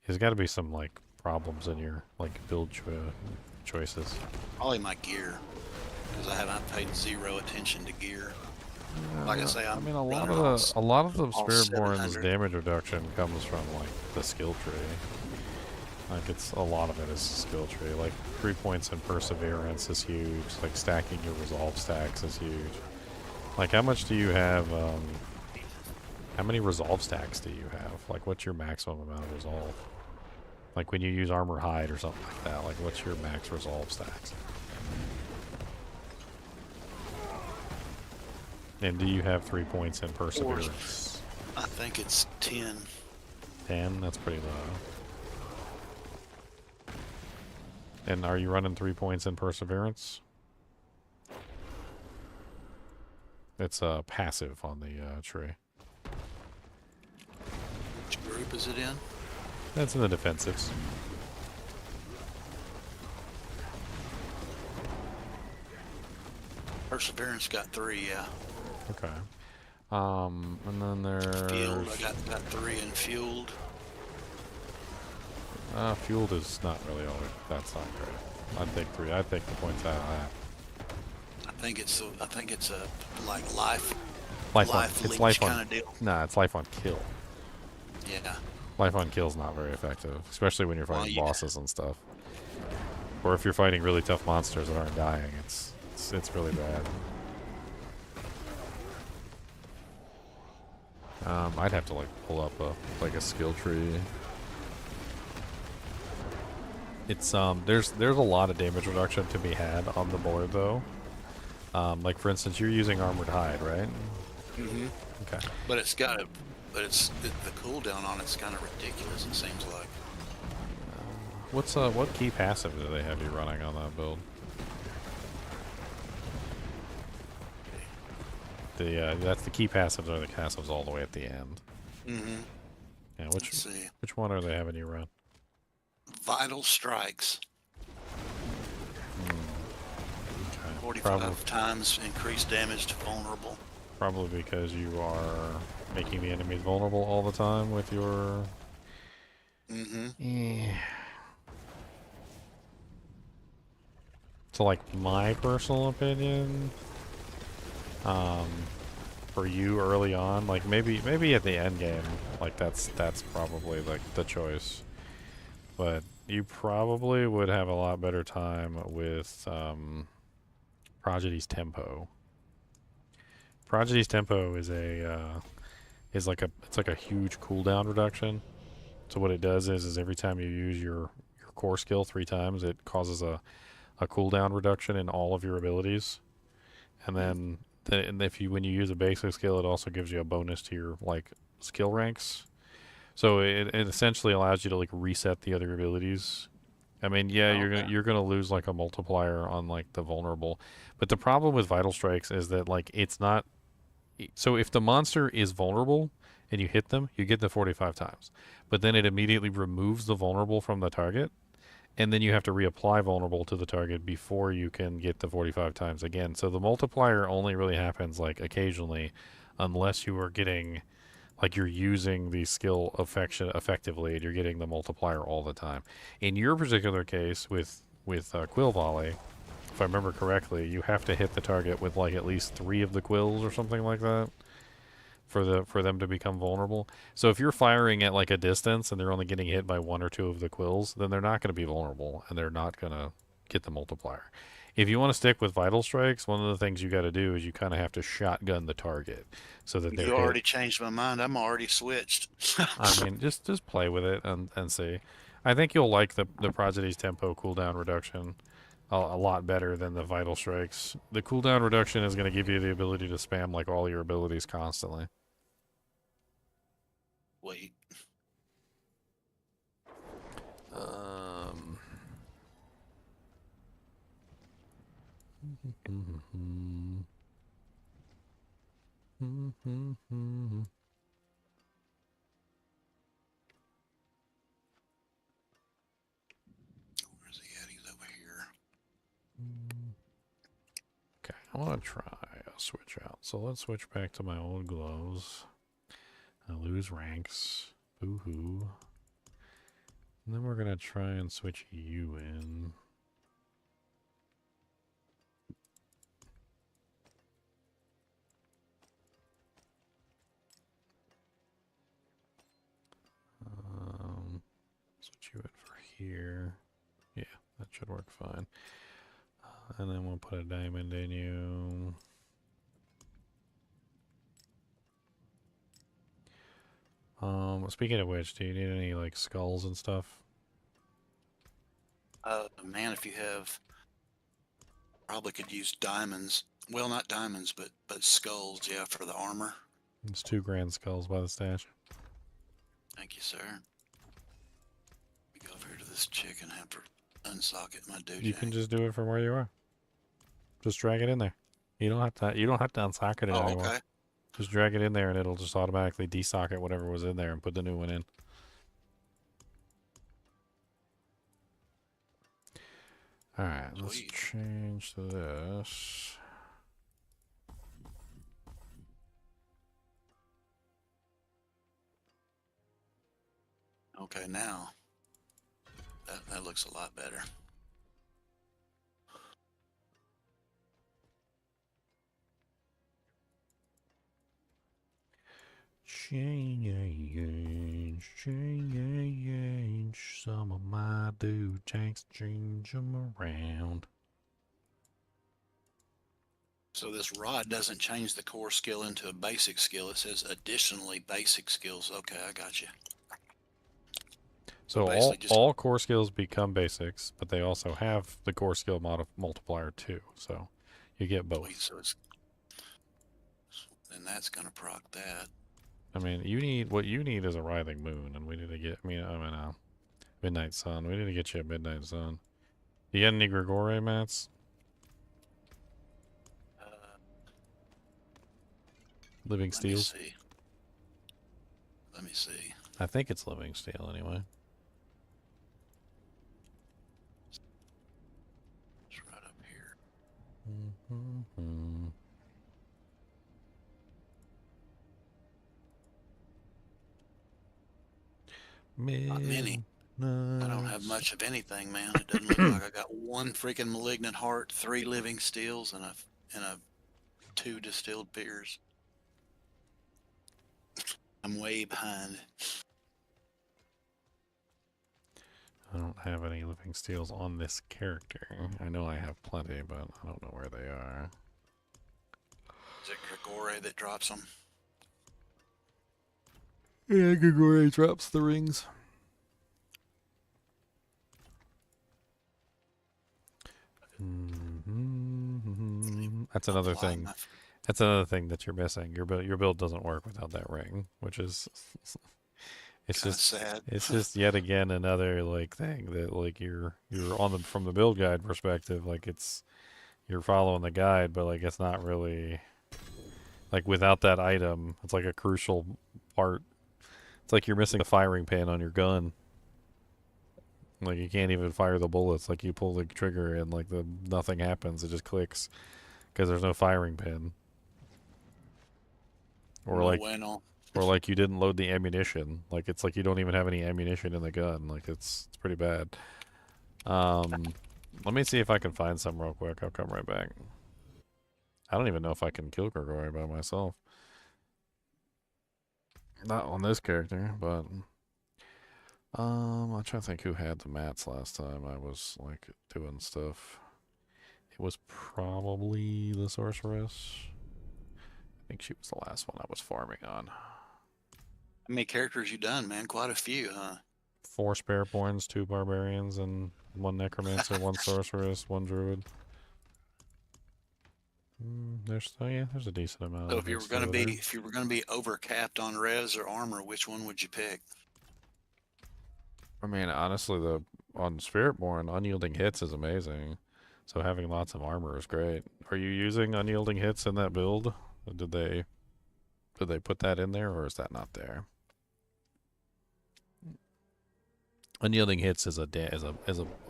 There's got to be some like problems in your like build choices. probably my gear, because I haven't paid zero attention to gear. Like I say, I mean, a lot of the Spiritborn's damage reduction comes from like the skill tree. Like a lot of it is skill tree. Like 3 points in perseverance is huge. Like stacking your resolve stacks is huge. Like how much do you have? How many resolve stacks do you have? Like what's your maximum amount of resolve? Like when you use armor hide or something like that. Like what's your max resolve stacks? And do you have 3 points in perseverance? I think it's 10. 10? That's pretty low. And are you running 3 points in perseverance? It's passive on the tree. Which group is it in? That's in the defensives. Perseverance got 3, yeah. Okay. And then there's... Fueled, I got 3 in fueled. Fueled is not really all that's not great. I'd take the points out of that. I think it's a like life Life on, life it's leech life on, kind of deal. nah, it's life on kill. Yeah. Life on kill is not very effective, especially when you're Well, fighting yeah. bosses and stuff. Or if you're fighting really tough monsters that aren't dying, it's really bad. I'd have to like pull up a skill tree. It's there's a lot of damage reduction to be had on the board though. Like for instance, you're using armored hide, right? Mm-hmm. Okay. But it's got the cooldown on it's kind of ridiculous. It seems like. What key passive do they have you running on that build? That's the key passives or the passives all the way at the end. Mm-hmm. Yeah, Let's see. which one are they having you run? Vital strikes. Okay. 45 times increased damage to vulnerable. Probably because you are making the enemies vulnerable all the time with your. Mm-hmm. So, like, my personal opinion, for you early on, like maybe at the end game, like that's probably like the choice. But you probably would have a lot better time with Prodigy's Tempo. Prodigy's Tempo is it's like a huge cooldown reduction. So what it does is every time you use your core skill 3 times, it causes a cooldown reduction in all of your abilities. And then when you use a basic skill, it also gives you a bonus to your like skill ranks. So it essentially allows you to like reset the other abilities. I mean, yeah, you're gonna lose like a multiplier on like the vulnerable, but the problem with Vital Strikes is that like it's not. So if the monster is vulnerable and you hit them, you get the 45 times, but then it immediately removes the vulnerable from the target, and then you have to reapply vulnerable to the target before you can get the 45 times again. So the multiplier only really happens like occasionally, unless you are getting. Like you're using the skill effectively, and you're getting the multiplier all the time. In your particular case, with Quill Volley, if I remember correctly, you have to hit the target with like at least 3 of the quills or something like that for them to become vulnerable. So if you're firing at like a distance and they're only getting hit by 1 or 2 of the quills, then they're not going to be vulnerable and they're not going to get the multiplier. If you want to stick with Vital Strikes, one of the things you got to do is you kind of have to shotgun the target so that You already changed my mind. I'm already switched. I mean, just play with it and see. I think you'll like the Prodigy's Tempo cooldown reduction a lot better than the Vital Strikes. The cooldown reduction is going to give you the ability to spam like all your abilities constantly. Wait. Where's he at? He's over here. Okay, I want to try a switch out. So let's switch back to my old gloves. I lose ranks. Boo-hoo. And then we're going to try and switch you in. Switch you in for here. Yeah, that should work fine. And then we'll put a diamond in you. Speaking of which, do you need any like skulls and stuff? Man, if you have, probably could use diamonds. Well, not diamonds, but skulls. Yeah, for the armor. It's 2 grand skulls by the stash. Thank you, sir. We go over here to this chick and have her unsocket my dojo. You can just do it from where you are. Just drag it in there. You don't have to unsocket it anymore. Okay. Just drag it in there and it'll just automatically desocket whatever was in there and put the new one in. Alright, let's change to this. Okay, now that looks a lot better. Change. Some of my dude tanks, change them around. So this rod doesn't change the core skill into a basic skill. It says additionally basic skills. Okay, I got you. So basically just- all core skills become basics, but they also have the core skill multiplier too. So you get both. Wait, so it's, then that's gonna proc that. I mean, what you need is a writhing moon, and we need to get. Midnight Sun. We need to get you a Midnight Sun. You got any Grigore mats? Living Steels? Let me see. I think it's Living Steel anyway. It's right up here. Not many. I don't have much of anything, man. It doesn't look like I got one freaking malignant heart, 3 living steels, and a 2 distilled beers. I'm way behind. I don't have any living steels on this character. I know I have plenty, but I don't know where they are. Is it Grigore that drops them? Yeah, Grigore drops the rings. That's another thing. That's another thing that you're missing. Your build doesn't work without that ring, which is it's Kinda just sad. It's just yet again another like thing that like you're on the from the build guide perspective, like you're following the guide, but like it's not really like without that item, it's like a crucial part. It's like you're missing the firing pin on your gun. Like you can't even fire the bullets. Like you pull the trigger and like nothing happens. It just clicks because there's no firing pin. Or like you didn't load the ammunition. Like it's like you don't even have any ammunition in the gun. Like it's pretty bad. Let me see if I can find some real quick. I'll come right back. I don't even know if I can kill Grigore by myself. Not on this character, but I'm trying to think who had the mats last time I was like doing stuff. It was probably the sorceress. I think she was the last one I was farming on. How many characters you done, man? Quite a few, huh? 4 Spareborns, 2 Barbarians, and 1 Necromancer, 1 Sorceress, 1 Druid. There's a decent amount. So of if you were gonna be over capped on res or armor, which one would you pick? I mean, honestly, on Spiritborn, unyielding hits is amazing. So having lots of armor is great. Are you using unyielding hits in that build? Did they put that in there, or is that not there? Unyielding hits is a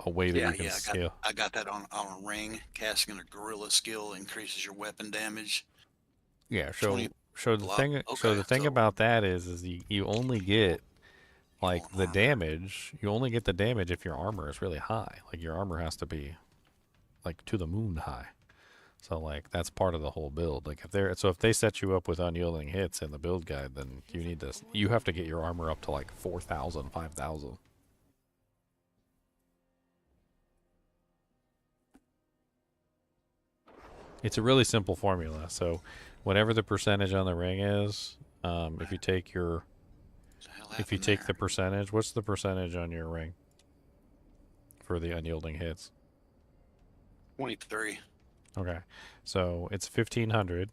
way that you can scale. I got that on a ring. Casting a gorilla skill increases your weapon damage. Yeah, the thing about that is you only get like the damage. You only get the damage if your armor is really high. Like your armor has to be like to the moon high. So like that's part of the whole build. Like if they set you up with unyielding hits in the build guide, then you have to get your armor up to like 4,000, 5,000. It's a really simple formula. So whatever the percentage on the ring is, if you take the percentage, what's the percentage on your ring for the unyielding hits? 23. Okay, so it's 1,500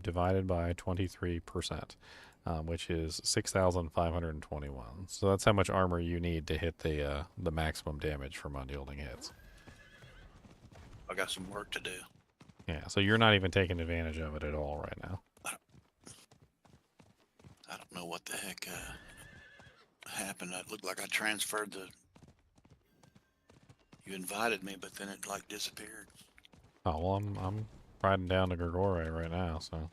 divided by 23%, which is 6,521. So that's how much armor you need to hit the maximum damage from unyielding hits. I got some work to do. Yeah, so you're not even taking advantage of it at all right now. I don't know what the heck happened. It looked like I transferred You invited me, but then it like disappeared. Oh well, I'm riding down to Grigore right now, so.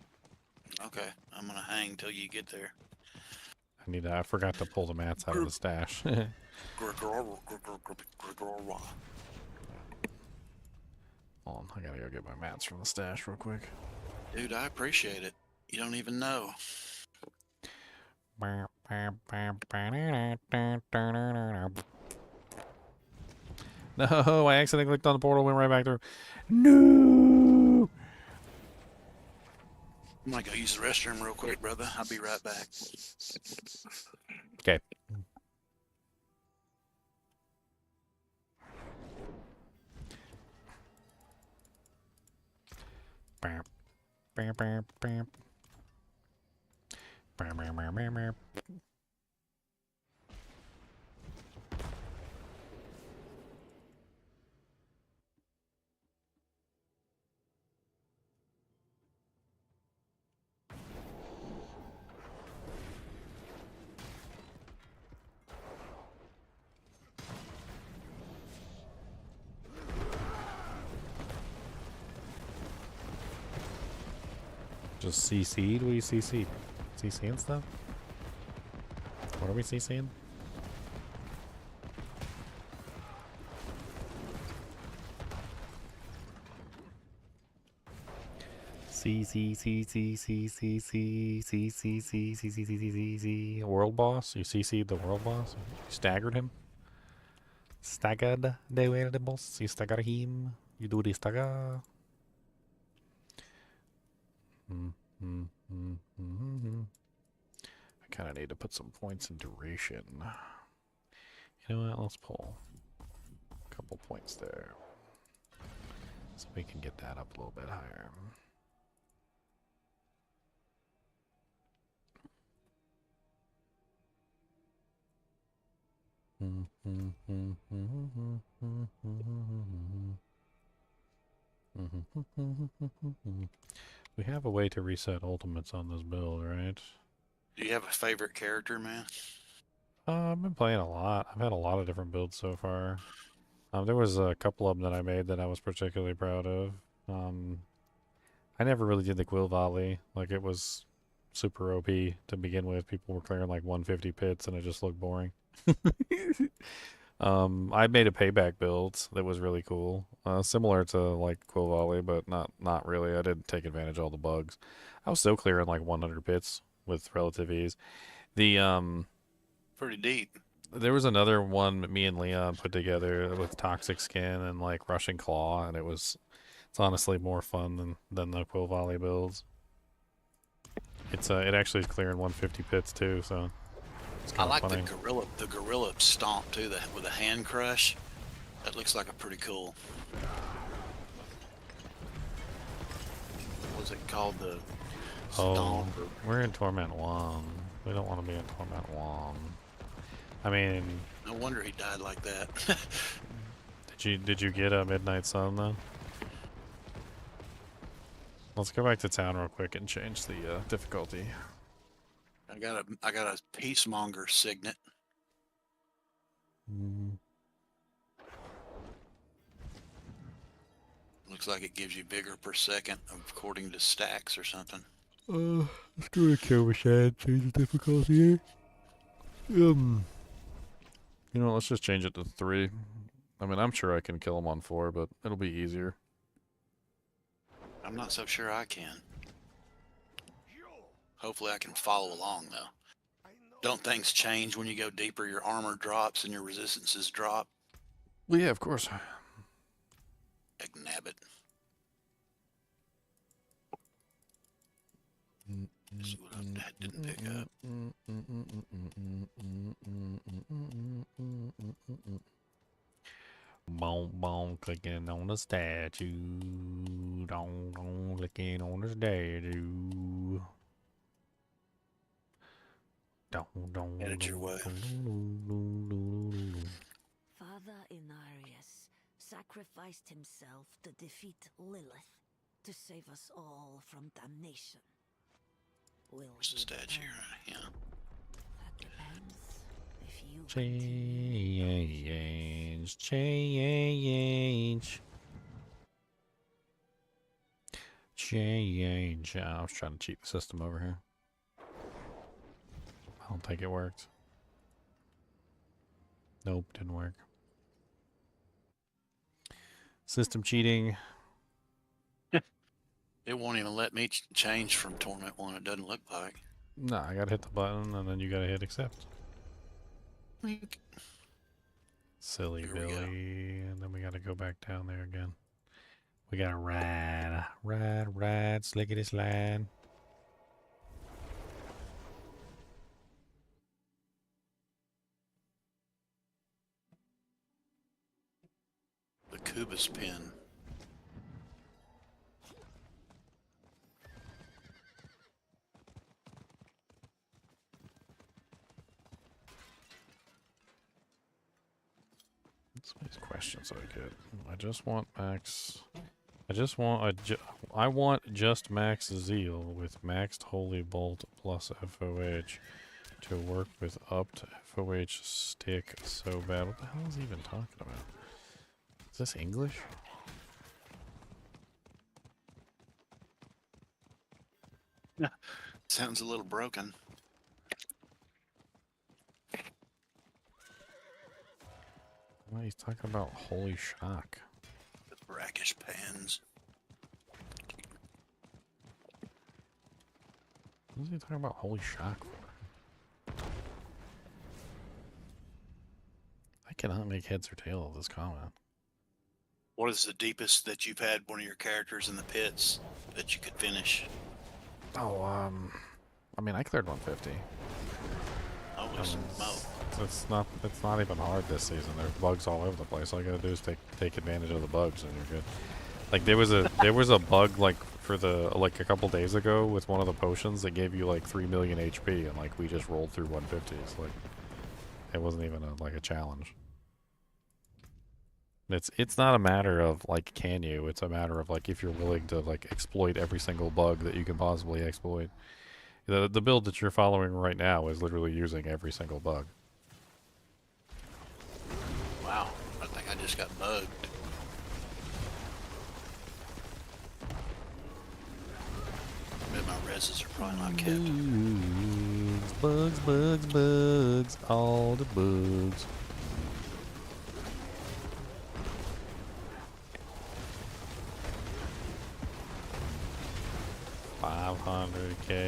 Okay, I'm gonna hang till you get there. I forgot to pull the mats out of the stash. Grigore. Hold on, I gotta go get my mats from the stash real quick. Dude, I appreciate it. You don't even know. No, I accidentally clicked on the portal, went right back through. No. I'm gonna go use the restroom real quick, brother. I'll be right back. Okay. Bam, bam, bam, bam. Bam, bam, bam, bam, bam. Just CC'd? What do you CC'd? CCing stuff? What are we CCing? C world boss? You CC'd the world boss? You staggered him? Staggered the world boss? You staggered him? You do the stagger? I kind of need to put some points in duration. You know what? Let's pull a couple points there. So we can get that up a little bit higher. We have a way to reset ultimates on this build, right? Do you have a favorite character, man? I've been playing a lot. I've had a lot of different builds so far. There was a couple of them that I made that I was particularly proud of. I never really did the Quill Volley. Like, it was super OP to begin with. People were clearing like 150 pits and it just looked boring. I made a payback build that was really cool. Similar to like Quill Volley, but not really. I didn't take advantage of all the bugs. I was still clearing like 100 pits with relative ease. The Pretty deep. there was another one that me and Leon put together with Toxic Skin and like Rushing Claw, and it's honestly more fun than the Quill Volley builds. It actually is clearing 150 pits too, so it's I kind of like funny. the gorilla stomp too, with a hand crush. That looks like a pretty cool. What's it called? The stomp? Oh, we're in Torment 1. We don't want to be in Torment 1. I mean, No wonder he died like that. did you get a Midnight Sun though? Let's go back to town real quick and change the difficulty. I got a peacemonger signet. Looks like it gives you vigor per second according to stacks or something. Let's go to kill machine. Change the difficulty. You know, let's just change it to 3. I mean, I'm sure I can kill him on 4, but it'll be easier. I'm not so sure I can. Hopefully I can follow along though. Don't things change when you go deeper? Your armor drops and your resistances drop. Well, yeah, of course. Nabbit. See what that didn't pick up. Boom, boom, clicking on the statue. Dong, dong, clicking on the statue. Dong, dong, Headed your way. Father Inarius sacrificed himself to defeat Lilith, to save us all from damnation. Where's the statue? Yeah. That depends. If you change. I was trying to cheat the system over here. I don't think it worked. Nope, didn't work. System cheating. It won't even let me change from Torment 1. It doesn't look like. No, I gotta hit the button and then you gotta hit accept. Wink. Silly Here we go. Billy. And then we gotta go back down there again. We gotta ride, slickety slide. The Kubus pin. That's these questions I get. I just want max. I want just max zeal with maxed holy bolt plus FOH to work with upped FOH stick so bad. What the hell is he even talking about? Is this English? Sounds a little broken. Well, he's talking about holy shock. The brackish pans. What is he talking about holy shock for? I cannot make heads or tail of this comment. What is the deepest that you've had one of your characters in the pits that you could finish? Oh, I mean, I cleared 150. Oh, It's not even hard this season. There's bugs all over the place. All you gotta do is take advantage of the bugs, and you're good. Like there was a bug like for a couple days ago with one of the potions that gave you like 3 million HP, and like we just rolled through 150s. Like it wasn't even a challenge. It's not a matter of like can you. It's a matter of like if you're willing to like exploit every single bug that you can possibly exploit. The build that you're following right now is literally using every single bug. Wow, I think I just got bugged. I bet my reses are probably not kept. Bugs, all the bugs. $500K.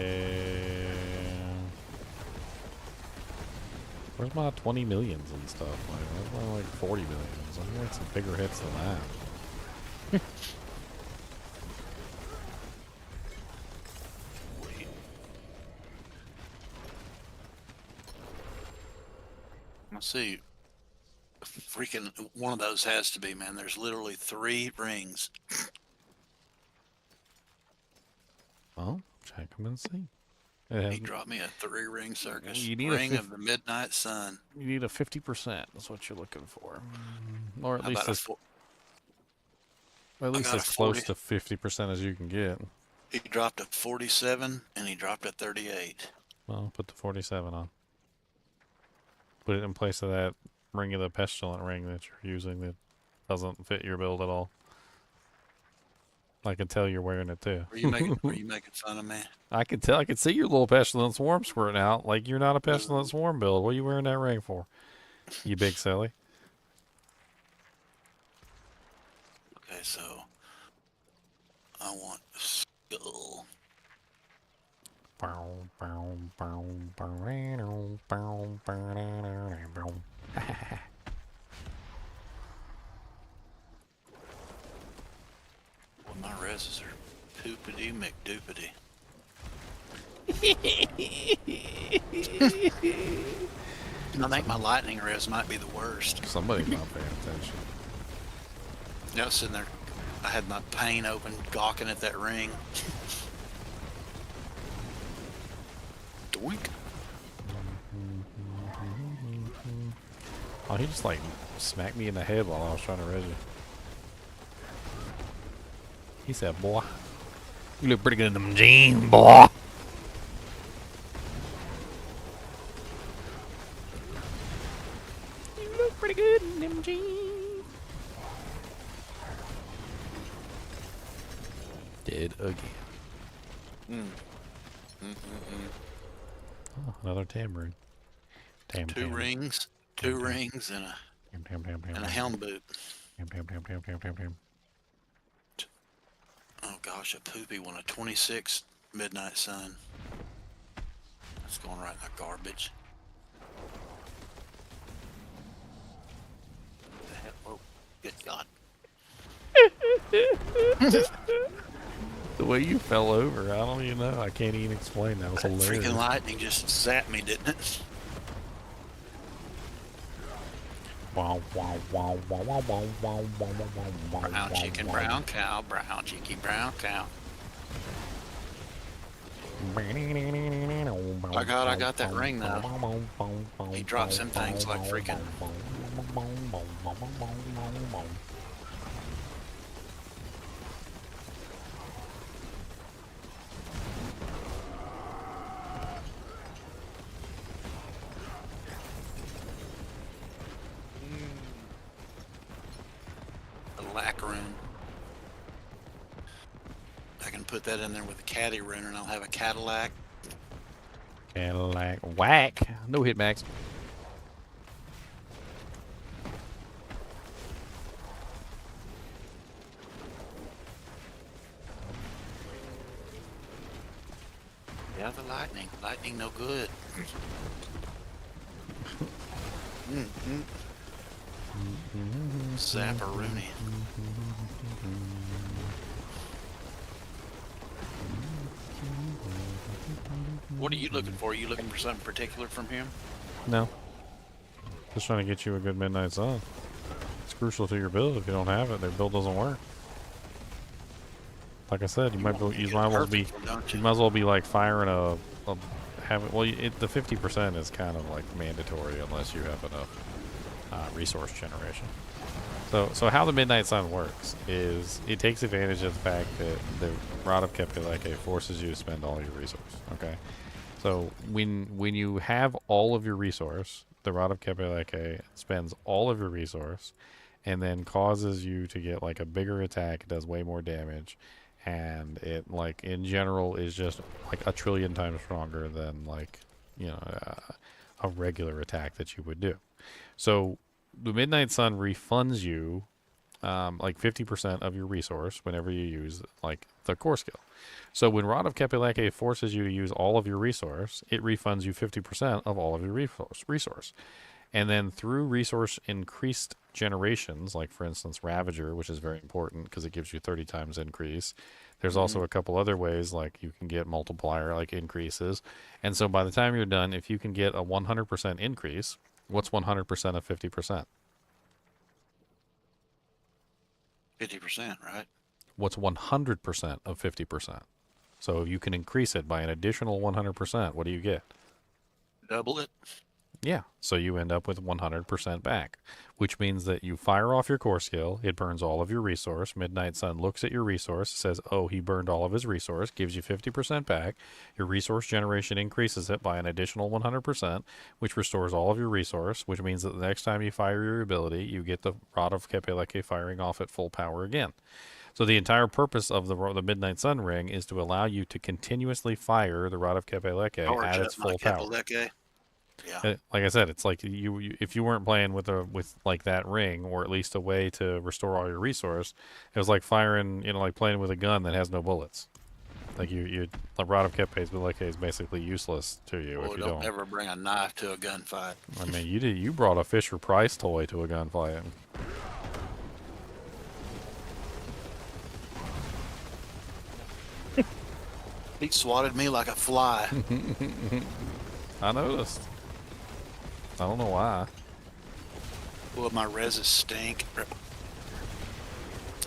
Where's my 20 millions and stuff? Like, where's my like 40 millions? I need some bigger hits than that. Let's see. Freaking one of those has to be, man. There's literally 3 rings. Well, check them and see. He dropped me a 3-ring circus. You need Ring of the Midnight Sun. You need a 50%. That's what you're looking for, or at How least as close to 50% as you can get. He dropped a 47 and he dropped a 38. Well, put the 47 on. Put it in place of that Ring of the Pestilent ring that you're using that doesn't fit your build at all. I can tell you're wearing it too. Are you making fun of me? I can tell. I can see your little Pestilent Swarm squirting out. Like you're not a Pestilent Swarm build. What are you wearing that ring for? You big silly. Okay, so I want skill. Well, my reses are poopity McDoopity. I think my lightning res might be the worst. Somebody's not paying attention. I was sitting there. I had my pane open, gawking at that ring. Doink. Oh, he just like smacked me in the head while I was trying to res you. He said, "Boy, you look pretty good in them jeans, boy." You look pretty good in them jeans. Dead again. Oh, another tambourine. Two rings and a helm boot. Oh gosh, a poopy one, a 26 Midnight Sun. It's going right in the garbage. What the hell? Oh, good God. The way you fell over, I don't even know. I can't even explain. That was hilarious. Freaking lightning just zapped me, didn't it? Wow, wow, wow, wow, wow, wow, wow, wow, wow, Brown chicken, brown cow, brown cheeky, brown cow. I got that ring now. He drops them things like freaking. The lack rune. I can put that in there with a caddy rune and I'll have a Cadillac. Cadillac. Whack. No hit max. Yeah, the lightning. Lightning no good. Zapparoonie. What are you looking for? Are you looking for something particular from him? No. Just trying to get you a good Midnight Sun. It's crucial to your build. If you don't have it, their build doesn't work. Like I said, you might as well be like firing the 50% is kind of like mandatory unless you have enough resource generation. So how the Midnight Sun works is it takes advantage of the fact that the Rod of Kepeleke forces you to spend all your resource. Okay, so when you have all of your resource, the Rod of Kepeleke spends all of your resource, and then causes you to get like a bigger attack. It does way more damage, and it like in general is just like a trillion times stronger than like a regular attack that you would do. So the Midnight Sun refunds you like 50% of your resource whenever you use like the core skill. So when Rod of Kepeleke forces you to use all of your resource, it refunds you 50% of all of your resource. And then through resource increased generations, like for instance Ravager, which is very important because it gives you 30 times increase. There's also a couple other ways, like you can get multiplier like increases. And so by the time you're done, if you can get a 100% increase, what's 100% of 50%? 50%, right? What's 100% of 50%? So you can increase it by an additional 100%. What do you get? Double it. Yeah, so you end up with 100% back, which means that you fire off your core skill, it burns all of your resource. Midnight Sun looks at your resource, says, oh, he burned all of his resource, gives you 50% back. Your resource generation increases it by an additional 100%, which restores all of your resource, which means that the next time you fire your ability, you get the Rod of Kepeleke firing off at full power again. So the entire purpose of the Midnight Sun ring is to allow you to continuously fire the Rod of Kepeleke at its full power. Yeah. Like I said, it's like you if you weren't playing with like that ring, or at least a way to restore all your resource, it was like firing, like playing with a gun that has no bullets. Like the Rod of Kepeleke is basically useless to you if you don't ever bring a knife to a gunfight. I mean, you brought a Fisher Price toy to a gunfight. He swatted me like a fly. I noticed. I don't know why. Well, my reses stink.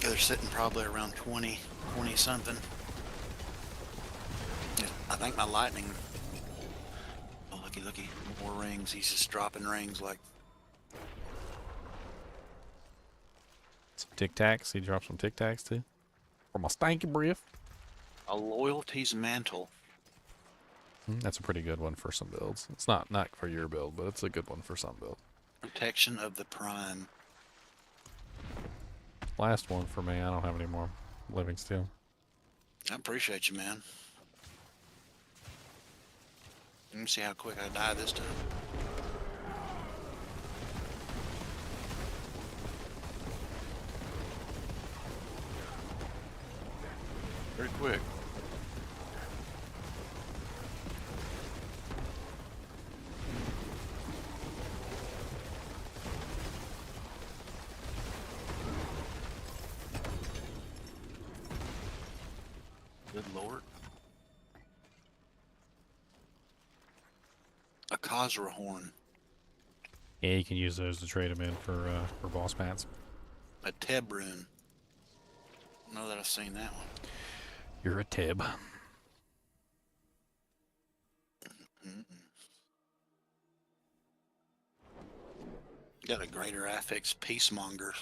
They're sitting probably around 20 something. I think my lightning. Oh, looky. More rings. He's just dropping rings like. Some Tic Tacs. He dropped some Tic Tacs too. From my stanky breath. A loyalty's mantle. That's a pretty good one for some builds. It's not for your build, but it's a good one for some build. Protection of the Prime. Last one for me. I don't have any more living steel. I appreciate you, man. Let me see how quick I die this time. Pretty quick. Good lord. A Khazra horn. Yeah, you can use those to trade them in for boss mats. A Teb rune. I don't know that I've seen that one. You're a Tib. Got a greater affix peacemonger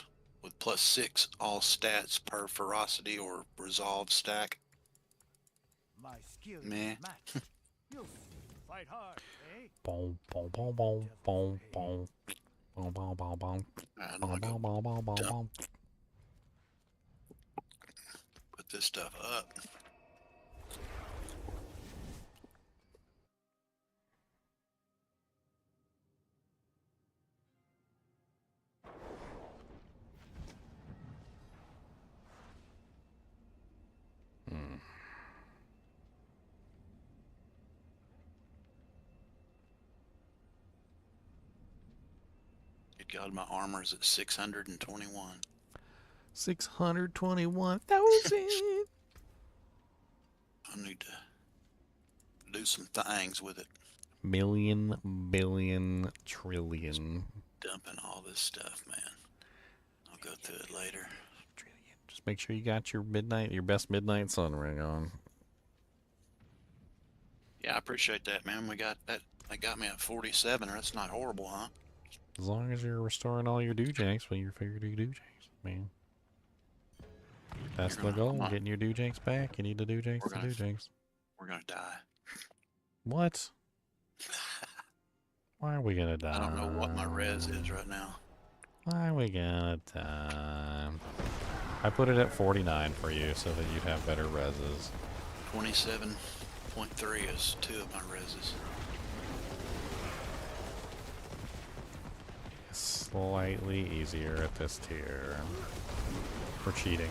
with +6 all stats per ferocity or resolve stack. My skill Meh. is matched. You'll fight hard, eh? Boom, boom, boom, boom, boom, boom. Boom, boom, boom, boom. Boom, boom, boom, boom, boom, boom. Put this stuff up. Good God, my armor's at 621. 621,000. I need to do some things with it. Million, billion, trillion. Dumping all this stuff, man. I'll go through it later. Just make sure you got your best midnight sun ring on. Yeah, I appreciate that, man. We got that. That got me at 47. That's not horrible, huh? As long as you're restoring all your dewjanks when you figure your dewjanks, man. That's the goal. Getting your dewjanks back. You need the dewjanks to dewjanks. We're gonna die. What? Why are we gonna die? I don't know what my res is right now. Why are we gonna die? I put it at 49 for you so that you'd have better reses. 27.3 is 2 of my reses. Slightly easier at this tier. For cheating.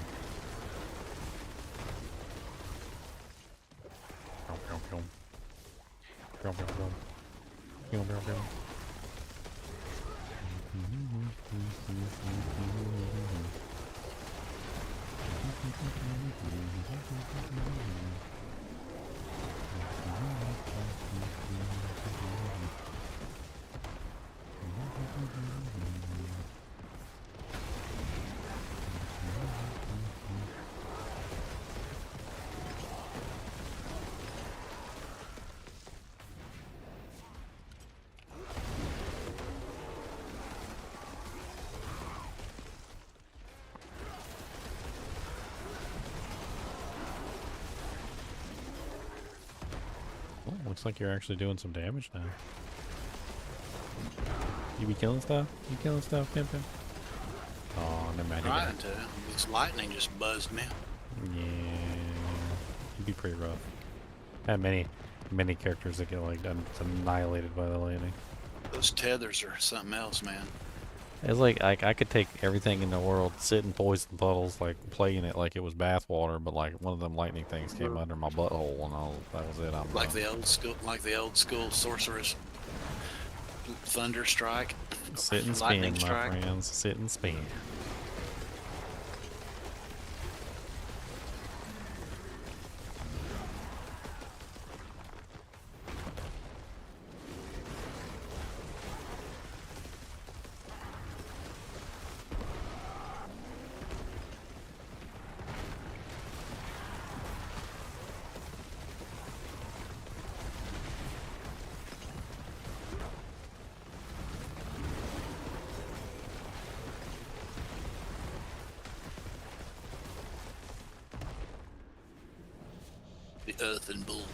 Looks like you're actually doing some damage now. You be killing stuff? You killing stuff, Pimpin'? Oh, never mind. Trying to. This lightning just buzzed me. Yeah. You'd be pretty rough. I have many characters that get like annihilated by the lightning. Those tethers are something else, man. It's like I could take everything in the world, sit in poison puddles, like playing it like it was bathwater, but like one of them lightning things came under my butthole, and that was it. I'm like the old school sorceress thunder strike. Sit and spin, my friends. Sit and spin. The earthen bulwark.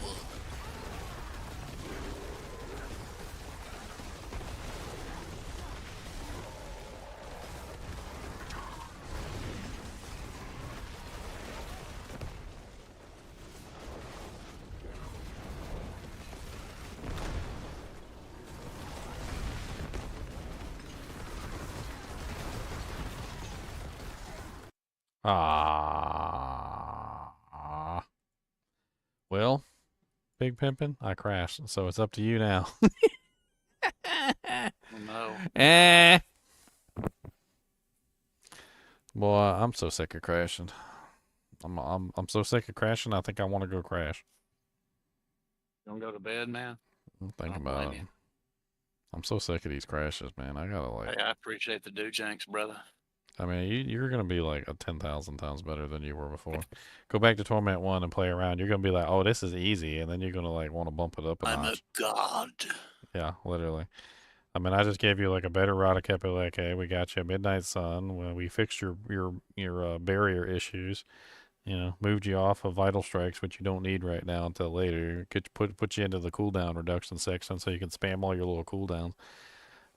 Well, Big Pimpin', I crashed, so it's up to you now. Oh, no. Boy, I'm so sick of crashing. I'm so sick of crashing. I think I want to go crash. Don't go to bed, man. I'm thinking Don't blame about it. you. I'm so sick of these crashes, man. I gotta like. Hey, I appreciate the Dujinks, brother. I mean, you're gonna be like a 10,000 times better than you were before. Go back to Torment 1 and play around. You're gonna be like, oh, this is easy, and then you're gonna like want to bump it up a I'm notch. a god. Yeah, literally. I mean, I just gave you like a better Rada Kepeleke. We got you a Midnight Sun. We fixed your barrier issues. You know, moved you off of Vital Strikes, which you don't need right now until later. Put you into the cooldown reduction section so you can spam all your little cooldowns.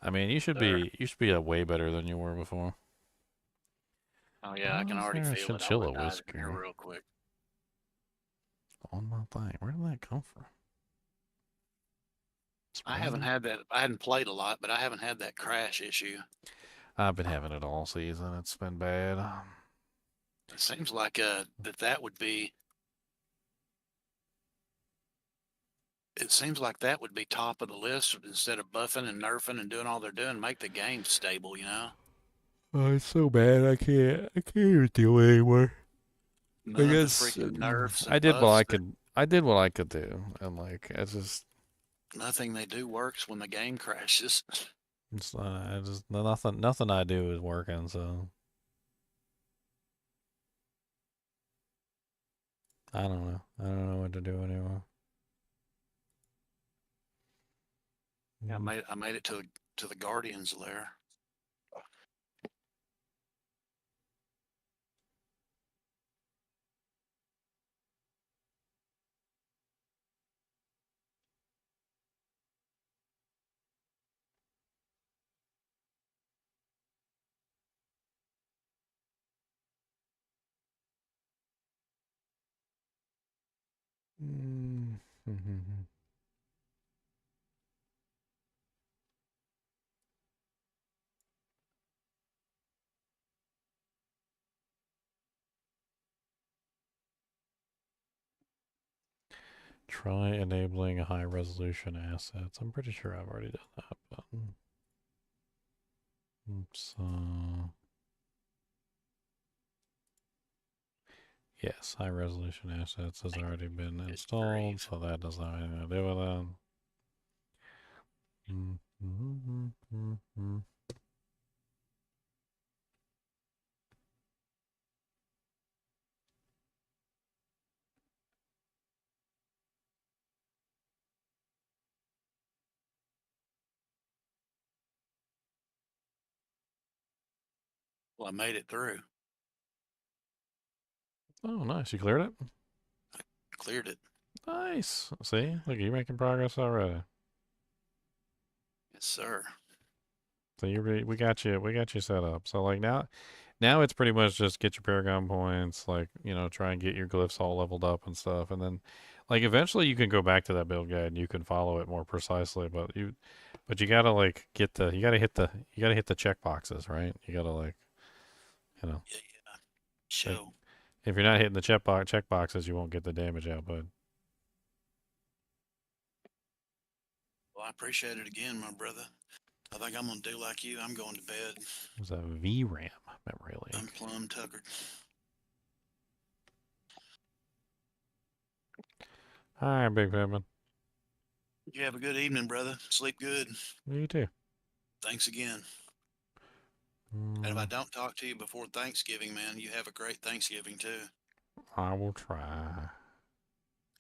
I mean, you should be a way better than you were before. Oh yeah, I can already there a feel it. I chinchilla would dive in here whisker real quick. on my thing? Where did that come from? I haven't had that. I hadn't played a lot, but I haven't had that crash issue. I've been having it all season. It's been bad. It seems like that would be. It seems like that would be top of the list instead of buffing and nerfing and doing all they're doing. Make the game stable, you know. Oh, it's so bad. I can't even do it anymore. None of the freaking nerfs and I did what buffs I could. I did what I could do, and like I just. Nothing they do works when the game crashes. It's not. I just nothing I do is working. So I don't know. I don't know what to do anymore. Yeah, I made it to the Guardians lair. Try enabling high resolution assets. I'm pretty sure I've already done that, but oops. Yes, high resolution assets has already been installed, so that does not have anything to do with that. Well, I made it through. Oh, nice. You cleared it? Cleared it. Nice. See? Look, you're making progress already. Yes, sir. So we got you set up. So like now it's pretty much just get your Paragon points, like, you know, try and get your glyphs all leveled up and stuff, and then like eventually you can go back to that build guide and you can follow it more precisely, but you gotta like you gotta hit the check boxes, right? You gotta like, you know. Yeah. Show. If you're not hitting the check boxes, you won't get the damage output. Well, I appreciate it again, my brother. I think I'm gonna do like you. I'm going to bed. It was a VRAM memory leak. I'm plumb tuckered. All right, Big Pimpin'. You have a good evening, brother. Sleep good. You too. Thanks again. And if I don't talk to you before Thanksgiving, man, you have a great Thanksgiving too. I will try.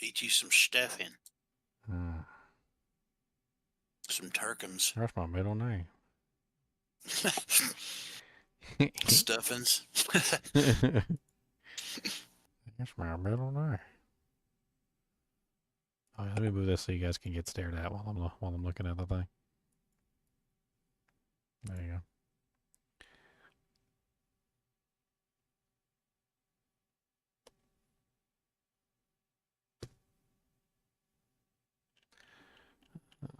Eat you some stuffing. Some turkums. That's my middle name. Stuffings. That's my middle name. Oh, let me move this so you guys can get stared at while I'm looking at the thing. There you go.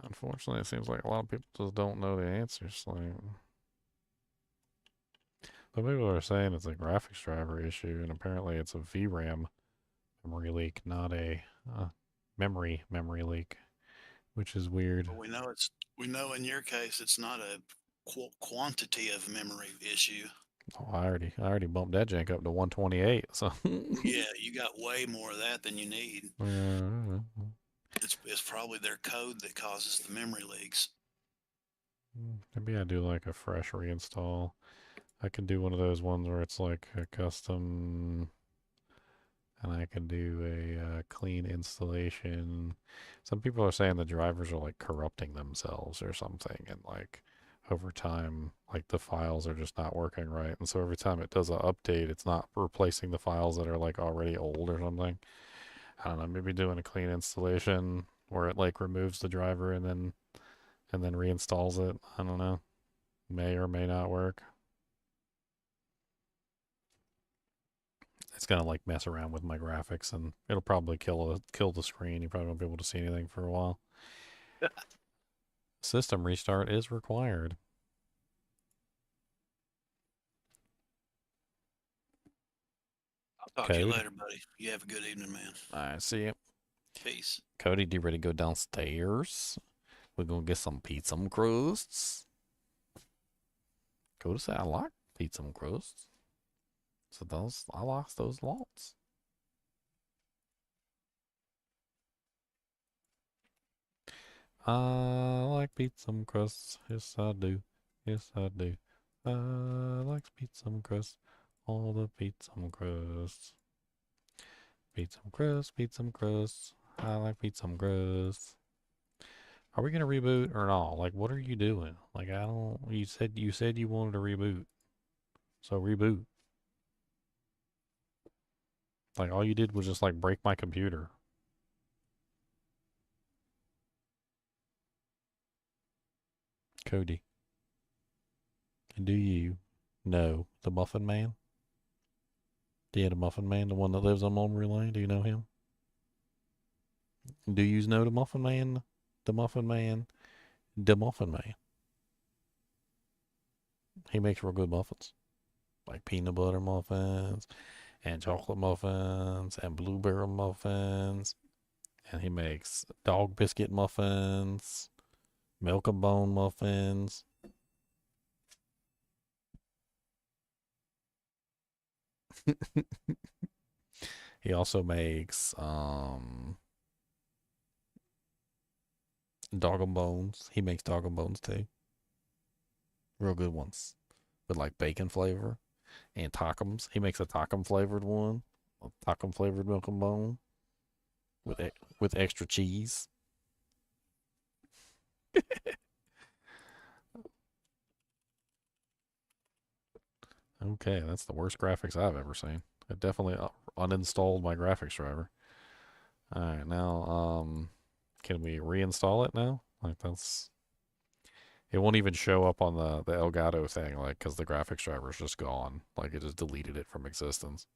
Unfortunately, it seems like a lot of people just don't know the answers. Like, some people are saying it's a graphics driver issue, and apparently it's a VRAM memory leak, not a memory leak, which is weird. But we know in your case it's not a quantity of memory issue. Oh, I already bumped that jank up to 128. So Yeah, you got way more of that than you need. yeah. It's probably their code that causes the memory leaks. Maybe I do like a fresh reinstall. I can do one of those ones where it's like a custom, and I can do a clean installation. Some people are saying the drivers are like corrupting themselves or something, and like over time, like the files are just not working right. And so every time it does an update, it's not replacing the files that are like already old or something. I don't know, maybe doing a clean installation where it like removes the driver and then reinstalls it. I don't know. May or may not work. It's gonna like mess around with my graphics and it'll probably kill the screen. You probably won't be able to see anything for a while. System restart is required. I'll talk to you later, buddy. You have a good evening, man. I see you. Peace. Cody, do you ready to go downstairs? We're gonna get some pizza crusts. Cody said I like pizza crusts. So I like those lots. I like pizza crusts. Yes, I do. Yes, I do. I like pizza crusts. All the pizza crusts. Pizza crusts, pizza crusts. I like pizza crusts. Are we gonna reboot or not? Like, what are you doing? Like, I don't. You said you wanted to reboot, so reboot. Like, all you did was just like break my computer. Cody, do you know the Muffin Man? Yeah, the Muffin Man, the one that lives on Mulberry Lane. Do you know him? Do you know the Muffin Man? The Muffin Man? The Muffin Man. He makes real good muffins. Like peanut butter muffins and chocolate muffins and blueberry muffins. And he makes dog biscuit muffins, milk and bone muffins. He also makes dog and bones. He makes dog and bones too. Real good ones with like bacon flavor and tacos. He makes a taco flavored one, a taco flavored milk and bone with extra cheese. Okay, that's the worst graphics I've ever seen. It definitely uninstalled my graphics driver. All right, now can we reinstall it now? Like that's it won't even show up on the Elgato thing, like because the graphics driver is just gone. Like it just deleted it from existence.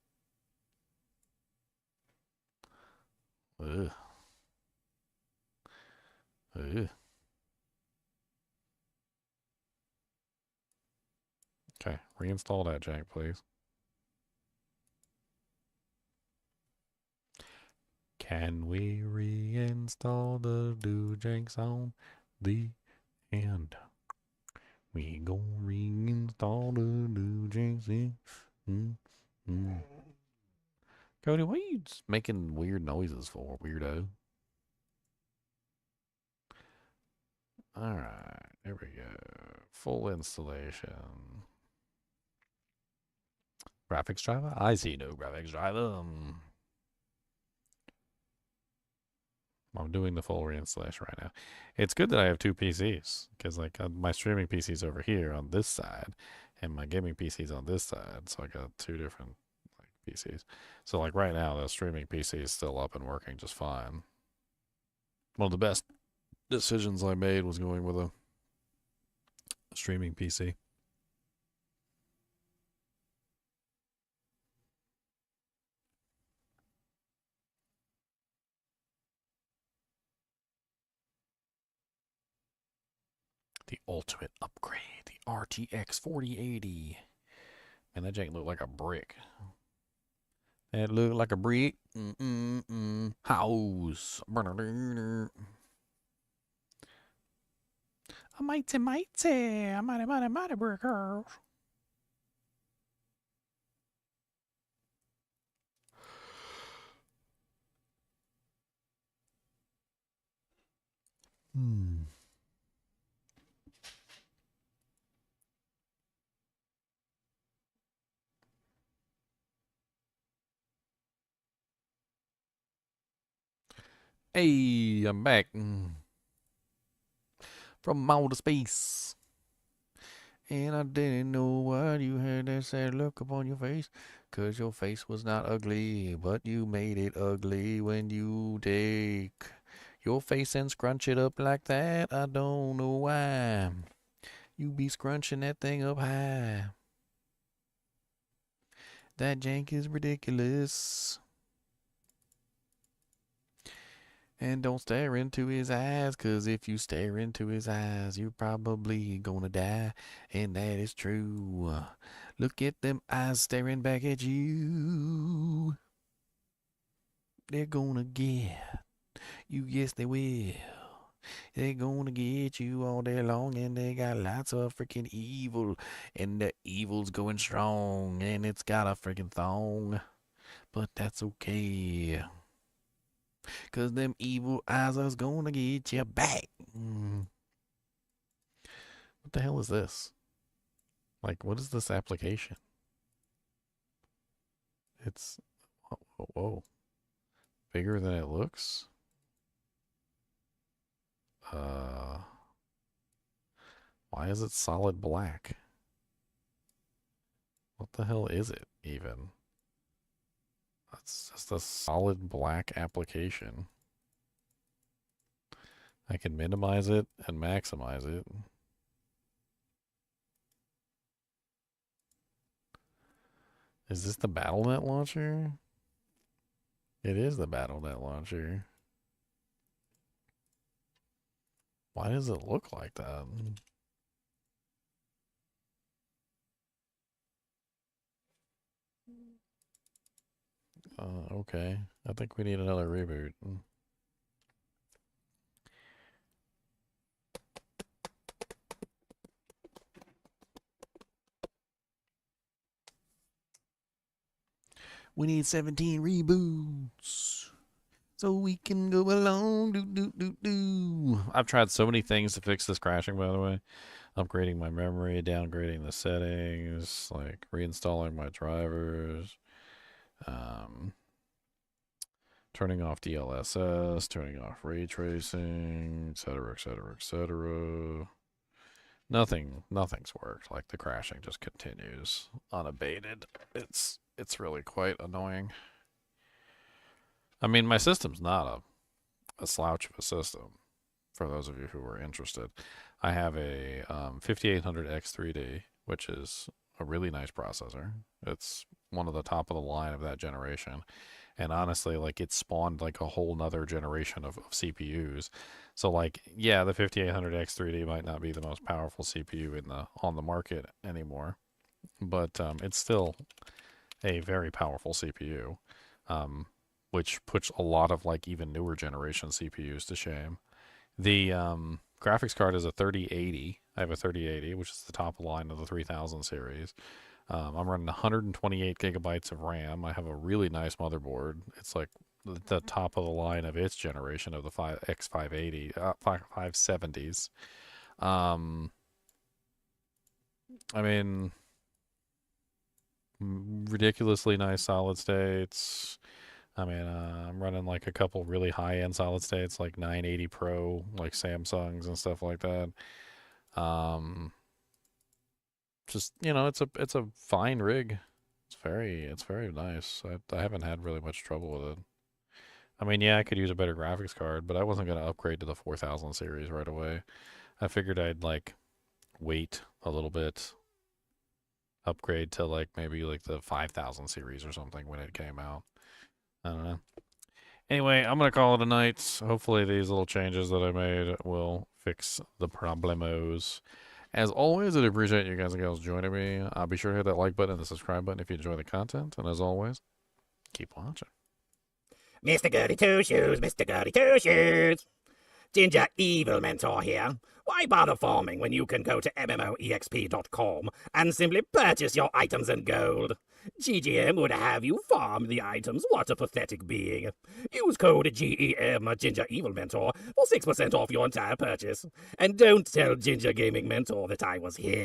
Ugh. Ugh. Okay, reinstall that jank, please. Can we reinstall the do janks on the end? We gon' reinstall the do janks in. Cody, what are you just making weird noises for, weirdo? Alright, there we go. Full installation. Graphics driver? I see no graphics driver. I'm doing the full reinstallation right now. It's good that I have two PCs because like my streaming PC's over here on this side and my gaming PC's on this side. So I got two different like PCs. So like right now the streaming PC is still up and working just fine. One of the best decisions I made was going with a streaming PC. The ultimate upgrade, the RTX 4080. Man, that jank looked like a brick. That looked like a brick. House. A mighty brick house. Hey, I'm back from outer space. And I didn't know why you had that sad look upon your face. 'Cause your face was not ugly, but you made it ugly when you take your face and scrunch it up like that. I don't know why. You be scrunching that thing up high. That jank is ridiculous. And don't stare into his eyes, 'cause if you stare into his eyes, you're probably gonna die. And that is true. Look at them eyes staring back at you. They're gonna get you, yes they will. They're gonna get you all day long, and they got lots of freaking evil. And the evil's going strong, and it's got a freaking thong. But that's okay. 'Cause them evil eyes is gonna get you back. What the hell is this? Like, what is this application? It's... Whoa. Bigger than it looks? Why is it solid black? What the hell is it, even? That's just a solid black application. I can minimize it and maximize it. Is this the BattleNet launcher? It is the BattleNet launcher. Why does it look like that? Okay. I think we need another reboot. We need 17 reboots so we can go along. I've tried so many things to fix this crashing, by the way. Upgrading my memory, downgrading the settings, like reinstalling my drivers, turning off DLSS, turning off ray tracing, etc., etc., etc. Nothing's worked. Like, the crashing just continues unabated. It's really quite annoying. I mean, my system's not a slouch of a system, for those of you who are interested. I have a 5800X3D, which is a really nice processor. It's one of the top of the line of that generation. And honestly, like, it spawned like a whole nother generation of CPUs. So, like, yeah, the 5800X3D might not be the most powerful CPU on the market anymore, but it's still a very powerful CPU, which puts a lot of, like, even newer generation CPUs to shame. The graphics card is a 3080. I have a 3080, which is the top line of the 3000 series. I'm running 128 gigabytes of RAM. I have a really nice motherboard. It's like the top of the line of its generation of the X580, 570s. I mean, ridiculously nice solid states. I mean, I'm running like a couple really high-end solid states, like 980 Pro, like Samsungs and stuff like that. Just, you know, it's a fine rig. It's very nice. I haven't had really much trouble with it. I mean, yeah, I could use a better graphics card, but I wasn't gonna upgrade to the 4000 series right away. I figured I'd like wait a little bit, upgrade to like maybe like the 5000 series or something when it came out. I don't know. Anyway, I'm going to call it a night. Hopefully these little changes that I made will fix the problemos. As always, I'd appreciate you guys and girls joining me. Be sure to hit that like button and the subscribe button if you enjoy the content. And as always, keep watching. Mr. Goody Two Shoes, Mr. Goody Two Shoes. Ginger Evil Mentor here. Why bother farming when you can go to MMOEXP.com and simply purchase your items in gold? GGM would have you farm the items. What a pathetic being. Use code GEM Ginger Evil Mentor for 6% off your entire purchase. And don't tell Ginger Gaming Mentor that I was here.